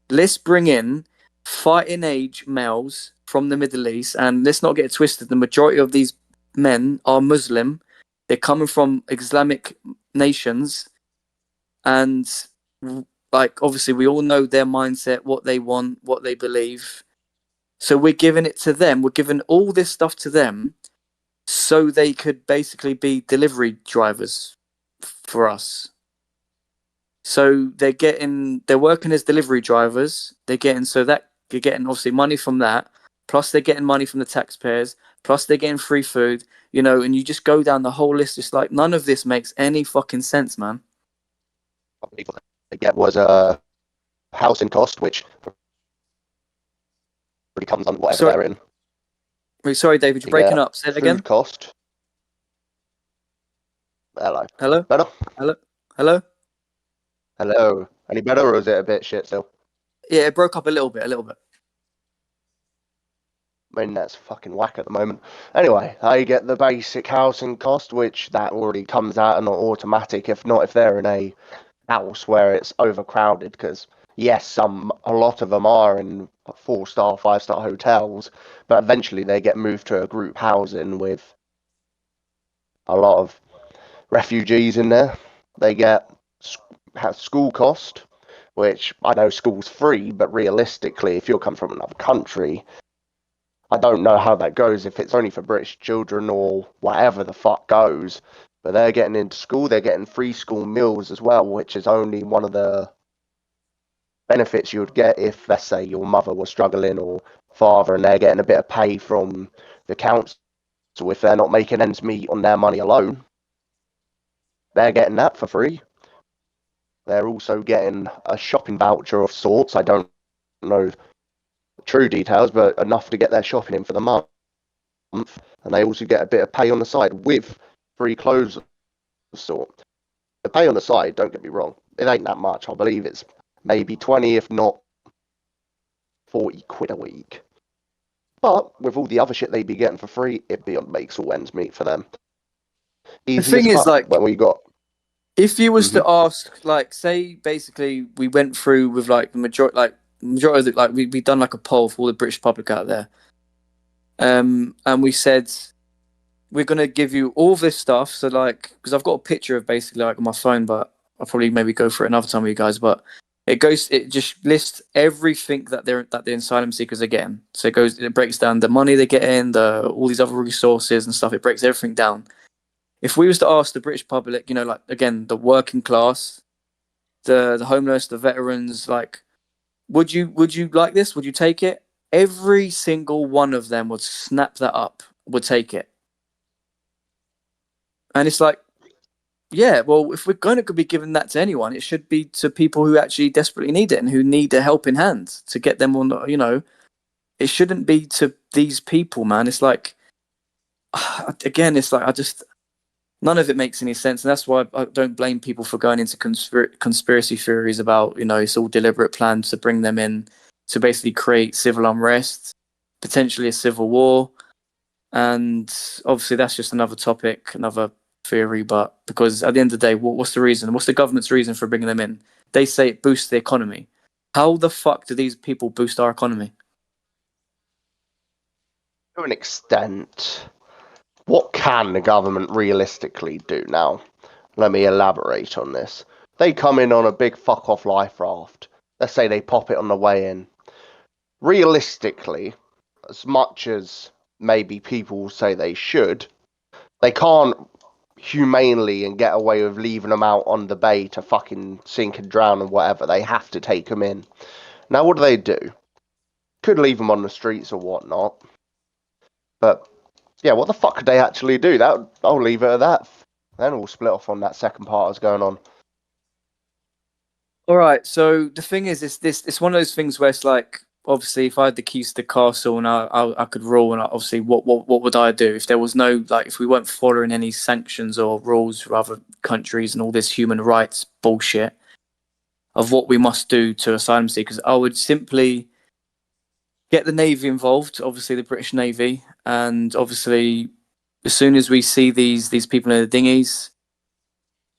Let's bring in fighting age males from the Middle East, and let's not get it twisted. The majority of these men are Muslim. They're coming from Islamic nations, and like obviously we all know their mindset, what they want, what they believe. So we're giving it to them. We're giving all this stuff to them so they could basically be delivery drivers for us. So they're working as delivery drivers. You're getting obviously money from that. Plus they're getting money from the taxpayers. Plus they're getting free food, and you just go down the whole list. It's like none of this makes any fucking sense, man. What people get was a housing cost, which really comes on whatever Sorry, they're in. wait, sorry, David, you're They breaking get up. Say it again. food cost. Hello. Hello, Better? hello, hello. Hello. Any better, or is it a bit shit still? Yeah, it broke up a little bit, a little bit. I mean, that's fucking whack at the moment. Anyway, they get the basic housing cost, which that already comes out and not automatic, if not if they're in a house where it's overcrowded, because yes, a lot of them are in 4-star, 5-star hotels, but eventually they get moved to a group housing with a lot of refugees in there. They have school cost, which I know school's free, but realistically, if you're coming from another country, I don't know how that goes, if it's only for British children or whatever the fuck goes. But they're getting into school, they're getting free school meals as well, which is only one of the benefits you would get if, let's say, your mother was struggling or father, and they're getting a bit of pay from the council. So if they're not making ends meet on their money alone, they're getting that for free. They're also getting a shopping voucher of sorts. I don't know the true details, but enough to get their shopping in for the month. And they also get a bit of pay on the side with free clothes of sort. The pay on the side, don't get me wrong, it ain't that much. I believe it's maybe 20, if not 40 quid a week. But with all the other shit they'd be getting for free, it makes all ends meet for them. The Easy thing as is, fuck like, when we got. if you was to ask, like, say, basically, we went through with like the majority of the, like, we done like a poll for all the British public out there, and we said we're gonna give you all this stuff. So, like, because I've got a picture of basically like on my phone, but I'll probably maybe go for it another time with you guys. But it just lists everything that the asylum seekers are getting. So it breaks down the money they get in, all these other resources and stuff. It breaks everything down. If we was to ask the British public, you know, like, again, the working class, the homeless, the veterans, like, would you like this? Would you take it? Every single one of them would snap that up, would take it. And it's like, yeah, well, if we're going to be giving that to anyone, it should be to people who actually desperately need it and who need a helping hand to get them on, you know. It shouldn't be to these people, man. It's like, again, it's like, none of it makes any sense, and that's why I don't blame people for going into conspiracy theories about, you know, it's all deliberate plans to bring them in to basically create civil unrest, potentially a civil war, and obviously that's just another topic, another theory. But because at the end of the day, what's the reason? What's the government's reason for bringing them in? They say it boosts the economy. How the fuck do these people boost our economy? To an extent. What can the government realistically do now? Let me elaborate on this. They come in on a big fuck off life raft. Let's say they pop it on the way in. Realistically, as much as maybe people say they should, they can't humanely and get away with leaving them out on the bay to fucking sink and drown and whatever. They have to take them in. Now, what do? Could leave them on the streets or whatnot. But yeah, what the fuck could they actually do? I'll leave it at that. Then we'll split off on that second part that's going on. All right. So the thing is, it's one of those things where it's like, obviously, if I had the keys to the castle and I could rule, and obviously, what would I do if there was no, like, if we weren't following any sanctions or rules for other countries and all this human rights bullshit of what we must do to asylum seekers? I would simply get the Navy involved, obviously the British Navy, and obviously, as soon as we see these people in the dinghies,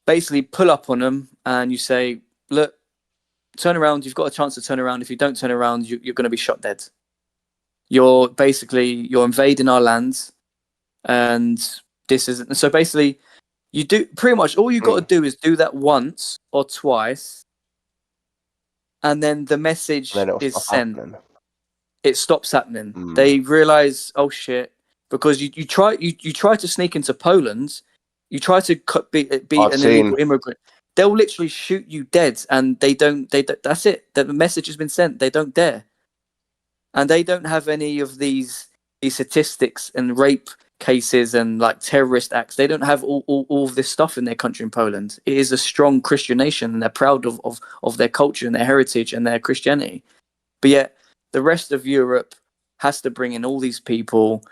basically pull up on them and you say, look, turn around. You've got a chance to turn around. If you don't turn around, you're going to be shot dead. You're invading our lands, and this is so. Basically, you do pretty much all you got to do is do that once or twice, and then the message is sent. Happening. It stops happening. They realize, oh shit, because you try to sneak into Poland, you try to be an illegal immigrant. They'll literally shoot you dead, and they don't. That's it. The message has been sent. They don't dare, and they don't have any of these statistics and rape cases and like terrorist acts. They don't have all of this stuff in their country in Poland. It is a strong Christian nation, and they're proud of their culture and their heritage and their Christianity. But yet, the rest of Europe has to bring in all these people,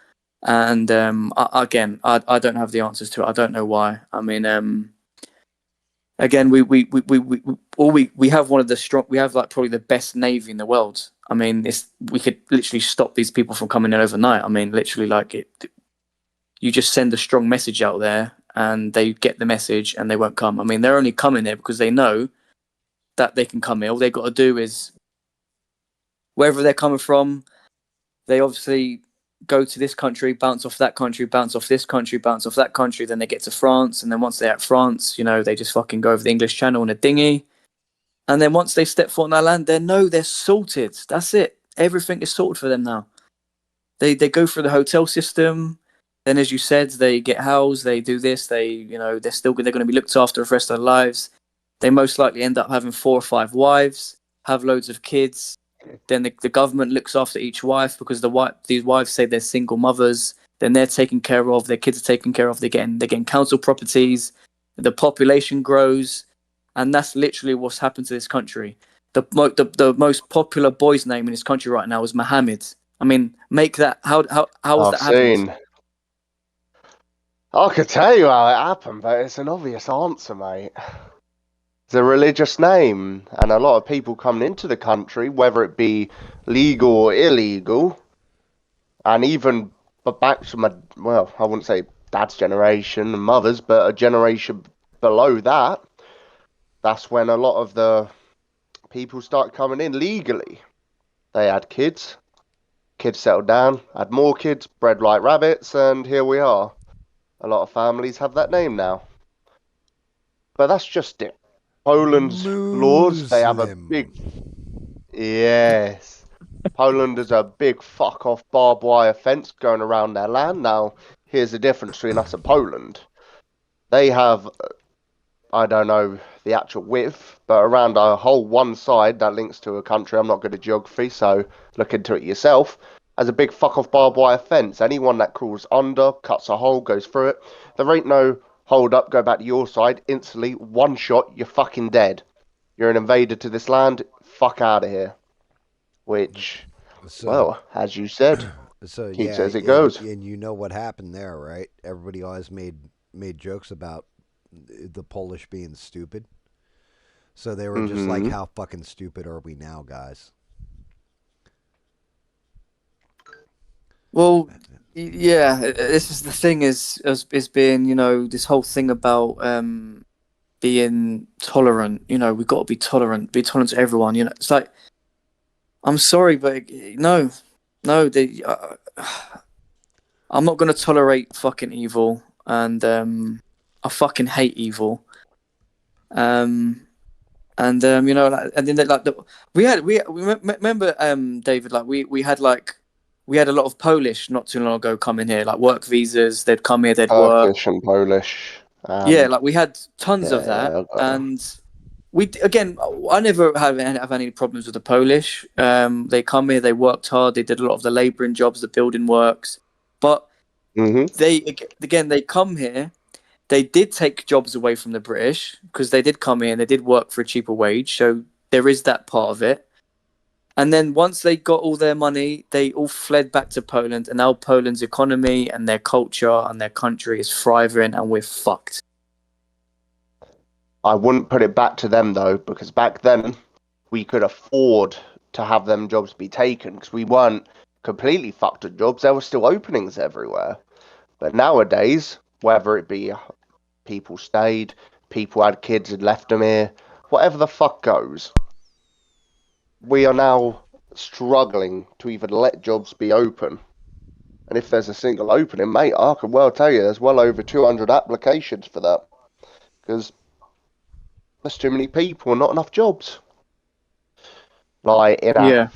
and again, I don't have the answers to it. I don't know why. I mean, again, we have one of the strong. We have like probably the best navy in the world. I mean, we could literally stop these people from coming in overnight. I mean, literally, like it. You just send a strong message out there, and they get the message, and they won't come. I mean, they're only coming there because they know that they can come here. All they've got to do is, wherever they're coming from, they obviously go to this country, bounce off that country, bounce off this country, bounce off that country. Then they get to France, and then once they're at France, you know, they just fucking go over the English Channel in a dinghy. And then once they step foot on that land, they're sorted. That's it. Everything is sorted for them now. They go through the hotel system. Then, as you said, they get housed. They do this. They're going to be looked after for the rest of their lives. They most likely end up having 4 or 5 wives, have loads of kids. Then the government looks after each wife because these wives say they're single mothers. Then they're taken care of. Their kids are taken care of. They're getting council properties. The population grows, and that's literally what's happened to this country. The most popular boy's name in this country right now is Mohammed. I mean, make that how has I've that happened? seen. I could tell you how it happened, but it's an obvious answer, mate. It's a religious name, and a lot of people coming into the country, whether it be legal or illegal, and even back to my, well, I wouldn't say dad's generation and mother's, but a generation below that, that's when a lot of the people start coming in legally. They had kids settled down, had more kids, bred like rabbits, and here we are. A lot of families have that name now. But that's just it. Poland's laws, they have a big... Yes. Poland has a big fuck off barbed wire fence going around their land. Now, here's the difference between us and Poland. They have, I don't know the actual width, but around a whole one side that links to a country. I'm not good at geography, so look into it yourself. Has a big fuck off barbed wire fence. Anyone that crawls under, cuts a hole, goes through it. There ain't no hold up, go back to your side, instantly, one shot, you're fucking dead. You're an invader to this land, fuck out of here. Which, well, as you said, keeps as it goes. And you know what happened there, right? Everybody always made jokes about the Polish being stupid. So they were just like, how fucking stupid are we now, guys? Well, yeah, this is the thing is being, this whole thing about being tolerant. We've got to be tolerant to everyone. It's like, I'm sorry, but no, I'm not going to tolerate fucking evil, and I fucking hate evil. And remember, David, like we had a lot of Polish not too long ago coming here, like work visas. They'd come here, they'd work. Turkish and Polish. Yeah, like we had tons of that, and I never have any problems with the Polish. They come here, they worked hard, they did a lot of the labouring jobs, the building works, but they come here. They did take jobs away from the British because they did come here and they did work for a cheaper wage. So there is that part of it. And then once they got all their money, they all fled back to Poland. And now Poland's economy and their culture and their country is thriving, and we're fucked. I wouldn't put it back to them, though, because back then we could afford to have them jobs be taken because we weren't completely fucked at jobs. There were still openings everywhere. But nowadays, whether it be people stayed, people had kids and left them here, whatever the fuck goes, we are now struggling to even let jobs be open. And if there's a single opening, mate, I can well tell you there's well over 200 applications for that. Because there's too many people and not enough jobs. Like, there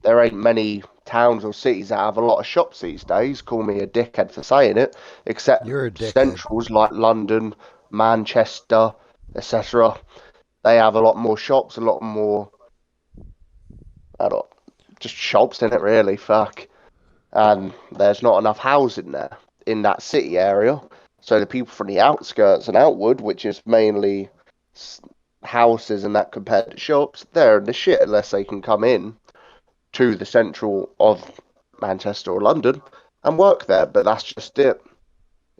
ain't many towns or cities that have a lot of shops these days. Call me a dickhead for saying it. Except centrals like London, Manchester, etc. They have a lot more shops, a lot more... just shops in it, really, fuck. And there's not enough housing there in that city area. So the people from the outskirts and outward, which is mainly houses and that compared to shops, they're in the shit unless they can come in to the central of Manchester or London and work there. But that's just it.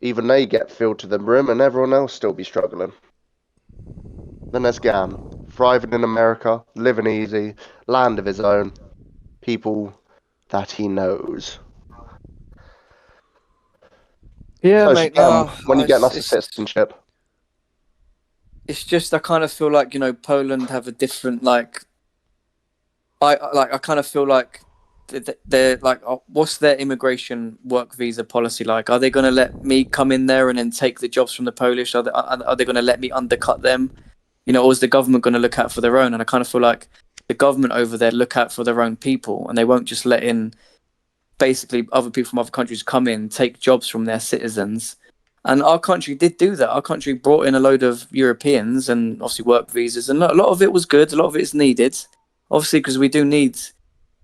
Even they get filled to the brim and everyone else still be struggling. Then there's GAM, thriving in America, living easy, land of his own, people that he knows. Yeah, so mate. GAM, when you get us a citizenship? It's just I kind of feel like Poland have a different I kind of feel like they're like, what's their immigration work visa policy like? Are they going to let me come in there and then take the jobs from the Polish? Are they going to let me undercut them? Or is the government going to look out for their own? And I kind of feel like the government over there look out for their own people, and they won't just let in basically other people from other countries come in, take jobs from their citizens. And our country did do that. Our country brought in a load of Europeans and obviously work visas, and a lot of it was good. A lot of it is needed, obviously, because we do need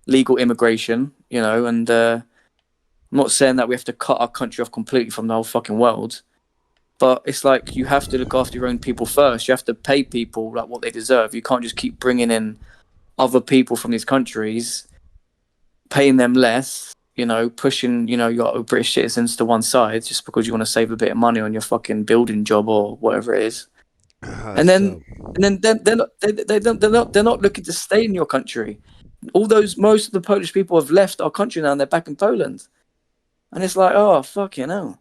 legal immigration, and I'm not saying that we have to cut our country off completely from the whole fucking world, but it's like you have to look after your own people first. You have to pay people like what they deserve. You can't just keep bringing in other people from these countries, paying them less, pushing, your British citizens to one side just because you want to save a bit of money on your fucking building job or whatever it is. And then, they're not looking to stay in your country. Most of the Polish people have left our country now and they're back in Poland. And it's like, oh, fucking hell.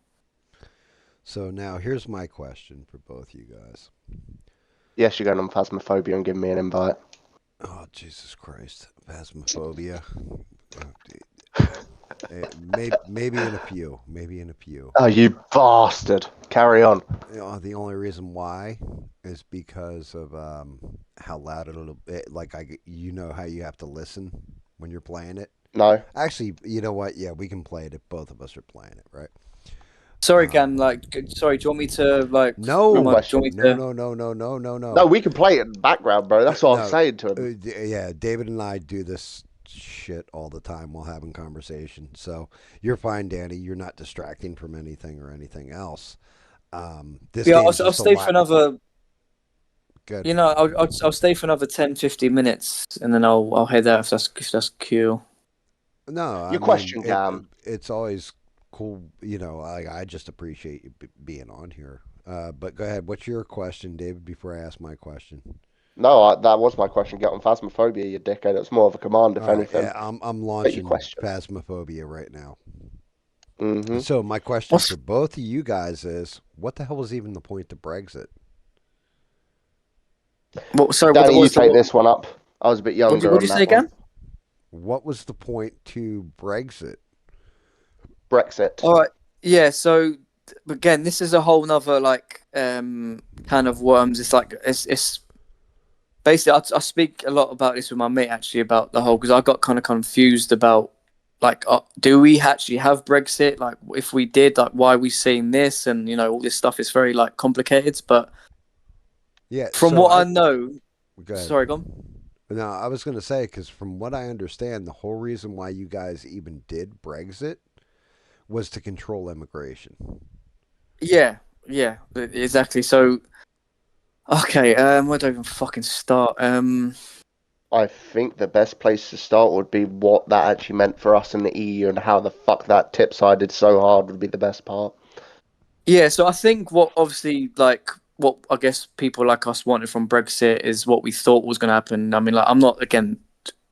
So now here's my question for both you guys. Yes, you're going on Phasmophobia and giving me an invite. Oh, Jesus Christ. Phasmophobia. Maybe in a few. Maybe in a few. Oh, you bastard. Carry on. The only reason why is because of how loud it'll be. Like, how you have to listen when you're playing it? No. Actually, you know what? Yeah, we can play it if both of us are playing it, right? Sorry, Gan. Sorry. Do you want me to No, do you want me to... no. No, we can play it in the background, bro. That's what I'm saying to him. Yeah, David and I do this shit all the time while having conversation. So you're fine, Danny. You're not distracting from anything or anything else. I'll stay for another. Good. I'll stay for another 10, 15 minutes, and then I'll head out if that's cool. No, Your question, GAM. It's always cool. I just appreciate you being on here. But go ahead. What's your question, David? Before I ask my question. No, that was my question. Get on Phasmophobia, you dickhead. It's more of a command, if anything. Yeah, I'm launching Phasmophobia right now. Mm-hmm. So my question for both of you guys is, what the hell was even the point to Brexit? Danny, you take this one up. I was a bit younger. What did you say again? What was the point to Brexit? Brexit. All right. Yeah. So again, this is a whole nother kind of worms. It's like it's basically I speak a lot about this with my mate actually about the whole, because I got kind of confused about do we actually have Brexit? Like, if we did, why are we seeing this? And all this stuff is very complicated. But yeah, from what I know, go ahead. Sorry, go on. No, I was going to say, because from what I understand, the whole reason why you guys even did Brexit was to control immigration. Yeah, exactly. So, okay, where do I even fucking start? I think the best place to start would be what that actually meant for us in the EU and how the fuck that tip-sided so hard would be the best part. Yeah, so I think what I guess people like us wanted from Brexit is what we thought was going to happen. I mean, I'm not, again,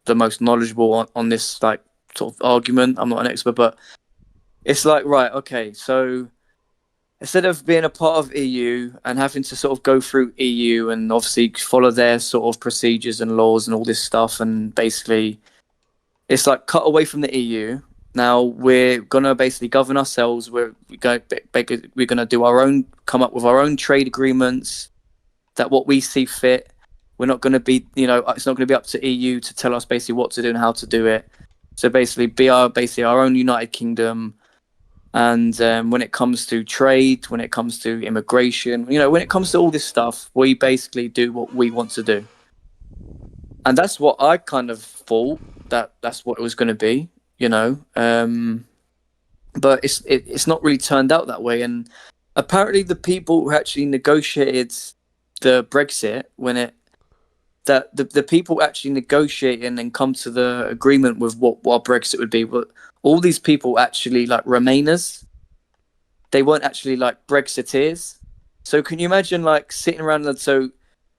the most knowledgeable on this sort of argument. I'm not an expert, but it's right, okay, so instead of being a part of EU and having to sort of go through EU and obviously follow their sort of procedures and laws and all this stuff, and basically it's cut away from the EU. Now we're gonna basically govern ourselves. We're gonna do come up with our own trade agreements that what we see fit. We're not gonna be, it's not gonna be up to EU to tell us basically what to do and how to do it. So basically, be our own United Kingdom. And when it comes to trade, when it comes to immigration, when it comes to all this stuff, we basically do what we want to do. And that's what I kind of thought that's what it was going to be, but it's not really turned out that way. And apparently the people who actually negotiated the Brexit, the people actually negotiating and come to the agreement with what our Brexit would be, all these people actually Remainers. They weren't actually Brexiteers. So can you imagine sitting around so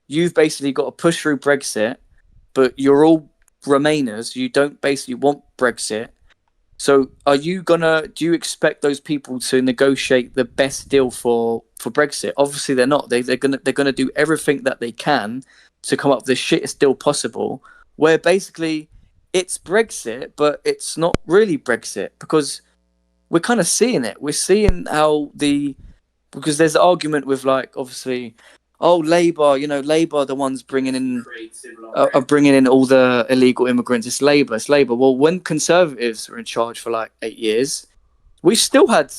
you've basically got to push through Brexit, but you're all Remainers. You don't basically want Brexit. So do you expect those people to negotiate the best deal for Brexit? Obviously they're not. They're gonna do everything that they can to come up with the shittest deal possible, where basically it's Brexit, but it's not really Brexit, because we're kind of seeing it. We're seeing how because there's an argument with obviously oh, Labour, Labour are the ones bringing in are bringing in all the illegal immigrants. It's Labour, it's Labour. Well, when Conservatives were in charge for like 8 years, we still had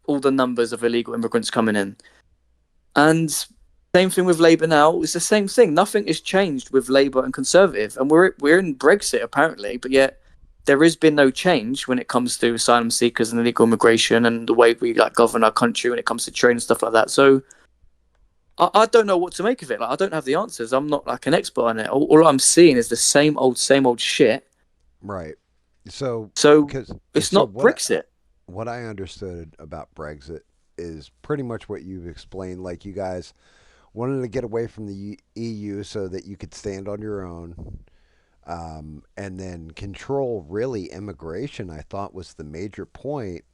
all the numbers of illegal immigrants coming in. And same thing with Labour now. It's the same thing. Nothing has changed with Labour and Conservative, and we're in Brexit apparently, but yet there has been no change when it comes to asylum seekers and illegal immigration and the way we like govern our country when it comes to trade and stuff like that. So I don't know what to make of it. Like I don't have the answers. I'm not like an expert on it. All I'm seeing is the same old shit. Right. So, So because it's so not Brexit. what I understood about Brexit is pretty much what you've explained. Like you guys wanted to get away from the EU so that you could stand on your own, and then control really immigration. I thought was the major point.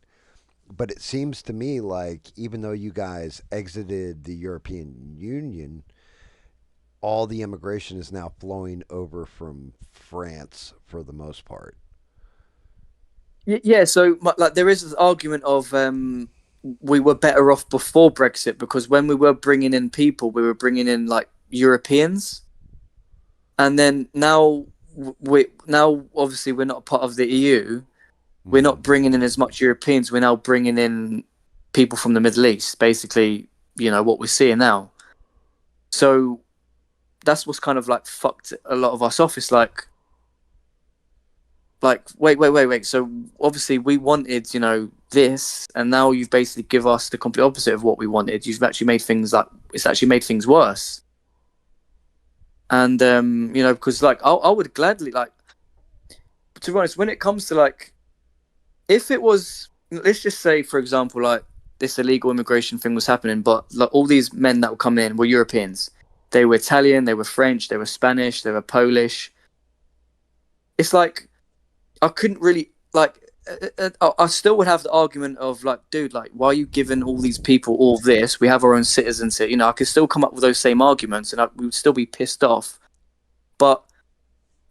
But it seems to me like even though you guys exited the European Union, all the immigration is now flowing over from France for the most part. Yeah. So like there is this argument of we were better off before Brexit because when we were bringing in people, we were bringing in like Europeans, and then now obviously we're not a part of the EU. We're not Mm. bringing in as much Europeans. We're now bringing in people from the Middle East. Basically, what we're seeing now. So that's what's kind of like fucked a lot of us off. It's like wait. So obviously we wanted this, and now you've basically give us the complete opposite of what we wanted. You've actually made things like it's actually made things worse. And because like I would gladly like to be honest when it comes to like if it was let's just say for example like this illegal immigration thing was happening, but like all these men that were coming in were Europeans. They were Italian, they were French, they were Spanish, they were Polish. It's like I couldn't really like. I still would have the argument of like, dude, like, why are you giving all these people all this? We have our own citizens here. I could still come up with those same arguments, and we would still be pissed off. But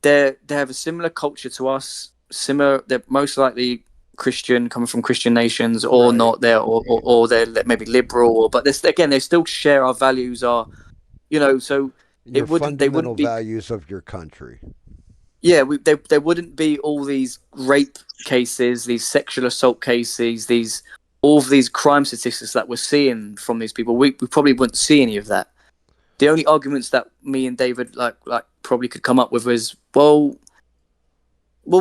they have a similar culture to us. Similar, they're most likely Christian, coming from Christian nations, or Right. not. Or they're maybe liberal, but again, they still share our values. So Your they fundamental wouldn't be values of your country. yeah, there wouldn't be all these rape cases, these sexual assault cases, all of these crime statistics that we're seeing from these people. We probably wouldn't see any of that. The only arguments that me and David like probably could come up with was well,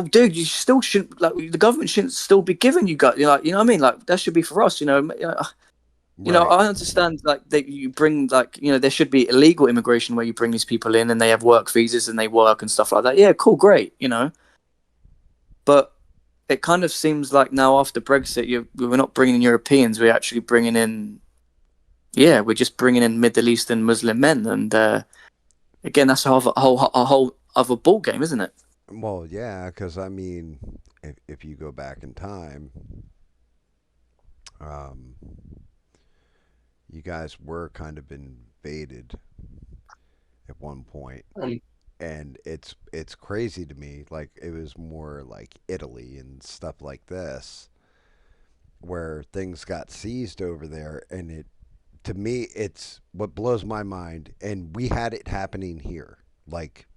dude, you still shouldn't like the government shouldn't still be giving you guys, you know what I mean? Like that should be for us, Right. I understand like that you bring like there should be illegal immigration where you bring these people in and they have work visas and they work and stuff like that. Yeah, cool, great, But it kind of seems like now after Brexit, we're not bringing in Europeans. We're actually bringing in, yeah, we're just bringing in Middle Eastern Muslim men, and again, that's a whole other ball game, isn't it? Well, yeah, because I mean, if you go back in time, um, you guys were kind of invaded at one point, and it's crazy to me. Like it was more like Italy and stuff like this, where things got seized over there, and it to me it's what blows my mind. And we had it happening here. Like,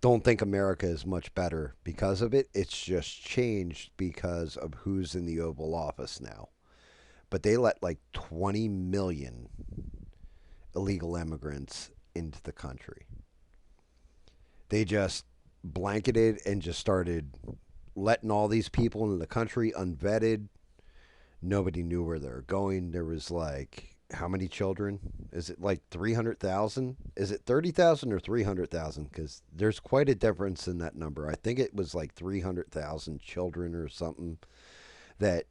don't think America is much better because of it. It's just changed because of who's in the Oval Office now. But they let like 20 million illegal immigrants into the country. They just blanketed and just started letting all these people into the country unvetted. Nobody knew where they were going. There was like how many children? Is it like 300,000? Is it 30,000 or 300,000? Because there's quite a difference in that number. I think it was like 300,000 children or something that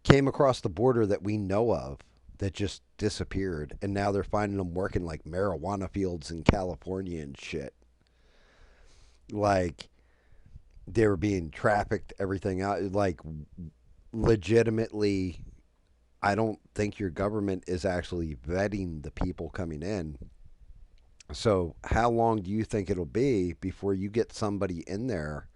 came across the border that we know of that just disappeared. And now they're finding them working like marijuana fields in California and shit. Like they were being trafficked, everything out. Like legitimately, I don't think your government is actually vetting the people coming in. So, how long do you think it'll be before you get somebody in there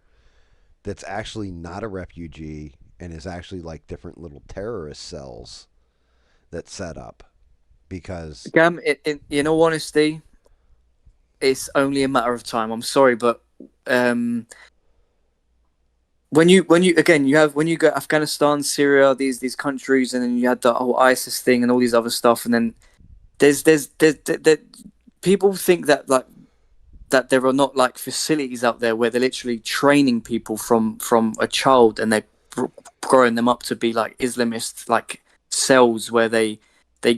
that's actually not a refugee and is actually like different little terrorist cells that set up? because Gam, in all honesty, it's only a matter of time. I'm sorry, but um, when you again you have when you go Afghanistan, Syria, these countries, and then you had the whole ISIS thing and all these other stuff, and then there's people think that like that there are not like facilities out there where they're literally training people from a child and they're growing them up to be like Islamist like cells where they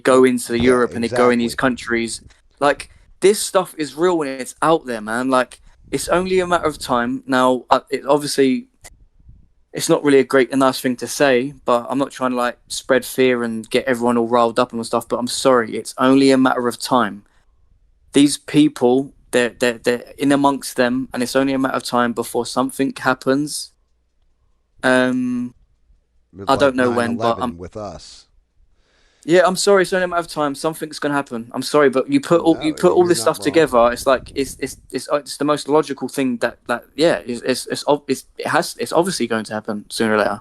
go into yeah, Europe and they go in these exactly. countries. Like this stuff is real and it's out there, man. Like it's only a matter of time. Now, obviously, it's not really a nice thing to say, but I'm not trying to like spread fear and get everyone all riled up and stuff. But I'm sorry, it's only a matter of time. These people, they're in amongst them, and it's only a matter of time before something happens. Um, I Like don't know nine when, but eleven with us. yeah, I'm sorry. It's only a matter of time. Something's gonna happen. I'm sorry, but you No, put all you're this not stuff wrong. together. It's like it's the most logical thing that yeah, it's obviously going to happen sooner or later.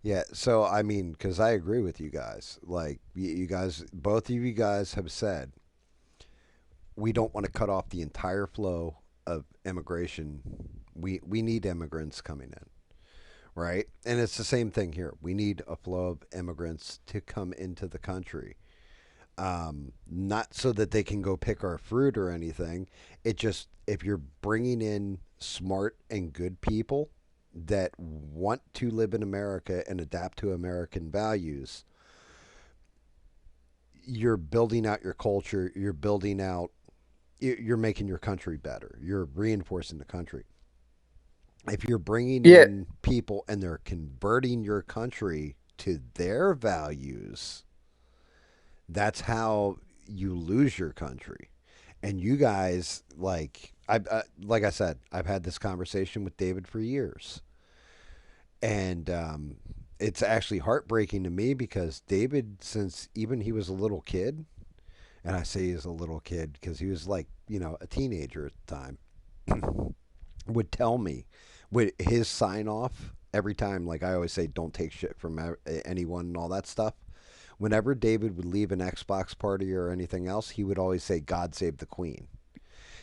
Yeah, so I mean, because I agree with you guys. Like, you guys, both of you guys have said we don't want to cut off the entire flow of immigration. We need immigrants coming in, right? And it's the same thing here. We need a flow of immigrants to come into the country. Not so that they can go pick our fruit or anything. It just, if you're bringing in smart and good people that want to live in America and adapt to American values, you're building out your culture. You're building out. You're making your country better. You're reinforcing the country. If you're bringing Yeah, in people and they're converting your country to their values, that's how you lose your country. And you guys, like I said, I've had this conversation with David for years, and it's actually heartbreaking to me because David, since even he was a little kid, and I say he's a little kid because he was like a teenager at the time, would tell me with his sign off every time. Like I always say, don't take shit from anyone and all that stuff. Whenever David would leave an Xbox party or anything else, he would always say, God save the Queen.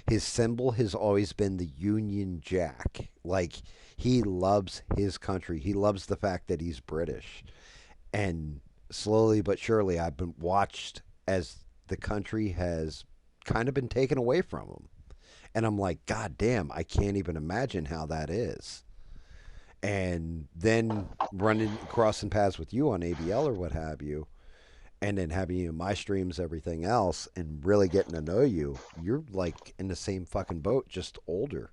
His symbol has always been the Union Jack. Like, he loves his country. He loves the fact that he's British. And slowly but surely, I've been watched as the country has kind of been taken away from him. And I'm like, God damn, I can't even imagine how that is. And then running, crossing paths with you on ABL or what have you, and then having you in my streams, everything else, and really getting to know you, you're like in the same fucking boat, just older.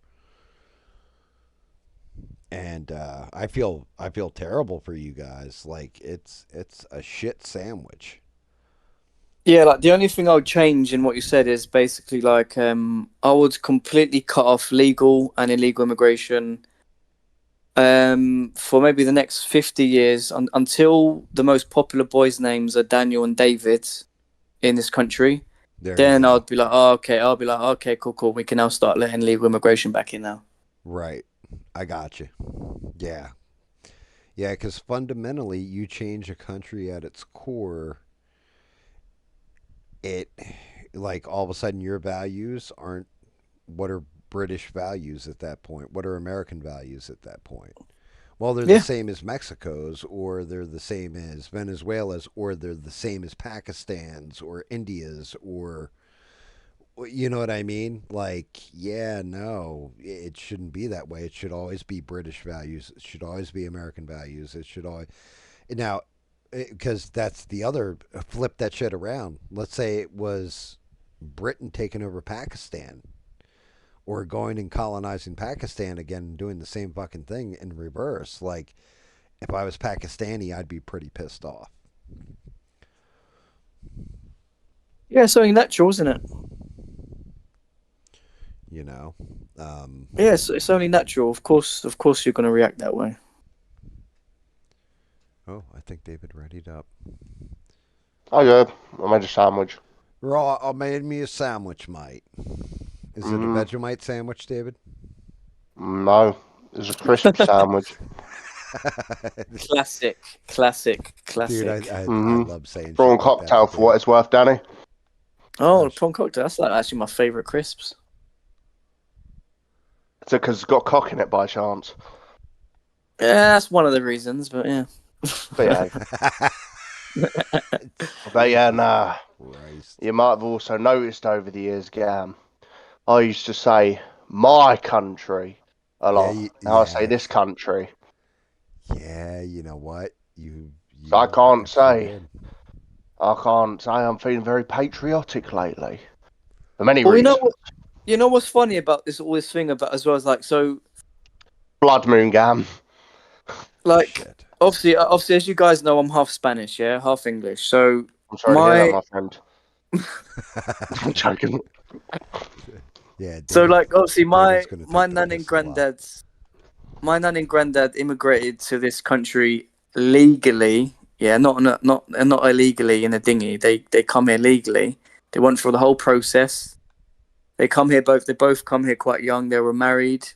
And I feel terrible for you guys. Like it's a shit sandwich. yeah. Like the only thing I would change in what you said is basically like I would completely cut off legal and illegal immigration for maybe the next 50 years until the most popular boys' names are Daniel and David in this country. There you Then go. I'd be like, oh, okay. I'll be like, okay, cool, cool. We can now start letting legal immigration back in now. Right. I got you. Yeah. Yeah, because fundamentally, you change a country at its core, it like all of a sudden your values aren't what are British values at that point? What are American values at that point? Well, they're the Yeah, same as Mexico's, or they're the same as Venezuela's, or they're the same as Pakistan's, or India's, or you know what I mean? Like, yeah, no, it shouldn't be that way. It should always be British values. It should always be American values. It should always now, because that's the other flip that shit around. Let's say it was Britain taking over Pakistan or going and colonizing Pakistan again and doing the same fucking thing in reverse. Like, if I was Pakistani, I'd be pretty pissed off. yeah. Something natural, isn't it? You know. Um, Yeah, it's only natural. Of course, you're gonna react that way. oh, I think David readied up. Oh yeah, I made a sandwich. Raw, I made me a sandwich, mate. Is it a Mm, Vegemite sandwich, David? no, it's a crisp sandwich. Classic, classic, Dude, classic. I Hmm. love saying Prawn shit like that to cocktail for what dude. it's worth, Danny. Oh, Oh, the prawn cocktail. That's like actually my favorite crisps. It's because it's got cock in it by chance. Yeah, that's one of the reasons. But yeah. Behave. But yeah, nah. Christ. You might have also noticed over the years, Gam, I used to say my country a Yeah, lot. Now I say yeah, this country. yeah. You know what? So You fucking sure did. I can't say I'm feeling very patriotic lately. For many Well, reasons. you know what's funny about this all this thing about as well as like so Blood Moon Gam. like Shit. obviously as you guys know I'm half Spanish, yeah, half English. So I'm sorry to hear that, my my friend. I'm joking. Yeah, so like obviously David's gonna my take the nan and piss a lot. granddad's my nan and granddad immigrated to this country legally. Yeah, not illegally in a dinghy. They come here legally. They went through the whole process. They both come here quite young. They were married.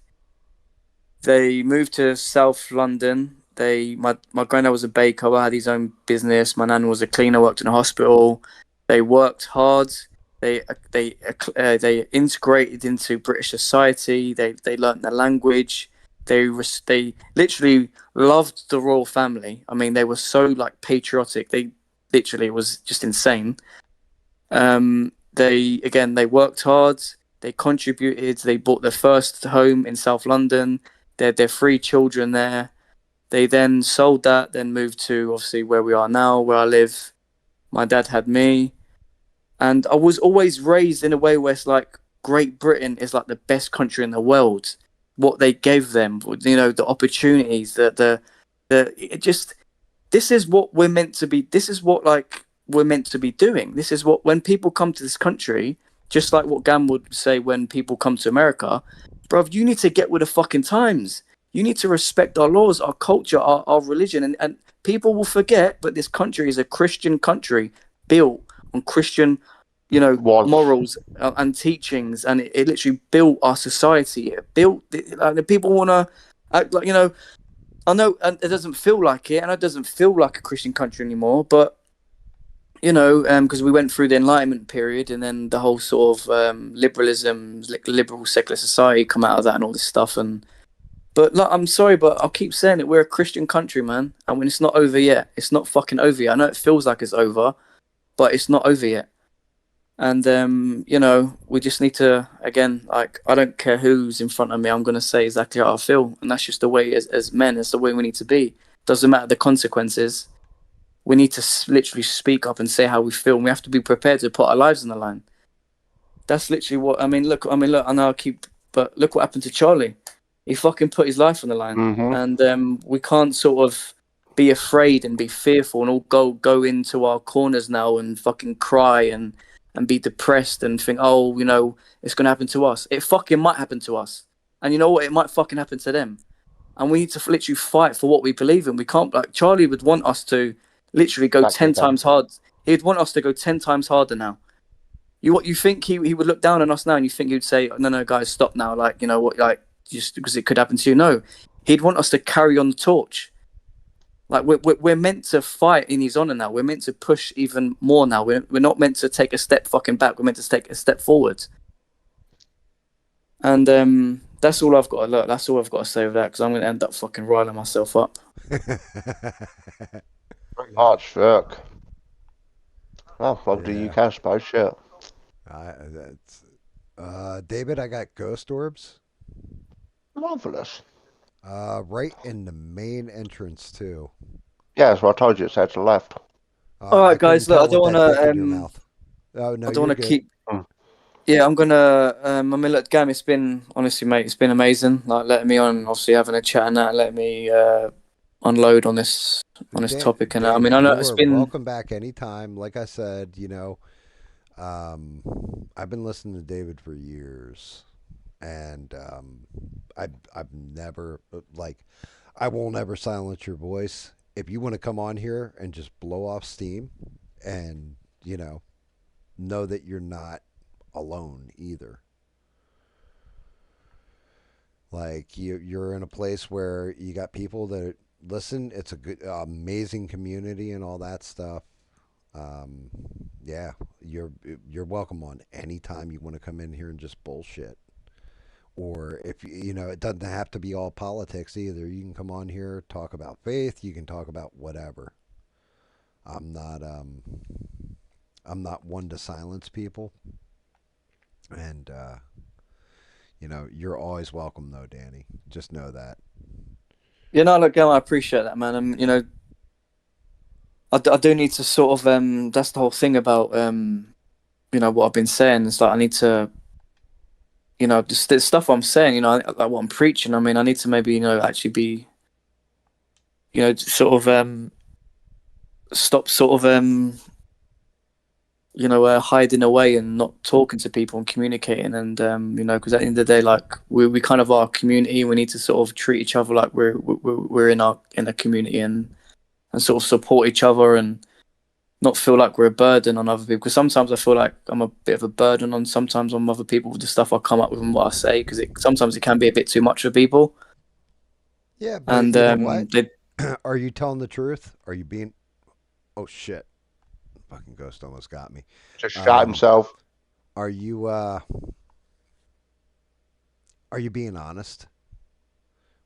They moved to South London. My granddad was a baker, had his own business. My nan was a cleaner, worked in a hospital. They worked hard. They integrated into British society. They learnt the language. They literally loved the royal family. I mean, they were so like patriotic. They literally it was just insane. They worked hard. They contributed. They bought their first home in South London. They had their three children there. They then sold that, then moved to obviously where we are now, where I live. My dad had me, and I was always raised in a way where it's like Great Britain is like the best country in the world. What they gave them, the opportunities, the it just this is what we're meant to be. This is what like we're meant to be doing. This is what when people come to this country, just like what Gam would say when people come to America, bruv, you need to get with the fucking times. You need to respect our laws, our culture, our religion, and people will forget. But this country is a Christian country built on Christian, Was. morals and teachings, and it literally built our society. It built the people want to act like I know, and it doesn't feel like it, and it doesn't feel like a Christian country anymore. But because we went through the Enlightenment period, and then the whole sort of liberalism, like liberal secular society, come out of that, and all this stuff. But like, I'm sorry, but I'll keep saying it. We're a Christian country, man, and when it's not over yet, it's not fucking over yet. I know it feels like it's over, but it's not over yet. And we just need to again, like, I don't care who's in front of me. I'm gonna say exactly how I feel, and that's just the way as men. It's the way we need to be. Doesn't matter the consequences. We need to literally speak up and say how we feel. And we have to be prepared to put our lives on the line. That's literally what I mean. Look. I know I keep, but look what happened to Charlie. He fucking put his life on the line, Mm-hmm. and we can't sort of be afraid and be fearful and all go into our corners now and fucking cry and be depressed and think, oh, it's gonna happen to us. It fucking might happen to us, and you know what? It might fucking happen to them, and we need to literally fight for what we believe in. We can't like Charlie would want us to literally go Exactly, 10 Gam. times hard. He'd want us to go 10 times harder now. You think he would look down on us now, and you think he'd say, no, guys, stop now, like, you know what, like, just because it could happen to you. No, he'd want us to carry on the torch. Like, we're meant to fight in his honor now. We're meant to push even more now. We're not meant to take a step fucking back. We're meant to take a step forward. And that's all I've got to look. That's all I've got to say with that, because I'm going to end up fucking riling myself up. Pretty much, fuck. Oh, well, do you Yeah. cash, suppose? Shit. That's David. I got ghost orbs. Marvellous. Right in the main entrance too. Yeah, that's what I told you. It's to the left. All I right, couldn't guys. Look, tell with that dick in your mouth. Oh no, I don't you're want to good. keep. Mm. Yeah, I'm gonna. I mean, look, Gam, it's been honestly, mate, it's been amazing. Like letting me on, obviously having a chat and that, letting me unload on this topic. And I mean, David, I know you it's are been. welcome back anytime. Like I said, um, I've been listening to David for years, and I've never like I will never silence your voice. If you want to come on here and just blow off steam, and know that you're not alone either. Like you're in a place where you got people that listen, it's a good, amazing community and all that stuff. Um, yeah, you're welcome on anytime you want to come in here and just bullshit. Or if you know, it doesn't have to be all politics either. You can come on here, talk about faith. You can talk about whatever. I'm not I'm not one to silence people, and you're always welcome though, Danny. Just know that. Look, Gam, I appreciate that, man. I do need to sort of that's the whole thing about what I've been saying. It's like I need to, just the stuff I'm saying, like what I'm preaching. I mean, I need to maybe actually be, sort of stop sort of hiding away and not talking to people and communicating. And because at the end of the day, like we kind of are a community. We need to sort of treat each other like we're in a community, and sort of support each other, and not feel like we're a burden on other people. Because sometimes I feel like I'm a bit of a burden on other people with the stuff I come up with and what I say. Because sometimes it can be a bit too much for people. Yeah, but And you know what? Are you telling the truth? Are you being? Oh shit! Fucking ghost almost got me. Just shot Um, himself. are you are you being honest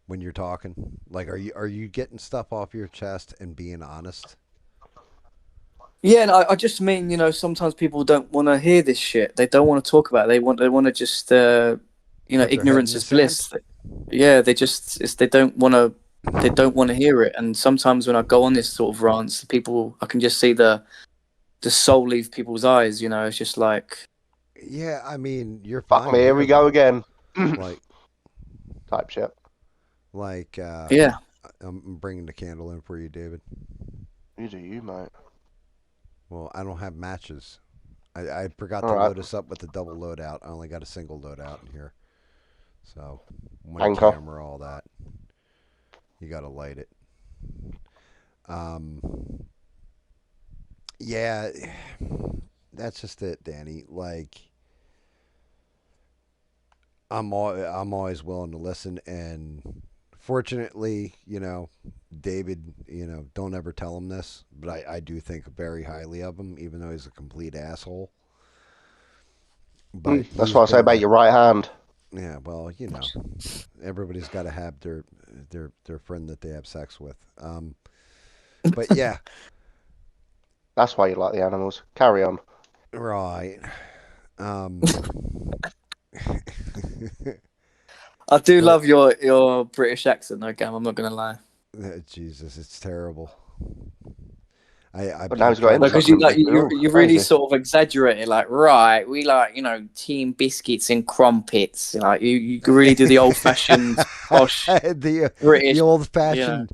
when you're talking? Like, are you getting stuff off your chest and being honest? yeah, and I just mean, sometimes people don't want to hear this shit. They don't want to talk about it. They want to just Put their head in ignorance the is sand. bliss. Yeah, they don't want to hear it. And sometimes when I go on this sort of rants, people I can just see the soul leave people's eyes. It's just like, Yeah, I mean, you're Fuck fine me, here we here go though. again. Like, Type shit. like, yeah, I'm bringing the candle in for you, David. You do you, mate. Well, I don't have matches. I forgot to Alright. load us up with the double loadout. I only got a single loadout in here. So, one Anchor. camera, all that. You got to light it. Um, yeah, that's just it, Danny. Like, I'm always willing to listen, and fortunately, David, don't ever tell him this, but I do think very highly of him, even though he's a complete asshole. But That's he's what I say been about the your right hand. yeah, well, everybody's got to have their friend that they have sex with. But yeah, That's why you like the animals. Carry on. right. Um, I do but love your British accent, though, Gam. I'm not gonna lie. Jesus, it's terrible. I But now I he's got tried to. Because interest in Big Bill. you really Crazy. sort of exaggerate it, like, right, we like, tea biscuits and crumpets. Like you really do the old fashioned posh The British, old you know. fashioned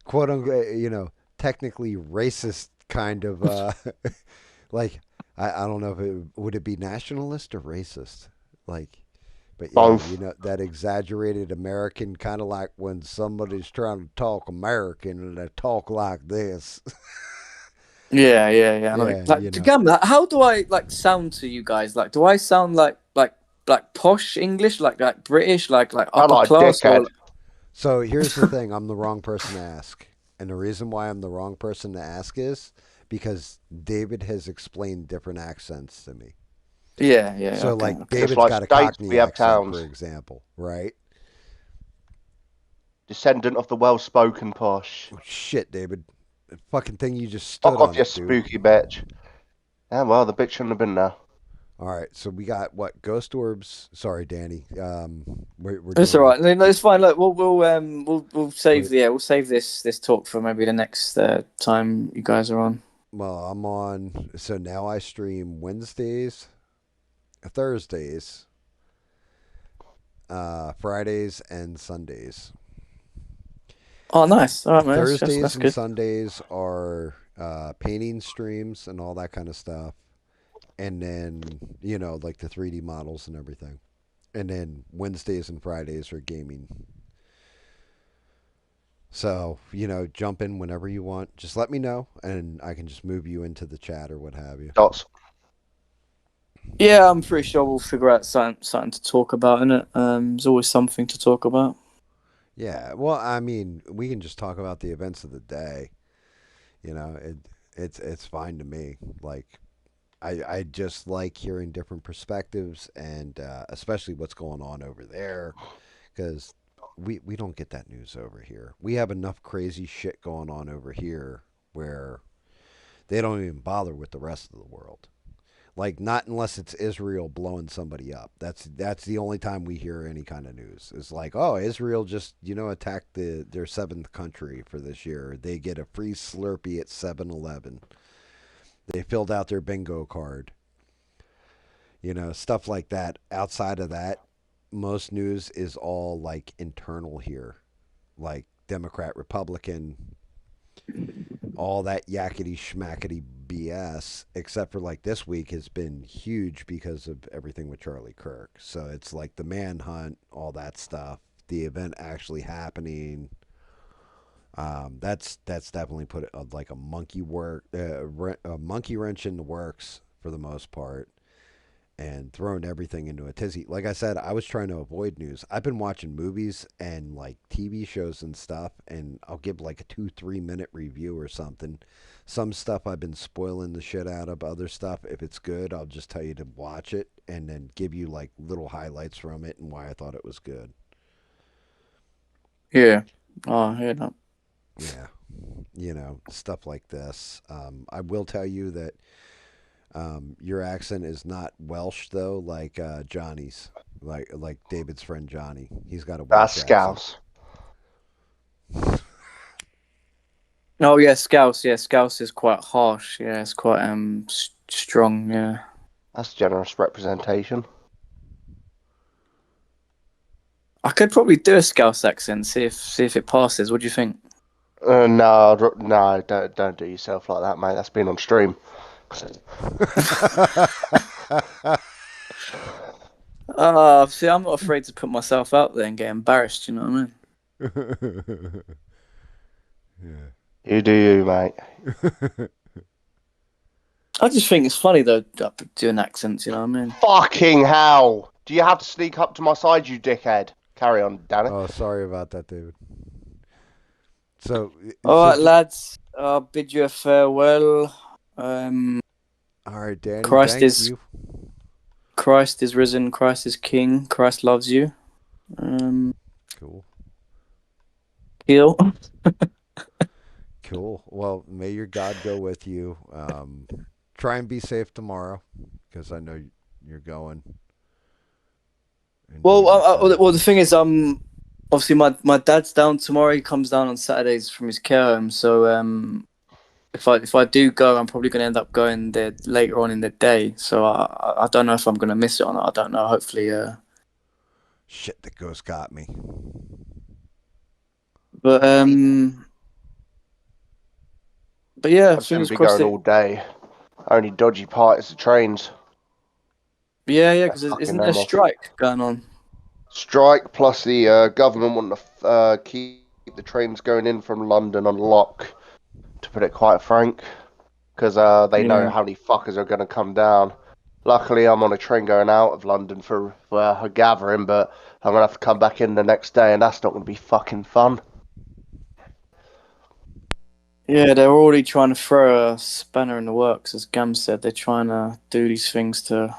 quote unquote technically racist kind of like I don't know if would it be nationalist or racist, like, but yeah, Both. that exaggerated American, kind of like when somebody's trying to talk American and they talk like this. Yeah. Yeah, Like, Gam, how do I like sound to you guys? Like, do I sound like posh English, like British, like Sound upper like a class, dickhead. or So here's the thing: I'm the wrong person to ask, and the reason why I'm the wrong person to ask is because David has explained different accents to me. yeah, So okay, like okay. Just David's like got a states, Cockney we have accent, for towns. example, right? Descendant of the well-spoken posh. Oh, shit, David, the fucking thing you just stood Fuck off, on you it, dude. spooky bitch. Yeah, well, the bitch shouldn't have been there. All right, so we got what ghost orbs. Sorry, Danny. We're It's all doing. right. No, it's fine. Look, we'll save Wait, we'll save this talk for maybe the next time you guys are on. well, I'm on. So now I stream Wednesdays, Thursdays, Fridays, and Sundays. Oh, nice. All right, man. Thursdays That's and good. Sundays are painting streams and all that kind of stuff. And then, like the 3D models and everything. And then Wednesdays and Fridays are gaming. So, jump in whenever you want. Just let me know, and I can just move you into the chat or what have you. Dots. Yeah, I'm pretty sure we'll figure out something to talk about in it. There's always something to talk about. Yeah. Well, I mean, we can just talk about the events of the day. You know, it's fine to me. Like I just like hearing different perspectives and especially what's going on over there because we don't get that news over here. We have enough crazy shit going on over here where they don't even bother with the rest of the world. Like not unless it's Israel blowing somebody up. That's the only time we hear any kind of news. It's like, oh, Israel just attacked their seventh country for this year. They get a free Slurpee at 7-Eleven. They filled out their bingo card. Stuff like that. Outside of that, most news is all like internal here, like Democrat, Republican, all that yakety schmackety BS, except for like this week has been huge because of everything with Charlie Kirk. So it's like the manhunt, all that stuff, the event actually happening. That's definitely put like a monkey wrench in the works for the most part, and thrown everything into a tizzy. Like I said, I was trying to avoid news. I've been watching movies and like TV shows and stuff, and I'll give like a 2-3 minute review or something. Some stuff I've been spoiling the shit out of. Other stuff, if it's good, I'll just tell you to watch it and then give you like little highlights from it and why I thought it was good. Yeah. Oh, I hear that. Yeah, stuff like this. I will tell you that your accent is not Welsh though, like Johnny's, like David's friend Johnny. He's got a That's Welsh accent. Scouse. Oh yeah, Scouse. Yeah, Scouse is quite harsh. Yeah, it's quite strong. Yeah. That's generous representation. I could probably do a Scouse accent. See if it passes. What do you think? No, no, don't do yourself like that, mate. That's been on stream. See, I'm not afraid to put myself out there and get embarrassed. You know what I mean? Yeah. You do you, mate. I just think it's funny though, doing accents. You know what I mean? Fucking hell! Do you have to sneak up to my side, you dickhead? Carry on, Danny. Oh, sorry about that, David. So, All right, lads. I'll bid you a farewell. Um, all right, Danny. Christ Thank is you. Christ is risen. Christ is King. Christ loves you. Cool. Heal. Cool. Well, may your God go with you. Try and be safe tomorrow, because I know you're going and Well, doing your thing. the thing is, obviously my dad's down tomorrow. He comes down on Saturdays from his care home. So if I do go, I'm probably going to end up going there later on in the day. So I don't know if I'm going to miss it or not. I don't know. Hopefully, Shit, the ghost got me. but but yeah, I shouldn't fingers be crossed. going all day. Only dodgy part is the trains. Yeah, They're because fucking isn't there a them off. strike going on? Strike plus the government want to keep the trains going in from London on lock, to put it quite frank, because they know Yeah. how many fuckers are going to come down. Luckily, I'm on a train going out of London for a gathering, but I'm going to have to come back in the next day, and that's not going to be fucking fun. Yeah, they're already trying to throw a spanner in the works, as Gam said. They're trying to do these things to,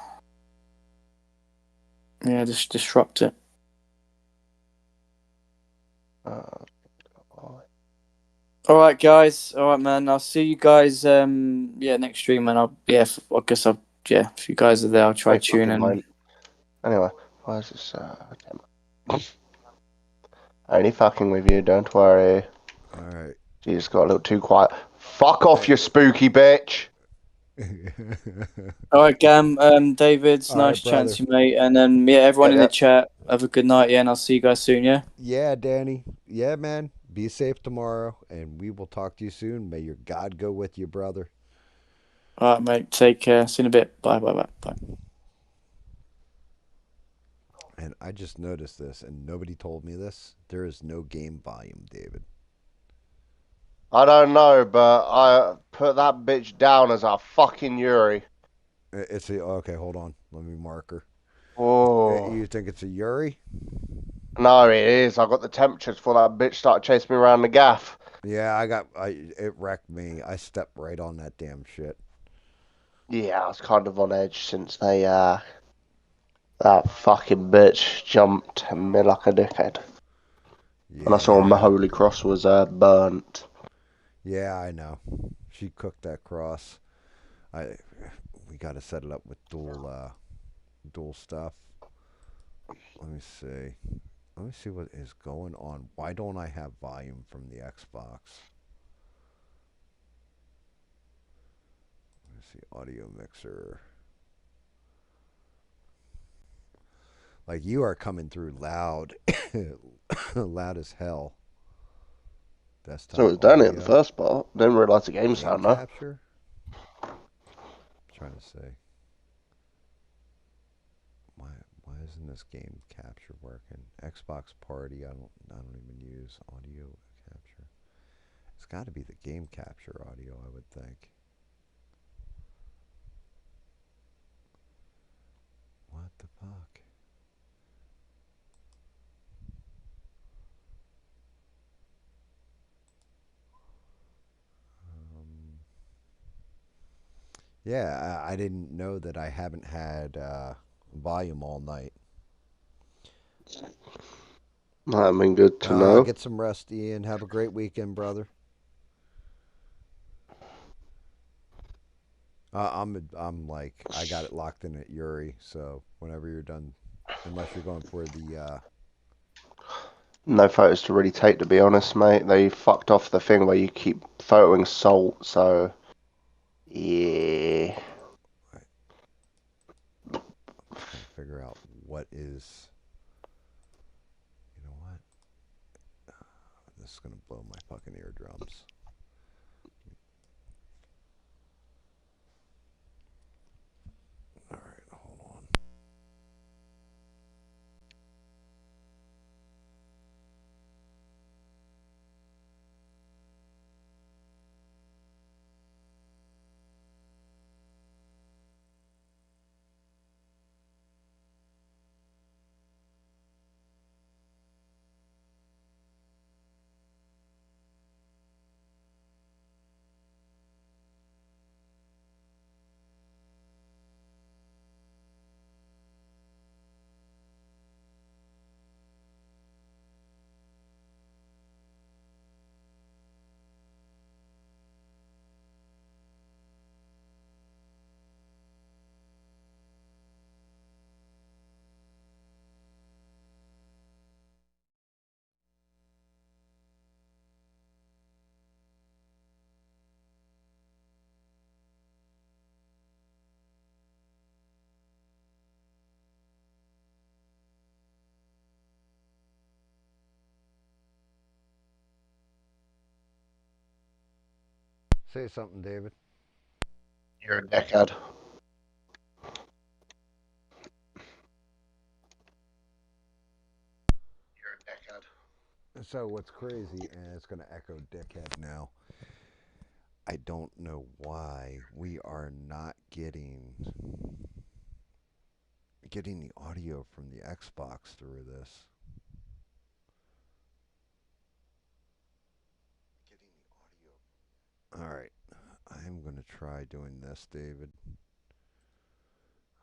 yeah, just disrupt it. Uh, All right, guys. All right, man. I'll see you guys. Yeah, next stream, man. I guess I'll. Yeah, if you guys are there, I'll try no fucking tuning. mind. Anyway, why is this? Only fucking with you, don't worry. All right. You just got a little too quiet. Fuck off, you spooky bitch. All right, Gam. David's All right, nice chatting brother. to you, mate. And then yeah, everyone Yep, in the yep. chat, have a good night. Yeah, and I'll see you guys soon. Yeah. Yeah, Danny. Yeah, man. Be safe tomorrow, and we will talk to you soon. May your God go with you, brother. All right, mate. Take care. See you in a bit. Bye, bye, bye, bye. And I just noticed this, and nobody told me this. There is no game volume, David. I don't know, but I put that bitch down as a fucking Yuri. It's a okay. Hold on. Let me mark her. Oh, You think it's a Yuri? No, it is. I got the temperatures before that bitch started chasing me around the gaff. Yeah, it wrecked me. I stepped right on that damn shit. Yeah, I was kind of on edge since that fucking bitch jumped me like a dickhead. And I saw my Yeah, holy cross was burnt. yeah, I know. She cooked that cross. I we got to set it up with dual stuff. Let me see. Let me see what is going on. Why don't I have volume from the Xbox? Let me see. Audio mixer. Like you are coming through loud, loud as hell. So it Desktop was Danny at the audio, first part. Didn't realise the game game sound though. capture. I'm trying to say, why why isn't this game capture working? Xbox Party. I don't even use audio capture. It's got to be the game capture audio, I would think. What the fuck? Um, yeah, I didn't know that I haven't had volume all night. That'd been good to know. Get some rest, Ian. Have a great weekend, brother. I'm like I got it locked in at Yuri, so whenever you're done, unless you're going for the No photos to really take, to be honest, mate. They fucked off the thing where you keep photoing salt, so yeah. I'm trying to figure out what is. You know what? This is gonna blow my fucking eardrums. All right, hold on. Say something, David. You're a dickhead. You're a dickhead. So what's crazy, and it's gonna echo dickhead now. I don't know why we are not getting the audio from the Xbox through this. Getting the audio. All right, I'm gonna try doing this, David.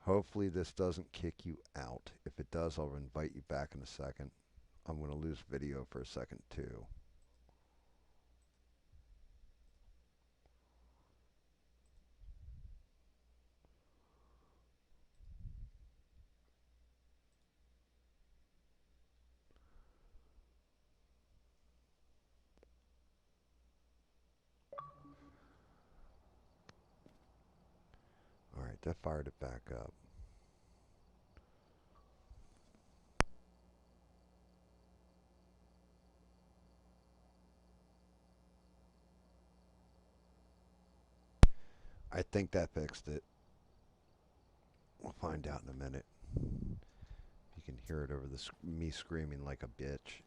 Hopefully this doesn't kick you out. If it does, I'll invite you back in a second. I'm gonna lose video for a second too. All right, that fired it back up. I think that fixed it. We'll find out in a minute. You can hear it over me screaming like a bitch.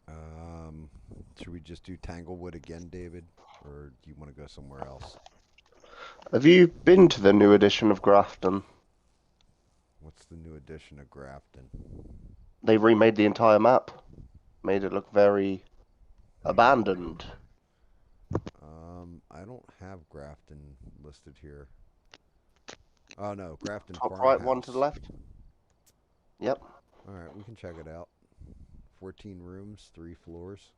Um, should we just do Tanglewood again, David, or do you want to go somewhere else? Have you been to the new edition of Grafton? What's the new edition of Grafton? They remade the entire map, made it look very abandoned. I don't have Grafton listed here. Oh no, Grafton Top right, one to the Farmhouse. left. Yep. All right, we can check it out. 14 rooms, 3 floors.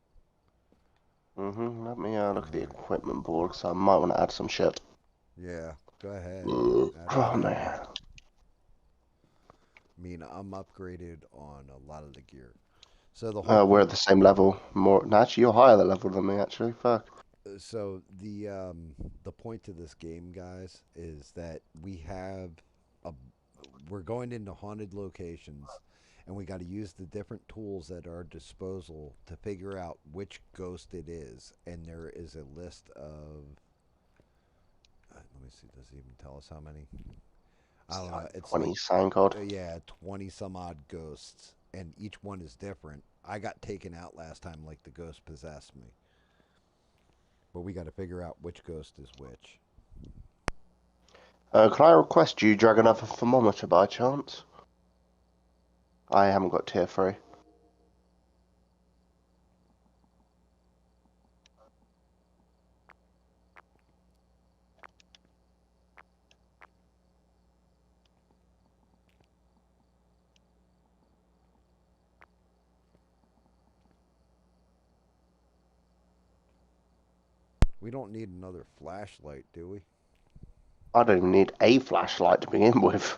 Let me look at the equipment board, so I might want to add some shit. Yeah, go ahead. Oh man. I mean, I'm upgraded on a lot of the gear. So the whole We're point, at the same level. More, actually, you're higher the level than me. Actually, fuck. so the point to this game, guys, is that a we're going into haunted locations, and we got to use the different tools at our disposal to figure out which ghost it is. And there is a list of. Let me see. Does it even tell us how many? I don't know. It's 20 like sign code. yeah, 20 some odd ghosts, and each one is different. I got taken out last time, like the ghost possessed me. But we got to figure out which ghost is which. Can I request you drag another thermometer by chance? I haven't got tier 3. We don't need another flashlight, do we? I don't even need a flashlight to begin with.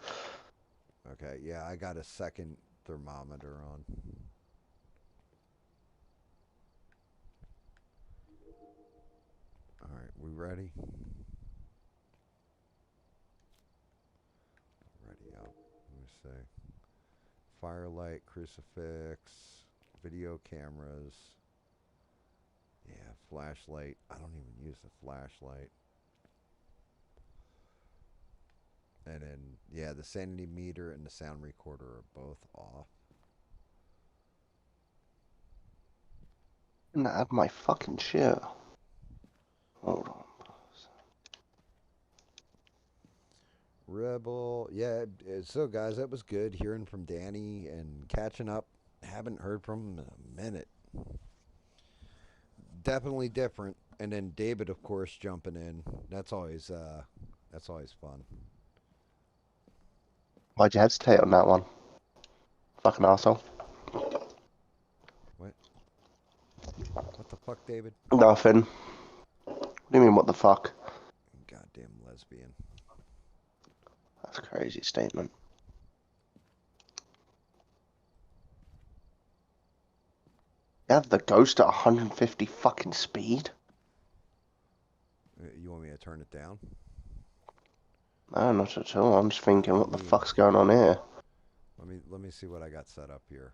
Okay, yeah, I got a second thermometer on. All right, we ready? Ready up. Let me see. Firelight, crucifix, video cameras. Yeah, flashlight. I don't even use the flashlight. And then, yeah, the sanity meter and the sound recorder are both off. I'm gonna add my fucking shit. Hold on. Rebel. Yeah, so guys, that was good hearing from Danny and catching up. Haven't heard from him in a minute. Definitely different. And then David, of course, jumping in. That's always fun. Why'd you hesitate on that one? Fucking arsehole. What? What the fuck, David? Nothing. What do you mean, what the fuck? Goddamn lesbian. That's a crazy statement. You have the ghost at 150 fucking speed? You want me to turn it down? No, not at all. I'm just thinking, what the mean, fuck's going on here? Let me see what I got set up here.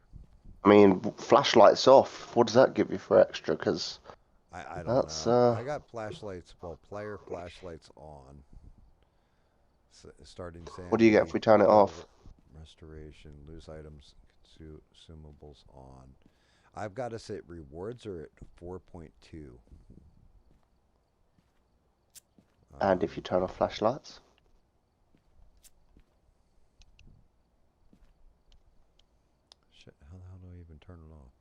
I mean, flashlights off. What does that give you for extra? Because I don't that's know. I got flashlights. Well, player flashlights on. Starting what do you get if sanity, we turn it off? restoration, lose items, consumables on. I've got us at rewards are at 4.2. And if you turn off flashlights? Shit, how the hell do I even turn it off?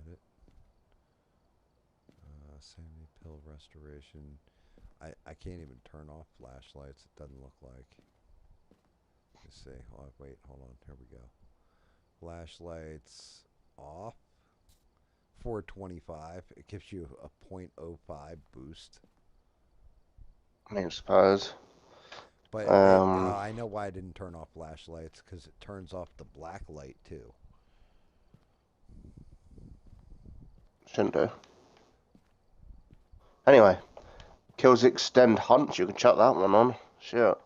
Edit. Sanity pill restoration. I can't even turn off flashlights. It doesn't look like. Let's see. Oh, wait, hold on. Here we go. Flashlights off. 425. It gives you a .05 boost. I mean, I suppose. But I know why I didn't turn off flashlights, because it turns off the black light too. Shouldn't do. Anyway, kills extend hunch. You can chuck that one on. Shit.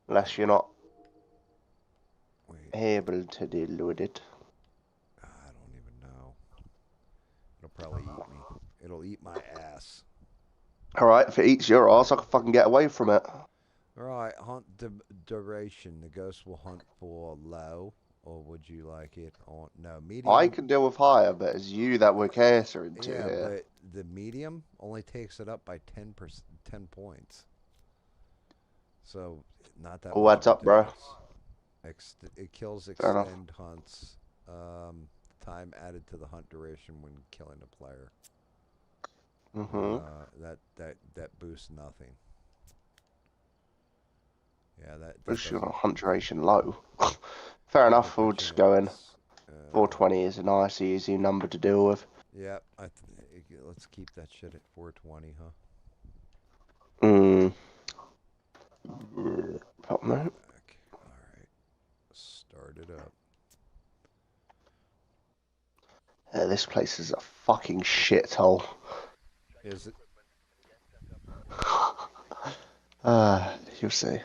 Unless you're not able to deal with it. I don't even know. It'll probably eat me. It'll eat my ass. Alright, if it eats your ass, I can fucking get away from it. Alright, hunt duration. The ghost will hunt for low. Or would you like it on... No, medium. I can deal with higher, but it's you that we're catering to yeah, here. but the medium only takes it up by 10 points. So not that All much of adds a up, bro. difference. It kills Fair enough. extend hunts. Time added to the hunt duration when killing a player. That boosts nothing. Yeah, that Push your doesn't. hunt duration low. Fair enough, we'll just go in. Opportunities. 420 is a nice, easy number to deal with. Yeah, let's keep that shit at 420, huh? Hmm. No. Back. All right, start it up. This place is a fucking shithole. Is it? You'll see.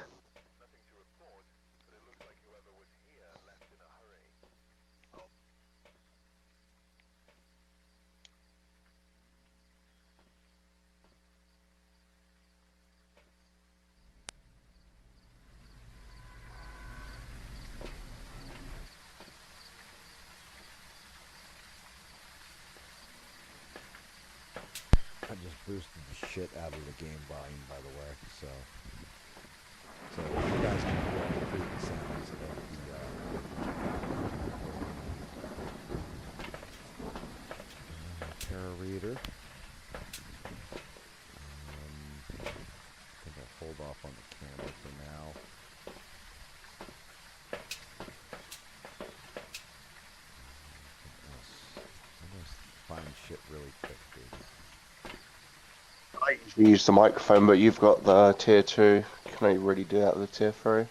I just boosted the shit out of the game volume, by the way. So you guys can hear all the creepy sounds of the tarot reader. I think I'll hold off on the camera for now. I'm gonna find shit really quick, dude. I usually use the microphone, but you've got the tier 2. You can only really do that with the tier 3. I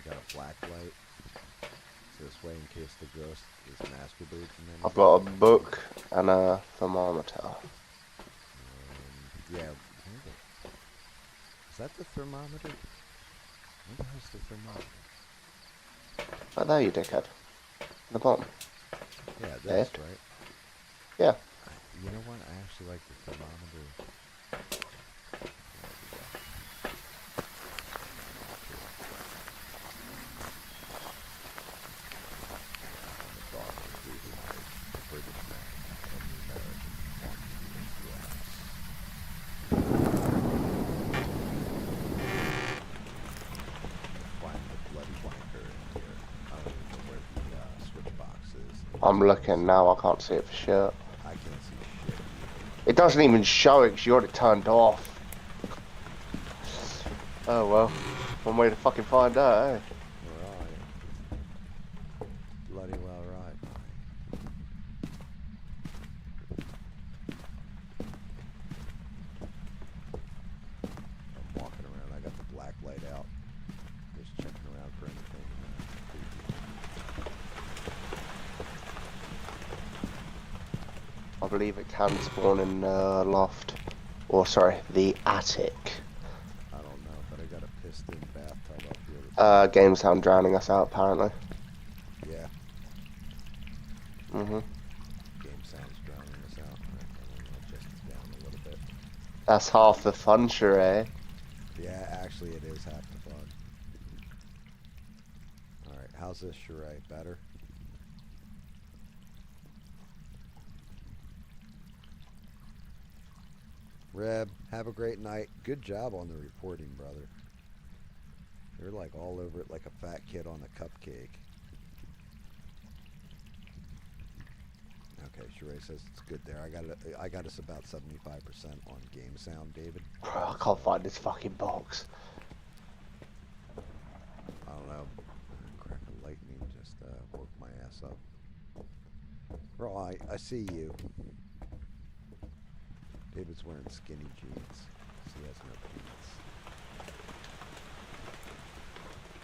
got a black light. So this way, in case the ghost is masturbating. I've got a book and a thermometer. Yeah. Is that the thermometer? Where the hell's the thermometer? Oh, there you dickhead. The bottom. Yeah, this, right? Yeah. You know what? I actually like the thermometer. I'm looking now, I can't see it for sure. I can't see shit. It doesn't even show it because you got it turned off. Oh well. One way to fucking find out, eh? Right. Bloody well right. I'm walking around. I got the black light out. Just checking around for anything. I believe it can spawn in the loft. Or sorry, the attic. I don't know, but I got a piston bathtub up here. Game sound drowning us out apparently. Yeah. Mhm. Game sound's drowning us out. Alright, I'll adjust it down a little bit. That's half the fun, sure, eh? Yeah, actually it is half the fun. Alright, how's this charade? Better? Reb, have a great night. Good job on the reporting, brother. You're like all over it like a fat kid on a cupcake. Okay, Sheree says it's good there. I got us about 75% on game sound, David. I can't find this fucking box. I don't know. Crack of lightning just woke my ass up. Right, I see you. David's wearing skinny jeans. He has no pants.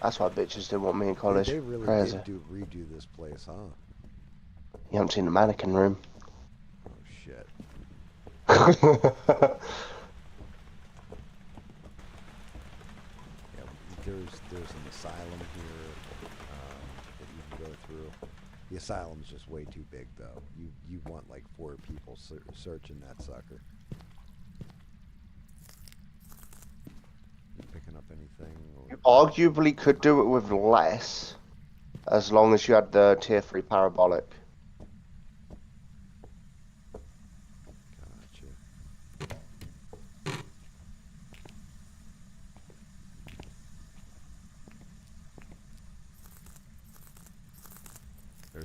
That's why bitches didn't want me in college. They really Crazy. did redo this place, huh? You haven't seen the mannequin room. Oh shit. Yeah, there's an asylum here that you can go through. The asylum's just way too big, though. You want like 4 people searching that sucker. You picking up anything? Or... You arguably could do it with less, as long as you had the tier 3 parabolic. Gotcha.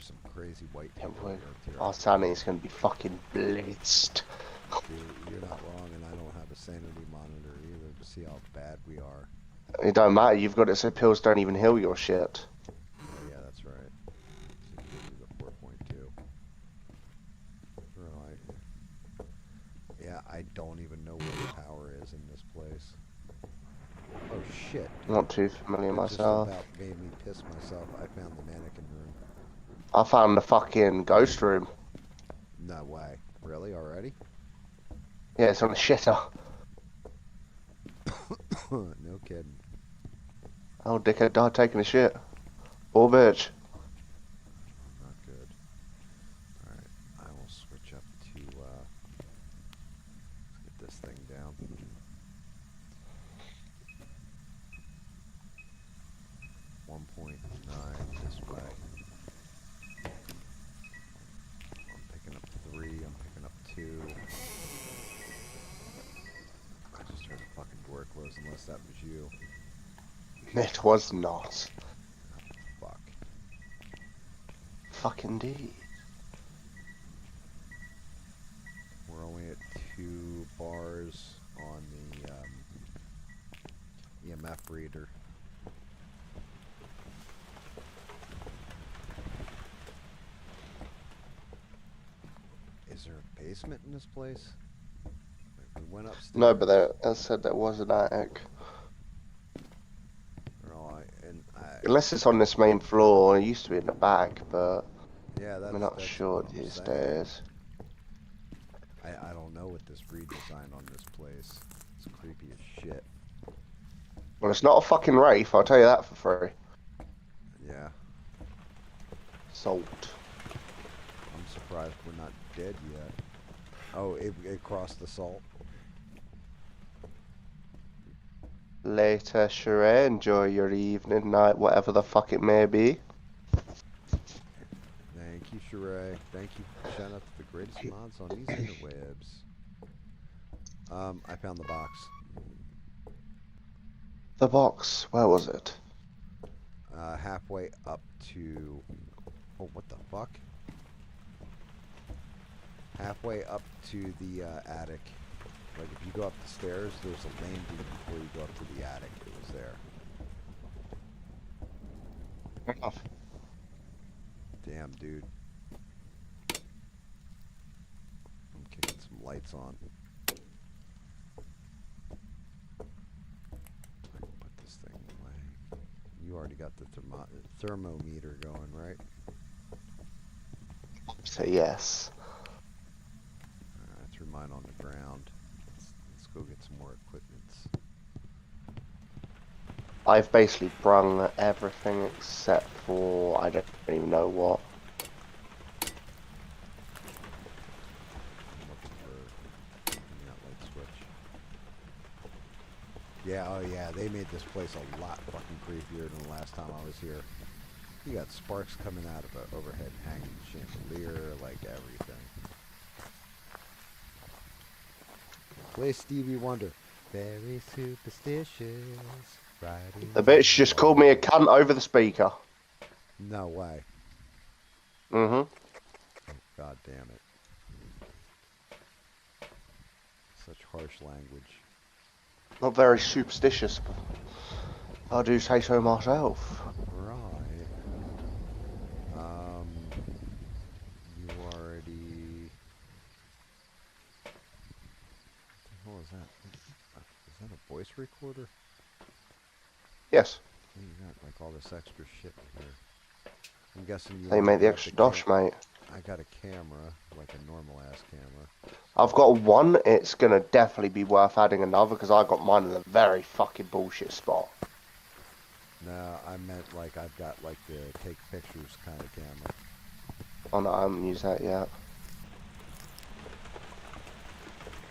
there's some crazy white Yeah, people who lived here. our sanity's gonna be fucking blitzed. Dude, you're not wrong, and I don't have a sanity monitor either to see how bad we are. It don't matter, you've got it so pills don't even heal your shit. Oh, yeah, that's right. So give me the 4.2. Right. Yeah, I don't even know where the power is in this place. Oh shit. Not too familiar That just myself. about made me piss myself. I found the mannequin room. I found the fucking ghost room. No way. Really? Already? Yeah, it's on the shitter. No kidding. Oh, dickhead died taking a shit. Poor bitch. Not good. Alright, I will switch up to, let's get this thing down. .9 this way. I'm picking up 3, I'm picking up 2. I just heard a fucking door close unless that was you. It was not. Fuck. Fuck indeed. We're only at 2 bars on the EMF reader. Is there a basement in this place? Like, we went upstairs. No, but there, as I said, there was an attic. Unless it's on this main floor, it used to be in the back, but yeah, we're not that's sure what I'm these saying. days. I don't know what this redesign on this place. It's creepy as shit. Well, it's not a fucking Wraith, I'll tell you that for free. Yeah. Salt. I'm surprised we're not dead yet. Oh, it crossed the salt. Later, Sheree. Enjoy your evening, night, whatever the fuck it may be. Thank you, Sheree. Thank you. Shout out to the greatest mods on these interwebs. I found the box. The box, where was it? Halfway up to... Oh, what the fuck? Halfway up to the attic. Like, if you go up the stairs, there's a landing before you go up to the attic. It was there. Fair enough. Damn, dude. I'm kicking some lights on. Put this thing away. You already got the thermometer going, right? So yes. I threw mine on the ground. Let's go get some more equipment. I've basically brung everything except for I don't even know what. I'm looking for that light switch. Yeah, oh yeah, they made this place a lot fucking creepier than the last time I was here. You got sparks coming out of an overhead hanging chandelier, like everything. Play Stevie Wonder. Very superstitious. The bitch just called me a cunt over the speaker. No way. Mm-hmm. Oh, God damn it. Such harsh language. Not very superstitious, but I do say so myself. Right. You already... What the hell is that? Is that a voice recorder? Yes. You got like all this extra shit in here. I'm guessing you They already make the got extra dosh, mate. I got a camera, like a normal ass camera. I've got one, it's gonna definitely be worth adding another because I got mine in a very fucking bullshit spot. No, I meant like I've got like the take pictures kind of camera. Oh no, I haven't used that yet.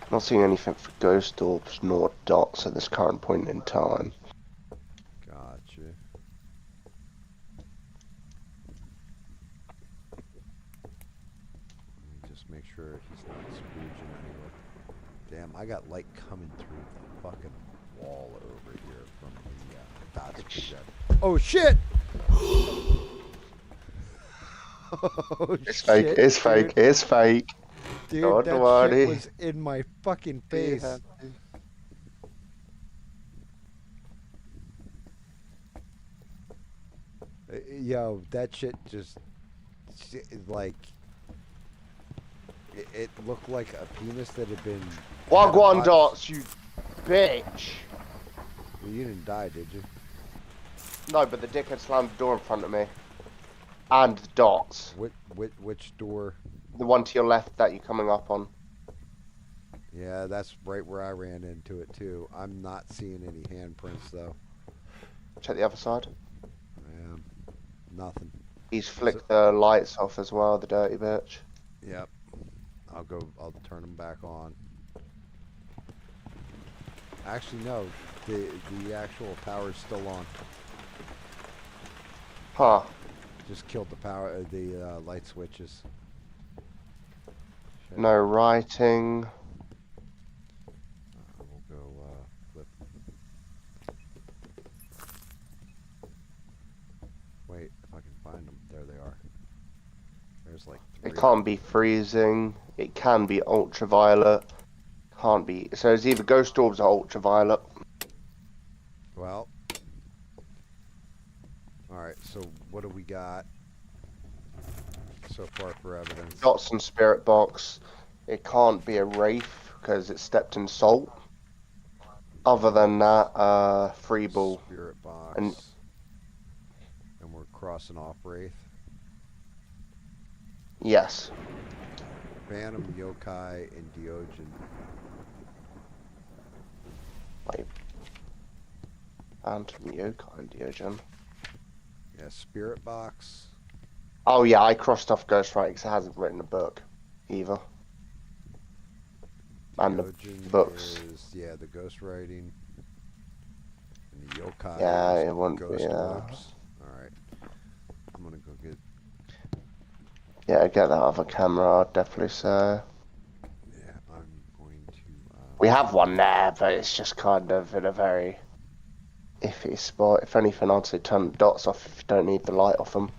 Not seeing anything for ghost orbs nor dots at this current point in time. Gotcha. Let me just make sure he's not spooging anywhere. Damn, I got light coming through the fucking wall over here from the dots project. Oh shit! Oh It's fake. shit, It's fake. dude. It's fake. Dude, Don't that shit worry. was in my fucking Be face. happy. Yo, that shit just like it looked like a penis that had a Wagwan hot. dots, you bitch. Well, you didn't die, did you? No, but the dickhead slammed the door in front of me. And the dots. Which door? The one to your left that you're coming up on. Yeah, that's right where I ran into it too. I'm not seeing any handprints though. Check the other side. Nothing. He's So, flicked the lights off as well, the dirty bitch. yep. I'll turn them back on. Actually, no. The actual power's still on. Huh. Just killed the light switches. Shit. No writing. We'll go flip. Wait, if I can find them. There they are. There's like 3. It can't be freezing. It can be ultraviolet. Can't be. So it's either ghost orbs or ultraviolet. Well. Alright, so what do we got so far for evidence? Dots and spirit box. It can't be a wraith because it stepped in salt. Other than that, free ball. Spirit box. And we're crossing off Wraith. yes. Phantom, Yokai, and Diogen. Wait. Phantom, Yokai, and Diogen. Yeah, Spirit box. Oh yeah, I crossed off Ghost Writing because it hasn't written a book either. And the Diogen books. is, the ghost writing. And the Yokai Yeah, is it wouldn't ghost be. orbs. Alright. I'm gonna go get. Yeah, get that other camera, I'd definitely say. Yeah, I'm going to. We have one there, but it's just kind of in a very iffy spot. If anything, I'd say turn the dots off if you don't need the light off them.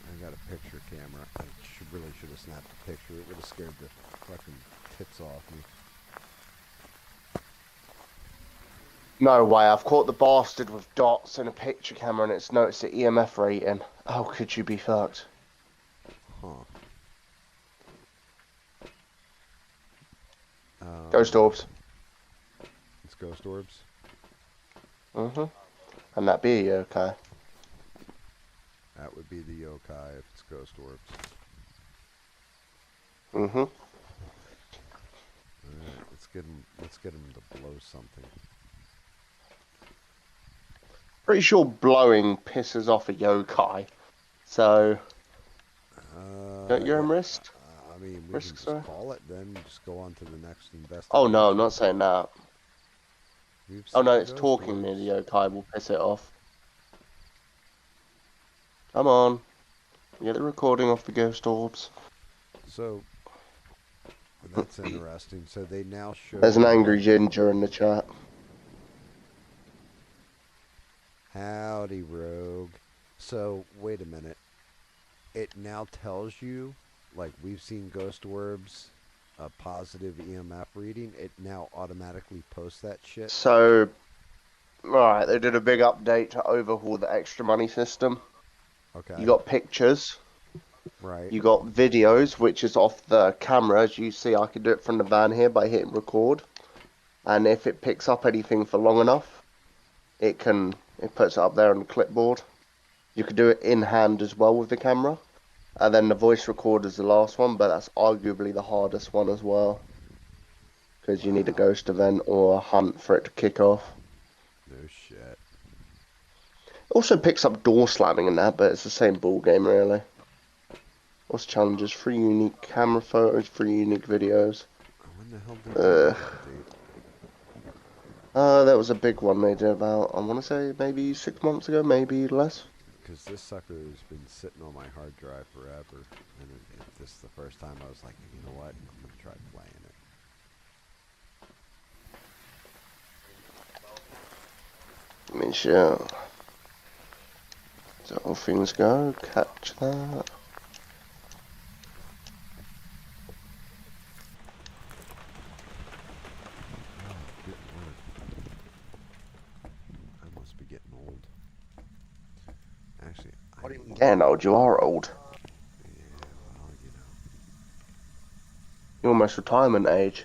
I got a picture camera. I really should have snapped a picture. It would have scared the fucking tits off me. No way, I've caught the bastard with dots in a picture camera and it's noticed the EMF rating. How could you be fucked? Huh. Ghost orbs. It's ghost orbs. And that be a yokai. That would be the yokai if it's ghost orbs. Mm-hmm. Alright, let's get him to blow something. Pretty sure blowing pisses off a yokai. So, don't your own wrist? I mean, we Risk, can sorry. just call it then. Just go on to the next investigation. Oh no, I'm not saying that. We've Oh no, seen it's ghost talking near orbs. the yokai will piss it off. Come on. Get the recording off the ghost orbs. So, that's interesting. So they now show... There's an angry ginger in the chat. Howdy, Rogue. So, wait a minute. It now tells you, like, we've seen ghost orbs, a positive EMF reading. It now automatically posts that shit. So, alright, they did a big update to overhaul the extra money system. Okay. You got pictures. Right. You got videos, which is off the camera. As you see, I can do it from the van here by hitting record. And if it picks up anything for long enough, it puts it up there on the clipboard. You could do it in hand as well with the camera. And then the voice recorder is the last one, but that's arguably the hardest one as well. Because you need a ghost event or a hunt for it to kick off. No shit. It also picks up door slamming and that, but it's the same ball game really. What's challenges? 3 unique camera photos, 3 unique videos. When the hell did they update? That was a big one they did about, I want to say maybe 6 months ago, maybe less. Because this sucker has been sitting on my hard drive forever, and this is the first time I was like, you know what, I'm going to try playing it. I mean, sure. All things go. Catch that. Oh, good lord. I must be getting old. Actually, What are you getting old? You are old. yeah, well, you know, You're almost retirement age.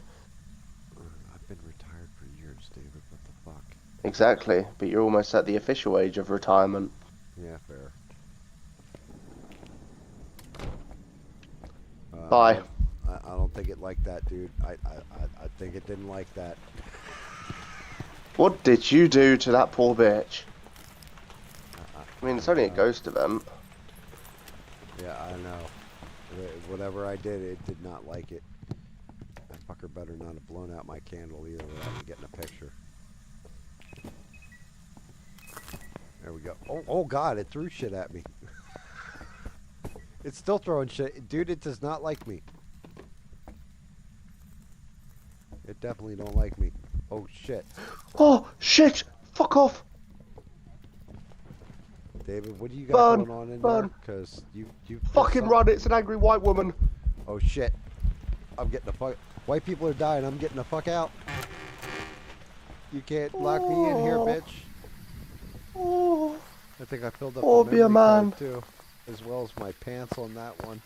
I've been retired for years, David. What the fuck? Exactly, but you're almost at the official age of retirement. Yeah, fair. Bye. I don't think it liked that, dude. I think it didn't like that. What did you do to that poor bitch? I mean, it's don't only a know. ghost event. Yeah, I know. Whatever I did, it did not like it. That fucker better not have blown out my candle either without me getting a picture. There we go. Oh God, it threw shit at me. It's still throwing shit. Dude, it does not like me. It definitely don't like me. Oh shit. Oh, shit! Fuck off! David, what do you got Burn! going on in there? Burn! Because you there's Fucking run, it's an angry white woman! Oh shit. I'm getting the fuck. White people are dying. I'm getting the fuck out. You can't lock me in here, bitch. Oh, I think I filled up the phobia, memory man. card too, as well as my pants on that one.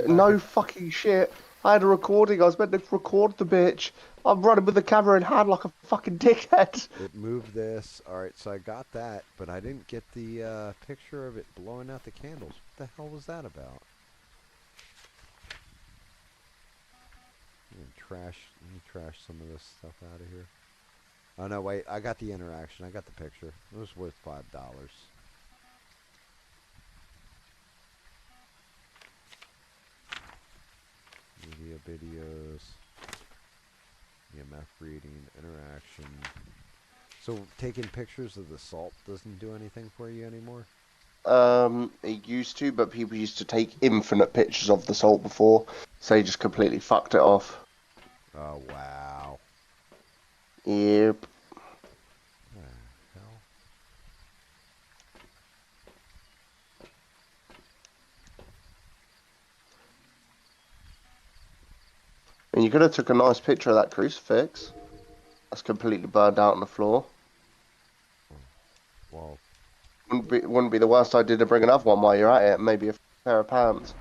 No fucking shit. I had a recording, I was meant to record the bitch. I'm running with the camera in hand like a fucking dickhead. It moved this. Alright, so I got that, but I didn't get the picture of it blowing out the candles. What the hell was that about? Let me trash some of this stuff out of here. Oh no, wait, I got the interaction. I got the picture. It was worth $5. Media videos, EMF reading, interaction. So taking pictures of the salt doesn't do anything for you anymore? It used to, but people used to take infinite pictures of the salt before, so he just completely fucked it off. Oh, wow. Yep. What the hell? And you could have took a nice picture of that crucifix. That's completely burned out on the floor. Well, Wouldn't be the worst idea to bring another one while you're at it. Maybe a pair of pants.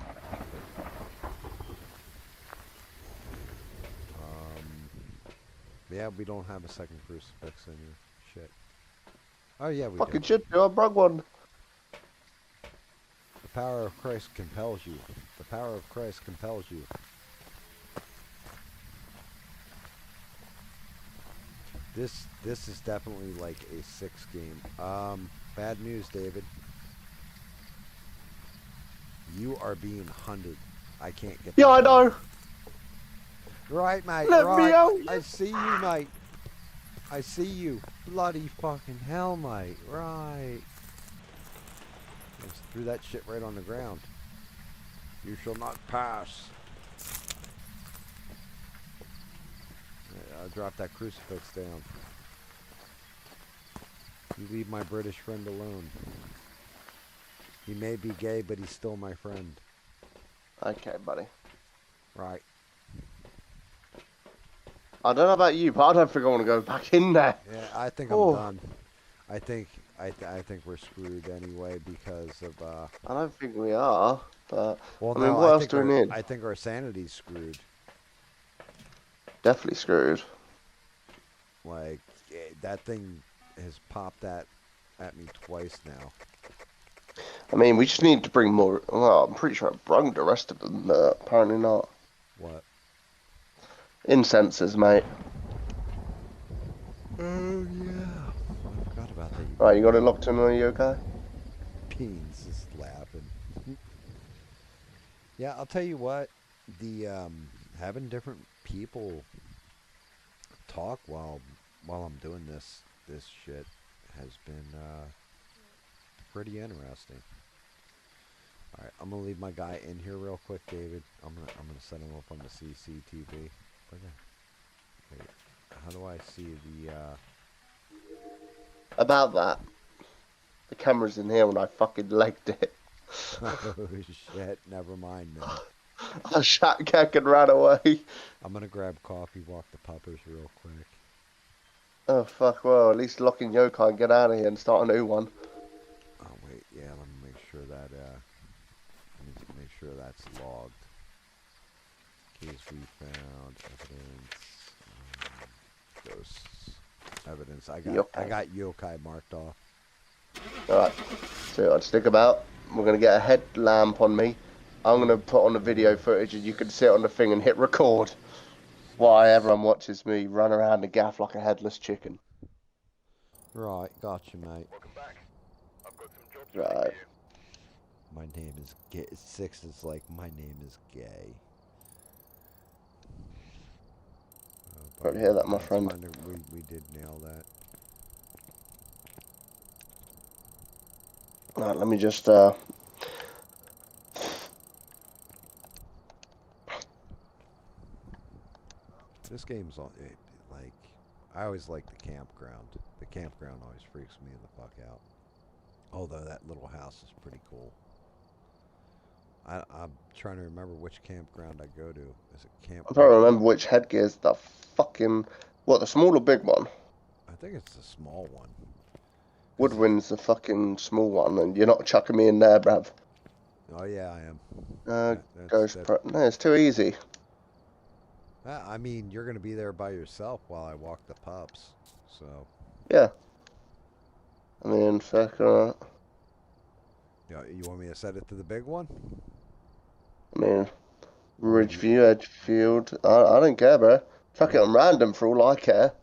yeah, we don't have a second crucifix in here. Shit. Oh, yeah, we do. Fucking should do. I brought one. The power of Christ compels you. The power of Christ compels you. This is definitely like a 6 game. Bad news, David. You are being hunted. I can't get. Yeah, I know. Right, mate. Let right. me out. I see you, mate. I see you. Bloody fucking hell, mate. Right. Just threw that shit right on the ground. You shall not pass. I'll drop that crucifix down. You leave my British friend alone. He may be gay, but he's still my friend. Okay, buddy. Right. I don't know about you, but I don't think I want to go back in there. Yeah, I think I'm done. I think we're screwed anyway because of I don't think we are, but well, I mean, no, what else do we need? I think our sanity's screwed. Definitely screwed. Like that thing has popped at me twice now. I mean, we just need to bring more. Well, I'm pretty sure I brung the rest of them, but apparently not. What? Incenses, mate. Oh yeah. I forgot about that. Right, you got it locked in, are you okay? Beans is laughing. Yeah, I'll tell you what. The having different people talk while I'm doing this shit has been pretty interesting. All right, I'm gonna leave my guy in here real quick, David. I'm gonna set him up on the CCTV. Wait, how do I see the? About that. The camera's in here when I fucking legged it. Oh shit! Never mind then. I shot Keck and ran away. I'm gonna grab coffee, walk the puppers real quick. Oh fuck, well, at least Locke and Yokai can get out of here and start a new one. Oh wait, yeah. Let me make sure that let me make sure that's logged. Keys we found, evidence, ghosts, evidence. I Yokai. got yokai marked off. Alright, so I'd stick about. We're gonna get a headlamp on me. I'm gonna put on the video footage and you can sit on the thing and hit record. While everyone watches me run around the gaff like a headless chicken. Right, got you, mate. Right. My name is gay. Six is like my name is gay. Right, hear that, my That's friend. fine. We did nail that. Right, let me just This game's all like I always like the campground. The campground always freaks me the fuck out. Although that little house is pretty cool. I'm trying to remember which campground I go to. Is it Camp? I'm trying to remember which headgear's the fucking what, the small or big one? I think it's the small one. Woodwind's the fucking small one, and you're not chucking me in there, bruv. Oh yeah, I am. No, it's too easy. I mean, you're gonna be there by yourself while I walk the pups, so. Yeah. I mean, fuck, Yeah, you want me to set it to the big one? I mean, Ridgeview, Edgefield. I don't care, bro. Chuck it on random for all I care.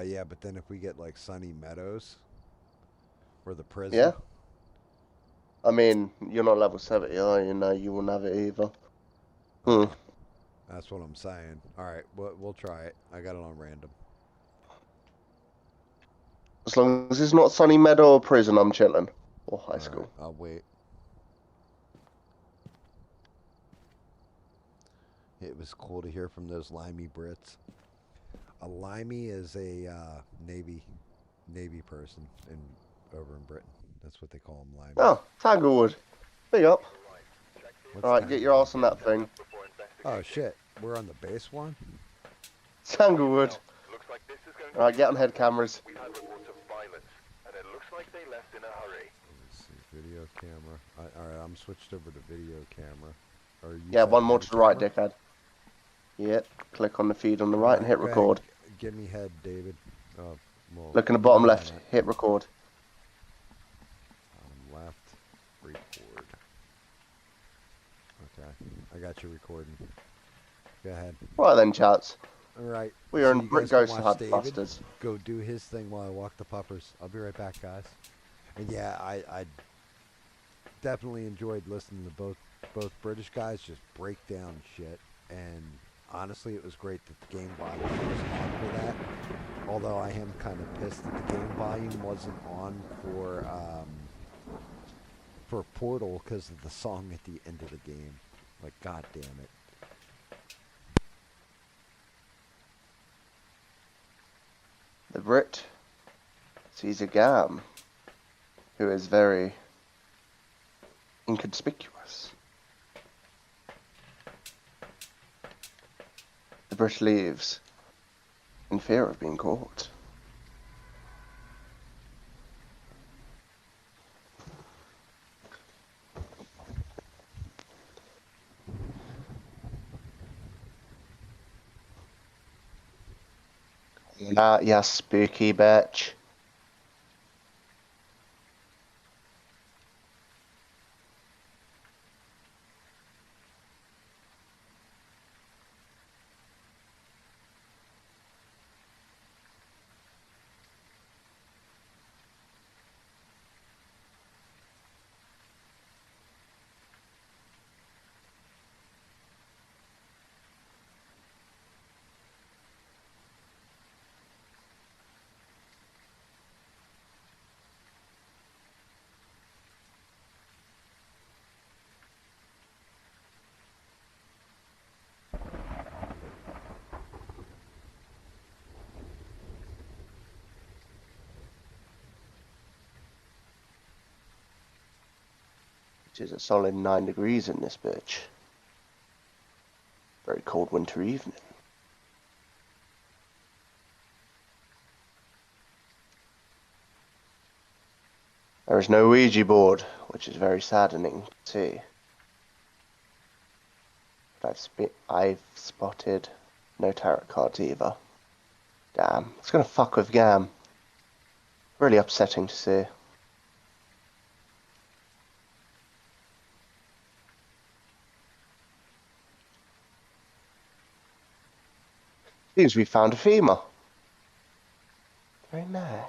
Yeah, but then if we get like Sunny Meadows or the prison. Yeah. I mean, you're not level 70, are you? No, you wouldn't have it either. That's what I'm saying. All right, we'll try it. I got it on random. As long as it's not Sunny Meadow or prison, I'm chilling. Or high school. Right, I'll wait. It was cool to hear from those limey Brits. A limey is a Navy person over in Britain. That's what they call them, limeys. Oh, Tanglewood. Big up. What's Alright, get your ass on that thing. Oh shit, we're on the base one? Tanglewood. Alright, get on head cameras. Let's see, video camera. Alright, I'm switched over to video camera. Or Yeah, one more to the right, dickhead. Yep, click on the feed on the right and hit record. Give me head, David. Oh, well, look in the bottom left, hit record. Bottom left, record. Okay, I got you recording. Go ahead. Right then, chats. Alright. We are in Brit Ghost Hut Busters. Go do his thing while I walk the puppers. I'll be right back, guys. And yeah, I definitely enjoyed listening to both British guys just break down shit. And honestly, it was great that the game volume was on for that. Although I am kind of pissed that the game volume wasn't on for Portal because of the song at the end of the game. Like, god damn it. The Brit sees a GAM who is very inconspicuous. The Brit leaves in fear of being caught. Nah, you spooky bitch. It is a solid 9 degrees in this bitch. Very cold winter evening. There is no Ouija board, which is very saddening to see. But I've spotted no tarot cards either. Damn, it's gonna fuck with GAM. Really upsetting to see. Seems we found a femur. Very nice.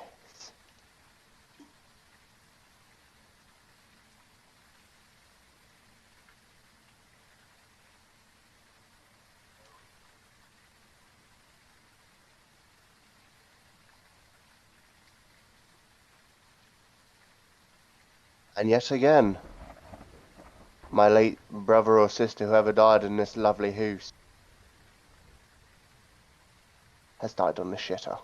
And yet again, my late brother or sister, whoever died in this lovely house, has died on the shitter.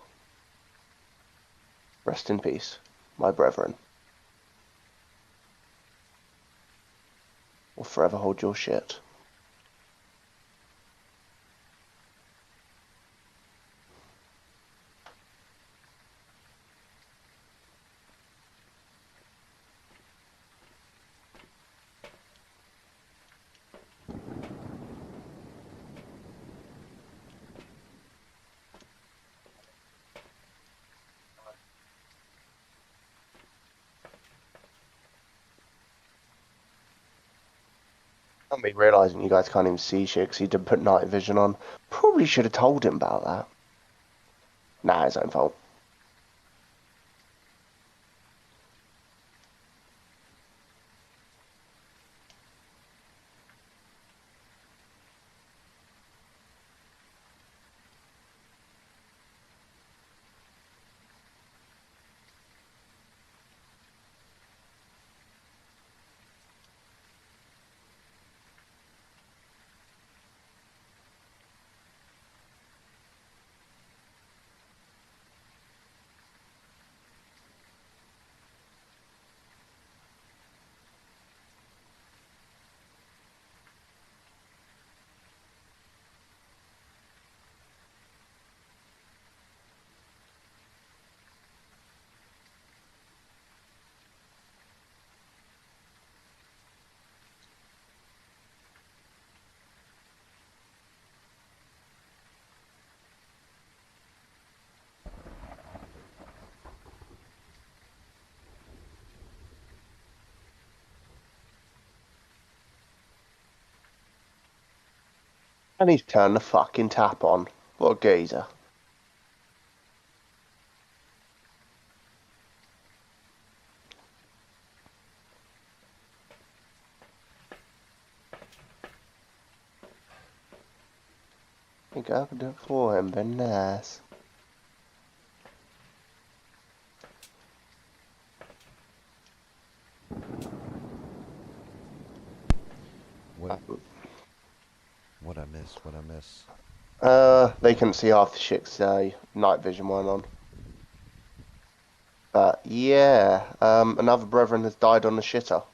Rest in peace, my brethren. Will forever hold your shit. Not me realising you guys can't even see shit because he didn't put night vision on. Probably should have told him about that. Nah, his own fault. And he's turned the fucking tap on. What a geezer. I think I could do it for him, very nice. What I miss? What I miss? They couldn't see half the shit 'cause night vision went on. But yeah, another brethren has died on the shitter.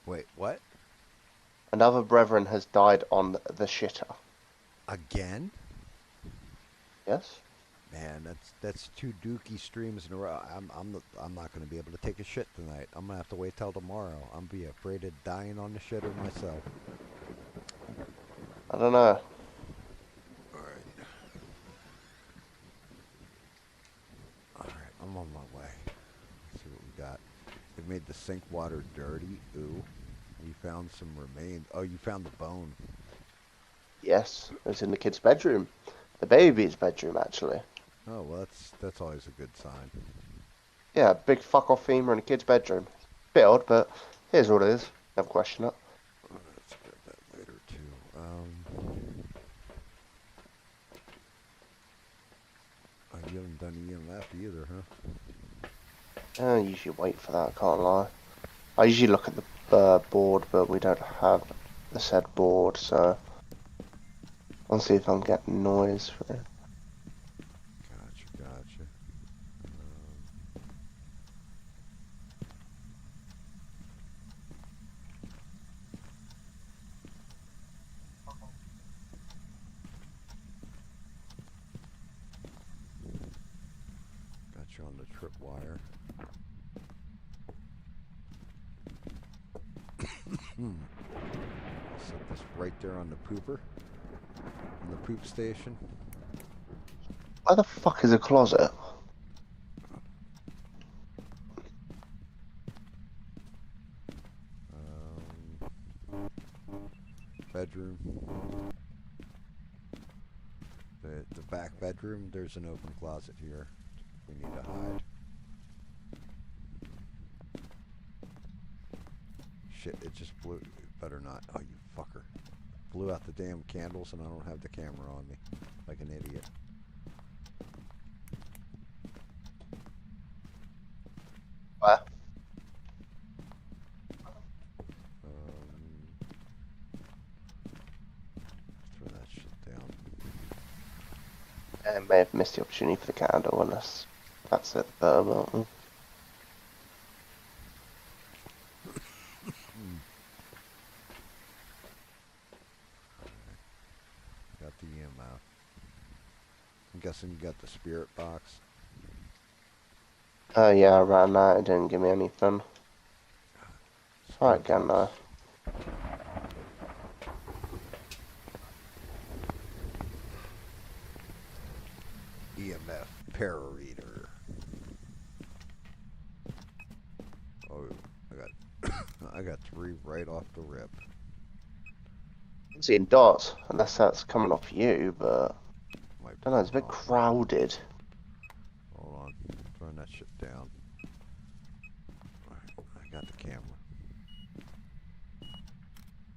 Wait, what? Another brethren has died on the shitter. Again? Yes? Man, that's two dookie streams in a row. I'm not gonna be able to take a shit tonight. I'm gonna have to wait till tomorrow. I'm be afraid of dying on the shitter myself. I don't know. Alright. Alright, I'm on my way. Let's see what we got. They made the sink water dirty. Ooh. We found some remains. Oh, you found the bone. Yes, it was in the kid's bedroom. The baby's bedroom, actually. Oh, well, that's always a good sign. Yeah, big fuck off femur in a kid's bedroom. Bit odd, but here's what it is. Never question it. Let's get that later too. Oh, you haven't done EMF either, huh? I usually wait for that, can't lie. I usually look at the board, but we don't have the said board, so I'll see if I can get noise for it. Gotcha. you on the tripwire. I'll set this right there on the pooper. On the poop station. Where the fuck is a closet? Bedroom. The back bedroom, there's an open closet here. We need to hide. Shit, it just blew. It better not. Oh, you fucker. Blew out the damn candles and I don't have the camera on me. Like an idiot. Where? Throw that shit down. I may have missed the opportunity for the candle unless that's it. But Got the EMF. I'm guessing you got the spirit box. yeah, I ran that. It didn't give me anything. Alright, again though. EMF parareader. Oh, I got 3 right off the rip. I'm seeing dots, unless that's coming off you, but I Might don't know, it's a bit off. crowded. Hold on, throwing that shit down. Alright, I got the camera.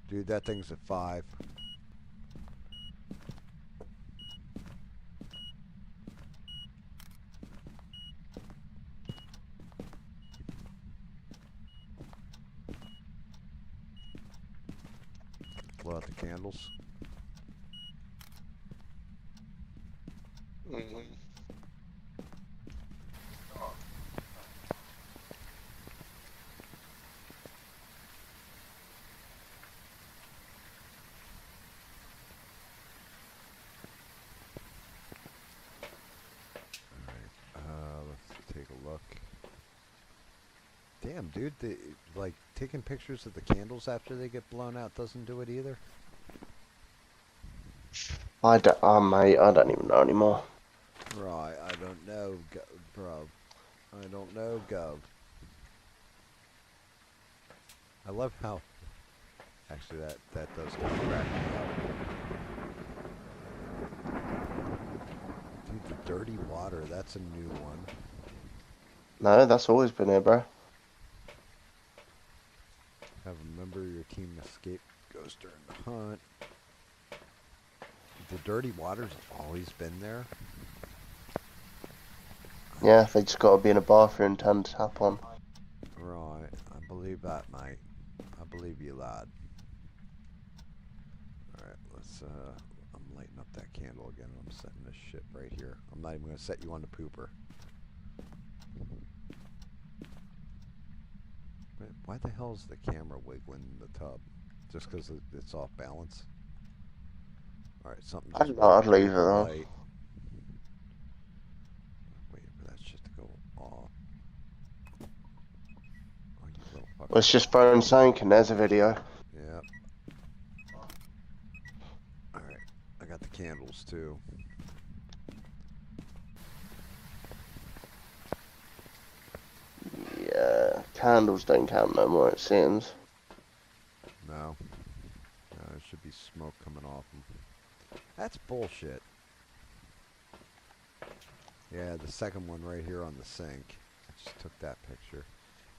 Dude, that thing's at 5. Blow out the candles. Let's take a look. Damn, dude, like taking pictures of the candles after they get blown out doesn't do it either. Mate, I don't even know anymore. Right, I don't know, bro. I don't know, Gov. I love how. Actually, that does kind of crack me up. Dude, the dirty water, that's a new one. No, that's always been here, bro. Have a member of your team escape ghost during the hunt. The dirty water's always been there. Yeah, they just gotta be in a bathroom to tap on. Right, I believe that, mate. I believe you, lad. Alright, let's, I'm lighting up that candle again. I'm setting this shit right here. I'm not even gonna set you on the pooper. Wait, why the hell is the camera wiggling in the tub? Just because it's off balance? Alright, something just I'd leave it though. light. Waiting for that shit to go off. Oh, you little fucker. Well, it's just phone sync and there's a video. Yep. Alright, I got the candles too. Yeah, candles don't count no more, it seems. No. There should be smoke coming off them. That's bullshit. Yeah, the second one right here on the sink. I just took that picture.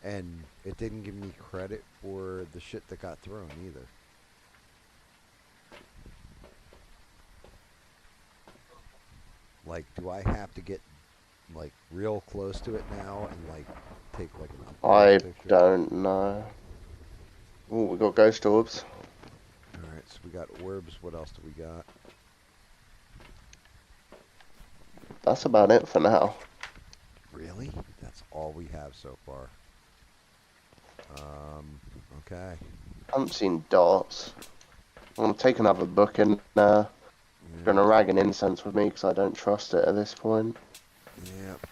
And it didn't give me credit for the shit that got thrown either. Like, do I have to get, like, real close to it now and, like, take, like, an I picture? don't know. Oh, we got ghost orbs. Alright, so we got orbs. What else do we got? That's about it for now. Really? That's all we have so far. Okay. I haven't seen dots. I'm gonna take another book and Yeah. gonna rag an incense with me because I don't trust it at this point. Yep.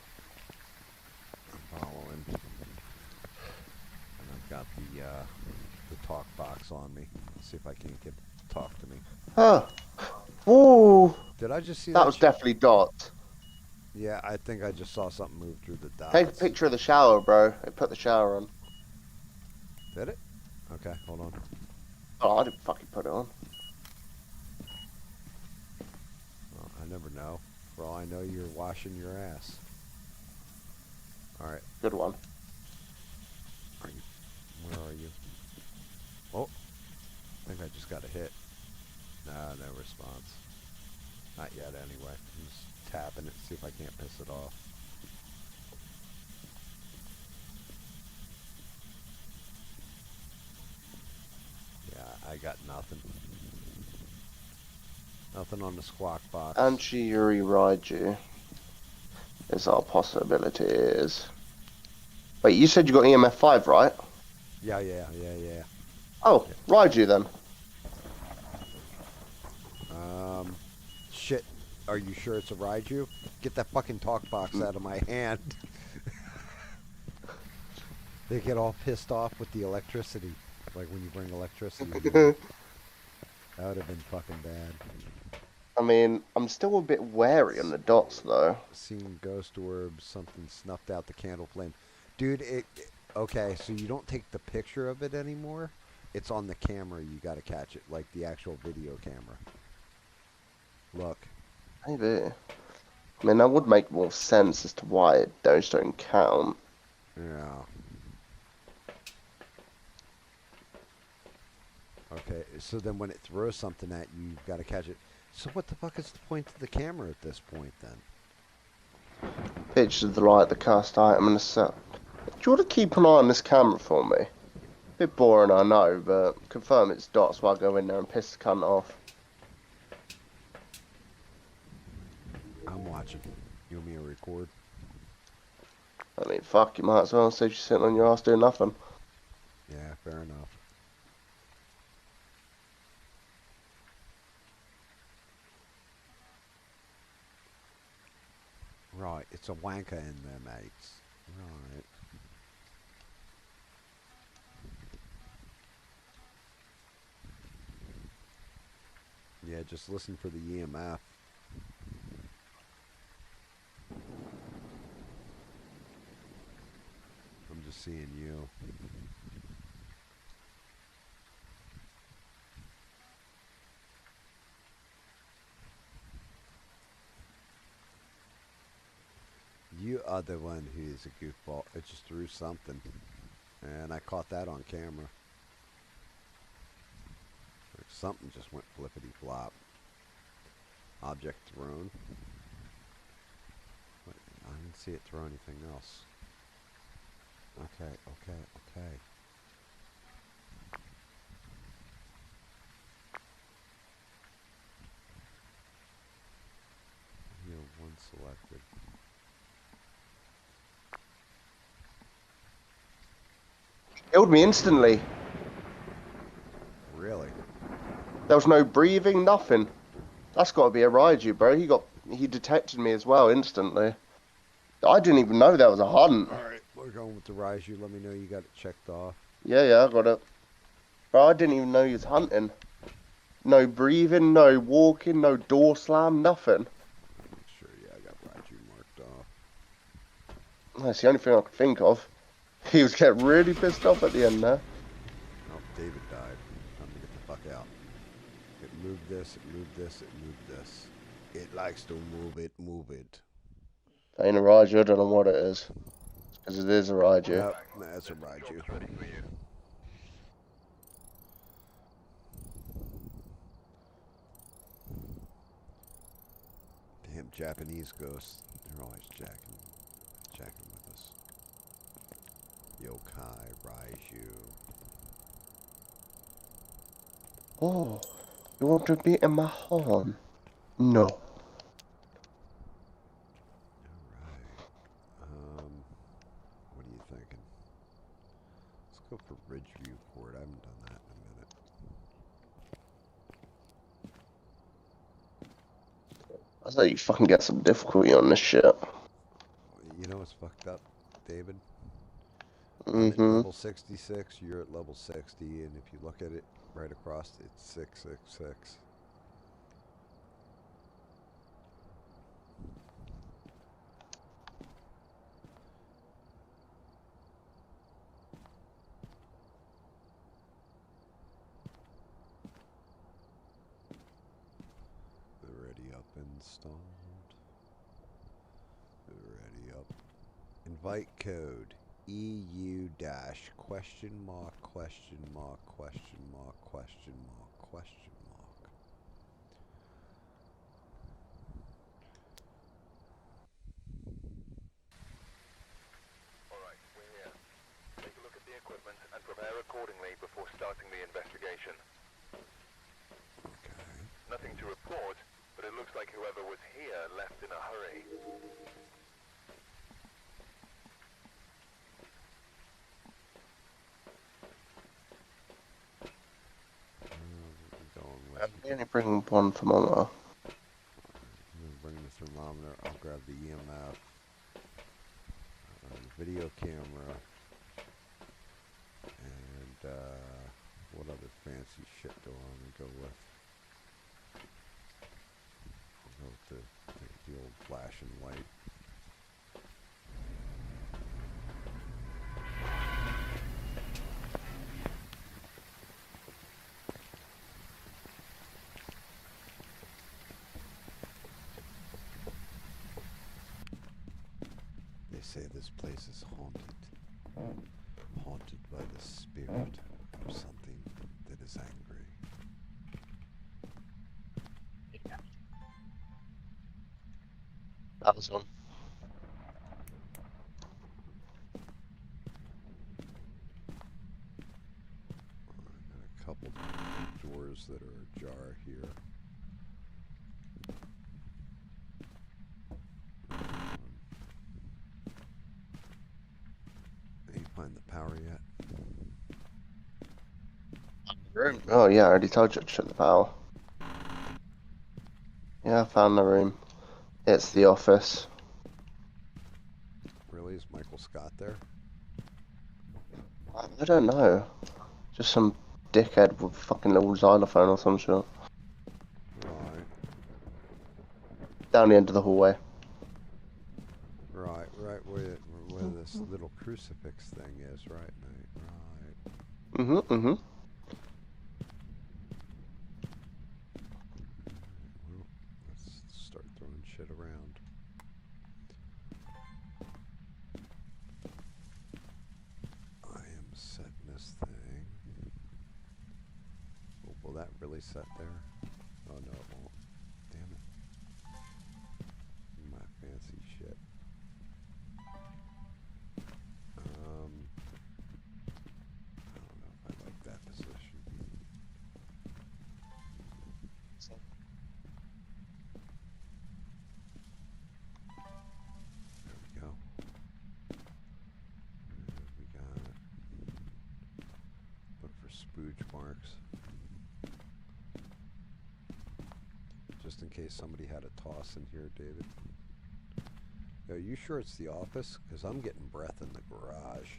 the talk box on me. Let's see if I can't get talk to me. Huh. Ooh. Did I just see That that? was definitely dots. Yeah, I think I just saw something move through the Take a dots. picture of the shower, bro. They put the shower on. Did it? Okay, hold on. Oh, I didn't fucking put it on. Well, I never know. For all I know, you're washing your ass. All right. Good one. Are you? Where are you? Oh, I think I just got a hit. Nah, no response. Not yet, anyway. I'm just tapping it, see if I can't piss it off. Yeah, I got nothing. Nothing on the squawk box. Anchi-Yuri Raiju is our possibilities. Wait, you said you got EMF 5, right? Yeah. Oh, Yeah. Raiju then. Shit. Are you sure it's a Raiju? Get that fucking talk box out of my hand. They get all pissed off with the electricity. Like when you bring electricity here. That would have been fucking bad. I mean, I'm still a bit wary on the dots, though. Seen ghost orbs, something snuffed out the candle flame. Dude, okay, so you don't take the picture of it anymore? It's on the camera, you gotta catch it, like the actual video camera. Look. Maybe. I mean, that would make more sense as to why those don't count. Yeah. Okay, so then when it throws something at you, you've got to catch it. So what the fuck is the point of the camera at this point, then? Pictures of the light, the cast item, and the set. Do you want to keep an eye on this camera for me? Bit boring, I know, but confirm it's dots while I go in there and piss the cunt off. I'm watching. You want me to record? I mean, fuck, you might as well save you sitting on your ass doing nothing. Yeah, fair enough. Right, it's a wanker in there, mates. Right. Yeah, just listen for the EMF. I'm just seeing you. You are the one who is a goofball. It just threw something. And I caught that on camera. Something just went flippity flop. Object thrown. Wait, I didn't see it throw anything else. Okay. Here, one selected. Killed me instantly. Really? There was no breathing, nothing. That's got to be a Raiju, bro. He detected me as well instantly. I didn't even know that was a hunt. Alright, we're going with the Raiju. Let me know you got it checked off. Yeah, I got it. Bro, I didn't even know he was hunting. No breathing, no walking, no door slam, nothing. Sure, yeah, I got Raiju marked off. That's the only thing I could think of. He was getting really pissed off at the end there. Oh, David died. Time to get the fuck out. It moved this, it moved this, it moved this. It likes to move it, move it. If it ain't a Raiju, I don't know what it is. Because it is a Raiju. Nope, that's a Raiju. Damn Japanese ghosts. They're always jacking with us. Yokai, Raiju. Oh, you want to be in my horn? No. Alright. What are you thinking? Let's go for Ridgeview Court. I haven't done that in a minute. I thought you fucking get some difficulty on this shit. You know what's fucked up, David? I'm at Mm-hmm. level 66. You're at level 60, and if you look at it right across, it's 666. Already up installed. Already up. Invite code EU dash question mark question mark question mark question mark question mark. Alright, we're here. Take a look at the equipment and prepare accordingly before starting the investigation. Okay. Nothing to report, but it looks like whoever was here left in a hurry. Going with. I'm only bringing one thermometer. I'm gonna bring the thermometer. I'll grab the EMF, video camera, and what other fancy shit do I want to go with? I'll go with the old flashing light. They say this place is haunted. Haunted by the spirit of something that is angry. That was one. Got a couple doors that are ajar here. You find the power yet? Room. Oh yeah, I already told you to shut the power. Yeah, I found the room. It's the office. Really? Is Michael Scott there? I don't know. Just some dickhead with a fucking little xylophone or some shit. Right. Down the end of the hallway. Right where this little crucifix thing is, right, mate? Right. Mm-hmm. Well, let's start throwing shit around. I am setting this thing. Oh, will that really set there? Oh no, it won't. Damn it. My fancy shit. I don't know if I like that position. There we go. And we got it. Look for spooge marks. Just in case somebody had a toss in here, David. Are you sure it's the office? Because I'm getting breath in the garage.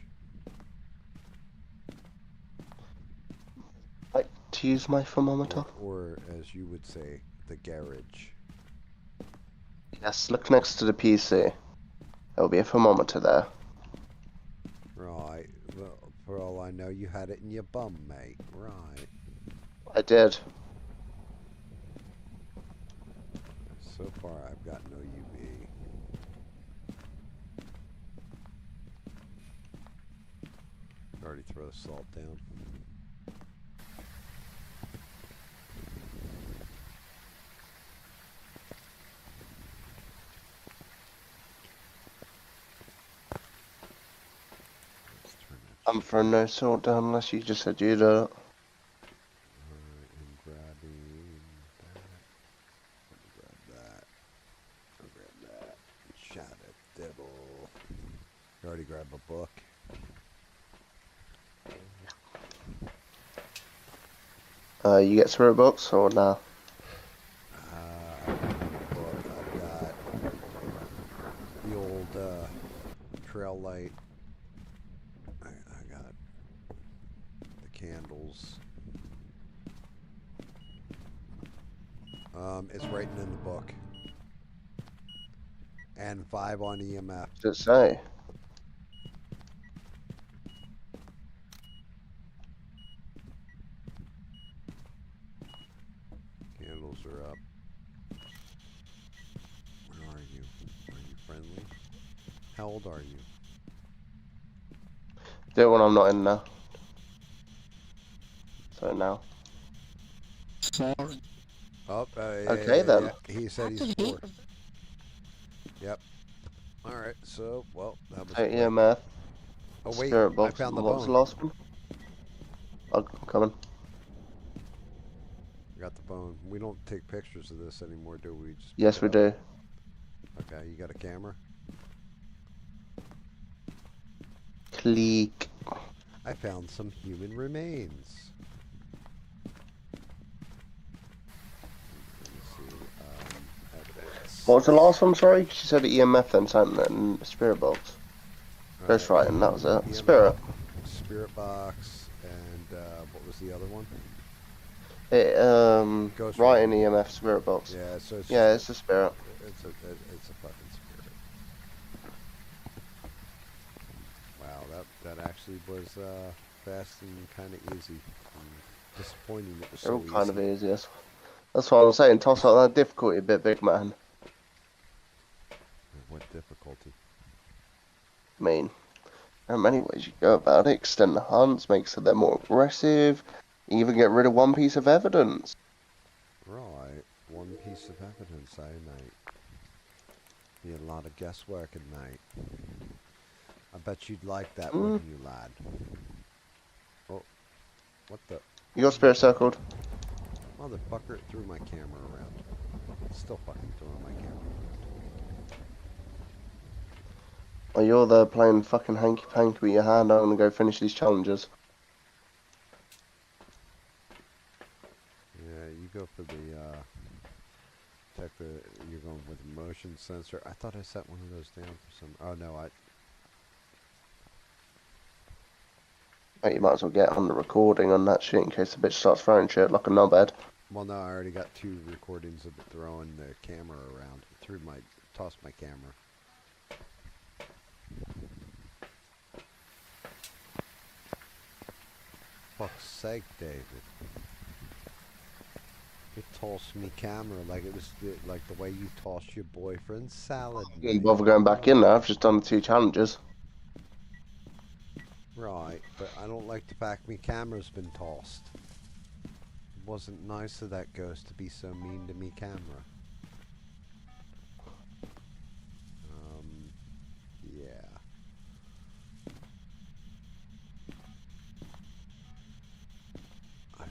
Like to use my thermometer? Or as you would say, the garage. Yes, look next to the PC. There'll be a thermometer there. Right. Well, for all I know, you had it in your bum, mate. Right. I did. So far, I've got no UV. Already throw the salt down. Let's turn that I'm shit throwing off. no salt down unless you just said you did it. Alright, and grabbing that. Let me grab that. I'll grab that. Shot a dibble. You already grabbed a book. You get spirit box or nah? I've got a book. I've got the old trail light. I candles. It's written in the book. And 5 on EMF. Does it say? Candles are up. Where are you? Are you friendly? How old are you? Do it when I'm not in now. So now. Sorry. Oh, Okay, then. yeah. He said he's 4. Yep. Alright, so, well, that was So quick. EMF, Oh, wait, spirit I box. found the What was the bone. last one? I'm coming. I got the bone. We don't take pictures of this anymore, do we? Just pick Yes, it we up. do. Okay, you got a camera? Click. I found some human remains. Let me see. Evidence. What was the last one? Sorry, she said EMF then something and spirit box. Alright, Ghostwriting, that was it. EMF, Spirit. Spirit box, and what was the other one? It writing Ghostwriting. EMF spirit box. Yeah, so it's Yeah, just it's a spirit. it's a fucking spirit. Wow, that actually was fast and kind of easy. And disappointing it was They're so all kind easy. of easy. That's what I'm saying. Toss out that difficulty a bit, big man. What difficulty? I mean, there are many ways you go about it. Extend the hunts, make so they're more aggressive. Even get rid of one piece of evidence. Right, one piece of evidence, night. Be a lot of guesswork at night. I bet you'd like that, wouldn't you, lad? Oh, what the? You got spirit circled. Motherfucker, it threw my camera around. It's still fucking throwing my camera around. Oh, you're there playing fucking hanky panky with your hand. I'm gonna go finish these challenges. Yeah, you go for the, you're going with the motion sensor. I thought I set one of those down for some, oh no, Mate, you might as well get on the recording on that shit in case the bitch starts throwing shit like a knobhead. well no, I already got 2 recordings of it throwing the camera around. It tossed my camera. Fuck's sake, David. You tossed me camera like it was like the way you tossed your boyfriend's salad. I won't bother going back in there. I've just done the 2 challenges. Right, but I don't like the fact my camera's been tossed. It wasn't nice of that ghost to be so mean to me camera. Yeah. I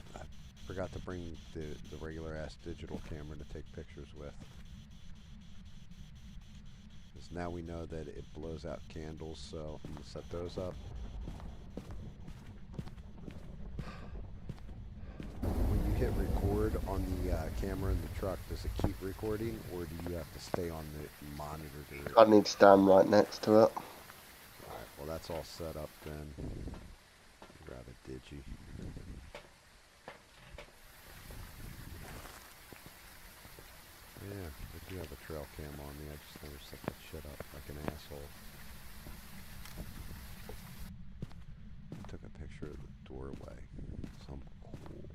forgot to bring the regular ass digital camera to take pictures with. Because now we know that it blows out candles, so I'm going to set those up. When you hit record on the camera in the truck, does it keep recording, or do you have to stay on the monitor? I need to stand right next to it. Alright, well that's all set up then. Grab a digi. Yeah, I do have a trail cam on me, I just never set that shit up like an asshole. I took a picture of the doorway. So I'm cool.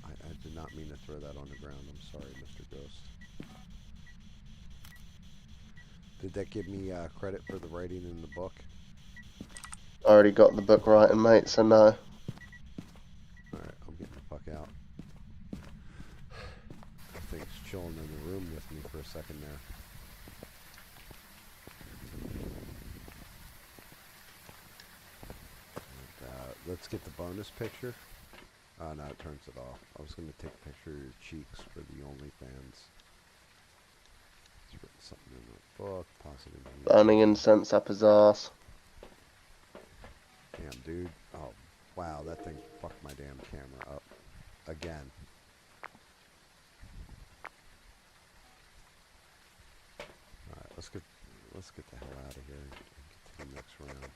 I did not mean to throw that on the ground. I'm sorry, Mr. Ghost. Did that give me credit for the writing in the book? I already got the book writing, mate, so no. Alright, I'm getting the fuck out. I think it's chilling in the room with me for a second there. And, let's get the bonus picture. Oh no, it turns it off. I was going to take a picture of your cheeks for the OnlyFans. It's written something in the book, positive. Burning incense up his ass. Damn, dude. Oh, wow, that thing fucked my damn camera up. Again. Alright, let's get let's get the hell out of here and get to the next round.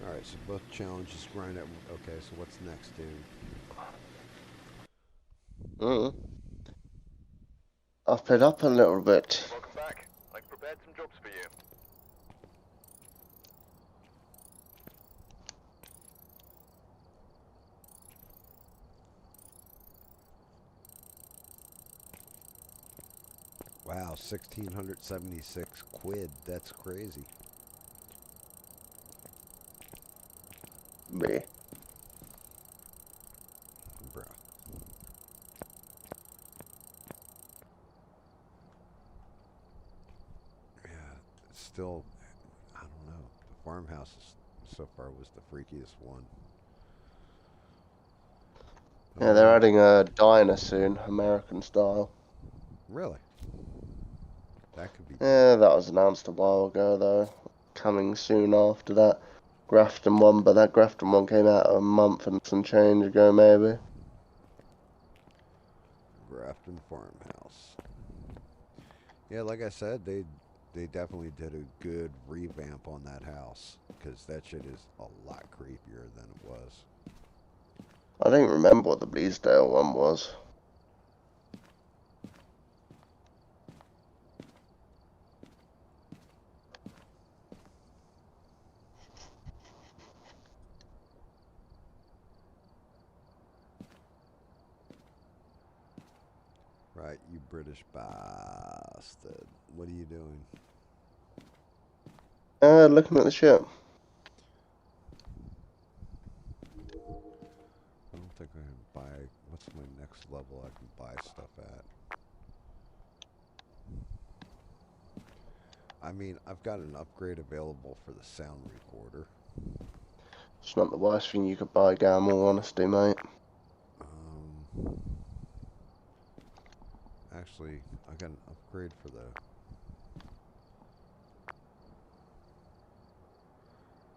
Alright, so both challenges grind at... Okay, so what's next, dude? Up it up a little bit. Welcome back. I've prepared some jobs for you. Wow, 1,676 quid. That's crazy. Me. Bruh. Yeah, still, I don't know. The farmhouse so far was the freakiest one. Yeah, they're adding a diner soon, American style. Really? That could be Yeah, that was announced a while ago, though. Coming soon after that Grafton one, but that Grafton one came out a month and some change ago, maybe. Grafton Farmhouse. Yeah, like I said, they definitely did a good revamp on that house, because that shit is a lot creepier than it was. I don't remember what the Bleasdale one was. Right, you British bastard. What are you doing? Looking at the ship. I don't think I can buy... What's my next level I can buy stuff at? I mean, I've got an upgrade available for the sound recorder. It's not the worst thing you could buy, GAM, all honesty, mate. Actually, I got an upgrade for the...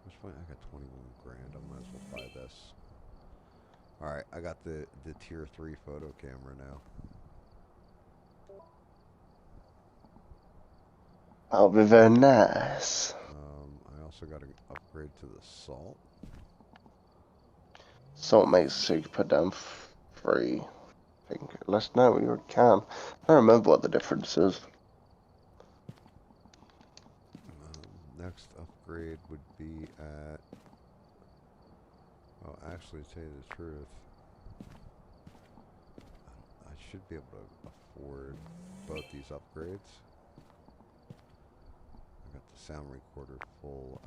Which one? I got 21 grand. I might as well buy this. Alright, I got the tier 3 photo camera now. That'll be very nice. I also got an upgrade to the salt. Salt makes so you can put down free. I think. Let's know we can. I don't remember what the difference is. Next upgrade would be at... Well, actually, to tell you the truth, I should be able to afford both these upgrades. I got the sound recorder full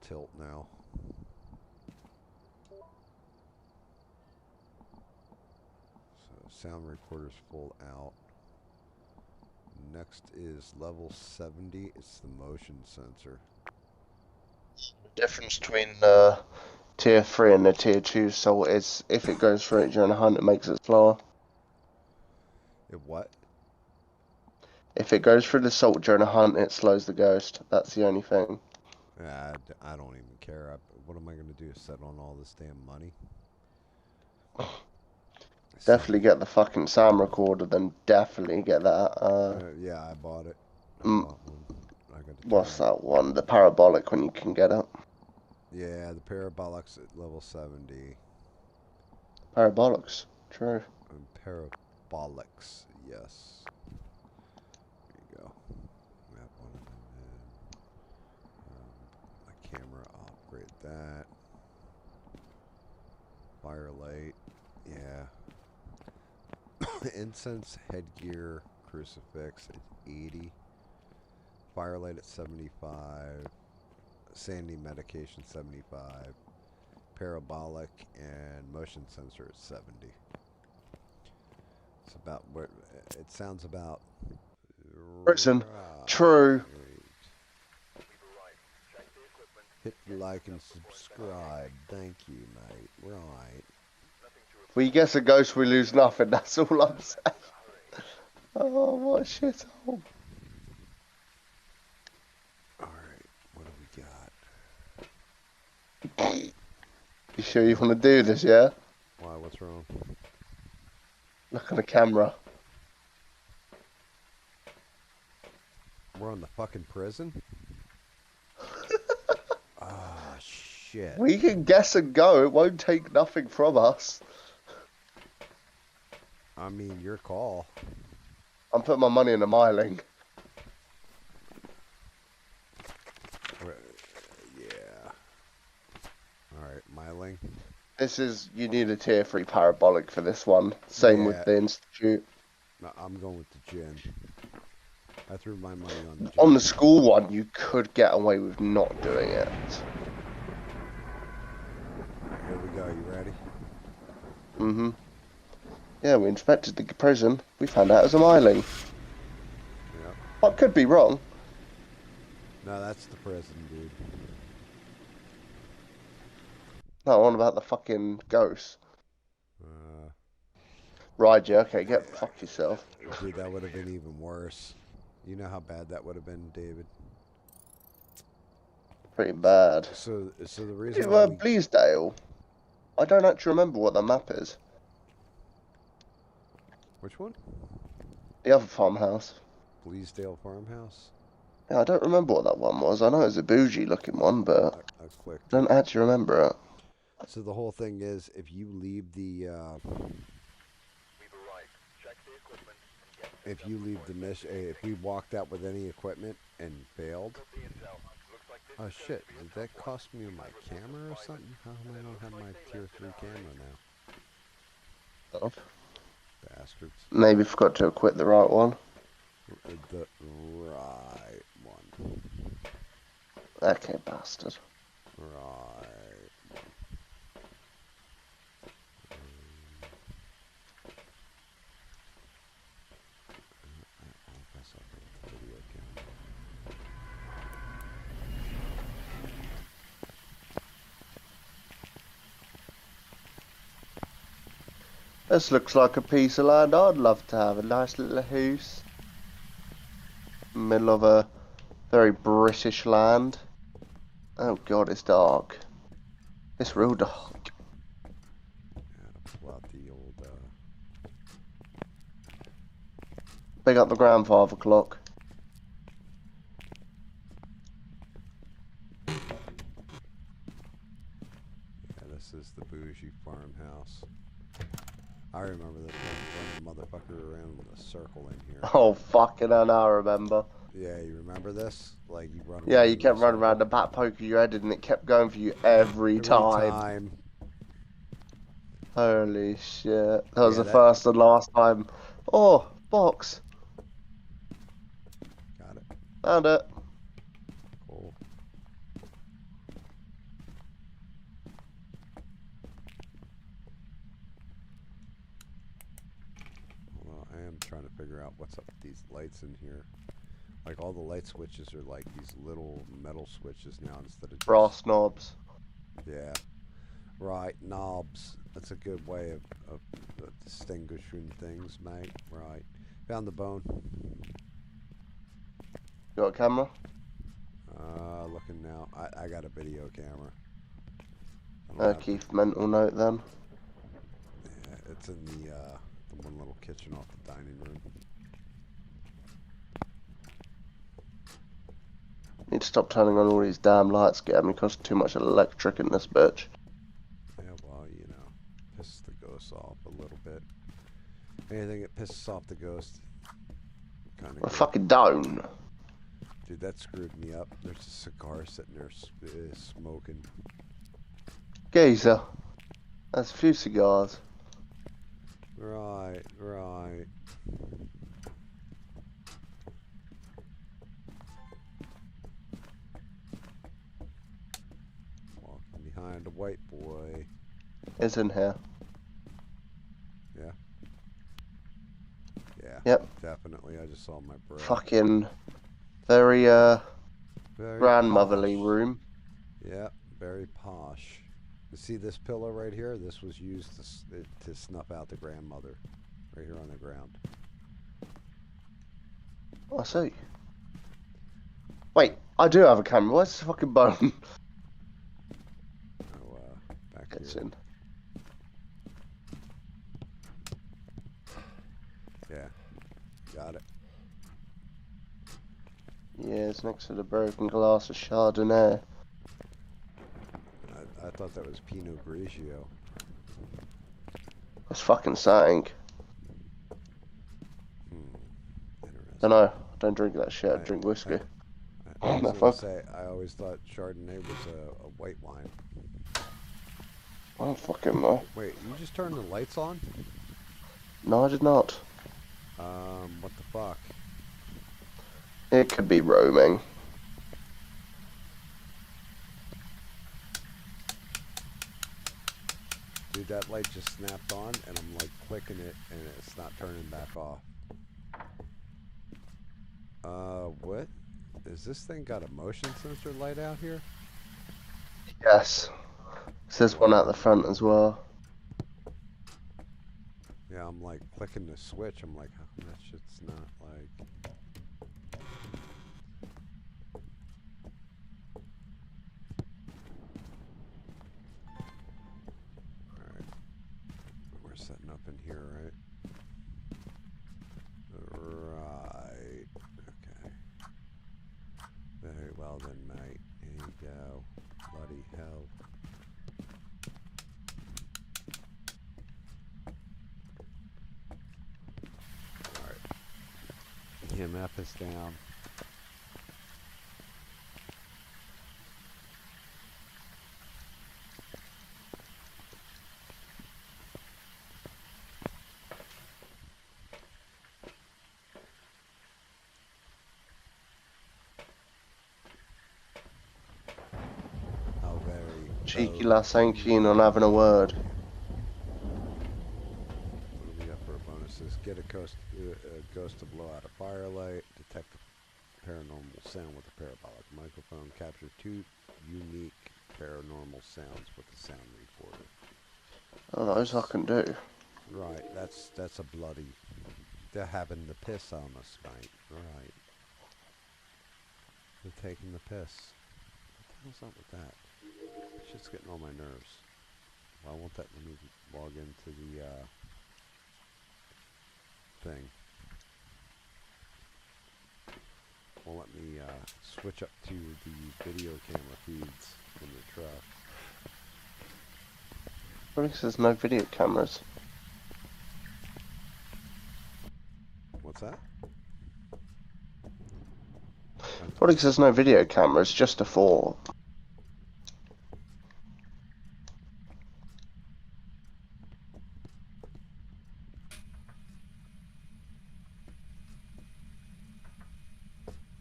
tilt now. So sound recorder's full out. Next is level 70. It's the motion sensor. The difference between the tier 3 and the tier 2 salt is if it goes through it during a hunt, it makes it slower. It what? If it goes through the salt during a hunt, it slows the ghost. That's the only thing. I don't even care. What am I going to do? Set on all this damn money? Definitely get the fucking sound recorder, then definitely get that. Yeah, I bought it. I bought one. I got the What's that one? The parabolic when you can get it. Yeah, the parabolics at level 70. Parabolics, true. Parabolics, yes. There you go. That one. And my camera, I'll upgrade that. Firelight, yeah. Incense, headgear, crucifix at 80. Firelight at 75. Sandy medication 75. Parabolic and motion sensor at 70. It's about what it sounds about. Prison. True. Hit like and subscribe. Thank you, mate. Right. We guess a ghost, we lose nothing. That's all I'm saying. Oh, what a shithole. Alright, what do we got? You sure you want to do this, yeah? Why? What's wrong? Look at the camera. We're on the fucking prison? Ah, shit. We can guess and go. It won't take nothing from us. I mean, your call. I'm putting my money in the miling. Yeah. Alright, Myling. This is, you need a tier 3 parabolic for this one. Same with Yeah. the Institute. No, I'm going with the gin. I threw my money on the gin. On the school one, you could get away with not doing it. Here we go, you ready? Mm-hmm. Yeah, we inspected the prison. We found out it was a miling. Yep. I could be wrong. No, that's the prison, dude. No, on about the fucking ghost. Uh, Right, yeah, okay, fuck yourself. dude, that would have been even worse. You know how bad that would have been, David. Pretty bad. So the reason why we... Bleasdale. I don't actually remember what the map is. Which one? The other farmhouse. Bleasdale Farmhouse? Yeah, I don't remember what that one was. I know it was a bougie looking one, but I clicked. I don't actually remember it. So the whole thing is, if you leave the... if you leave the mission... if we walked out with any equipment and failed... Oh shit, did that cost me my camera or something? How come I don't have my tier 3 camera now? Oh. Bastards. Maybe forgot to equip the right one. The right one. Okay, bastard. Right. I guess I'll go with the video camera. This looks like a piece of land I'd love to have. A nice little house. Middle of a very British land. Oh god, it's dark. It's real dark. Yeah, to pull out the old, Big up the grandfather clock. yeah, this is the bougie farmhouse. I remember this one running motherfucker around in a circle in here. Oh, fucking hell, now I remember. Yeah, you remember this? Like, you run Yeah, around you in kept a running around circle. the back poke of your head and it kept going for you every time. Holy shit. That was Yeah, the first and last time. Oh, box. Got it. Found it. Cool. Well, I am trying to figure out what's up with these lights in here. Like, all the light switches are like these little metal switches now instead of just... Brass knobs. Yeah. Right, knobs. That's a good way of distinguishing things, mate. Right. Found the bone. You got a camera? Looking now. I got a video camera. I don't have Keith, mental note then. Yeah, it's in the one little kitchen off the dining room. Need to stop turning on all these damn lights, get me cost too much electric in this bitch. Yeah, well, you know, pisses the ghost off a little bit. Anything that pisses off the ghost, kind I of. fucking don't. Dude, that screwed me up. There's a cigar sitting there smoking. Geezer. That's a few cigars. Right, right. Walking behind a white boy. It's in here. Yeah. Yeah. Yep. Definitely. I just saw my bro. Fucking very Very grandmotherly posh. room. Yeah, very posh. You see this pillow right here? This was used to snuff out the grandmother. Right here on the ground. I see. Wait, I do have a camera. Where's the fucking bone? Oh, back Gets here. in. Got it. Yeah, it's next to the broken glass of Chardonnay. I thought that was Pinot Grigio. It's fucking saying. Interesting. Dunno. I don't drink that shit. I I, drink whiskey. I was The gonna fuck? say I always thought Chardonnay was a white wine. I don't fucking know. Wait, you just turned the lights on? No, I did not. What the fuck? It could be roaming. Dude, that light just snapped on, and I'm like clicking it, and it's not turning back off. What? Is this thing got a motion sensor light out here? Yes. There's one out the front as well. Yeah, I'm like clicking the switch. I'm like, how come that shit's not like... Alright. We're setting up in here, right? Right. Okay. Very well then, mate. Here you go. Bloody hell. Alright. EMF is down. How very... Cheeky lass ain't keen on having a word. What do we got for bonuses? Get a ghost to blow out a firelight. Detect a paranormal sound with a parabolic microphone. Capture 2 unique paranormal sounds with a sound recorder. Oh, those I can do. Right, that's a bloody... They're having the piss on us, mate. Right. They're taking the piss. What the hell's up with that? It's just getting on my nerves. Why won't that let me log into the, thing? Won't let me, switch up to the video camera feeds in the truck. Probably 'cause there's no video cameras. What's that? Probably 'cause there's no video cameras, just a 4.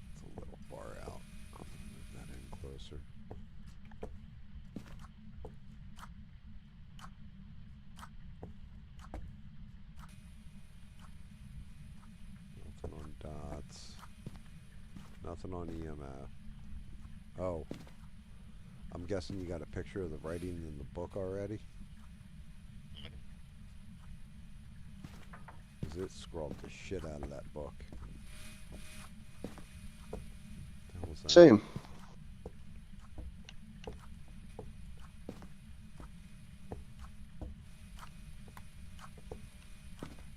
It's a little far out. I'm gonna move that in closer. Nothing on dots. Nothing on EMF. Oh. I'm guessing you got a picture of the writing in the book already? Because it scrawled the shit out of that book. What the hell was that? Same.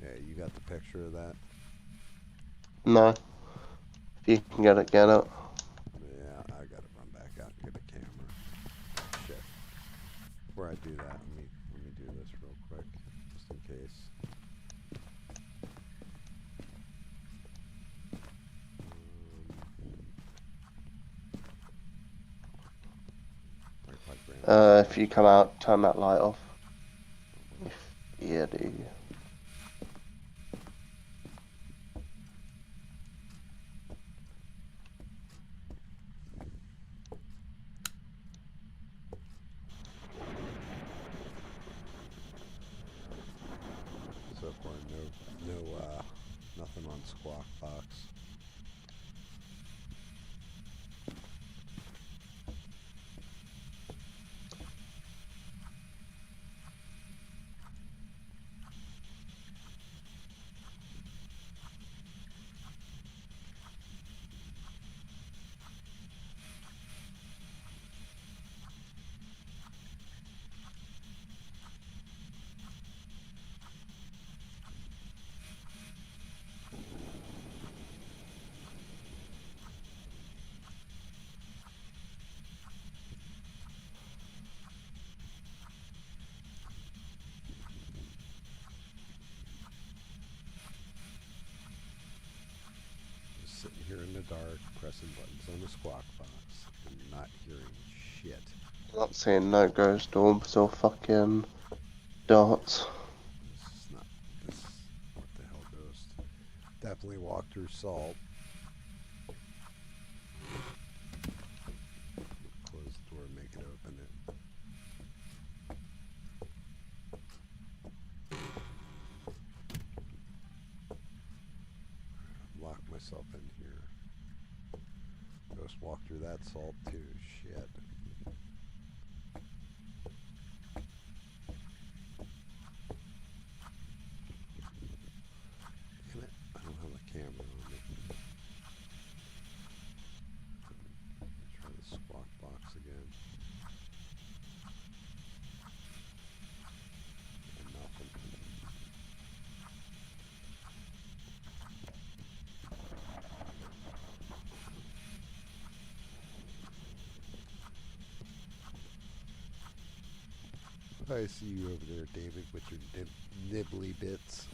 Yeah, you got the picture of that? No. If you can get it, get it. Yeah, I gotta run back out and get a camera. Shit. Before I do that, let me do this real quick, just in case. If you come out, turn that light off. Yeah, do. So far, nothing on Squawk Box. dark, pressing buttons on the squawk box, and not hearing shit. I'm not seeing no ghost orbs or fucking darts. This is not. This. What the hell, ghost? Definitely walk through salt. Close the door, make it open it. Lock myself in here. Ghost walk through that salt too. Shit. Damn it. I don't have a camera on me. Try the squawk box again. And nothing. I see you over there, David, with your nibbly bits.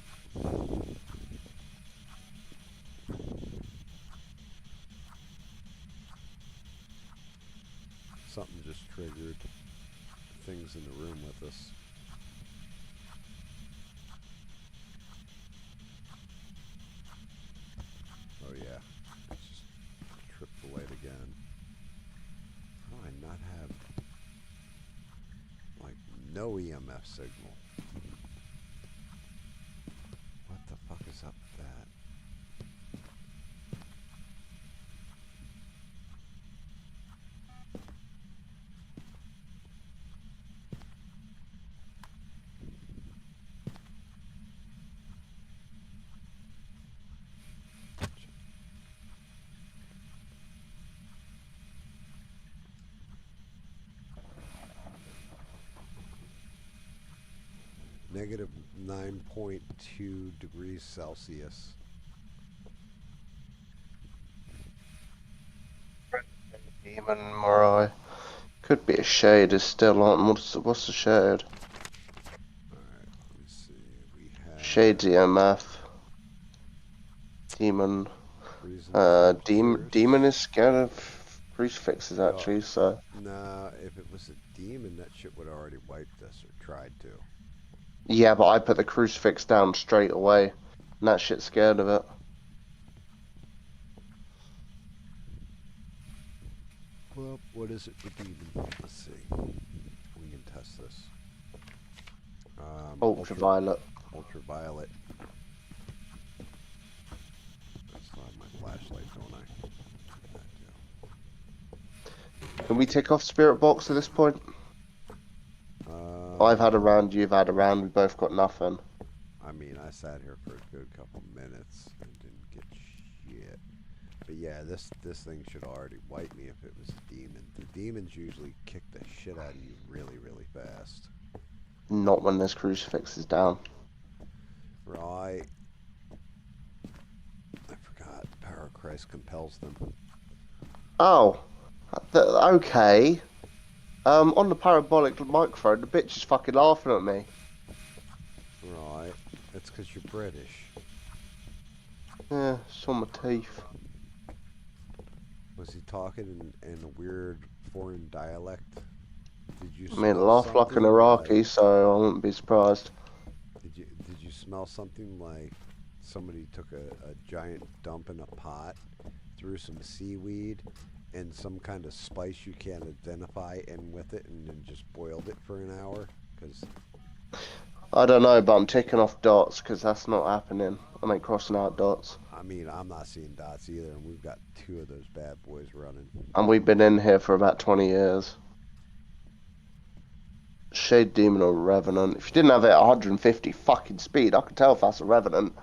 Something just triggered things in the room with us. Oh yeah, it's just tripped the light again. How do I not have, like, no EMF signal? What the fuck is up with that? Negative 9.2 degrees Celsius. Demon Morai. Could be a shade is still on. What's the shade? Alright, let me see. We have Shade's EMF. Demon. reason for tears. Demon is scared of crucifixes Yeah. actually, so. Nah, if it was a demon, that shit would have already wiped us or tried to. Yeah, but I put the crucifix down straight away, and that shit's scared of it. Well, what is it with demon? Let's see. We can test this. Ultraviolet. Ultraviolet. I still have my flashlight, don't I? Can we take off Spirit Box at this point? I've had a round, you've had a round, we both got nothing. I mean, I sat here for a good couple minutes and didn't get shit. But yeah, this thing should already wipe me if it was a demon. The demons usually kick the shit out of you really, really fast. Not when this crucifix is down. Right. I forgot. The power of Christ compels them. Oh, okay. On the parabolic microphone, the bitch is fucking laughing at me. Right. That's because you're British. Yeah, it's on my teeth. Was he talking in a weird foreign dialect? Did you I mean, smell laugh like an something Iraqi, like- so I wouldn't be surprised. Did you smell something like somebody took a giant dump in a pot, threw some seaweed and some kind of spice you can't identify in with it, and then just boiled it for an hour? Because I don't know, but I'm ticking off dots because that's not happening. I ain't crossing out dots. I mean, I'm not seeing dots either, and we've got 2 of those bad boys running. And we've been in here for about 20 years. Shade Demon or Revenant. If you didn't have it at 150 fucking speed, I could tell if that's a Revenant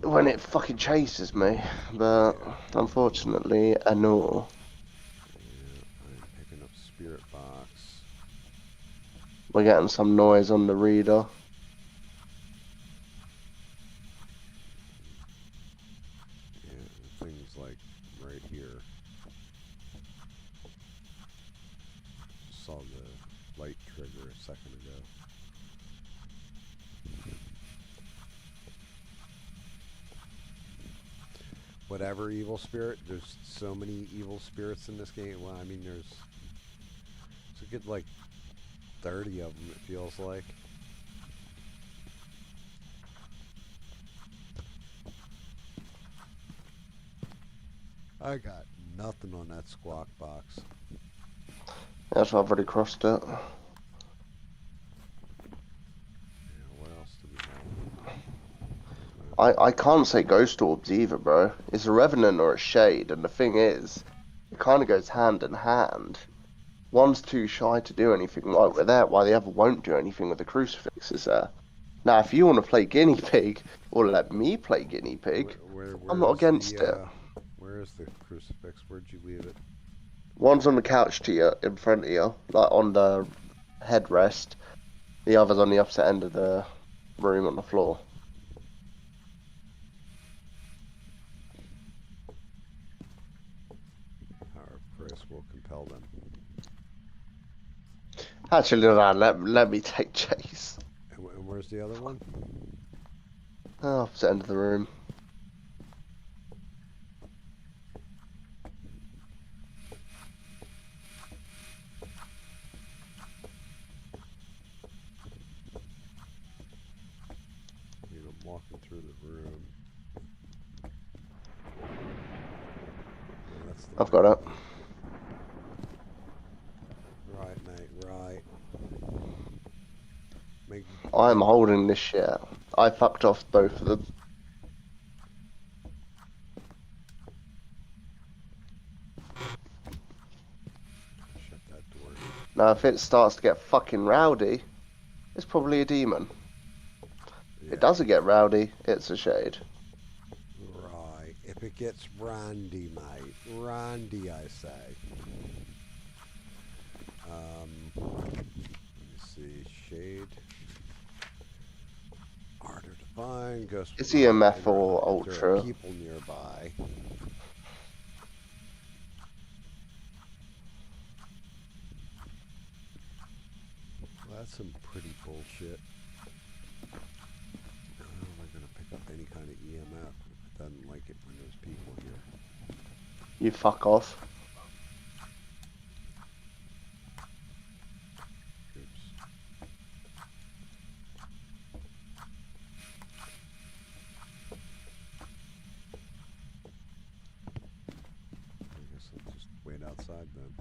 when it fucking chases me. But unfortunately, no. Yeah, I'm picking up Spirit Box. We're getting some noise on the reader. Yeah, the thing's like right here. Saw the light trigger a second ago. whatever evil spirit. There's so many evil spirits in this game. Well, I mean, there's a good like 30 of them. It feels like. I got nothing on that squawk box. That's why I've already crossed it. Yeah, what else do we have? I can't say ghost orbs either, bro. It's a revenant or a shade, and the thing is, it kind of goes hand in hand. One's too shy to do anything right with that, while the other won't do anything with the crucifixes there. Now, if you want to play guinea pig, or let me play guinea pig, I'm not against it. Where is the crucifix? Where'd you leave it? One's on the couch to you, in front of you, like on the headrest. The other's on the opposite end of the room on the floor. Power of Christ will compel them. Actually, no, let me take chase. And where's the other one? Opposite end of the room. I'm walking through the room. Yeah, I've got it. Right, mate, right. I'm holding this shit. I fucked off both of them. Shut that door. Now, if it starts to get fucking rowdy, it's probably a demon. Yeah. If it doesn't get rowdy, it's a shade. Right. If it gets randy, mate. Randy, I say. Let me see. Shade. Harder to find. Ghost. It's EMF or Ultra. There are people nearby. Well, that's some pretty bullshit. How am I going to pick up any kind of EMF if it doesn't like it when there's people here? You fuck off. Oops. I guess I'll just wait outside then.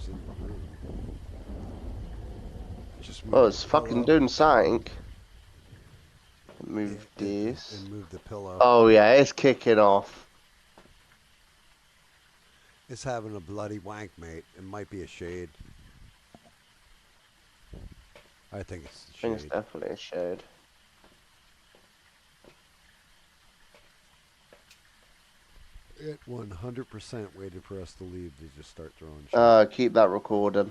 In the room. Just Oh, it's fucking doing something. Move these. And move the pillow. Oh yeah, it's kicking off. It's having a bloody wank, mate. It might be a shade. I think it's the I think shade. it's definitely a shade. It 100% waited for us to leave to just start throwing shit. Keep that recording.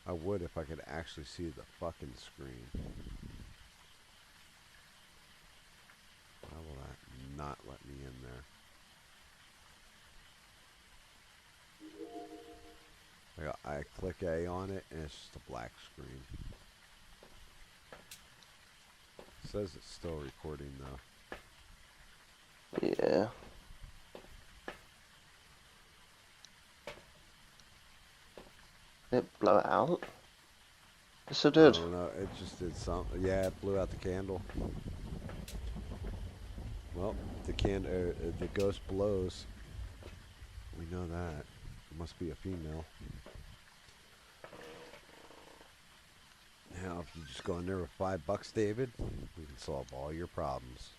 I would if I could actually see the fucking screen. Why will that not let me in there? I click A on it and it's just a black screen. It says it's still recording though. Yeah. Did it blow it out? Yes, it did. I don't know. It just did something. Yeah, it blew out the candle. Well, the ghost blows. We know that. It must be a female. Now, if you just go in there with $5, David, we can solve all your problems.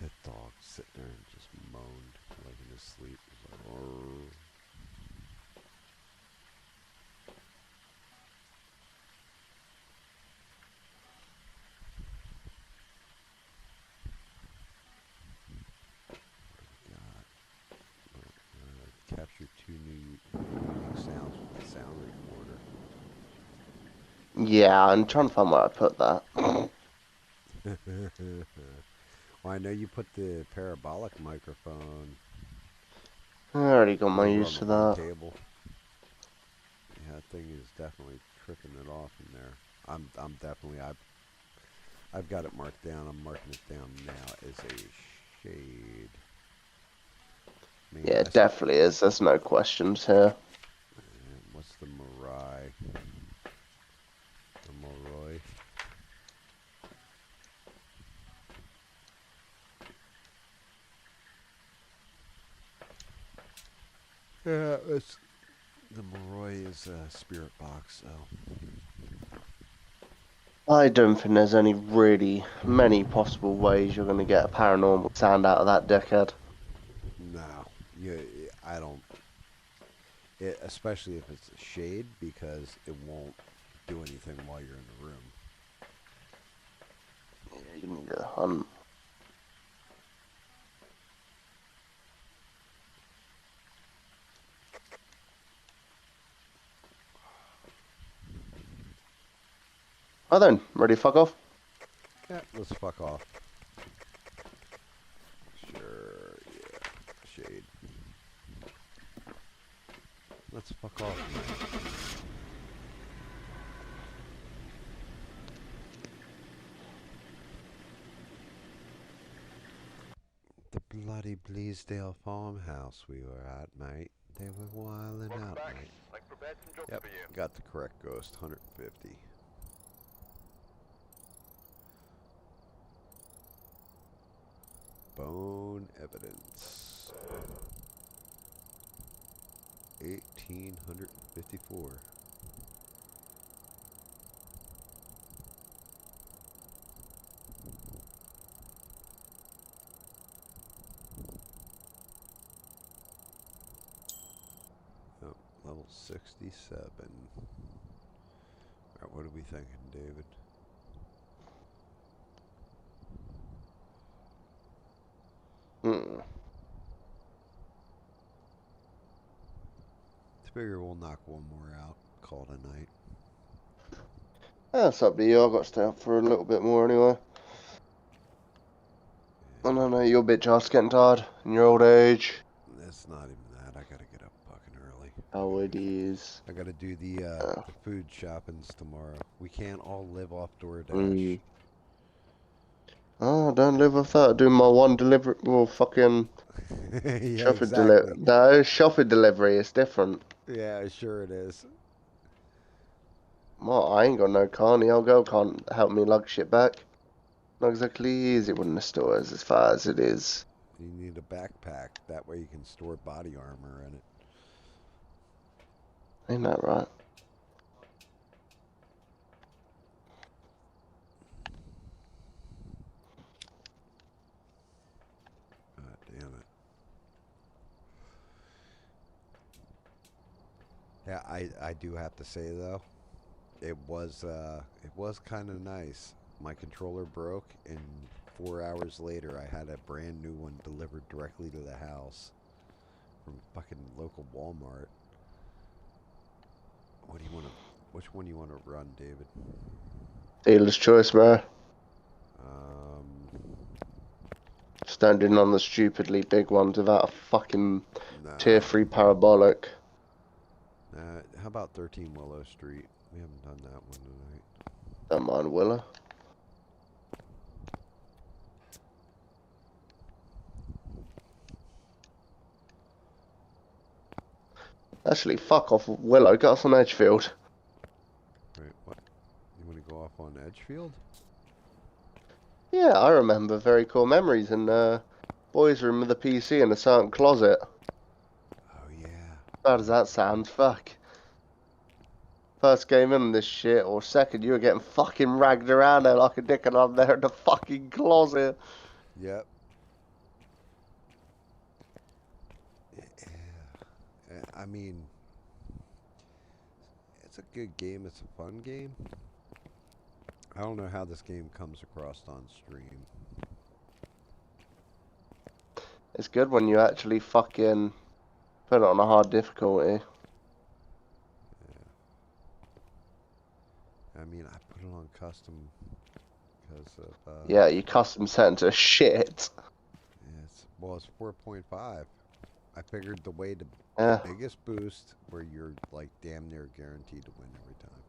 That dog sitting there and just moaned like in his sleep. He was like, "Arr." Capture 2 new unique sounds from the sound recorder. Yeah, I'm trying to find where I put that. Well, I know you put the parabolic microphone I already got my over on use the for one that. table. Yeah, that thing is definitely tripping it off in there. I'm definitely I've got it marked down. I'm marking it down now as a shade. Man, Yeah, it definitely is. There's no questions here. what's the Mirai? The Moroi. Yeah, it's the Moroi is a spirit box, so. I don't think there's any really many possible ways you're going to get a paranormal sound out of that dickhead. No, I don't. Especially if it's a shade, because it won't do anything while you're in the room. Yeah, you need to hunt. Oh then, ready to fuck off? Yeah, let's fuck off. Sure, yeah, shade. Let's fuck off. The bloody Bleasdale farmhouse we were at, mate. They were wilding out, back. mate. I've prepared some jobs Yep, for you. got the correct ghost, 150. Bone evidence. 1854. Oh, level 67. Alright, what are we thinking, David? Figure we'll knock one more out, call it a night. That's up to you. I've got to stay up for a little bit more anyway. I don't know, your bitch ass getting tired in your old age. It's not even that. I gotta get up fucking early. How it is. I gotta do the food shoppings tomorrow. We can't all live off DoorDash. Oh, I don't live off that. I do my one delivery. Well, fucking Yeah, shopping exactly. delivery. No, shopping delivery is different. Yeah, sure it is. Well, I ain't got no car. The old girl can't help me lug shit back. Not exactly easy when the store is as far as it is. You need a backpack. That way you can store body armor in it. Ain't that right? God damn it. Yeah, I do have to say though, it was kind of nice. My controller broke, and 4 hours later, I had a brand new one delivered directly to the house from fucking local Walmart. What do you want to? Which one you want to run, David? Dealer's choice, bro. Um, Standing on the stupidly big ones without a fucking nah. tier 3 parabolic. How about 13 Willow Street? We haven't done that one tonight. Don't mind Willa. Actually, fuck off Willow. Get us on Edgefield. Wait, what? You want to go off on Edgefield? Yeah, I remember very cool memories in the boys' room with the PC in a certain closet. Oh yeah. How does that sound? Fuck. First game in this shit, or second, you were getting fucking ragged around there like a dick, and I'm there in the fucking closet. Yep. Yeah. I mean, it's a good game. It's a fun game. I don't know how this game comes across on stream. It's good when you actually fucking put it on a hard difficulty. Yeah. I mean, I put it on custom because of. Yeah, you custom set to shit. It's 4.5. I figured the way to Yeah. the biggest boost where you're like damn near guaranteed to win every time.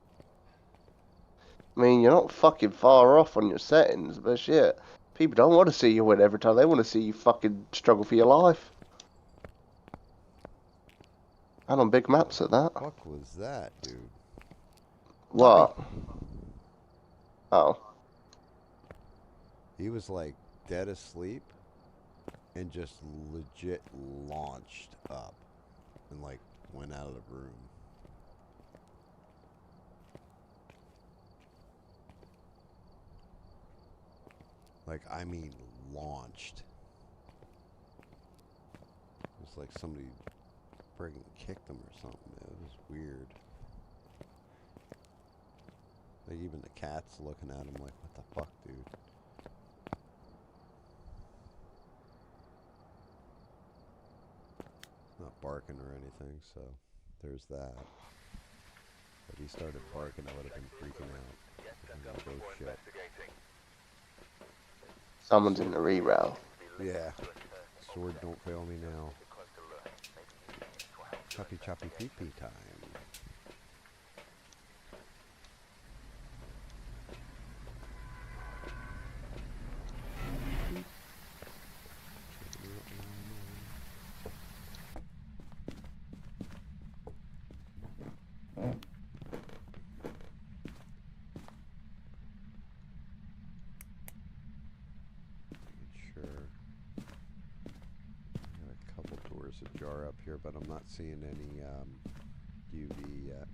I mean, you're not fucking far off on your settings, but shit. People don't want to see you win every time. They want to see you fucking struggle for your life. And on big maps at that. What was that, dude? What? Oh. He was like dead asleep and just legit launched up and like went out of the room. Like, I mean, launched. It was like somebody friggin' kicked him or something. It was weird. Like, even the cat's looking at him like, what the fuck, dude? Not barking or anything, so there's that. If he started barking, I would have been freaking out. Like, oh shit. Someone's in the reroute. Yeah. Sword don't fail me now. Choppy choppy pee pee time. Ajar up here, but I'm not seeing any UV yet.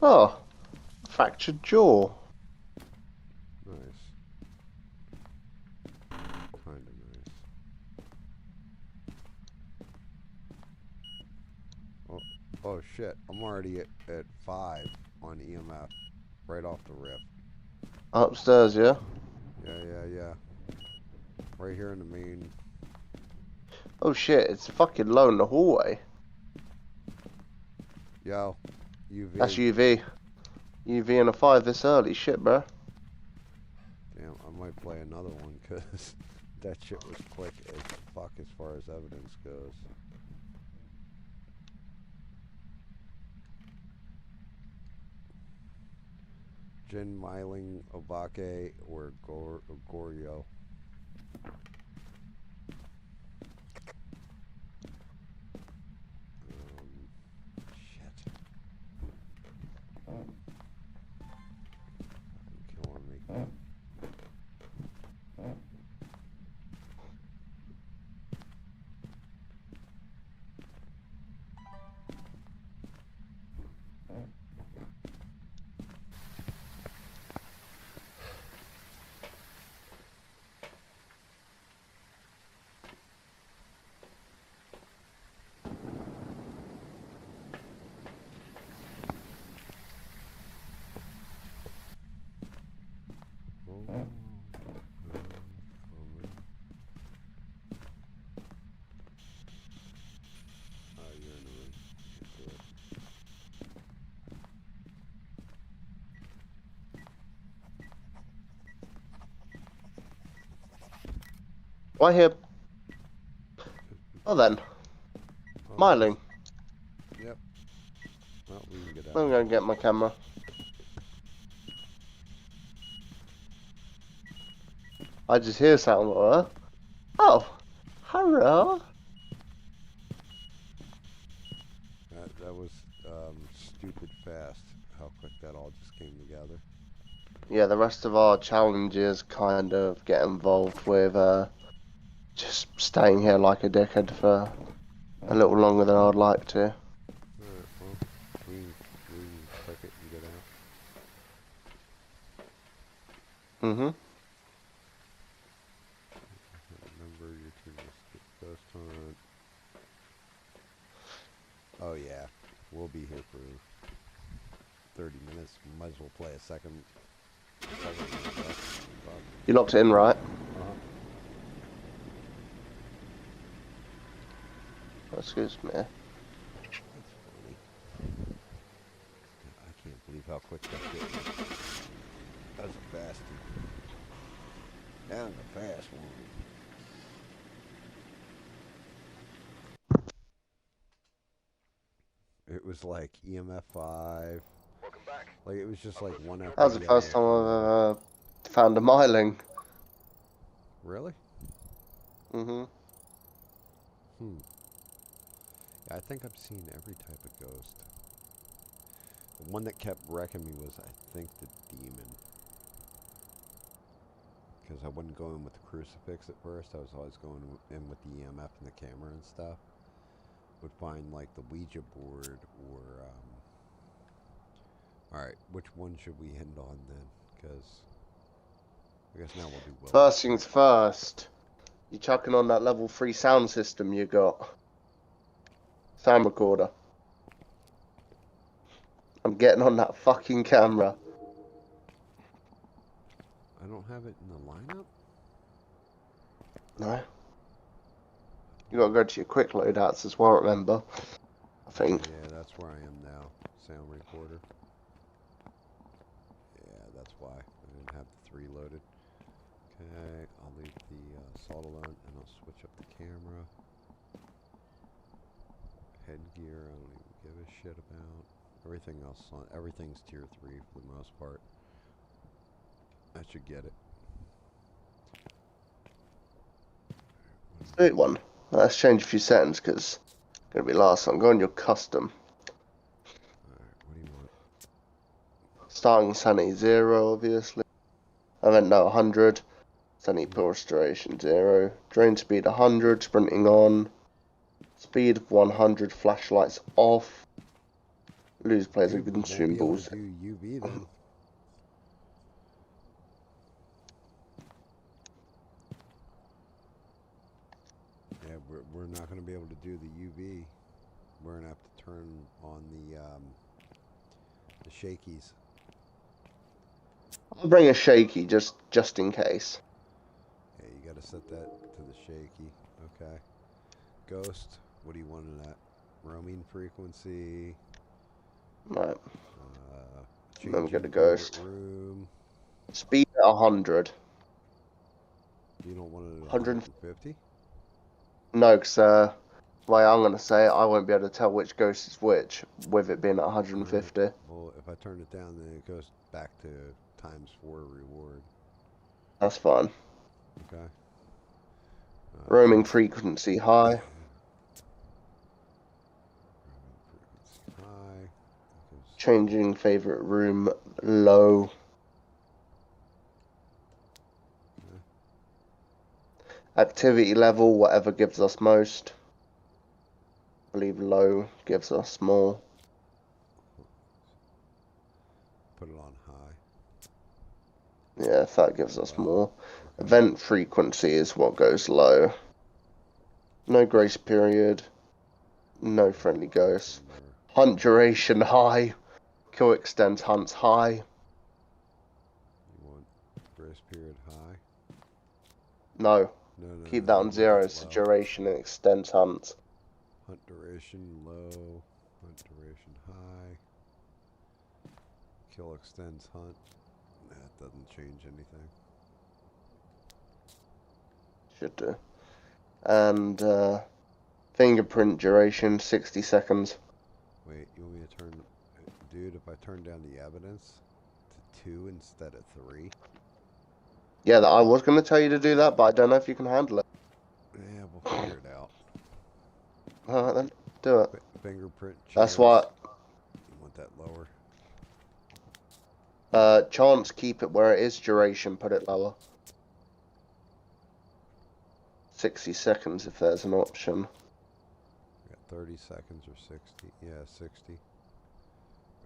Oh, fractured jaw. Nice. Kind of nice. Oh shit, I'm already at 5 on EMF. Right off the rip. Upstairs, yeah? Yeah. Right here in the main. Oh shit, it's fucking low in the hallway. Yo, UV. That's UV. UV and a 5 this early. Shit, bro. Damn, I might play another one because that shit was quick as fuck as far as evidence goes. Jin, Myling, Obake, or Goryeo. Shit. Fucking killing me. Why here? Oh then. Myling. Yep. Well, we can get out. I'm gonna get my camera. I just hear something. Oh, hello. That was stupid fast. How quick that all just came together. Yeah, the rest of our challenges kind of get involved with just staying here like a dickhead for a little longer than I'd like to. Alright, well, we can click it and get out. Mm-hmm. Remember your turn to skip ghost hunt. Oh yeah, we'll be here for 30 minutes. Might as well play a second minute. You locked it in, right? Uh-huh. excuse me. That's funny. I can't believe how quick that did. That was a fasty. That was a fast one. It was like EMF 5. Welcome back. Like, it was just like one That after was the the first other. time I've found a myling. Really? Mm-hmm. Hmm. Yeah, I think I've seen every type of ghost. The one that kept wrecking me was, I think, the demon. Because I wouldn't go in with the crucifix at first. I was always going in with the EMF and the camera and stuff. Would find like the Ouija board or alright, which one should we end on then? Because I guess now we'll do Will. First things first. You chucking on that level 3 sound system you got. Sound recorder. I'm getting on that fucking camera. I don't have it in the lineup? No. You gotta go to your quick loadouts as well, remember? I think. Yeah, that's where I am now. Sound recorder. Yeah, that's why. I didn't have the 3 loaded. Okay, I'll leave the salt alone and I'll switch up the camera. Headgear, I don't even give a shit about. Everything else on everything's tier 3 for the most part. I should get it. Sweet one. Let's change a few settings because it's gonna be last. I'm going your custom. Alright, what do you want? Starting sanity 0, obviously. I meant no 100. Sanity pool restoration 0. Drain speed 100. Sprinting on. Speed of 100. Flashlights off. Lose players Dude, and we won't be able consumables. to do UV then. Yeah, we're not going to be able to do the UV. We're going to have to turn on the shakies. I'll bring a shaky just in case. Yeah, you got to set that to the shaky. Okay. Ghost, what do you want in that? Roaming frequency. Right. Change Then we your go to favorite ghost. room. Speed at 100. You don't want it at 100. 150? No, because the way I'm going to say it, I won't be able to tell which ghost is which with it being at 150. Right. Well, if I turn it down, then it goes back to ×4 reward. That's fine. Okay. Roaming frequency high. Roaming frequency high. Changing favorite room low. Okay. Activity level, whatever gives us most. I believe low gives us more. Put it on high. Yeah, if that gives us Low. more. Okay. Event frequency is what goes low. No grace period. No friendly ghosts. Hunt duration high. Kill extends hunts high. You want grace period high? No. No, Keep that you on want 0. that It's the low. duration and extends hunts. Hunt duration low. Hunt duration high. Kill extends hunt. That doesn't change anything. Should do. And fingerprint duration 60 seconds. Wait, you want me to turn... Dude, if I turn down the evidence to 2 instead of 3... Yeah, I was going to tell you to do that, but I don't know if you can handle it. Yeah, we'll figure it out. Alright then, do it. Fingerprint chance. That's what. You want that lower? Chance, keep it where it is. Duration, put it lower. 60 seconds if there's an option. We got 30 seconds or 60. Yeah, 60.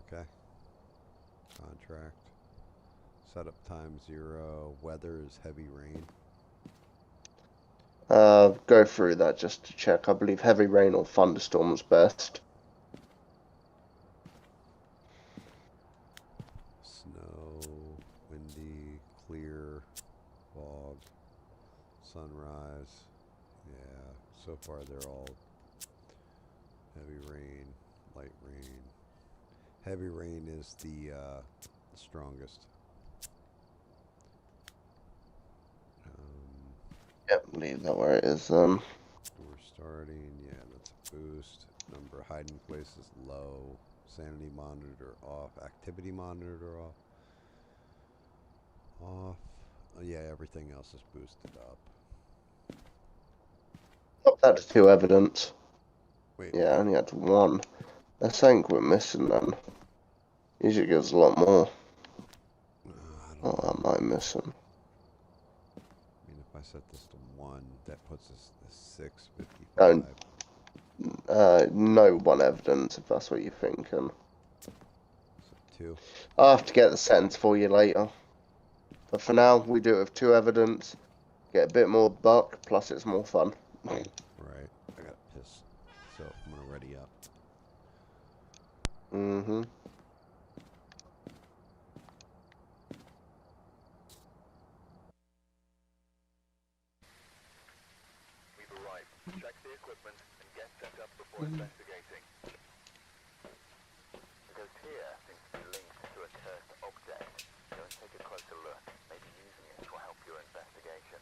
Okay. Contract. Setup time 0. Weather is heavy rain. Go through that just to check. I believe heavy rain or thunderstorms best. Snow, windy, clear, fog, sunrise. Yeah, so far they're all Heavy rain, light rain. Heavy rain is the strongest. Yep, leave that where it is. We're starting. Yeah, that's a boost. Number of hiding places low. Sanity monitor off. Activity monitor off. Off. Oh, yeah, everything else is boosted up. Oh, that's 2 evidence. Wait. Yeah, I only had 1. I think we're missing then. Usually gives a lot more. What am I missing? I mean, if I set this to 1, that puts us at 655. No 1 evidence, if that's what you're thinking. So 2. I'll have to get the sentence for you later. But for now, we do it with 2 evidence. Get a bit more buck, plus it's more fun. Right. I got pissed. So I'm going to ready up. Mm-hmm. We've arrived. Check the equipment and get set up before investigating. The ghost here seems to be linked to a cursed object. Go and take a closer look. Maybe using it will help your investigation.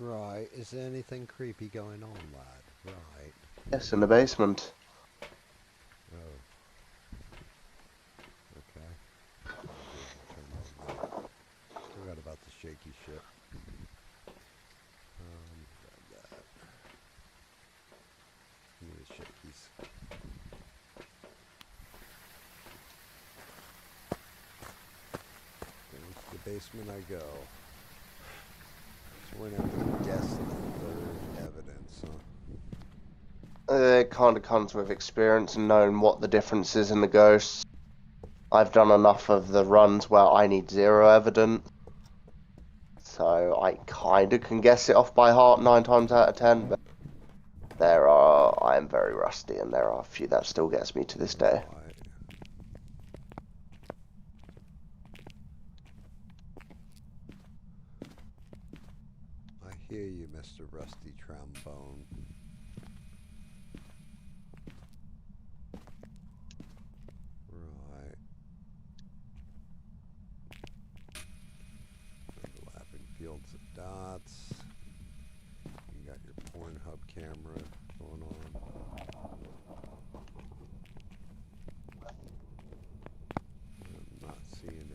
Right. Is there anything creepy going on, lad? Right. Yes, in the basement. Oh. Okay. Turn on that. Forgot about the shaky shit. Grab that. Give me the shakies. Down to the basement I go. So we're gonna have to guess the 3rd evidence, huh? It kind of comes with experience and knowing what the difference is in the ghosts. I've done enough of the runs where I need 0 evidence. So I kind of can guess it off by heart 9 times out of 10, but I am very rusty, and there are a few that still gets me to this day. Right. I hear you, Mr. Rusty Trombone. Right. Overlapping fields of dots. You got your Pornhub camera going on. I'm not seeing any.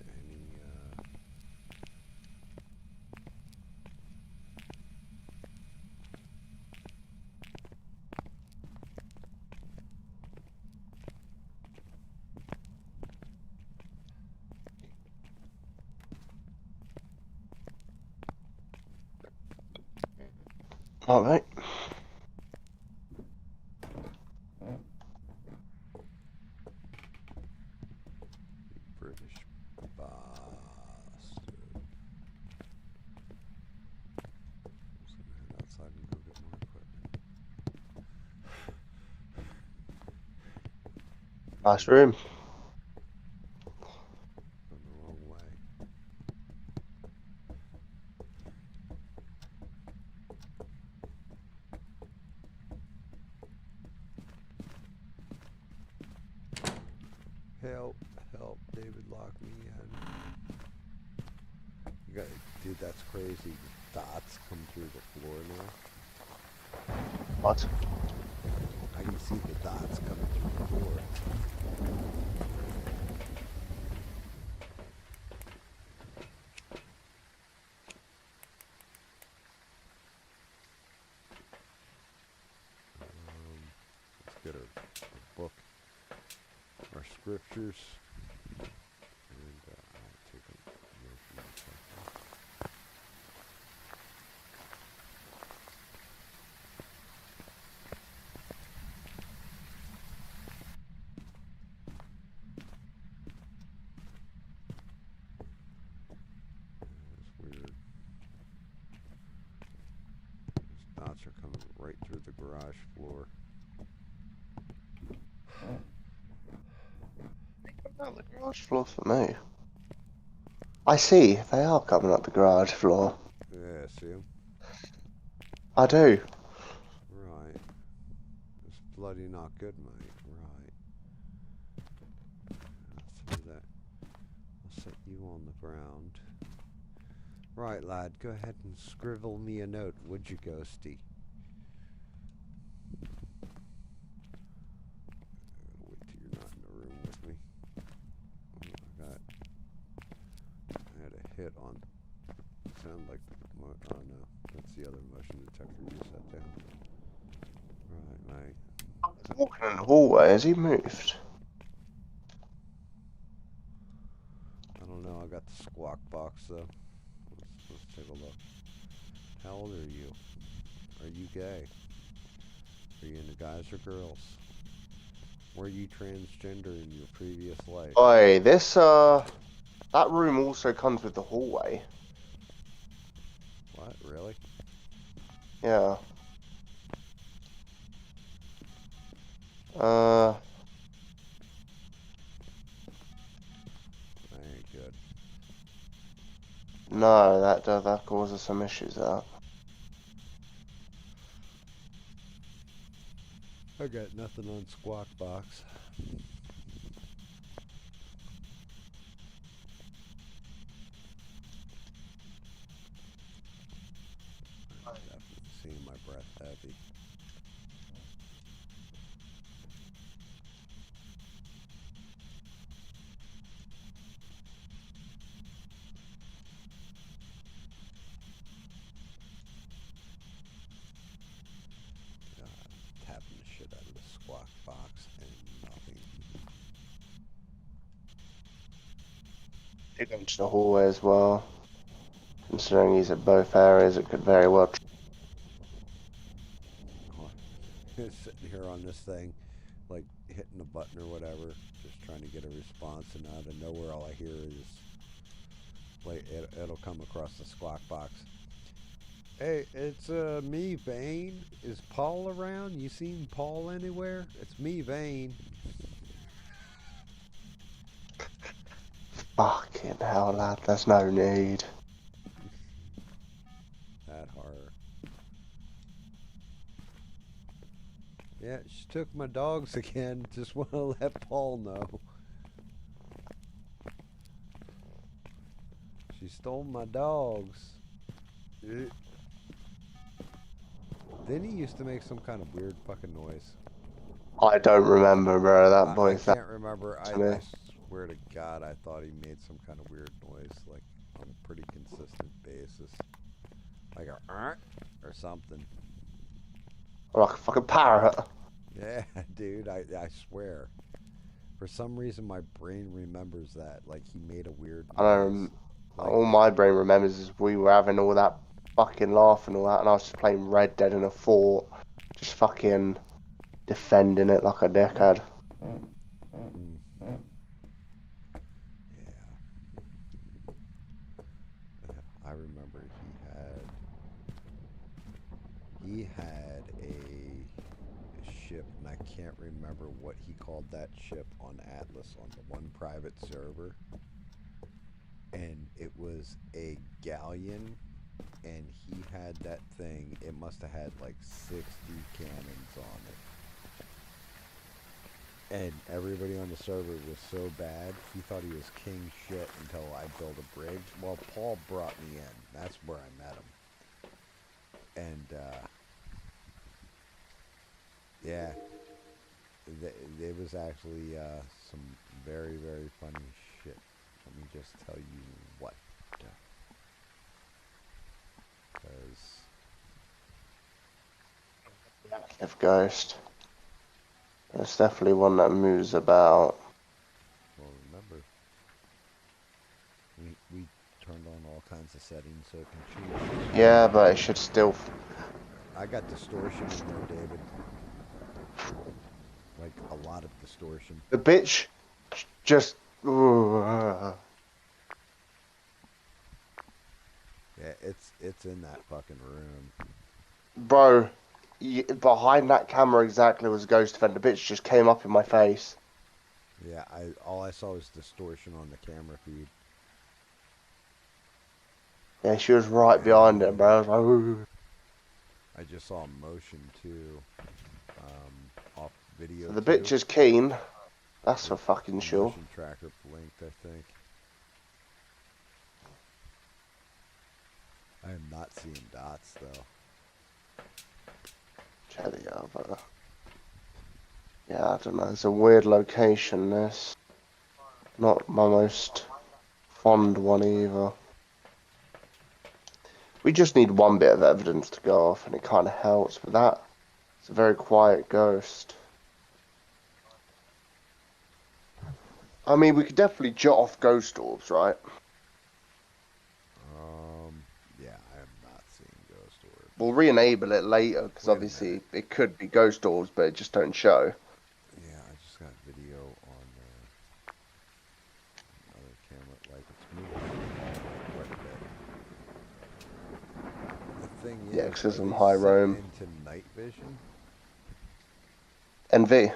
Alright. British Nice room. Going the wrong way. Help, help, David, lock me in. You got, dude, that's crazy. Dots come through the floor now. What? I can see the dots coming through the floor. Let's get our book, our scriptures, and I'll take a motion detector. That's weird. Those dots are coming right through the garage floor. Not the garage floor for me. I see, they are coming up the garage floor. Yeah, see 'em? I do. Right. It's bloody not good, mate. Right. I'll throw that. I'll set you on the ground. Right, lad. Go ahead and scribble me a note, would you, Ghosty? Wait till you're not in the room with me. Oh, I had a hit on. Sound like. Oh no, that's the other motion detector you set down. Right, mate. He's walking in the hallway. Has he moved? I don't know. I got the squawk box though. Let's take a look. How old are you? Are you gay? Are you into guys or girls? Were you transgender in your previous life? Oi, this, that room also comes with the hallway. What? Really? Yeah. That ain't good. No, that causes some issues, that. I got nothing on squawk box. I'm definitely seeing my breath heavy. God, tapping the shit out of the squawk box and nothing. He goes to the hallway as well. Considering he's at both areas, it could very well. Sitting here on this thing, like hitting a button or whatever, just trying to get a response, and out of nowhere, all I hear is like it'll come across the squawk box. Hey, it's me, Vane. Is Paul around? You seen Paul anywhere? It's me, Vane. Fucking hell, lad. There's no need. That horror. Yeah, she took my dogs again. Just want to let Paul know. She stole my dogs. Didn't he used to make some kind of weird fucking noise? I don't remember, bro. That I boy's can't remember. to me. I swear to God, I thought he made some kind of weird noise, like on a pretty consistent basis, like a or something. Like a fucking parrot. Yeah, dude, I swear. For some reason, my brain remembers that, like he made a weird I noise. don't. Like, All my brain remembers is we were having all that fucking laugh and all that, and I was just playing Red Dead in a fort, just fucking defending it like a dickhead. Yeah. I remember he had a ship, and I can't remember what he called that ship on Atlas on the one private server. And it was a galleon, and he had that thing. It must have had like 60 cannons on it. And everybody on the server was so bad, he thought he was king shit until I built a bridge. Well, Paul brought me in. That's where I met him. And, yeah, it was actually some very, very funny shit. Let me just tell you what. Because Active ghost. It's definitely one that moves about. well, remember, we turned on all kinds of settings so it can choose. Yeah, but it should still. I got distortion in there, David. Like a lot of distortion. The bitch just. Yeah, it's in that fucking room. Bro, behind that camera exactly was a ghost event. The bitch just came up in my face. Yeah, all I saw was distortion on the camera feed. Yeah, she was right behind it, bro. I was like, "Ooh." I just saw motion too, off video So the too. bitch is keen. That's for fucking The sure. motion tracker blinked, I think. I am not seeing dots though. Check the other. Yeah, I don't know. It's a weird location, this. Not my most fond one either. We just need one bit of evidence to go off, and it kind of helps with that. It's a very quiet ghost. I mean, we could definitely jot off ghost orbs, right? Yeah, I am not seeing ghost orbs. We'll re-enable it later, because Wait a obviously minute. it could be ghost orbs, but it just don't show. Yeah, I just got video on another camera. Like it's moving in the hallway quite a bit. The thing Yeah, is, because there's are some these high set roam. into night vision? NV. Okay,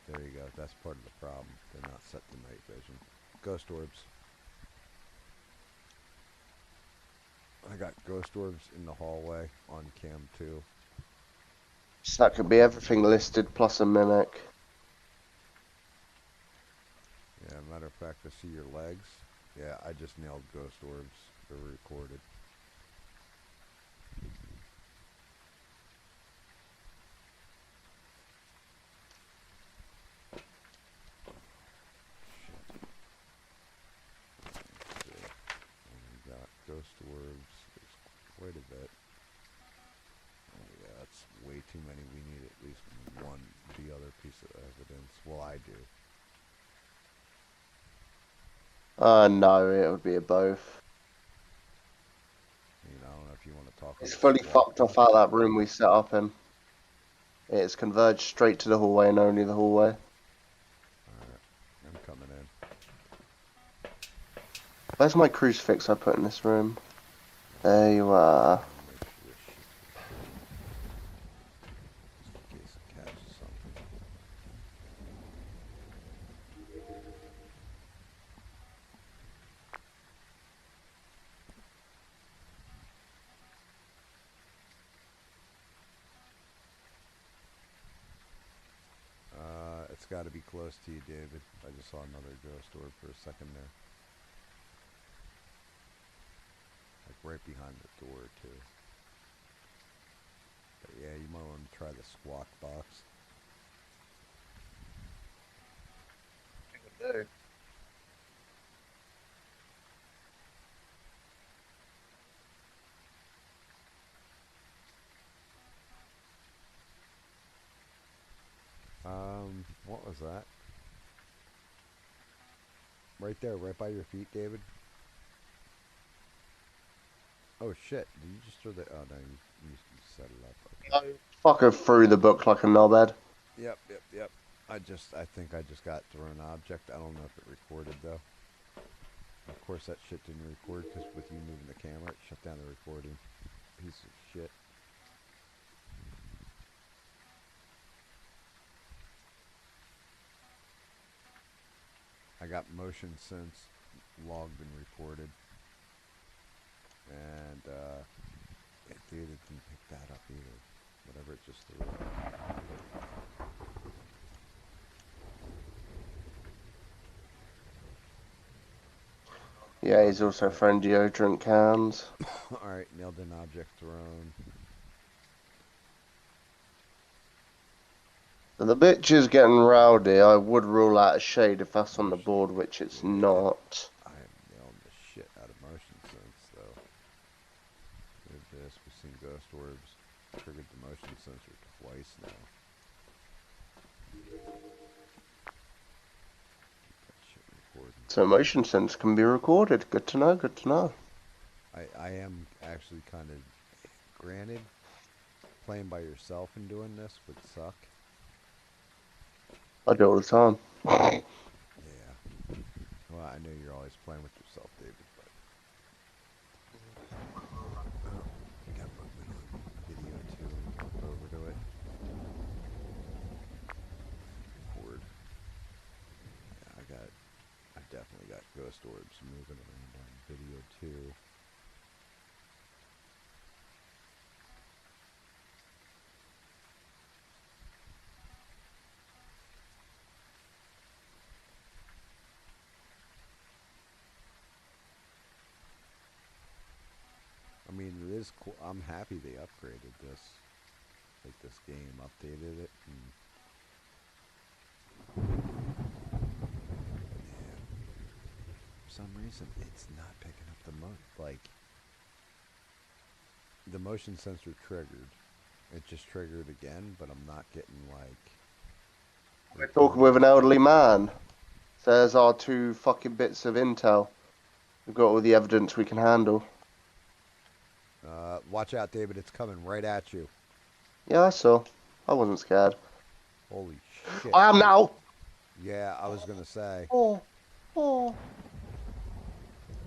there you go. That's part of the problem. They're not set to night vision. Ghost orbs. I got ghost orbs in the hallway on cam 2. So that could be everything listed plus a mimic. Yeah, matter of fact, I see your legs. Yeah, I just nailed ghost orbs. They're recorded. We got ghost orbs. There's quite a bit. Oh yeah, that's way too many. We need at least one, the other piece of evidence. Well, I do. No, it would be a both. I don't know if you want to talk It's about fully squawk fucked off box. out that room we set up in. It's converged straight to the hallway and only the hallway. Alright, I'm coming in. Where's my crucifix I put in this room? There you are. Make sure this shit's recording. Just in case it catches something. It's got to be close to you, David. I just saw another ghost orb for a second there. Like right behind the door, too. But yeah, you might want to try the squawk box. Do. What was that? Right there, right by your feet, David. Oh shit! Did you just throw the? Oh no, you set it up. Okay. Fucker threw the book like a knobhead. Yep. I think I just got thrown an object. I don't know if it recorded though. Of course that shit didn't record because with you moving the camera, it shut down the recording. Piece of shit. got motion sense logged and reported, and yeah, dude, it didn't pick that up either. Whatever it just threw. Yeah, he's also throwing deodorant cans. All right, nailed an object thrown. The bitch is getting rowdy. I would rule out a shade if that's on the board, which it's Yeah. not. I am nailing the shit out of motion sense, though. Look at this. We've seen ghost orbs. Triggered the motion sensor twice now. That shit recording. So motion sense can be recorded. Good to know, good to know. I am actually kind of, granted, playing by yourself and doing this would suck. I do it all the time. Yeah. Well, I know you're always playing with yourself, David, but... Oh, we got movement on video, too. Hop over to it. Record. Yeah, I definitely got ghost orbs moving around on video, too. I mean, it is cool. I'm happy they upgraded this. Like, this game updated it. And yeah. For some reason, it's not picking up the motion sensor triggered. It just triggered again, but I'm not getting, like... We're talking with an elderly man. So there's our 2 fucking bits of intel. We've got all the evidence we can handle. Watch out, David. It's coming right at you. Yeah, I saw. I wasn't scared. Holy shit. I am now! Yeah, I was gonna say. Oh. Oh.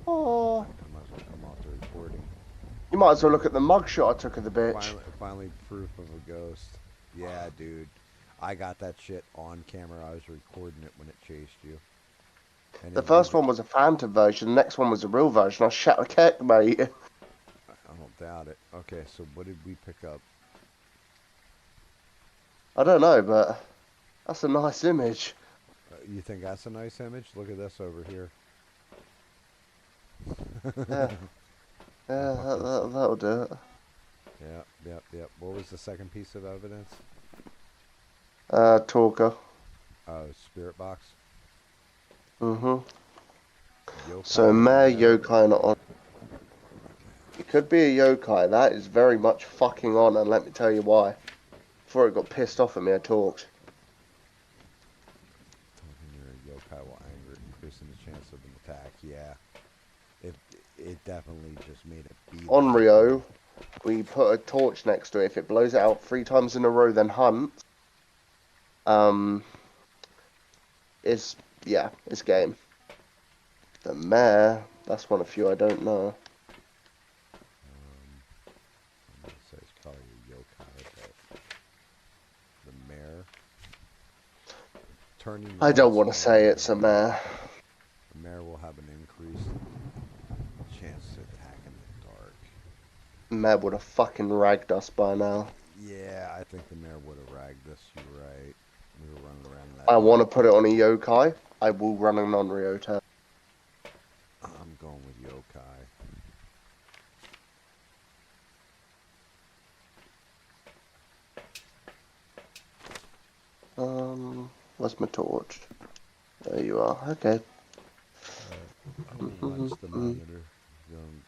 Oh. I might as well come off the recording. You might as well look at the mugshot I took of the bitch. Finally proof of a ghost. Yeah, dude. I got that shit on camera. I was recording it when it chased you. And The first one was a phantom version, the next one was a real version. I shot a keck, mate. I don't doubt it. Okay, so what did we pick up? I don't know, but that's a nice image. You think that's a nice image? Look at this over here. Yeah, that'll do it. Yep. What was the second piece of evidence? Talker. Oh, spirit box. Mm-hmm. Yokai So on Mare there. yokai not on. It could be a yokai. That is very much fucking on, and let me tell you why. Before it got pissed off at me, I talked. Talking near a yokai while angry, increasing the chance of an attack. Yeah. It definitely just made it be. On Rio, we put a torch next to it. If it blows it out 3 times in a row, then hunt. It's game. The Mare, that's one of few I don't know. I'm gonna say it's probably a yokai, but the mare turning. I don't want to say it's a Mare. The mare will have an increased chance to attack in the dark. Mare would have fucking ragged us by now. Yeah, I think the mare would have ragged us. You're right. We were running around that. I want to put it on a yokai. I will run a non-Rio turn. I'm going with yokai. Where's my torch? There you are. Okay. I will launch the monitor.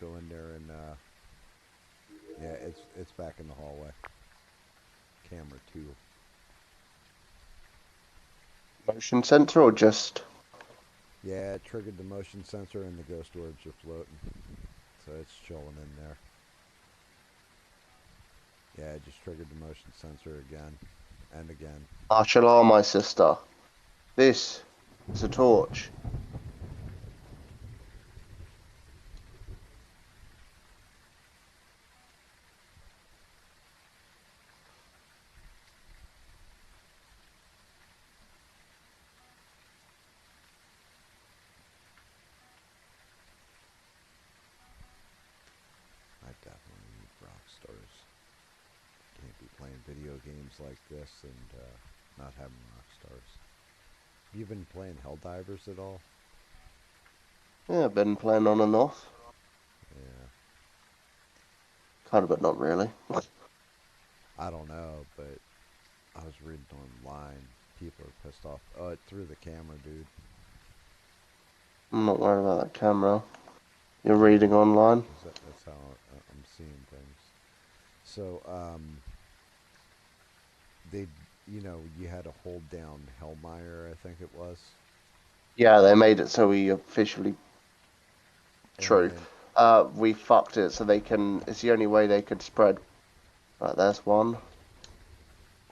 Go in there and yeah, it's back in the hallway. Camera 2. Motion sensor or just? Yeah, it triggered the motion sensor and the ghost orbs are floating. So it's chilling in there. Yeah, it just triggered the motion sensor again and again. Martial arm, my sister. This is a torch. video games like this and not having rock stars. You been playing Helldivers at all? Yeah, I've been playing on and off. Yeah. Kind of, but not really. I don't know, but I was reading online. People are pissed off. Oh, it threw the camera, dude. I'm not worried about that camera. You're reading online? That's how I'm seeing things. So, they, you had to hold down Hellmeyer, I think it was. Yeah, they made it so we officially... And True. then, We fucked it so they can... It's the only way they could spread. Right, there's one.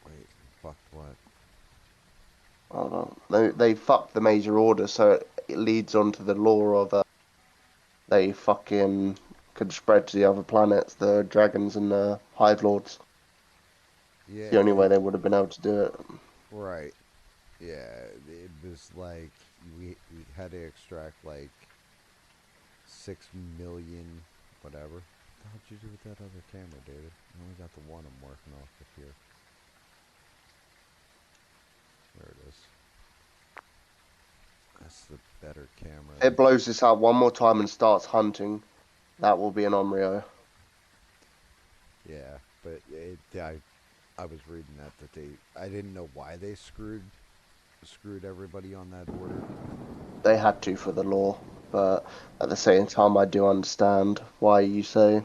wait, fucked what? Hold on. They fucked the major order so it leads on to the law of... they fucking could spread to the other planets, the dragons and the Hive Lords. Yeah, The only way they would have been able to do it. right. Yeah, it was like, we had to extract like 6 million, whatever. What the hell did you do with that other camera, David? I only got the one I'm working off of here. There it is. That's the better camera. If it blows this out one more time and starts hunting, that will be an Omrio. Yeah, but I was reading that I didn't know why they screwed everybody on that order. They had to for the law, but at the same time, I do understand why you say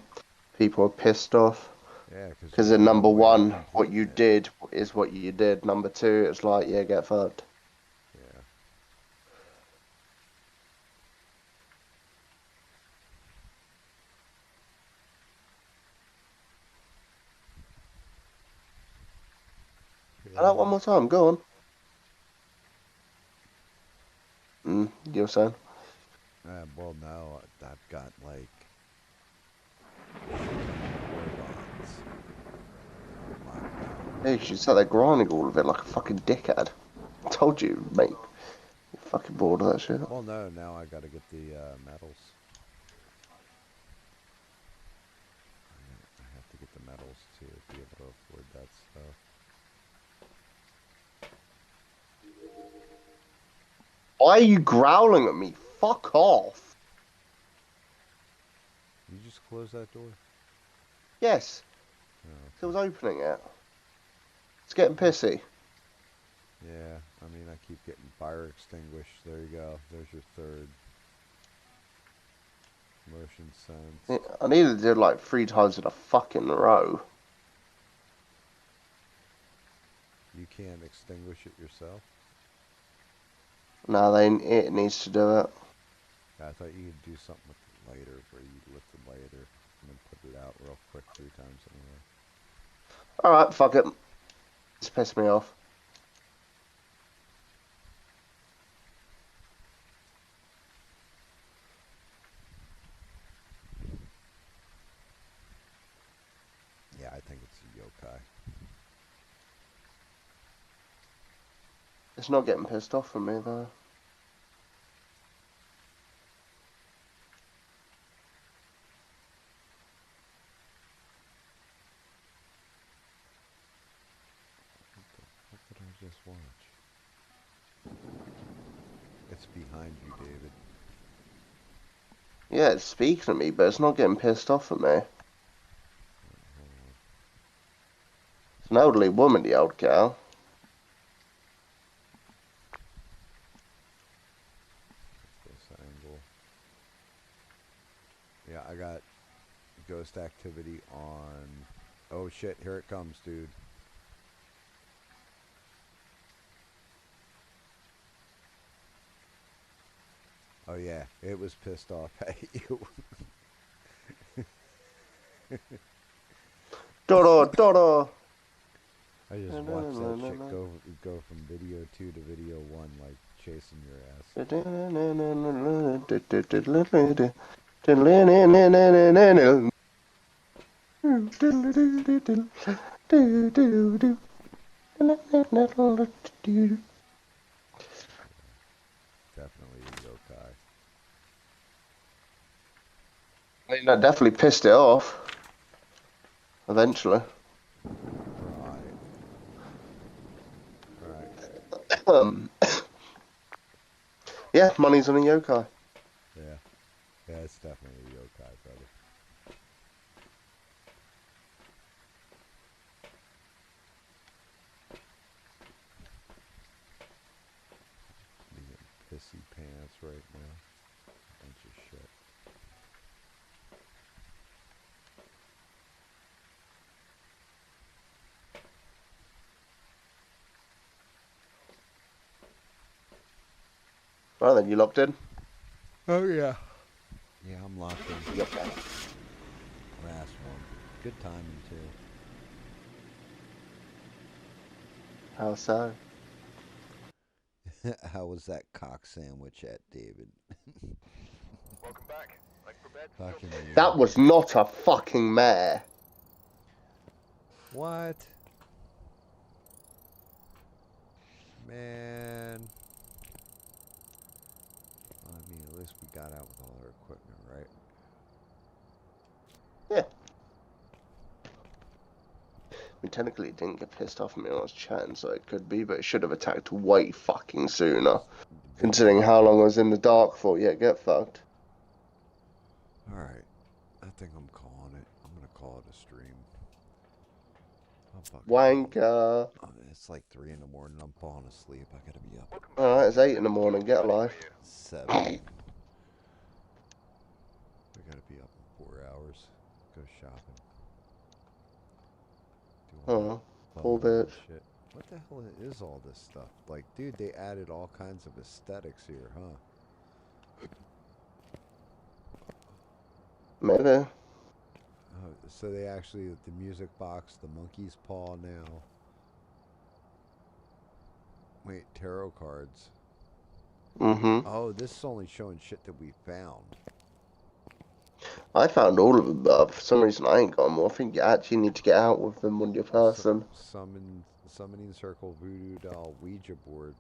people are pissed off. Yeah, Because there's in no number way of one, what you completing it. did is what you did. Number two, it's like, yeah, get fucked. Yeah. Say that one more time, go on. You were saying? Well, no, I've got like Gorgons locked down. Hey, you should sat there grinding all of it like a fucking dickhead. I told you, mate. You're fucking bored of that shit. Well, no, now I got to get the metals. I have to get the metals to be able to afford that stuff. Why are you growling at me? Fuck off. You just close that door? Yes, Oh, I was opening it. It's getting pissy. yeah, I mean, I keep getting fire extinguished. There you go. There's your third. Motion sense. I needed to do it like 3 times in a fucking row. You can't extinguish it yourself? No, it needs to do it. I thought you could do something with the lighter where you lift the lighter and then put it out real quick 3 times anyway. Alright, fuck it. It's pissed me off. Yeah, I think it's a yokai. It's not getting pissed off from me though. What did I just watch? It's behind you, David. Yeah, it's speaking at me, but it's not getting pissed off at me. It's an elderly woman, the old gal. This angle. Yeah, I got ghost activity on. Oh shit, here it comes, dude. Oh yeah, it was pissed off at you. Dodo, Dodo! I just watched that shit go from video 2 to video 1 like chasing your ass. Definitely a yokai. I mean, that definitely pissed it off. Eventually. Right. Um, yeah, money's on a yokai. Yeah. Yeah, it's definitely a yokai, brother. Being pissy pants right now. Bunch of shit. Right then, you locked in? Oh, yeah. Yeah, I'm locked in. Yep. Last one. Good timing, too. How so? How was that cock sandwich at David? Welcome back. Are you prepared to Fucking filter? That you. was not a fucking mare. What? Man. Well, I mean, at least we got out with all our equipment, right? Yeah. I mean, technically, it didn't get pissed off at me when I was chatting, so it could be, but it should have attacked way fucking sooner. Considering how long I was in the dark for. Yeah, get fucked. Alright. I think I'm calling it. I'm gonna call it a stream. I'm fucking Wanker. it's like 3 in the morning. I'm falling asleep. I gotta be up Welcome at back. Alright, it's 8 in the morning. Get a life. 7. I gotta be up in 4 hours. Go shopping. Do all Oh, that poor bundling bitch. shit. What the hell is all this stuff? Like, dude, they added all kinds of aesthetics here, huh? Maybe. So they actually, the music box, the monkey's paw now. Wait, tarot cards. Mm-hmm. Oh, this is only showing shit that we found. I found all of them, but for some reason I ain't got them. I think you actually need to get out with them on your person. Summoning circle, voodoo doll, Ouija board.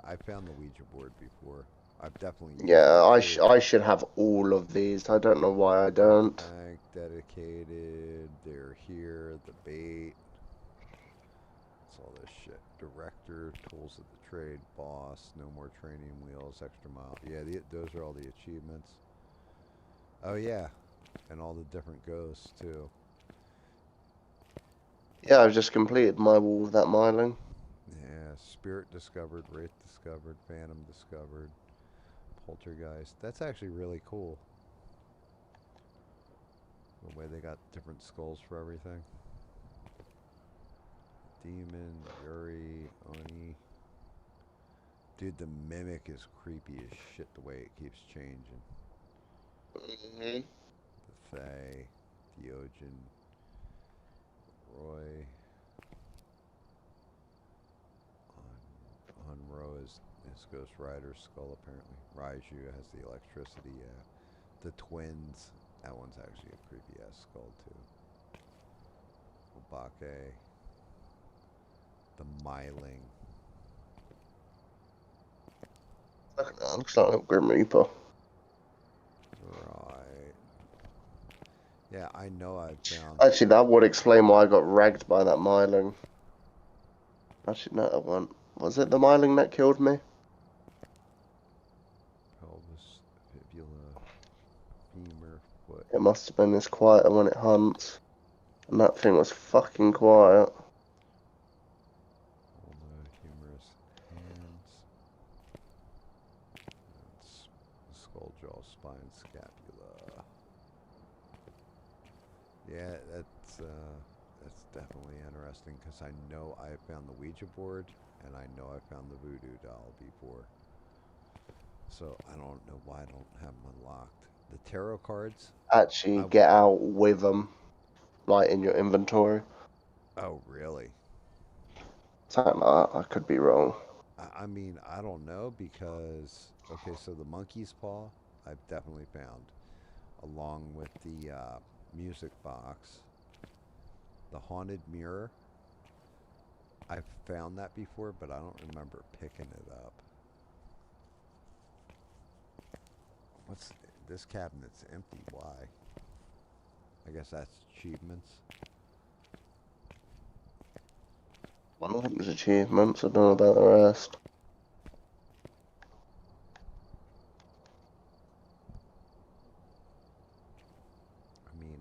I found the Ouija board before. I've definitely used Yeah, it too. I should have all of these. I don't know why I don't. Tank, dedicated. They're here. The bait. It's all this shit. Director, tools of the trade, boss, no more training wheels, extra mile. Yeah, those are all the achievements. Oh yeah, and all the different ghosts too. Yeah, I've just completed my wall with that miling. Yeah, spirit discovered, wraith discovered, phantom discovered, poltergeist. That's actually really cool. The way they got different skulls for everything. Demon, Yuri, Oni. Dude, the mimic is creepy as shit the way it keeps changing. Mm-hmm. The Fae, Theogen, Roy. Unro is Ghost Rider's skull apparently. Raiju has the electricity, yeah. The twins, that one's actually a creepy ass skull too. Obake. The Myling. That looks like a Grim Reaper. Right. Yeah, I know I've found. Actually, that would explain why I got ragged by that miling. Actually, no, that wasn't. Was it the miling that killed me? Pelvis, fibula, femur, foot. It must have been this quieter when it hunts. And that thing was fucking quiet. Ulna, humerus, hands. Skull, jaw, spine, scapula. Yeah, that's definitely interesting because I know I found the Ouija board and I know I found the voodoo doll before. So I don't know why I don't have them unlocked. The tarot cards. Actually, get out with them, like in your inventory. Oh, really? Something like that. I could be wrong. I mean, I don't know because okay, so the monkey's paw I've definitely found, along with the music box, the haunted mirror. I've found that before, but I don't remember picking it up. What's this cabinet's empty? Why? I guess that's achievements. One of them was achievements. I don't know about the rest.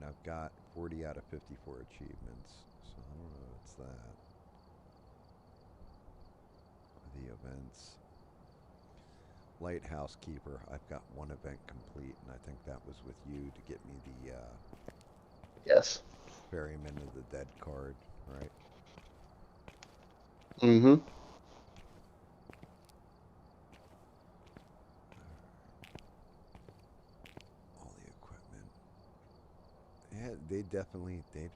I've got 40 out of 54 achievements, so I don't know if it's that. The events. Lighthouse Keeper, I've got one event complete, and I think that was with you to get me the Yes. Ferryman of the Dead card, right? Mm-hmm. All the equipment. Yeah, they've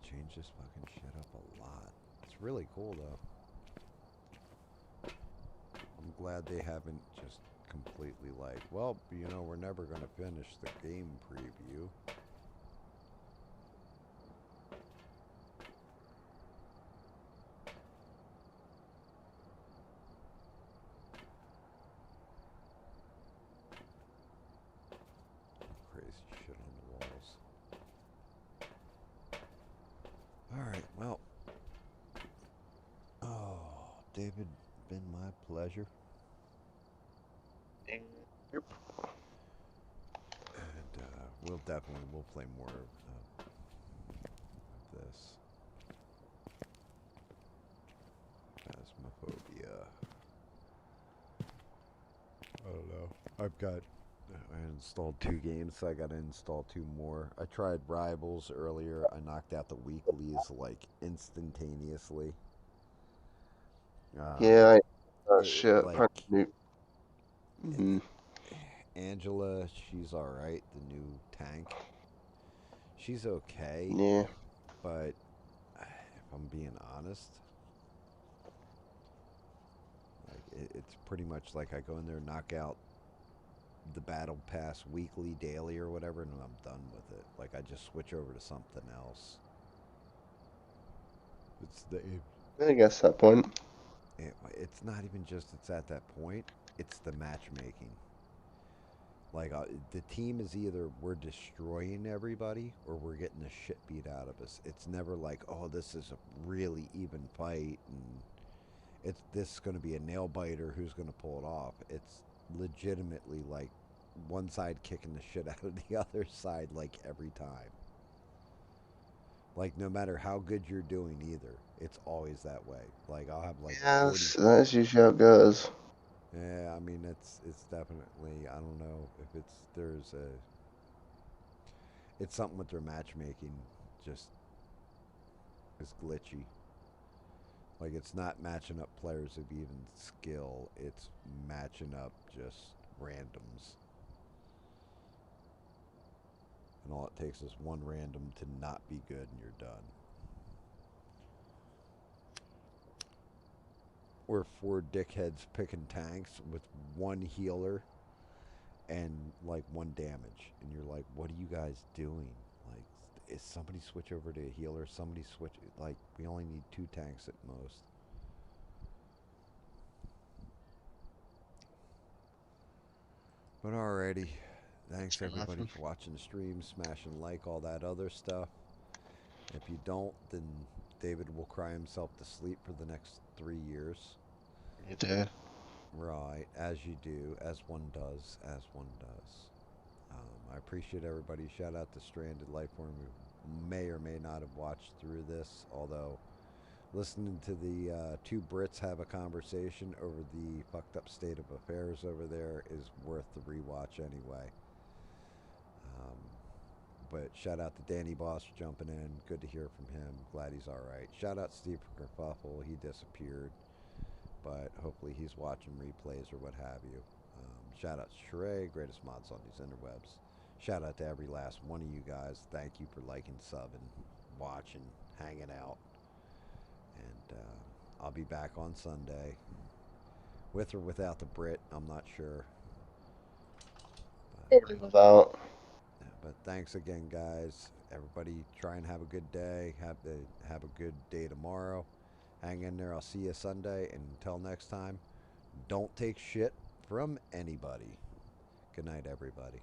changed this fucking shit up a lot. It's really cool, though. I'm glad they haven't just completely like, well, you know, we're never going to finish the game preview. Crazy shit on the walls. Alright, well. Oh, David, been my pleasure. Yep. And we'll play more of this. Phasmophobia. I don't know. I installed 2 games, so I got to install 2 more. I tried Rivals earlier. I knocked out the weeklies like instantaneously. Yeah, It, shit. like Mm-hmm. Angela, she's all right. The new tank, she's okay. Yeah. But if I'm being honest, like it's pretty much like I go in there, knock out the battle pass weekly, daily, or whatever, and I'm done with it. Like I just switch over to something else. It's the I guess that point. it's not even just it's at that point. It's the matchmaking. Like the team is either we're destroying everybody or we're getting the shit beat out of us. It's never like, oh, this is a really even fight and it's this going to be a nail biter who's going to pull it off. It's legitimately like one side kicking the shit out of the other side like every time. Like no matter how good you're doing either, it's always that way. Like I'll have like Yeah, 40. that's usually how it goes. Yeah, I mean it's definitely, I don't know if it's something with their matchmaking just is glitchy. Like it's not matching up players of even skill, it's matching up just randoms. And all it takes is one random to not be good and you're done. Or 4 dickheads picking tanks with 1 healer and like 1 damage. And you're like, what are you guys doing? Like, is somebody switch over to a healer? Somebody switch, like, we only need 2 tanks at most. But alrighty. Thanks everybody for watching the stream, smashing like, all that other stuff. If you don't, then David will cry himself to sleep for the next 3 years. You did. Right, as you do, as one does, as one does. I appreciate everybody. Shout out to Stranded Lifeform who may or may not have watched through this, although listening to the 2 Brits have a conversation over the fucked up state of affairs over there is worth the rewatch anyway. But shout out to Danny Boss for jumping in. Good to hear from him. Glad he's all right. Shout out to Steve Kerfuffle. He disappeared, but hopefully he's watching replays or what have you. Shout out to Sheree, greatest mods on these interwebs. Shout out to every last one of you guys. Thank you for liking, subbing, watching, hanging out. And I'll be back on Sunday. With or without the Brit, I'm not sure. Probably without. But thanks again, guys. Everybody try and have a good day. Have a good day tomorrow. Hang in there. I'll see you Sunday. And until next time, don't take shit from anybody. Good night, everybody.